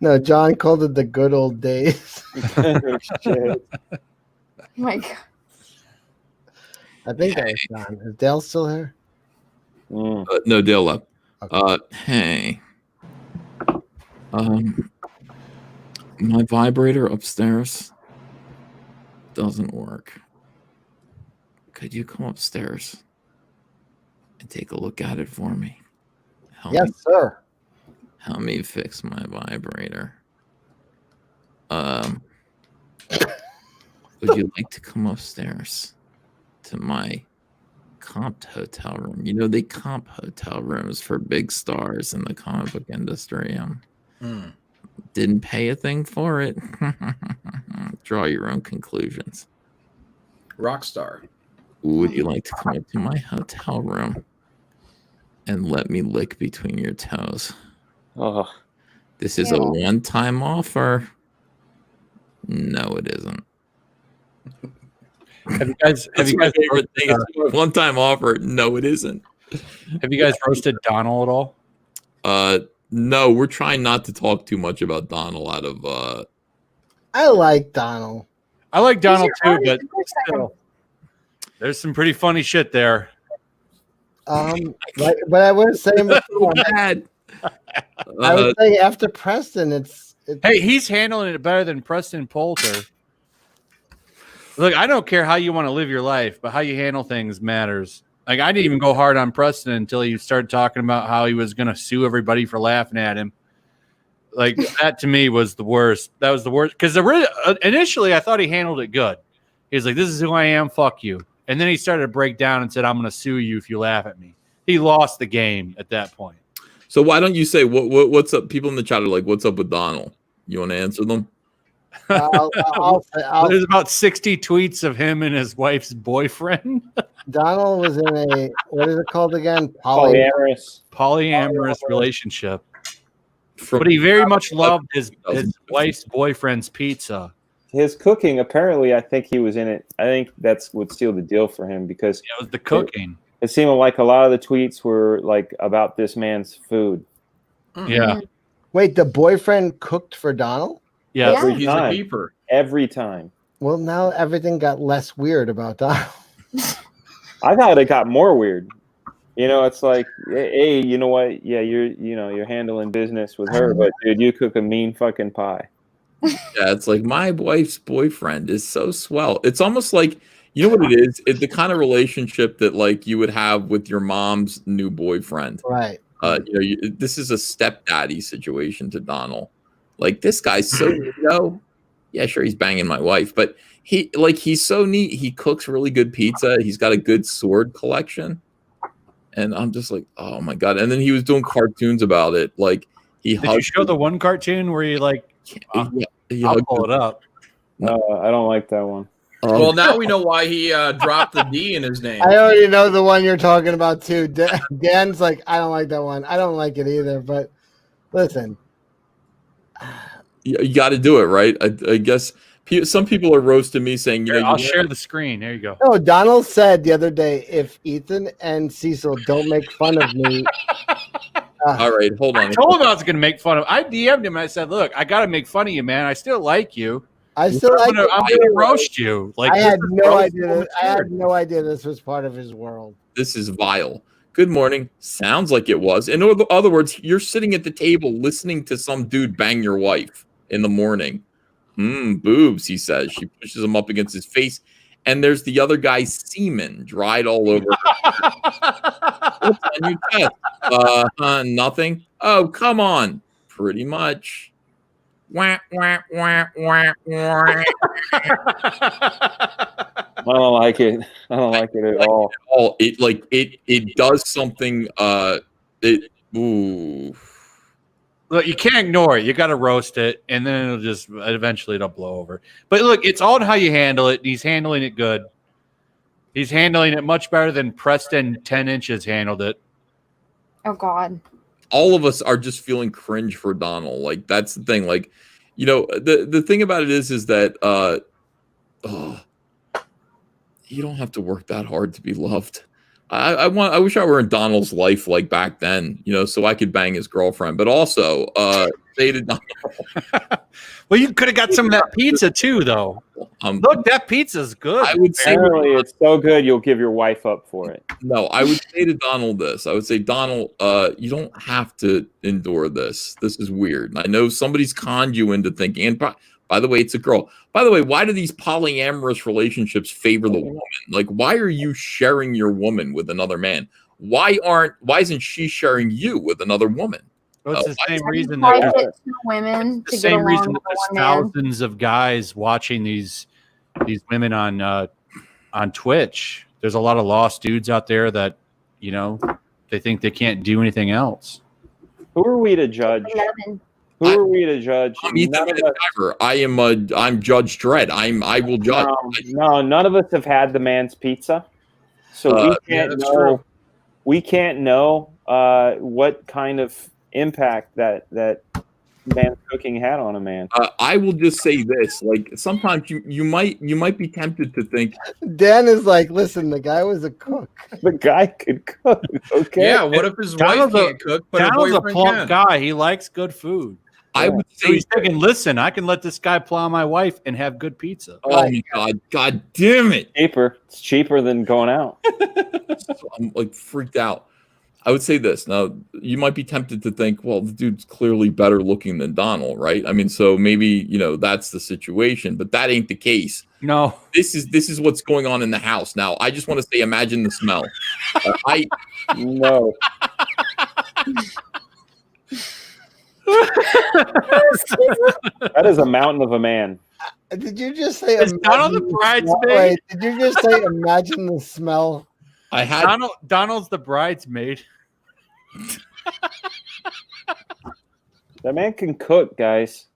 S6: No, John called it the good old days.
S13: Oh my God.
S6: I think that was John. Is Dale still here?
S2: No, Dale left. Hey. My vibrator upstairs doesn't work. Could you come upstairs and take a look at it for me?
S6: Sir.
S2: Help me fix my vibrator. Would you like to come upstairs to my comped hotel room? You know, they comp hotel rooms for big stars in the comic book industry. Didn't pay a thing for it. Draw your own conclusions.
S12: Rockstar.
S2: Would you like to come up to my hotel room and let me lick between your toes?
S10: Oh,
S2: this is a one-time offer. No, it isn't.
S14: Have you guys
S2: my favorite thing is one-time offer? No, it isn't.
S14: Have you guys roasted Donald at all?
S2: No, we're trying not to talk too much about Donald out of
S6: I like Donald.
S14: I like Donald too, but still, there's some pretty funny shit there.
S6: But I was saying before,
S2: bad.
S6: I was saying after Preston, it's
S14: hey, he's handling it better than Preston Poulter. Look, I don't care how you want to live your life, but how you handle things matters. Like, I didn't even go hard on Preston until he started talking about how he was going to sue everybody for laughing at him. Like, that to me was the worst. That was the worst. Because initially, I thought he handled it good. He was like, "This is who I am. Fuck you." And then he started to break down and said, "I'm going to sue you if you laugh at me." He lost the game at that point.
S2: So why don't you say what's up? People in the chat are like, "What's up with Donald?" You want to answer them?
S14: There's about 60 tweets of him and his wife's boyfriend.
S6: Donald was in a, what is it called again?
S14: Polyamorous relationship. But he very much loved his wife's boyfriend's pizza.
S10: His cooking, apparently, I think he was in it. I think that's what sealed the deal for him, because
S14: it was the cooking.
S10: It seemed like a lot of the tweets were like about this man's food.
S14: Yeah.
S6: Wait, the boyfriend cooked for Donald?
S14: Yeah,
S10: he's a keeper every time.
S6: Well, now everything got less weird about Donald.
S10: I thought it got more weird. You know, it's like, hey, you know what? Yeah, you're handling business with her, but dude, you cook a mean fucking pie.
S2: Yeah, it's like, my wife's boyfriend is so swell. It's almost like, you know what it is? It's the kind of relationship that like you would have with your mom's new boyfriend.
S6: Right.
S2: This is a stepdaddy situation to Donald. Like, this guy's so yeah, sure, he's banging my wife, but he's so neat. He cooks really good pizza. He's got a good sword collection. And I'm just like, oh my God. And then he was doing cartoons about it. Like,
S14: Did you show the one cartoon where you like, I'll pull it up.
S10: No, I don't like that one.
S12: Well, now we know why he dropped the D in his name.
S6: I already know the one you're talking about too. Dan's like, I don't like that one. I don't like it either. But listen,
S2: You got to do it, right? I guess some people are roasting me saying, you know,
S14: I'll share the screen. There you go.
S6: no, Donald said the other day, if Ethan and Cecil don't make fun of me.
S2: All right, hold on.
S14: I told him I was going to make fun of him. I DM'd him. I said, look, I got to make fun of you, man. I still like you.
S6: I'm gonna
S14: roast you. Like
S6: I had
S14: this is
S6: no
S14: roast
S6: idea. I had
S14: material.
S6: no idea this was part of his world.
S2: This is vile. Good morning. Sounds like it was. In other words, you're sitting at the table listening to some dude bang your wife in the morning. Boobs, he says. She pushes him up against his face. And there's the other guy's semen dried all over. What's on your chest? Nothing. Oh, come on. Pretty much. Wah, wah, wah, wah, wah.
S10: I don't like it. I don't like it at all.
S2: It does something. Ooh.
S14: Look, you can't ignore it. You got to roast it, and then it'll just eventually it'll blow over. But look, it's all in how you handle it. He's handling it good. He's handling it much better than Preston 10 inches handled it.
S13: Oh God.
S2: All of us are just feeling cringe for Donald. Like, that's the thing. Like, you know, the thing about it is that you don't have to work that hard to be loved. I wish I were in Donald's life like back then, you know, so I could bang his girlfriend. But also, say to Donald,
S14: well, you could have got some of that pizza too, though. Look, that pizza's good.
S2: I would say
S10: apparently it's so good you'll give your wife up for it.
S2: No, I would say to Donald this. I would say, Donald, you don't have to endure this. This is weird. And I know somebody's conned you into thinking, and by the way, it's a girl. By the way, why do these polyamorous relationships favor the woman? Like, why are you sharing your woman with another man? Why isn't she sharing you with another woman?
S14: Well, it's the same reason
S13: Why
S14: that
S13: is it two women
S14: the
S13: to
S14: same
S13: get
S14: reason
S13: along
S14: that
S13: with
S14: there's
S13: one man?
S14: thousands of guys watching these women on Twitch. There's a lot of lost dudes out there that, you know, they think they can't do anything else.
S10: Who are we to judge? Who are we to judge?
S2: I'm Ethan McIver. I'm Judge Dredd. I will judge.
S10: No, none of us have had the man's pizza, so we can't know. True. We can't know what kind of impact that man's cooking had on a man.
S2: I will just say this: like, sometimes you might be tempted to think.
S6: Dan is like, listen, the guy was a cook.
S10: The guy could cook. Okay.
S12: Yeah. What if his wife can't cook, but her
S14: Donald's a
S12: boyfriend
S14: plump
S12: can?
S14: guy. He likes good food.
S2: I would say,
S14: so he's thinking, listen, I can let this guy plow my wife and have good pizza.
S2: Oh my God! God damn it!
S10: Cheaper. It's cheaper than going out.
S2: I'm like freaked out. I would say this. Now, you might be tempted to think, well, the dude's clearly better looking than Donald, right? I mean, so maybe, you know, that's the situation, but that ain't the case.
S14: No.
S2: This is what's going on in the house. Now, I just want to say, imagine the smell.
S10: No. That is a mountain of a man.
S6: Did you just say
S14: Is Donald the bridesmaid?
S6: Wait, did you just say imagine the smell?
S2: I had
S14: Donald's the bridesmaid.
S10: That man can cook, guys.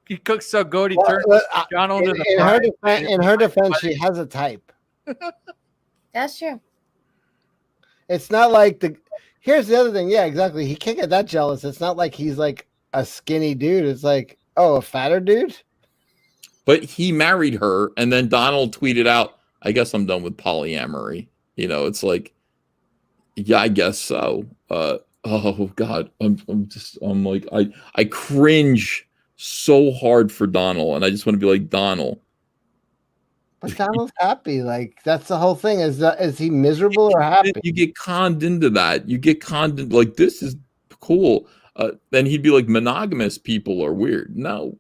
S14: He cooks so good he turns Donald into the bride.
S6: In her defense, she has a type.
S13: That's true.
S6: It's not like here's the other thing. Yeah, exactly. He can't get that jealous. It's not like he's like a skinny dude. It's like, oh, a fatter dude.
S2: But he married her, and then Donald tweeted out, I guess I'm done with polyamory. You know, it's like, yeah, I guess so. Oh God, I'm like, I cringe so hard for Donald, and I just want to be like, Donald.
S6: But Donald's happy. Like, that's the whole thing. Is he miserable or happy?
S2: You get conned into that. You get conned into, like, this is cool. Then he'd be like, monogamous people are weird. No,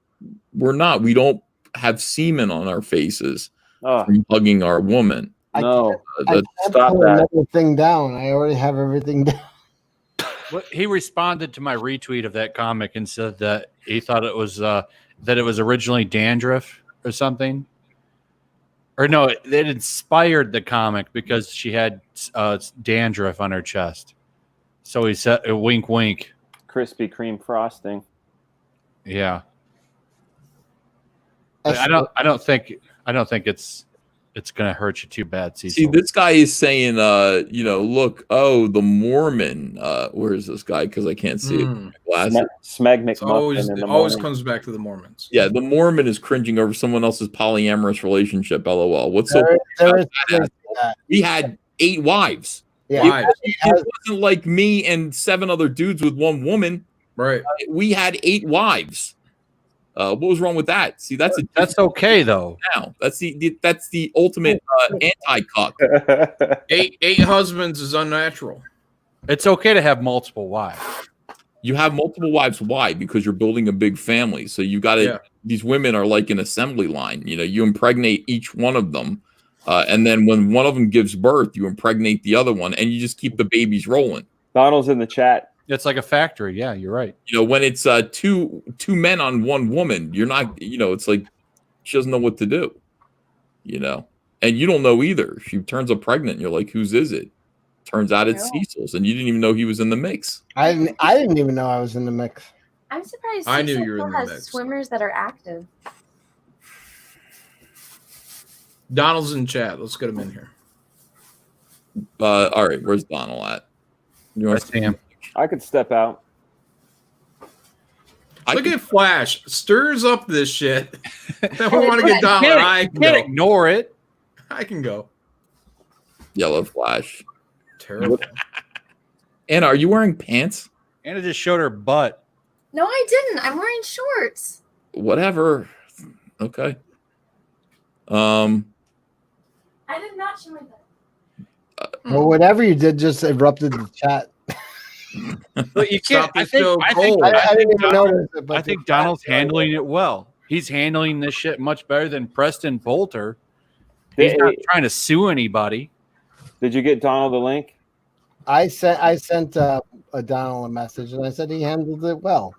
S2: we're not. We don't have semen on our faces from hugging our woman.
S10: No,
S6: I can't
S10: stop
S6: pull
S10: that.
S6: another thing down. I already have everything down.
S14: Well, he responded to my retweet of that comic and said that he thought it was originally dandruff or something. Or no, it inspired the comic because she had dandruff on her chest. So he said, "Wink, wink."
S10: Krispy Kreme frosting.
S14: Yeah. I don't think I don't think it's gonna hurt you too bad, Cecil.
S2: See, this guy is saying, look, the Mormon. Where is this guy? Because I can't see it.
S10: Smeg
S12: always comes back to the Mormons.
S2: Yeah, the Mormon is cringing over someone else's polyamorous relationship. LOL. What's we had 8 wives.
S6: Yeah.
S2: It wasn't like me and 7 other dudes with 1 woman.
S12: Right.
S2: We had 8 wives. What was wrong with that? See, that's
S14: okay though.
S2: Now that's the ultimate anti-cuck.
S12: 8 husbands is unnatural.
S14: It's okay to have multiple wives.
S2: You have multiple wives. Why? Because you're building a big family. So you got to. Yeah. These women are like an assembly line. You impregnate each one of them, and then when one of them gives birth, you impregnate the other one, and you just keep the babies rolling.
S10: Donald's in the chat.
S14: It's like a factory. Yeah, you're right.
S2: When it's two men on 1 woman, you're not. It's like she doesn't know what to do. And you don't know either. She turns up pregnant. And you're like, whose is it? Turns out it's Cecil's, and you didn't even know he was in the mix.
S6: I didn't even know I was in the mix.
S13: I'm surprised
S12: I knew
S13: Cecil
S12: you were in
S13: still
S12: the
S13: has
S12: mix.
S13: swimmers that are active.
S12: Donald's in chat. Let's get him in here.
S2: All right, where's Donald at? You want to see him?
S10: I could step out.
S12: Look at Flash. Stirs up this shit. Then we want to get Donald. I
S14: can't ignore it.
S12: I can go.
S2: Yellow Flash.
S12: Terrible.
S2: Anna, are you wearing pants?
S14: Anna just showed her butt.
S13: No, I didn't. I'm wearing shorts.
S2: Whatever. Okay.
S13: I did not show my butt.
S6: Well, whatever you did just erupted the chat.
S14: But you can't. I think Donald's handling it well. He's handling this shit much better than Preston Poulter. He's not trying to sue anybody.
S10: Did you get Donald the link?
S6: I sent a Donald a message, and I said he handled it well.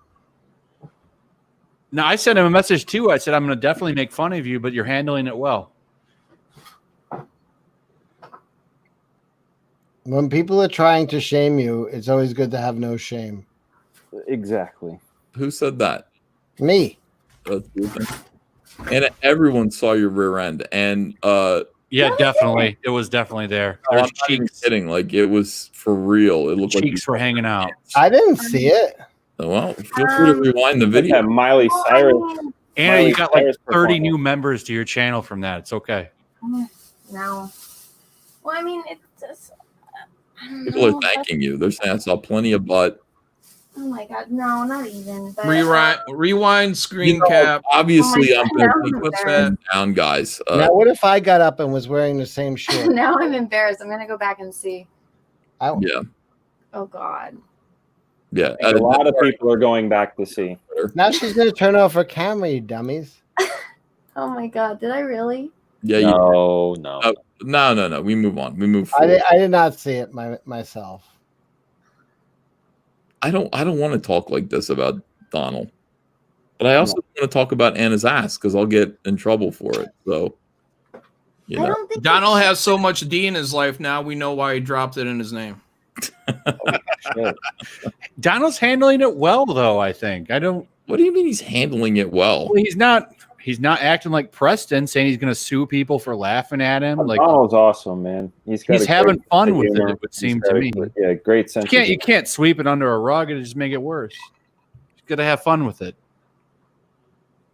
S14: No, I sent him a message too. I said I'm going to definitely make fun of you, but you're handling it well.
S6: When people are trying to shame you, it's always good to have no shame.
S10: Exactly.
S2: Who said that?
S6: Me.
S2: And everyone saw your rear end. And
S14: yeah, definitely. It was definitely there.
S2: I'm
S14: There's
S2: not even
S14: cheeks.
S2: kidding. Like it was for real. It looked
S14: Cheeks
S2: like
S14: were hanging out.
S6: I didn't see it.
S2: Well, feel free to rewind the video.
S10: Yeah, Miley Cyrus.
S14: Anna, you got like 30 new members to your channel from that. It's okay.
S13: No. Well, I mean, it's just. I don't
S2: People
S13: know.
S2: are thanking you. They're saying I saw plenty of butt.
S13: Oh my god, no, not even. But,
S12: Rewind screen cap.
S2: Obviously, I'm going to
S13: God,
S2: put that down, guys.
S6: Now, what if I got up and was wearing the same shirt?
S13: now I'm embarrassed. I'm gonna go back and see.
S2: Yeah.
S13: Oh god.
S2: Yeah.
S10: A lot of people are going back to see.
S6: Now she's going to turn off her camera, you dummies.
S13: Oh my god, did I really?
S2: Yeah.
S10: No.
S2: No. We move on. We move forward.
S6: I did not see it myself.
S2: I don't want to talk like this about Donald, but I also want to talk about Anna's ass because I'll get in trouble for it. So,
S12: Donald has so much D in his life now. We know why he dropped it in his name.
S14: Donald's handling it well, though. I think. I don't.
S2: What do you mean he's handling it well?
S14: Well, he's not. He's not acting like Preston, saying he's going to sue people for laughing at him. Like
S10: Donald's awesome, man. He's
S14: having fun with it. It would seem to me.
S10: Yeah, great sense.
S14: You can't sweep it under a rug and just make it worse. He's got to have fun with it.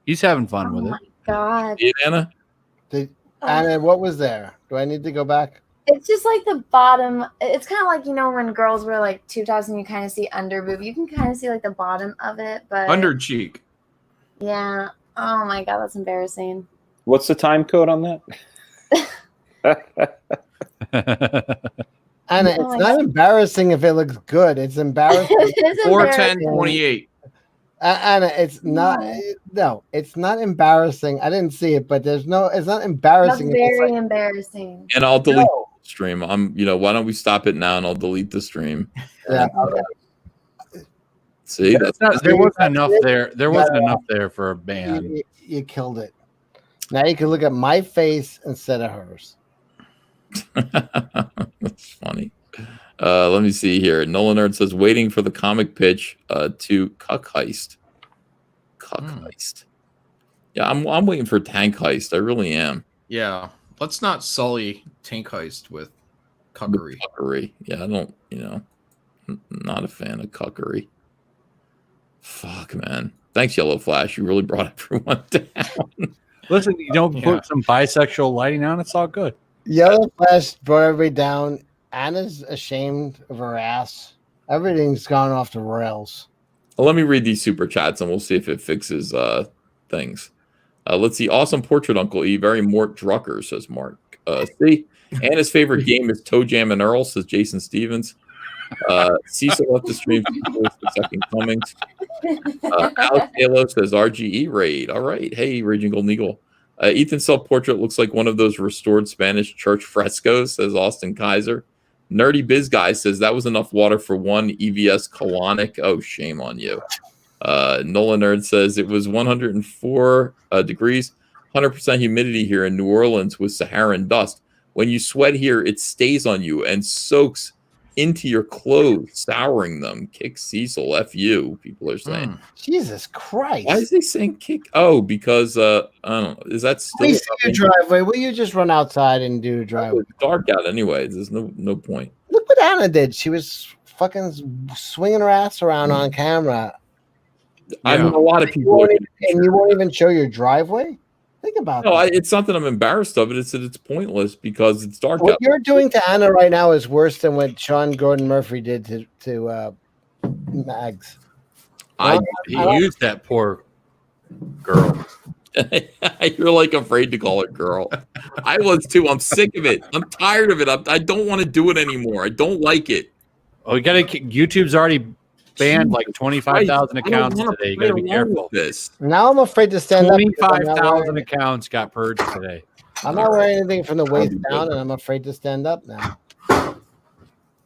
S14: He's having fun with it.
S13: God.
S2: Hey, Anna.
S6: Anna, what was there? Do I need to go back?
S13: It's just like the bottom. It's kind of like, when girls wear like tube tops and you kind of see under boob. You can kind of see like the bottom of it, but
S12: under cheek.
S13: Yeah. Oh my god, that's embarrassing.
S10: What's the time code on that?
S6: Anna, it's not embarrassing if it looks good. It's embarrassing.
S13: It is
S12: 4:10:28.
S6: Anna, it's not. No, it's not embarrassing. I didn't see it, but it's not embarrassing.
S13: That's very embarrassing.
S2: And I'll delete the stream. Why don't we stop it now and I'll delete the stream?
S6: Yeah. Okay.
S2: See,
S14: there wasn't enough there. There wasn't enough there for a ban.
S6: You killed it. Now you can look at my face instead of hers.
S2: That's funny. Let me see here. Nolan Nerd says waiting for the comic pitch to Cuck Heist. Cuck Heist. Yeah, I'm waiting for Tank Heist. I really am.
S12: Yeah, let's not sully Tank Heist with cuckery.
S2: Cuckery. Yeah, I don't. Not a fan of cuckery. Fuck, man. Thanks, Yellow Flash. You really brought everyone down.
S14: Listen, you don't put some bisexual lighting on. It's all good.
S6: Yellow Flash brought everybody down. Anna's ashamed of her ass. Everything's gone off the rails.
S2: Well, let me read these super chats and we'll see if it fixes things. Let's see. Awesome portrait, Uncle E. Very Mort Drucker, says Mark. See, Anna's favorite game is Toe Jam and Earl, says Jason Stevens. Cecil left the stream for the second comings. Alex Halo says RGE raid. All right. Hey, Raging Golden Eagle. Ethan's self-portrait looks like one of those restored Spanish church frescoes, says Austin Kaiser. Nerdy Biz Guy says that was enough water for one EVS colonic. Oh, shame on you. Nolan Nerd says it was 104 degrees, 100% humidity here in New Orleans with Saharan dust. When you sweat here, it stays on you and soaks into your clothes, souring them. Kick Cecil, F you, people are saying.
S6: Jesus Christ.
S2: Why is he saying kick? Oh, because I don't know. Is that still
S6: We see your driveway. Will you just run outside and do a driveway?
S2: It's dark out anyway. There's no point.
S6: Look what Anna did. She was fucking swinging her ass around on camera.
S2: I mean, a lot of people.
S6: And you won't even show your driveway? Think about that.
S2: It's not that I'm embarrassed of it. It's that it's pointless because it's dark
S6: What
S2: out.
S6: you're doing to Anna right now is worse than what Sean Gordon Murphy did to Mags.
S14: He used that poor girl.
S2: You're like afraid to call it girl. I was too. I'm sick of it. I'm tired of it. I don't want to do it anymore. I don't like it.
S14: Oh, YouTube's already banned like 25,000 accounts today. You got to be careful.
S2: This.
S6: Now I'm afraid to stand up.
S14: 25,000 accounts got purged today.
S6: I'm not wearing anything from the waist down, and I'm afraid to stand up now.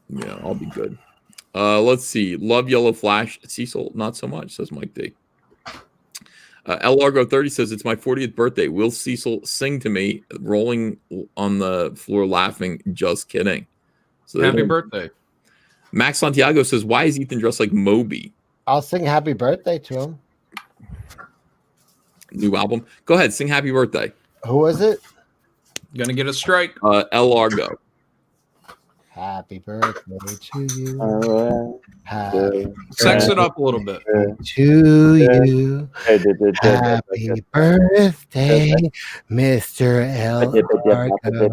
S2: Yeah, I'll be good. Let's see. Love Yellow Flash. Cecil, not so much, says Mike D. L Largo 30 says it's my 40th birthday. Will Cecil sing to me, rolling on the floor laughing? Just kidding. So
S12: Happy birthday.
S2: Max Santiago says, why is Ethan dressed like Moby?
S6: I'll sing happy birthday to him.
S2: New album. Go ahead, sing happy birthday.
S6: Who was it?
S12: Gonna get a strike.
S2: L Largo.
S6: Happy birthday to you.
S12: Sex it up a little bit.
S6: To you. Happy birthday, Mr. L. Largo.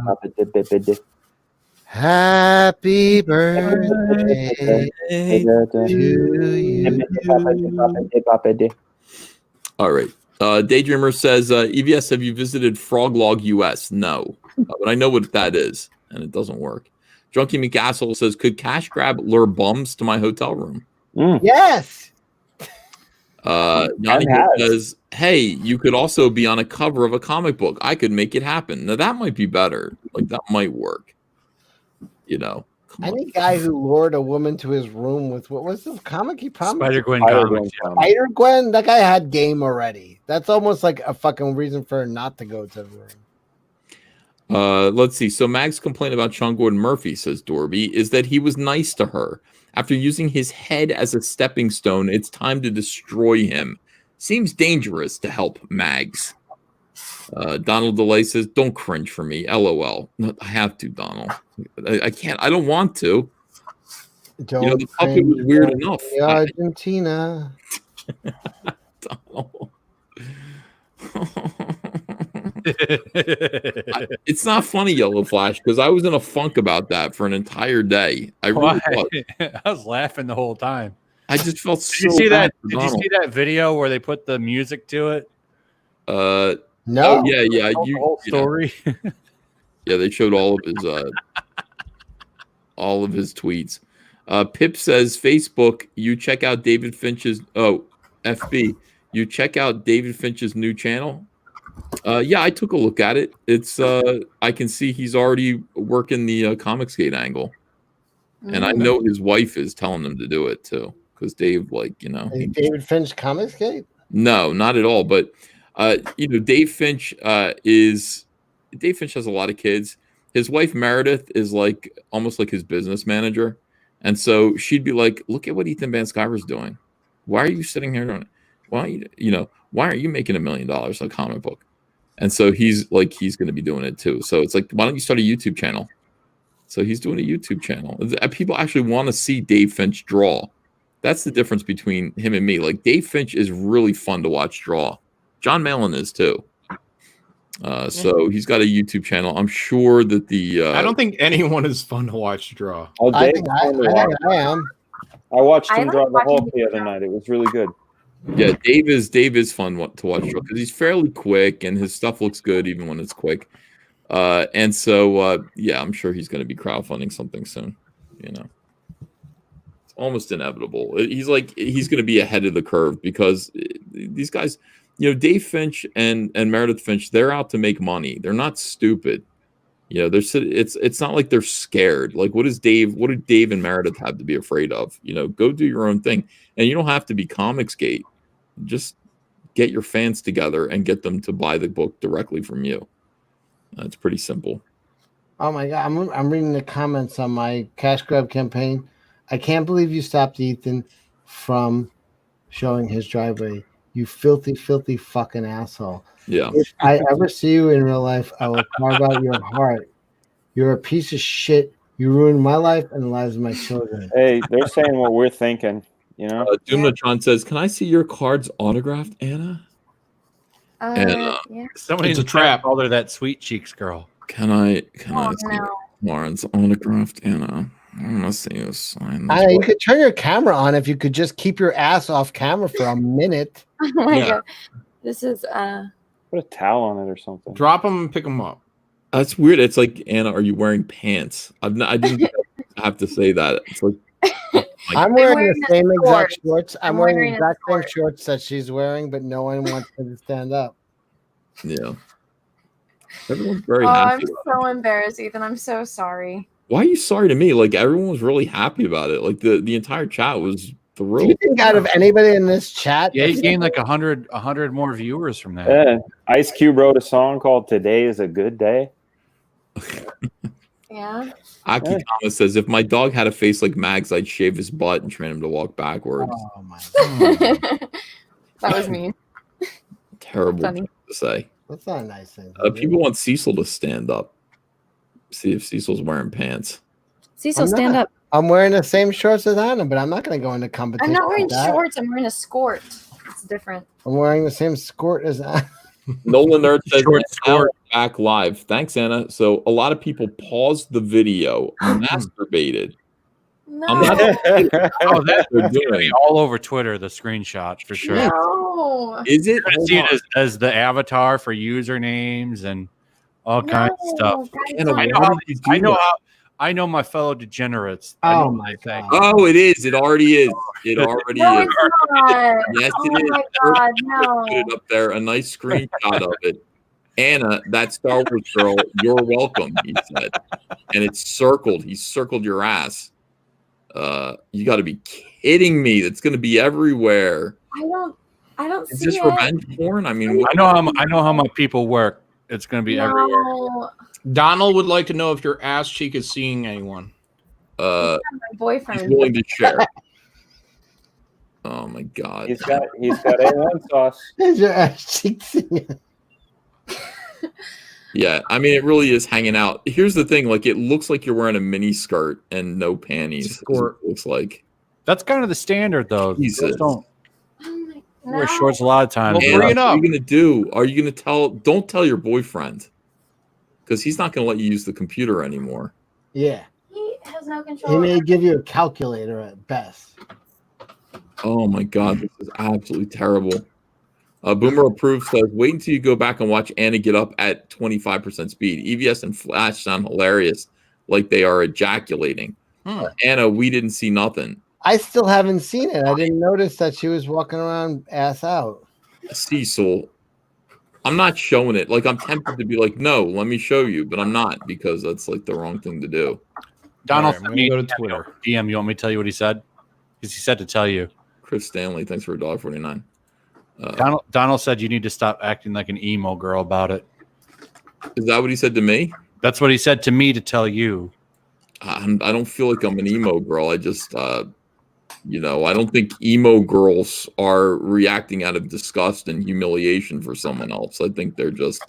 S6: Happy birthday to you.
S2: All right. Daydreamer says, EVS, have you visited Froglog US? No. But I know what that is, and it doesn't work. Junkie McCastle says, could Cash Grab lure bums to my hotel room?
S6: Yes.
S2: Yanni says, hey, you could also be on a cover of a comic book. I could make it happen. Now, that might be better. Like, that might work.
S6: Any guy who lured a woman to his room with what was the comic he promised?
S14: Spider-Gwen comics.
S6: Spider-Gwen? That guy had game already. That's almost like a fucking reason for her not to go to the room.
S2: Let's see. So Mag's complaint about Sean Gordon Murphy, says Dorby, is that he was nice to her. After using his head as a stepping stone, it's time to destroy him. Seems dangerous to help Mags. Donald DeLay says, don't cringe for me. LOL. No, I have to, Donald. I can't. I don't want to.
S6: Don't
S2: the puppet was weird enough.
S6: Argentina.
S2: Donald. It's not funny, Yellow Flash, because I was in a funk about that for an entire day. I really was.
S14: I was laughing the whole time.
S2: I just felt so.
S14: Did you see
S2: bad
S14: that?
S2: for
S14: Did you
S2: Donald.
S14: see that video where they put the music to it?
S6: No.
S2: Oh, yeah.
S14: The whole story.
S2: Yeah, they showed all of his tweets. Pip says, Facebook, you check out David Finch's. Oh, FB, you check out David Finch's new channel. Yeah, I took a look at it. It's I can see he's already working the Comicsgate angle, and I know his wife is telling him to do it too, because Dave,
S6: Is David Finch Comicsgate?
S2: No, not at all. But Dave Finch Dave Finch has a lot of kids. His wife Meredith is like almost like his business manager, and so she'd be like, "Look at what Ethan Van Sciver's doing. Why are you sitting here doing it?" why aren't you making $1 million on a comic book? And so he's going to be doing it too. So it's like, why don't you start a YouTube channel? So he's doing a YouTube channel. People actually want to see Dave Finch draw. That's the difference between him and me. Like, Dave Finch is really fun to watch draw. John Malin is too. So he's got a YouTube channel. I'm sure that
S12: I don't think anyone is fun to watch draw.
S10: Oh,
S6: I
S10: Dave,
S6: think I am.
S10: I watched him
S13: like
S10: draw the
S13: watching
S10: Hulk
S13: him
S10: the other night. It was really good.
S2: Yeah, Dave is fun to watch because he's fairly quick and his stuff looks good even when it's quick. And so yeah, I'm sure he's going to be crowdfunding something soon. You know, it's almost inevitable. He's going to be ahead of the curve because these guys, you know, Dave Finch and Meredith Finch, they're out to make money. They're not stupid. You know, it's not like they're scared. Like, what do Dave and Meredith have to be afraid of? You know, go do your own thing. And you don't have to be Comicsgate. Just get your fans together and get them to buy the book directly from you. It's pretty simple.
S6: Oh my God. I'm reading the comments on my cash grab campaign. I can't believe you stopped Ethan from showing his driveway. You filthy, filthy fucking asshole.
S2: Yeah.
S6: If I ever see you in real life, I will carve out your heart. You're a piece of shit. You ruined my life and the lives of my children.
S10: Hey, they're saying what we're thinking. You know,
S2: Doomnatron says, "Can I see your cards autographed, Anna?"
S13: Yeah.
S14: Somebody
S12: It's a trap.
S14: Called her that sweet cheeks girl.
S2: Can I
S13: Oh,
S2: see
S13: no.
S2: Lauren's autographed, Anna? I want to see you sign this.
S6: Anna, you could turn your camera on if you could just keep your ass off camera for a minute.
S13: Oh my God. This is
S10: put a towel on it or something.
S12: Drop them and pick them up.
S2: That's weird. It's like, Anna, are you wearing pants? I didn't have to say that. It's like,
S6: I'm wearing the same exact shorts. I'm wearing the
S13: wearing a
S6: exact same shorts that she's wearing, but no one wants her to stand up.
S2: yeah. Everyone's very
S13: I'm
S2: happy.
S13: so embarrassed, Ethan. I'm so sorry.
S2: Why are you sorry to me? Like, everyone was really happy about it. Like, the entire chat was
S6: Do
S2: thrilled.
S6: you think out of anybody in this chat?
S14: Yeah, he gained like 100 more viewers from that.
S10: Yeah. Ice Cube wrote a song called "Today Is a Good Day."
S13: Yeah.
S2: Aki Thomas says, if my dog had a face like Mags, I'd shave his butt and train him to walk backwards.
S6: Oh my God.
S13: That was mean.
S2: Terrible
S13: Funny.
S2: thing to say.
S6: That's not a nice thing.
S2: People want Cecil to stand up. See if Cecil's wearing pants.
S13: Cecil, stand up.
S6: I'm wearing the same shorts as Anna, but I'm not going to go into competition.
S13: I'm not wearing
S6: with that.
S13: shorts. I'm wearing a skirt. It's different.
S6: I'm wearing the same skirt as Anna.
S2: Nolan Nerd says,
S14: Short skirt.
S2: back live. Thanks, Anna. So a lot of people paused the video, masturbated.
S13: No.
S2: I'm not
S14: Oh, that's
S2: they're doing.
S14: all over Twitter, the screenshot for sure.
S13: No.
S2: Is it?
S14: I see it as the avatar for usernames and all kinds of stuff.
S2: Anna,
S14: I
S2: why did you do that?
S14: I know my fellow degenerates. I know
S6: Oh
S14: what
S6: my
S14: they think.
S6: God.
S2: Oh, it is. It already is. It already
S13: No,
S2: is.
S13: it's not.
S2: Yes,
S13: Oh
S2: it is.
S13: my God, no.
S2: Put it up there. A nice screenshot of it. Anna, that Star Wars girl, you're welcome, he said. And it's circled. He circled your ass. You got to be kidding me. That's going to be everywhere.
S13: I don't
S2: Is
S13: see
S2: this
S13: it.
S2: revenge porn? I mean,
S14: I know how my people work. It's going to be everywhere.
S13: No.
S12: Donald would like to know if your ass cheek is seeing anyone.
S13: My
S2: he's
S13: boyfriend.
S2: willing to share. Oh my God.
S10: He's got A1 sauce.
S6: Is your ass cheeks?
S2: Yeah, I mean, it really is hanging out. Here's the thing: like, it looks like you're wearing a mini skirt and no panties. is what it looks like.
S14: That's kind of the standard, though.
S2: Jesus.
S14: Girls don't
S13: No.
S14: wear shorts a lot of times.
S2: Anna, what are you gonna do? Are you gonna tell? Don't tell your boyfriend, because he's not gonna let you use the computer anymore.
S6: Yeah.
S13: He has no control.
S6: He may give you a calculator at best.
S2: Oh my God, this is absolutely terrible. Boomer Approved says, wait until you go back and watch Anna get up at 25% speed. EVS and Flash sound hilarious, like they are ejaculating. Anna, we didn't see nothing.
S6: I still haven't seen it. I didn't notice that she was walking around ass out.
S2: Cecil, I'm not showing it. Like, I'm tempted to be like, no, let me show you, but I'm not, because that's like the wrong thing to do.
S14: Donald,
S12: All right, I'm gonna go to Twitter.
S14: DM, you want me to tell you what he said? Because he said to tell you.
S2: Chris Stanley, thanks for $1.49.
S14: Donald said you need to stop acting like an emo girl about it.
S2: Is that what he said to me?
S14: That's what he said to me to tell you.
S2: I don't feel like I'm an emo girl. I just You know, I don't think emo girls are reacting out of disgust and humiliation for someone else. I think they're just.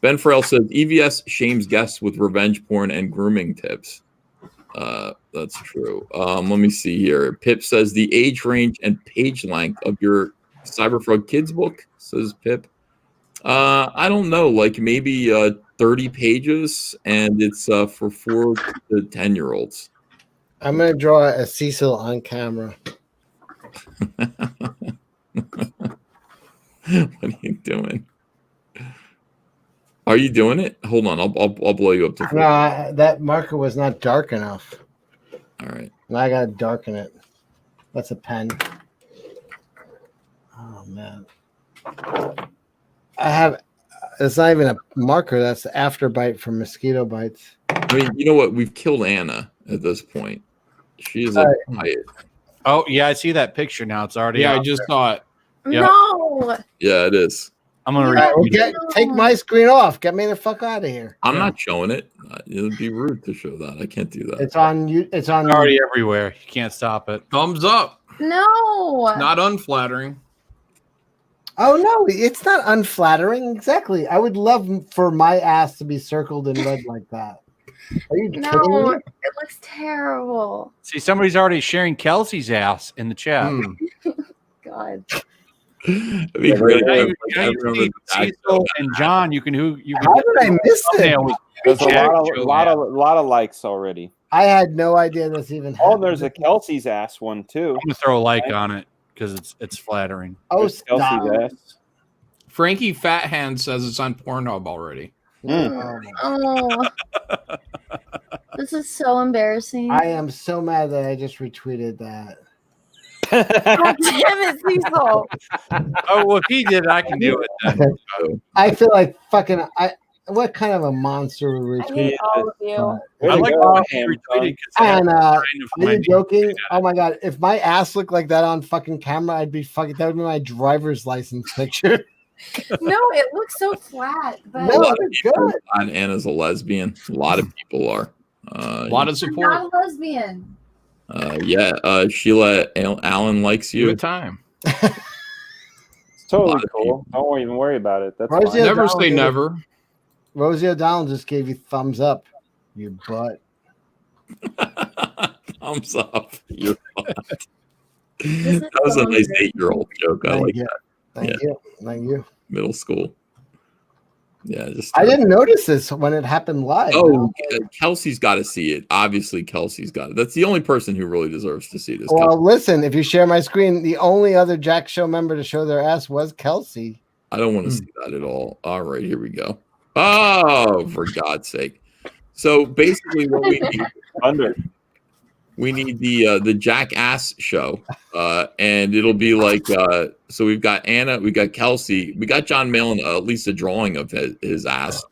S2: Ben Frail says EVS shames guests with revenge porn and grooming tips. That's true. Let me see here. Pip says the age range and page length of your CyberFrog Kids book, says Pip. I don't know, like maybe 30 pages, and it's for 4 to 10-year-olds.
S6: I'm gonna draw a Cecil on camera.
S2: What are you doing? Are you doing it? Hold on, I'll blow you up to 4.
S6: No, that marker was not dark enough.
S2: All right.
S6: Now I gotta darken it. That's a pen. Oh man. I have. It's not even a marker. That's afterbite from mosquito bites.
S2: I mean, you know what? We've killed Anna at this point. She's a riot.
S14: Oh yeah, I see that picture now. It's already.
S12: Yeah, I
S14: out
S12: just
S14: there.
S12: saw it.
S14: Yep.
S13: No.
S2: Yeah, it is.
S14: I'm gonna
S6: take my screen off. Get me the fuck out of here.
S2: I'm not showing it. It would be rude to show that. I can't do that.
S6: It's on you. It's on.
S14: It's already everywhere. You can't stop it.
S12: Thumbs up.
S13: No.
S12: Not unflattering.
S6: Oh no, it's not unflattering. Exactly. I would love for my ass to be circled in red like that. Are you kidding
S13: No,
S6: me?
S13: it looks terrible.
S14: See, somebody's already sharing Kelsey's ass in the chat.
S13: God.
S2: It'd be great.
S14: Now
S2: if,
S14: you
S2: like,
S14: can
S2: everyone
S14: see
S2: was
S14: Cecil and John. You can
S6: How did I miss it?
S10: There's a lot of likes already.
S6: I had no idea this even happened.
S10: Oh, and there's a Kelsey's ass one too.
S14: I'm gonna throw a like on it because it's flattering.
S6: Oh,
S10: There's Kelsey's ass.
S12: Frankie Fathand says it's on Pornhub already.
S13: Oh. This is so embarrassing.
S6: I am so mad that I just retweeted that.
S13: God damn it, Cecil.
S14: Oh, well, if he did, I can do it then.
S6: I feel like fucking. What kind of a monster would
S13: I
S6: retweet?
S13: hate all of you.
S14: I like how he retweeted
S6: And
S14: kind
S6: are you joking? Oh my god! If my ass looked like that on fucking camera, I'd be fucking. That would be my driver's license picture.
S13: No, it looks so flat. But
S6: No,
S2: a lot of
S6: it's
S2: people
S6: good.
S2: thought Anna's a lesbian. A lot of people are.
S12: A lot of
S13: I'm
S12: support.
S13: not a lesbian.
S2: Yeah. Sheila Allen likes you.
S12: Good time.
S10: It's totally cool. Don't even worry about it. That's
S6: Rosie
S10: fine.
S12: Never
S6: O'Donnell
S12: say
S6: gave-
S12: never.
S6: Rosie O'Donnell just gave you thumbs up. Your butt.
S2: Thumbs up. You're fun. That was a nice 8-year-old joke. I
S6: Thank
S2: like
S6: you.
S2: that.
S6: Thank
S2: Yeah.
S6: you. Thank you.
S2: Middle school. Yeah, just
S6: I didn't notice this when it happened live.
S2: Oh, Kelsey's got to see it. Obviously, Kelsey's got it. That's the only person who really deserves to see this.
S6: Well, listen, if you share my screen, the only other Jack Show member to show their ass was Kelsey.
S2: I don't want to see that at all. All right, here we go. Oh, for God's sake! So basically, what we need we need the Jackass show, and it'll be like so. We've got Anna, we got Kelsey, we got John Malin, at least a drawing of his ass.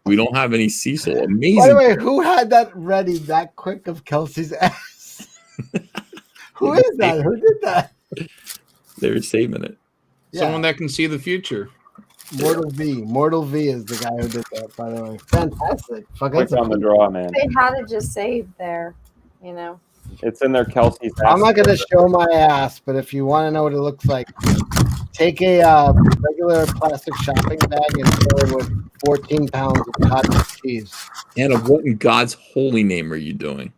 S2: We don't have any Cecil. Amazing.
S6: By the way, who had that ready that quick of Kelsey's ass? Who is that? Who did that?
S2: They were saving it.
S12: Someone that can see the future.
S6: Mortal V. Mortal V is the guy who did that, by the way. Fantastic.
S10: Click on the draw, man.
S13: They had it just saved there, you know.
S10: It's in there, Kelsey's ass.
S6: I'm not going to show my ass, but if you want to know what it looks like, take a regular plastic shopping bag and fill it with 14 pounds of cottage cheese.
S2: Anna, what in God's holy name are you doing?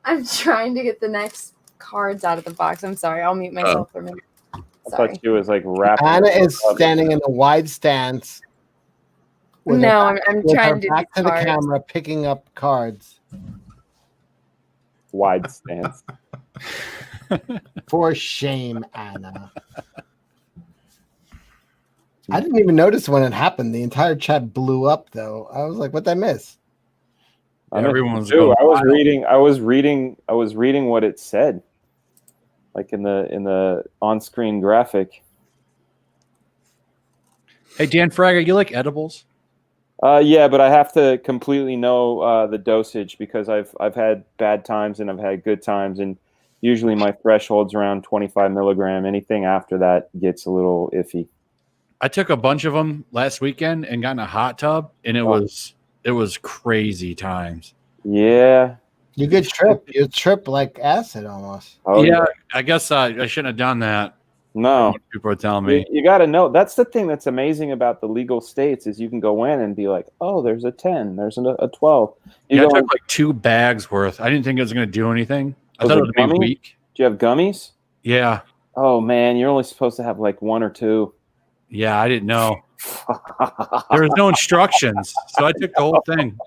S13: I'm trying to get the next cards out of the box. I'm sorry. I'll mute myself for a minute.
S10: I thought she was like rapping.
S6: Anna is standing in a wide stance. with
S13: No,
S6: her-
S13: I'm
S6: with
S13: trying
S6: her
S13: to
S6: back
S13: do
S6: to the
S13: cards.
S6: camera, picking up cards
S10: Wide stance.
S6: for shame, Anna. I didn't even notice when it happened. The entire chat blew up, though. I was like, "What'd I miss?"
S14: Everyone's
S10: too.
S14: going
S10: I was
S14: wild.
S10: I was reading what it said, like in the on-screen graphic.
S14: Hey, Dan Fraga, you like edibles?
S10: Yeah, but I have to completely know the dosage because I've had bad times and I've had good times, and usually my threshold's around 25 milligram. Anything after that gets a little iffy.
S14: I took a bunch of them last weekend and got in a hot tub, and it was crazy times.
S10: Yeah,
S6: You could trip. You trip like acid almost.
S10: Oh,
S14: yeah, I guess I shouldn't have done that.
S10: No,
S14: people are telling me.
S10: You got to know. That's the thing that's amazing about the legal states is you can go in and be like, oh, there's a 10, there's a 12.
S14: I took like 2 bags worth. I didn't think it was going to do anything. I thought it would be weak.
S10: Do you have gummies?
S14: Yeah.
S10: Oh man, you're only supposed to have like 1 or 2.
S14: Yeah, I didn't know. There was no instructions, so I took the whole thing.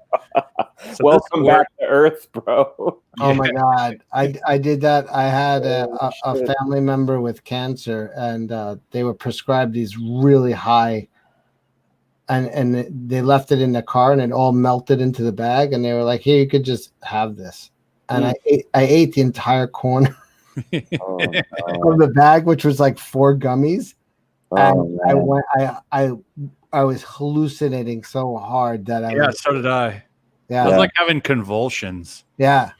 S14: So
S10: welcome back to Earth, bro.
S6: Oh my God, I did that. I had a family member with cancer, and they were prescribed these really high, and they left it in the car, and it all melted into the bag, and they were like, "Here, you could just have this." And I ate the entire corner of the bag, which was like 4 gummies. And I was hallucinating so hard that
S14: so did I.
S6: Yeah,
S14: it was like having convulsions.
S6: Yeah.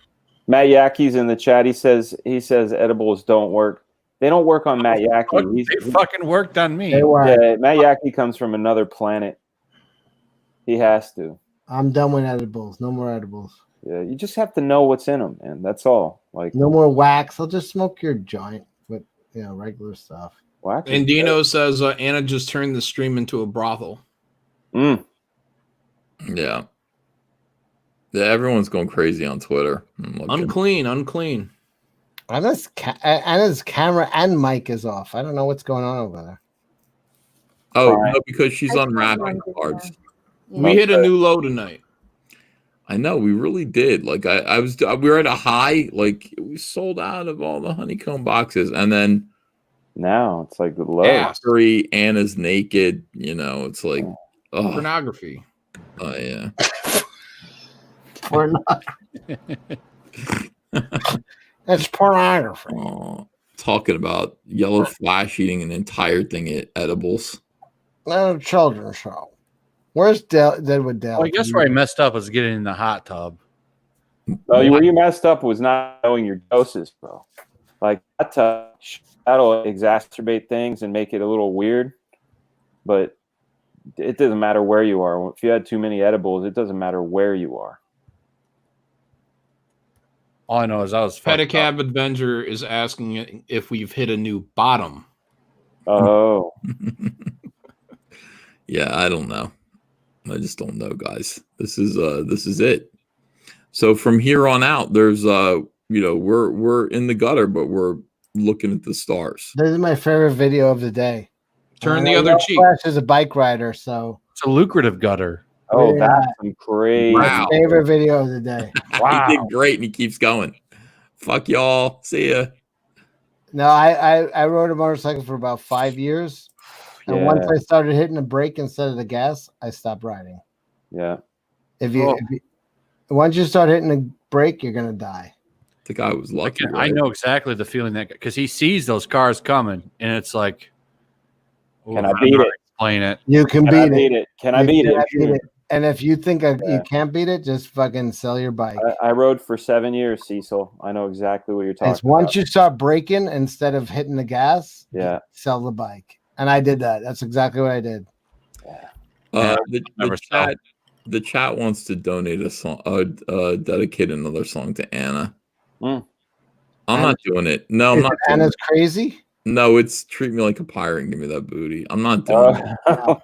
S10: Matt Yackey's in the chat. He says edibles don't work. They don't work on Matt Yackey.
S14: They fucking worked on me.
S10: Yeah, Matt Yackey comes from another planet. He has to.
S6: I'm done with edibles. No more edibles.
S10: Yeah, you just have to know what's in them, and that's all. Like
S6: no more wax. I'll just smoke your joint with regular stuff.
S10: Wax.
S12: And Dino says Anna just turned the stream into a brothel.
S2: Yeah. Yeah, everyone's going crazy on Twitter.
S12: Unclean.
S6: Anna's camera and mic is off. I don't know what's going on over there.
S2: Oh, no, because she's unwrapping cards.
S12: We hit a new low tonight.
S2: I know, we really did. Like we were at a high, like we sold out of all the honeycomb boxes, and then
S10: now it's like the low.
S2: Anna's naked, it's like
S12: pornography.
S2: Oh yeah.
S6: It's pornography.
S2: Oh, talking about Yellow Flash eating an entire thing at edibles.
S6: No children's show. Where's Deadwood Dale?
S14: Well, I guess where I messed up was getting in the hot tub.
S10: No, where you messed up was not knowing your doses, bro. Like that'll exacerbate things and make it a little weird. But it doesn't matter where you are. If you had too many edibles, it doesn't matter where you are.
S14: All I know is I was
S12: Pedicab Avenger is asking if we've hit a new bottom.
S10: Oh.
S2: Yeah, I don't know. I just don't know, guys. This is it. So from here on out, there's we're in the gutter, but we're looking at the stars.
S6: This is my favorite video of the day.
S12: Turn the other cheek.
S6: Flash is a bike rider, so
S14: it's a lucrative gutter.
S10: Oh, that's great.
S6: My favorite video of the day.
S2: Wow. He did great, and he keeps going. Fuck y'all. See ya.
S6: No, I rode a motorcycle for about 5 years. And once I started hitting the brake instead of the gas, I stopped riding.
S10: Yeah.
S6: If you once you start hitting the brake, you're gonna die.
S2: The guy was lucky.
S14: I know exactly the feeling that because he sees those cars coming, and it's like,
S10: can I beat it?
S14: Explain it.
S6: You can beat it.
S10: Can I beat it?
S6: And if you think you can't beat it, just fucking sell your bike.
S10: I rode for 7 years, Cecil. I know exactly what you're talking about.
S6: Once you start braking instead of hitting the gas, sell the bike. And I did that. That's exactly what I did.
S2: The chat wants to donate a song, dedicate another song to Anna. I'm not doing it. No, I'm not.
S6: Anna's crazy.
S2: No, it's treat me like a pirate and give me that booty. I'm not doing it.
S10: I thought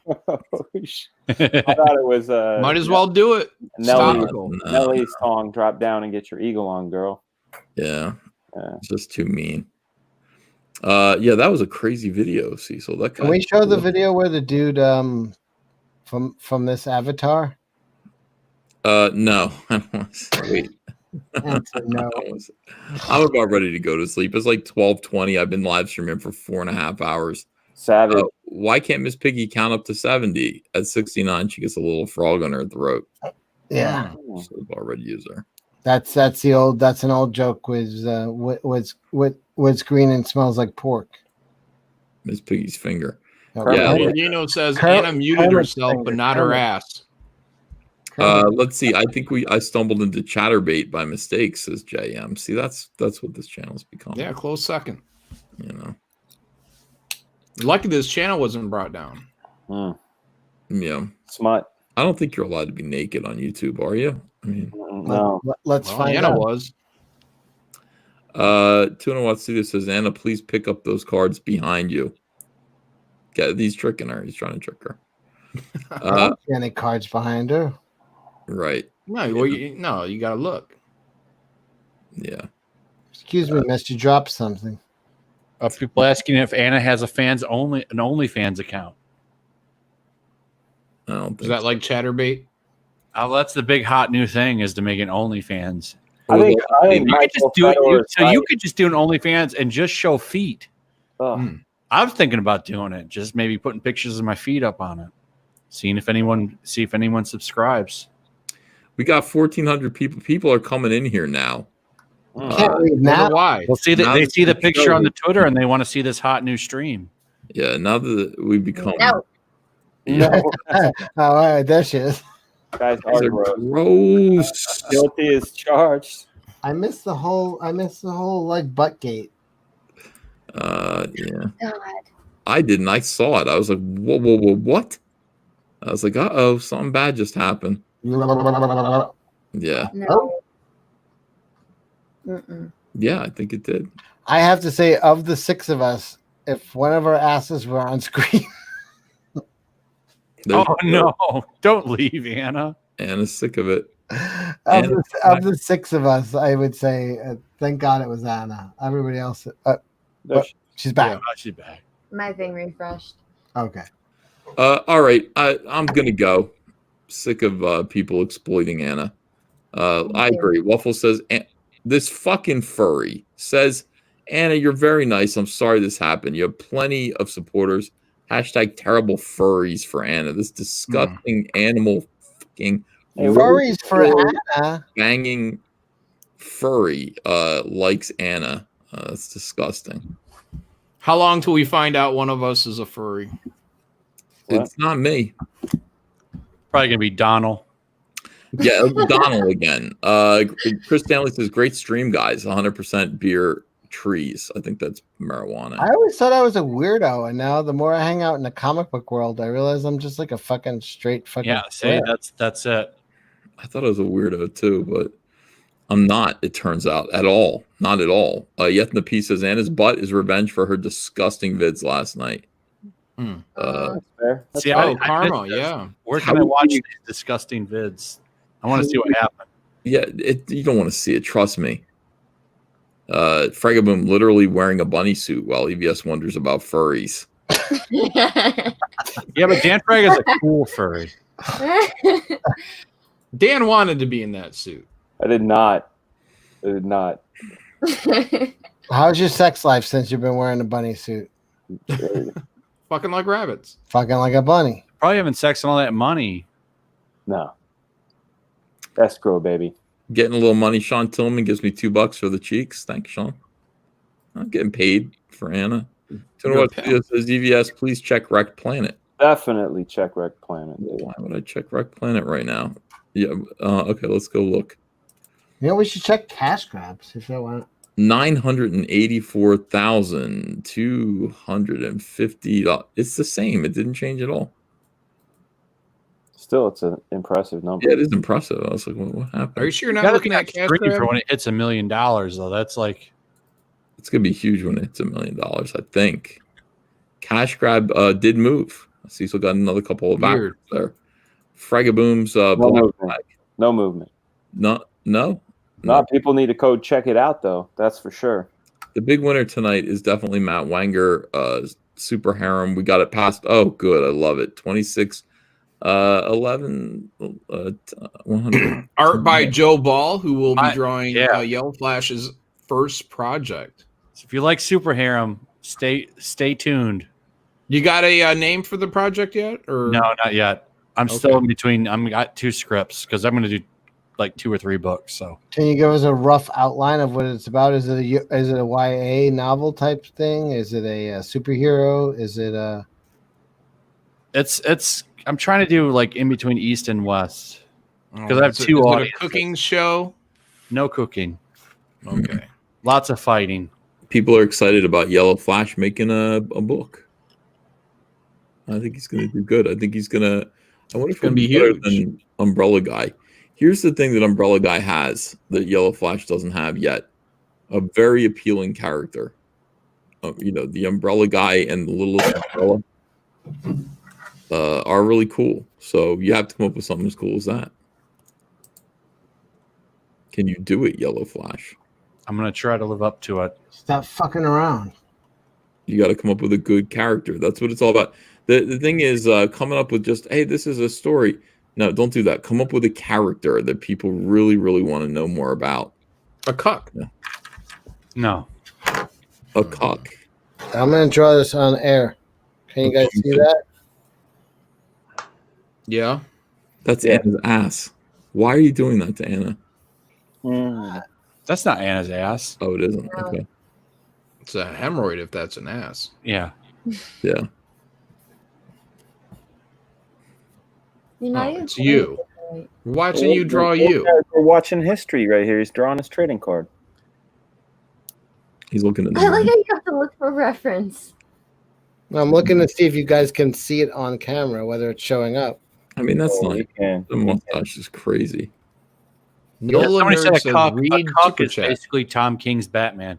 S10: it was.
S12: Might as well do it.
S10: Nelly's song, "Drop Down and Get Your Eagle On, Girl."
S2: Yeah, it's just too mean. Yeah, that was a crazy video, Cecil. That
S6: Can we show the video where the dude from this avatar?
S2: No. I don't want to wait.
S6: No.
S2: I'm about ready to go to sleep. It's like 12:20. I've been live streaming for 4.5 hours.
S10: Savage.
S2: Why can't Miss Piggy count up to 70? At 69, she gets a little frog on her throat.
S6: Yeah.
S2: Already use her.
S6: That's an old joke with what's green and smells like pork.
S2: Miss Piggy's finger.
S12: Yeah, Dino says Anna muted herself, but not her ass.
S2: Let's see. I think I stumbled into Chatterbait by mistake, says JM. See, that's what this channel's become.
S12: Yeah, close second. Lucky this channel wasn't brought down.
S2: Yeah.
S10: Smut.
S2: I don't think you're allowed to be naked on YouTube, are you? I mean,
S10: no.
S6: Let's find
S12: Anna
S6: out.
S12: was.
S2: Tuna Watts Studio says, Anna, please pick up those cards behind you. Yeah, he's tricking her. He's trying to trick her.
S6: I don't see any cards behind her.
S2: Right.
S12: No, well, you gotta look.
S2: Yeah.
S6: Excuse me, miss, you dropped something.
S14: People asking if Anna has an OnlyFans account.
S2: I don't think
S12: Is that like Chatterbait?
S14: Oh, that's the big hot new thing, is to make an OnlyFans.
S10: I think
S14: You could just do it.
S10: Fedor is
S14: So
S10: right.
S14: you could just do an OnlyFans and just show feet.
S10: Ugh.
S14: I was thinking about doing it, just maybe putting pictures of my feet up on it, seeing if anyone subscribes.
S2: We got 1,400 people. People are coming in here now.
S6: Can't leave now.
S12: Why?
S14: Well, see, they see the picture on the Twitter and they want to see this hot new stream.
S2: Yeah, now that we become
S13: No.
S2: Yeah.
S6: Oh, all right, there she is.
S10: Guys
S2: These
S10: are
S2: are
S10: gross.
S2: gross.
S10: Guilty is charged.
S6: I missed the whole like butt gate.
S2: Yeah.
S13: God.
S2: I didn't. I saw it. I was like, whoa, what? I was like, uh-oh, something bad just happened. Yeah.
S13: No. Mm-mm.
S2: Yeah, I think it did.
S6: I have to say, of the six of us, if one of our asses were on screen,
S14: Oh no! Don't leave, Anna.
S2: Anna's sick of it.
S6: of the six of us, I would say, thank God it was Anna. Everybody else, she's back.
S14: Oh, she's back.
S13: My thing refreshed.
S6: Okay.
S2: All right, I'm gonna go. Sick of people exploiting Anna. I agree. Waffle says this fucking furry says, Anna, you're very nice. I'm sorry this happened. You have plenty of supporters. Hashtag terrible furries for Anna. This disgusting animal fucking
S6: Furries for Anna.
S2: Banging furry likes Anna. That's disgusting.
S12: How long till we find out one of us is a furry?
S2: It's not me.
S14: Probably gonna be Donald.
S2: Yeah, it'll be Donald again. Chris Stanley says, great stream, guys. 100% beer trees. I think that's marijuana.
S6: I always thought I was a weirdo, and now the more I hang out in the comic book world, I realize I'm just like a fucking straight fucking.
S14: Yeah, see,
S6: square.
S14: that's it.
S2: I thought I was a weirdo too, but I'm not, it turns out, at all. Not at all. Yet the piece says, Anna's butt is revenge for her disgusting vids last night.
S10: Fair.
S14: See,
S12: karma,
S14: missed this.
S12: yeah.
S14: Where can I watch these disgusting vids? I want to see what happened.
S2: Yeah, you don't want to see it. Trust me. Fregaboom literally wearing a bunny suit while EVS wonders about furries.
S14: Yeah, but Dan Frag is a cool furry.
S12: Dan wanted to be in that suit.
S10: I did not.
S6: How's your sex life since you've been wearing a bunny suit?
S12: Fucking like rabbits.
S6: Fucking like a bunny.
S14: Probably having sex and all that money.
S10: No. Escrow, baby.
S2: Getting a little money. Sean Tillman gives me $2 for the cheeks. Thanks, Sean. I'm getting paid for Anna. Says EVS, please check Wrecked Planet.
S10: Definitely check Wrecked Planet. Baby.
S2: Why would I check Wrecked Planet right now? Yeah. Okay, let's go look.
S6: You know, we should check cash grabs if you want.
S2: 984,250. It's the same. It didn't change at all.
S10: Still, it's an impressive number.
S2: Yeah, it is impressive. I was like, what happened?
S12: Are you sure you're not
S14: Gotta
S12: looking
S14: be
S12: at cash
S14: screen for
S12: grab?
S14: when it hits $1 million, though. That's like
S2: It's gonna be huge when it hits $1 million. I think. Cash grab did move. Cecil got another couple of
S12: Weird.
S2: backers there. Fragaboom's
S10: No
S2: black
S10: movement.
S2: flag.
S10: No movement.
S2: No.
S10: People need to code check it out though. That's for sure.
S2: The big winner tonight is definitely Matt Wenger. Super Harem. We got it past. Oh, good. I love it. 26, 11, 100.
S12: Art by Joe Ball, who will be drawing
S14: yeah.
S12: Yellow Flash's first project.
S14: So if you like Super Harem, stay tuned.
S12: You got a name for the project yet? Or
S14: No, not yet. I'm still in between. I'm got 2 scripts because I'm going to do like 2 or 3 books. So
S6: Can you give us a rough outline of what it's about? Is it a YA novel type thing? Is it a superhero? Is it a?
S14: it's. I'm trying to do like in between East and West because I have
S12: is it-
S14: 2
S12: is it a
S14: audiences.
S12: cooking show.
S14: No cooking.
S12: Okay.
S14: Lots of fighting.
S2: People are excited about Yellow Flash making a book. I think he's going to do good. I think he's going to. I wonder if
S12: gonna
S2: he'll
S12: be
S2: be better
S12: huge.
S2: than Umbrella Guy. Here's the thing that Umbrella Guy has that Yellow Flash doesn't have yet. A very appealing character. The Umbrella Guy and the Littlest Umbrella are really cool. So you have to come up with something as cool as that. Can you do it, Yellow Flash?
S14: I'm going to try to live up to it.
S6: Stop fucking around.
S2: You got to come up with a good character. That's what it's all about. The thing is coming up with just, hey, this is a story. No, don't do that. Come up with a character that people really, really want to know more about.
S12: A cuck.
S2: Yeah.
S14: No.
S2: A cuck.
S6: I'm going to draw this on air. Can you guys see that?
S12: Yeah.
S2: That's Anna's ass. Why are you doing that to Anna?
S14: That's not Anna's ass.
S2: Oh, it isn't? Okay.
S12: It's a hemorrhoid if that's an ass.
S14: Yeah.
S2: Yeah.
S12: It's you. We're watching you draw you.
S10: We're watching history right here. He's drawing his trading card.
S2: He's looking at
S13: I like how you have to look for reference.
S6: I'm looking to see if you guys can see it on camera, whether it's showing up.
S2: I mean, that's not.
S10: The
S2: mustache is crazy.
S14: Somebody said a cuck.
S12: read
S14: A cuck
S12: Super
S14: is
S12: Chat.
S14: basically Tom King's Batman.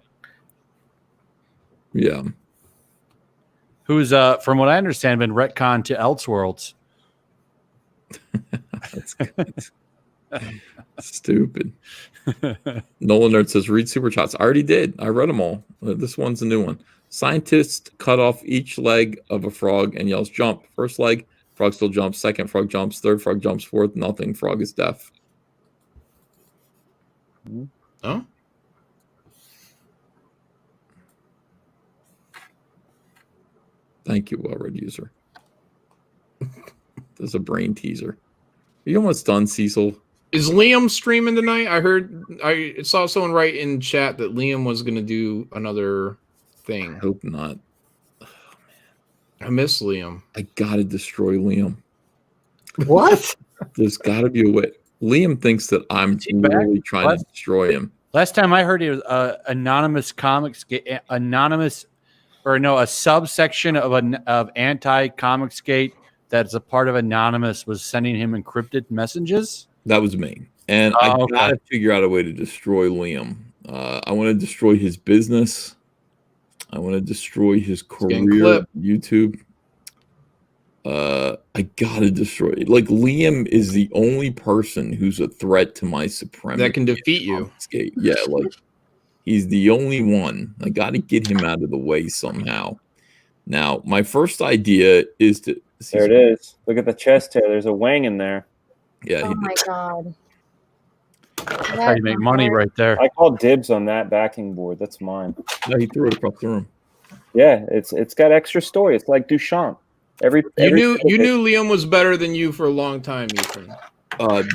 S2: Yeah.
S14: Who's, from what I understand, been retconned to Elseworlds.
S2: That's good. Stupid. Nolan Nerd says, read Super Chats. I already did. I read them all. This one's a new one. Scientist cut off each leg of a frog and yells, jump. First leg, frog still jumps. Second, frog jumps. Third, frog jumps. Fourth, nothing. Frog is deaf.
S12: Oh?
S2: Thank you, well-read user. There's a brain teaser. Are you almost done, Cecil?
S12: Is Liam streaming tonight? I saw someone write in chat that Liam was going to do another thing.
S2: I hope not.
S12: Oh, man. I miss Liam.
S2: I gotta destroy Liam.
S6: What?
S2: There's gotta be a way. Liam thinks that I'm really trying to destroy him.
S14: Last time I heard it was anonymous comics, a subsection of anti-Comicsgate that's a part of Anonymous was sending him encrypted messages.
S2: That was me. And I gotta figure out a way to destroy Liam. I want to destroy his business. I want to destroy his career on YouTube. I gotta destroy it. Like, Liam is the only person who's a threat to my supremacy.
S12: That can defeat you.
S2: Yeah, like, he's the only one. I gotta get him out of the way somehow. Now, my first idea is to...
S10: There it is. Look at the chest hair. There's a wang in there.
S2: Yeah.
S13: Oh my god.
S14: That's how you make money right there.
S10: I call dibs on that backing board. That's mine.
S2: No, he threw it across the room.
S10: Yeah, it's got extra story. It's like Duchamp. You
S12: knew Liam was better than you for a long time, Ethan.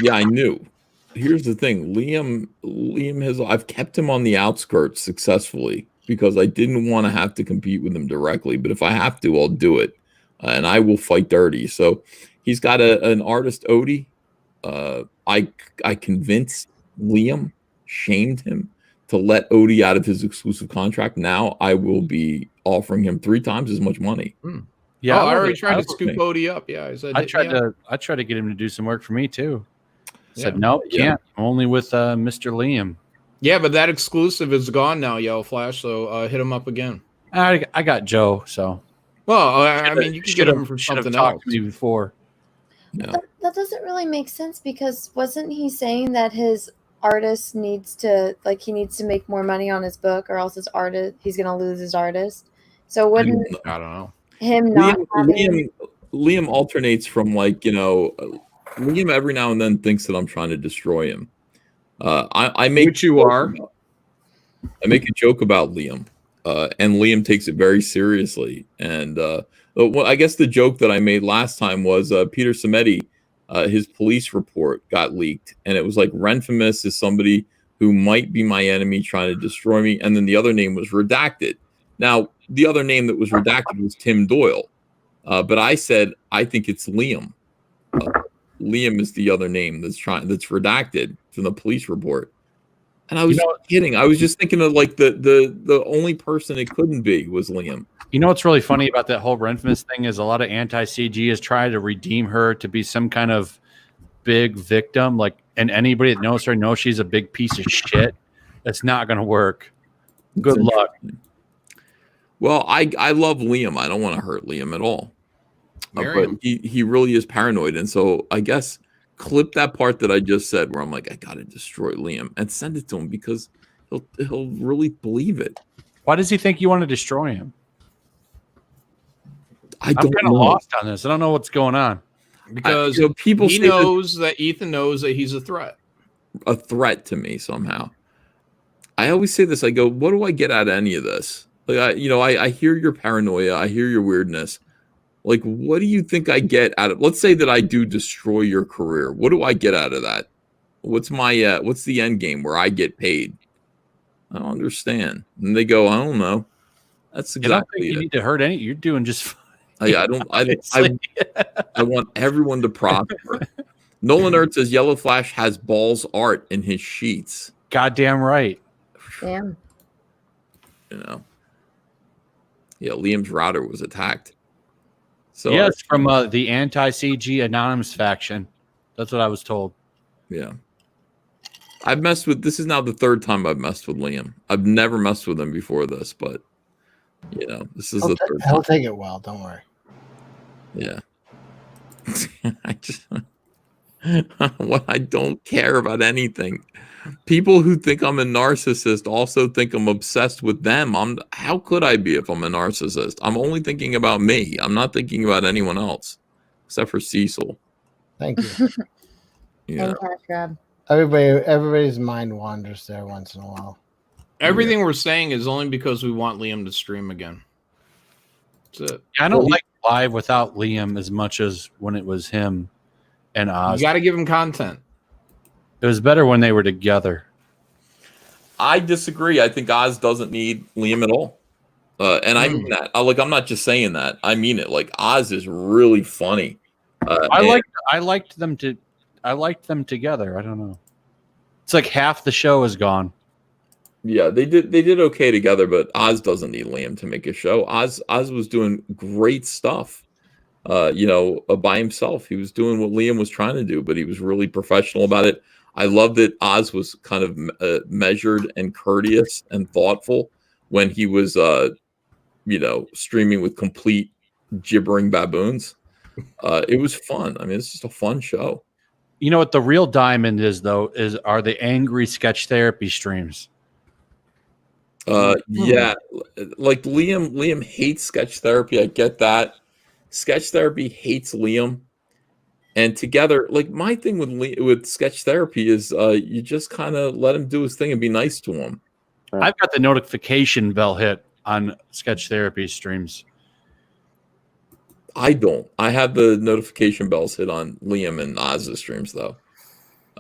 S2: Yeah, I knew. Here's the thing. Liam has... I've kept him on the outskirts successfully because I didn't want to have to compete with him directly. But if I have to, I'll do it. And I will fight dirty. So he's got an artist, Odie. I convinced Liam, shamed him to let Odie out of his exclusive contract. Now I will be offering him 3 times as much money.
S14: Yeah,
S12: I already tried to scoop Odie up. Yeah,
S14: I tried to get him to do some work for me too. Said
S12: Yeah.
S14: no, can't. Only with Mr. Liam.
S12: Yeah, but that exclusive is gone now, Yellow Flash. So hit him up again.
S14: I got Joe. So
S12: well, I mean, you could get him for something else.
S14: To me before.
S2: No.
S13: That doesn't really make sense because wasn't he saying that his artist needs to make more money on his book or else he's going to lose his artist? So wouldn't
S12: I don't know.
S13: him not
S2: Liam alternates from Liam every now and then thinks that I'm trying to destroy him. I make I make a joke about Liam, and Liam takes it very seriously. And I guess the joke that I made last time was Peter Samedi, his police report got leaked, and it was like Renfamous is somebody who might be my enemy trying to destroy me, and then the other name was redacted. Now, the other name that was redacted was Tim Doyle, but I said I think it's Liam. Liam is the other name that's redacted from the police report. And I was kidding. I was just thinking of like the only person it couldn't be was Liam.
S14: You know what's really funny about that whole Renfamous thing is a lot of anti-CG is trying to redeem her to be some kind of big victim. Like and anybody that knows her knows she's a big piece of shit, it's not going to work. Good luck.
S2: Well, I love Liam. I don't want to hurt Liam at all.
S12: Marry
S2: But he really is paranoid. And so I guess clip that part that I just said where I'm like, I got to destroy Liam and send it to him because he'll really believe it.
S14: Why does he think you want to destroy him?
S2: I'm kind
S14: of lost on this. I don't know what's going on.
S12: Because
S2: people
S12: he
S2: say
S12: knows that Ethan knows that he's a threat.
S2: A threat to me somehow. I always say this. I go, what do I get out of any of this? Like, I hear your paranoia. I hear your weirdness. Like, what do you think I get out of? Let's say that I do destroy your career. What do I get out of that? What's my what's the end game where I get paid? I don't understand. And they go, I don't know. That's exactly
S14: I don't think you need to hurt any. You're doing just fine.
S2: I want everyone to prosper. Nolan Earth says Yellow Flash has balls art in his sheets.
S14: Goddamn right.
S13: Damn.
S2: Yeah, Liam's router was attacked. So
S14: yes, from the anti-CG Anonymous faction. That's what I was told.
S2: Yeah. I've messed with, this is now the third time I've messed with Liam. I've never messed with him before this, but this is the third time.
S6: He'll take it well, don't worry.
S2: Yeah. I don't care about anything. People who think I'm a narcissist also think I'm obsessed with them. How could I be if I'm a narcissist? I'm only thinking about me. I'm not thinking about anyone else except for Cecil.
S6: Thank you.
S2: Yeah.
S6: Everybody's mind wanders there once in a while.
S12: Everything we're saying is only because we want Liam to stream again. That's it.
S14: I don't like live without Liam as much as when it was him and Oz.
S12: You got to give him content.
S14: It was better when they were together.
S2: I disagree. I think Oz doesn't need Liam at all. And I mean that. I'm not just saying that. I mean it. Like, Oz is really funny.
S14: I liked them together. I don't know. It's like half the show is gone.
S2: Yeah, they did okay together, but Oz doesn't need Liam to make a show. Oz was doing great stuff. By himself. He was doing what Liam was trying to do, but he was really professional about it. I love that Oz was kind of measured and courteous and thoughtful when he was, streaming with complete gibbering baboons. It was fun. I mean, it's just a fun show.
S14: You know what the real diamond is, though, are the angry sketch therapy streams.
S2: Yeah, like Liam hates sketch therapy. I get that. Sketch therapy hates Liam. And together, like, my thing with sketch therapy is you just kind of let him do his thing and be nice to him.
S14: I've got the notification bell hit on sketch therapy streams.
S2: I don't. I have the notification bells hit on Liam and Oz's streams, though.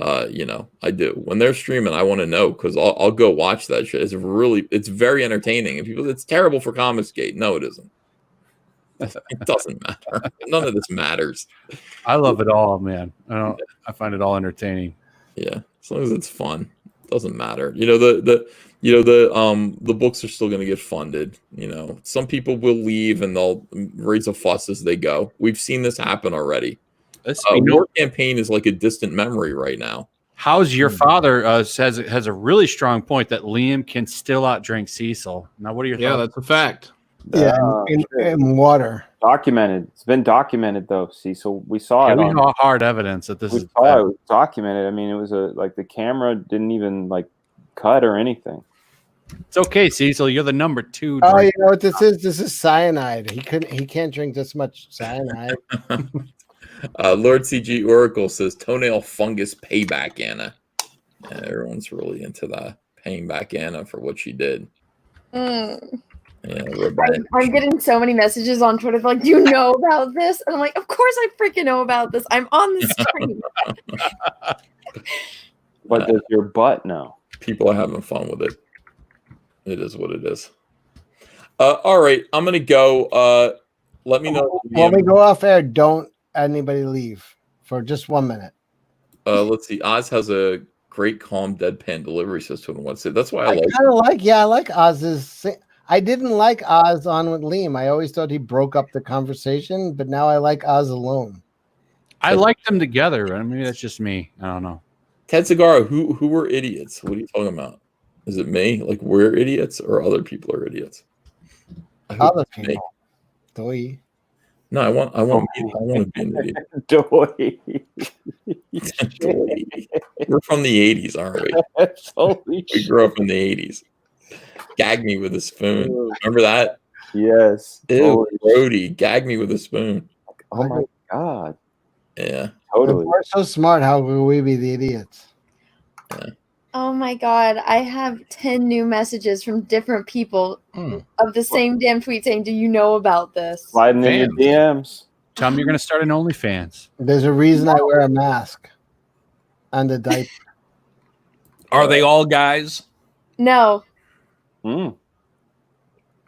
S2: I do. When they're streaming, I want to know because I'll go watch that shit. It's very entertaining. And people, it's terrible for Comicsgate. No, it isn't. It doesn't matter. None of this matters.
S14: I love it all, man. I find it all entertaining.
S2: Yeah, as long as it's fun, it doesn't matter. The books are still going to get funded. Some people will leave and they'll raise a fuss as they go. We've seen this happen already. War Campaign is like a distant memory right now.
S14: How's your father has a really strong point that Liam can still outdrink Cecil. Now, what are your thoughts?
S12: Yeah, that's a fact.
S6: Yeah, in water.
S10: Documented. It's been documented, though. Cecil, we saw it.
S14: We saw hard evidence that this is
S10: it was documented. I mean, it was the camera didn't even cut or anything.
S14: It's okay, Cecil. You're the number 2.
S6: Oh, you know what this is? This is cyanide. He can't drink this much cyanide.
S2: Lord CG Oracle says toenail fungus payback Anna. Yeah, everyone's really into that, paying back Anna for what she did. Yeah,
S13: I'm getting so many messages on Twitter like, do you know about this? And I'm like, of course I freaking know about this. I'm on the stream.
S10: What does your butt know?
S2: People are having fun with it. It is what it is. All right, I'm gonna go. Let me know
S6: when we go off air. Don't anybody leave for just 1 minute.
S2: Let's see. Oz has a great, calm, deadpan delivery system. What's it? That's why I
S6: like Oz's. I didn't like Oz on with Liam. I always thought he broke up the conversation, but now I like Oz alone.
S14: I like them together. I mean, that's just me. I don't know.
S2: Ted Segarra, who were idiots? What are you talking about? Is it me? Like we're idiots or other people are idiots?
S6: Other people. Doy.
S2: No, I want to be an idiot.
S10: Doy.
S2: Doy. We're from the 80s, aren't we?
S10: Holy
S2: We grew up in the 80s. Gag me with a spoon. Remember that?
S10: Yes.
S2: Ew, Brody, gag me with a spoon.
S10: Oh my God.
S2: Yeah.
S10: Totally.
S6: We're so smart. How will we be the idiots?
S2: Yeah.
S13: Oh my God. I have 10 new messages from different people of the same damn tweet saying, do you know about this?
S10: Sliding in your DMs.
S14: Tell me you're going to start an OnlyFans.
S6: There's a reason I wear a mask and a diaper.
S12: Are they all guys?
S13: No.
S6: Some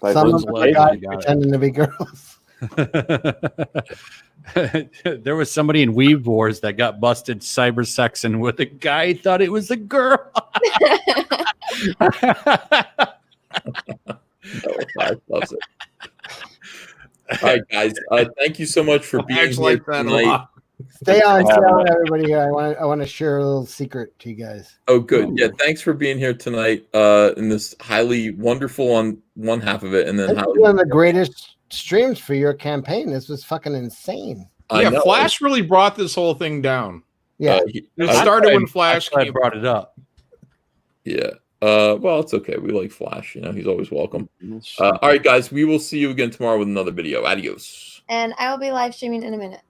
S6: of them are guys pretending to be girls.
S14: There was somebody in Weave Wars that got busted cyber sexing with a guy who thought it was a girl.
S2: Loves it. All right, guys. Thank you so much for being here tonight.
S6: Stay on, everybody here. I want to share a little secret to you guys.
S2: Oh, good. Yeah, thanks for being here tonight. In this highly wonderful on one half of it, and then
S6: one of the greatest streams for your campaign. This was fucking insane.
S12: Yeah, Flash really brought this whole thing down.
S6: Yeah,
S12: it started when Flash
S14: brought it up.
S2: Yeah. Well, it's okay. We like Flash. You know, he's always welcome. All right, guys. We will see you again tomorrow with another video. Adios.
S13: And I will be live streaming in a minute.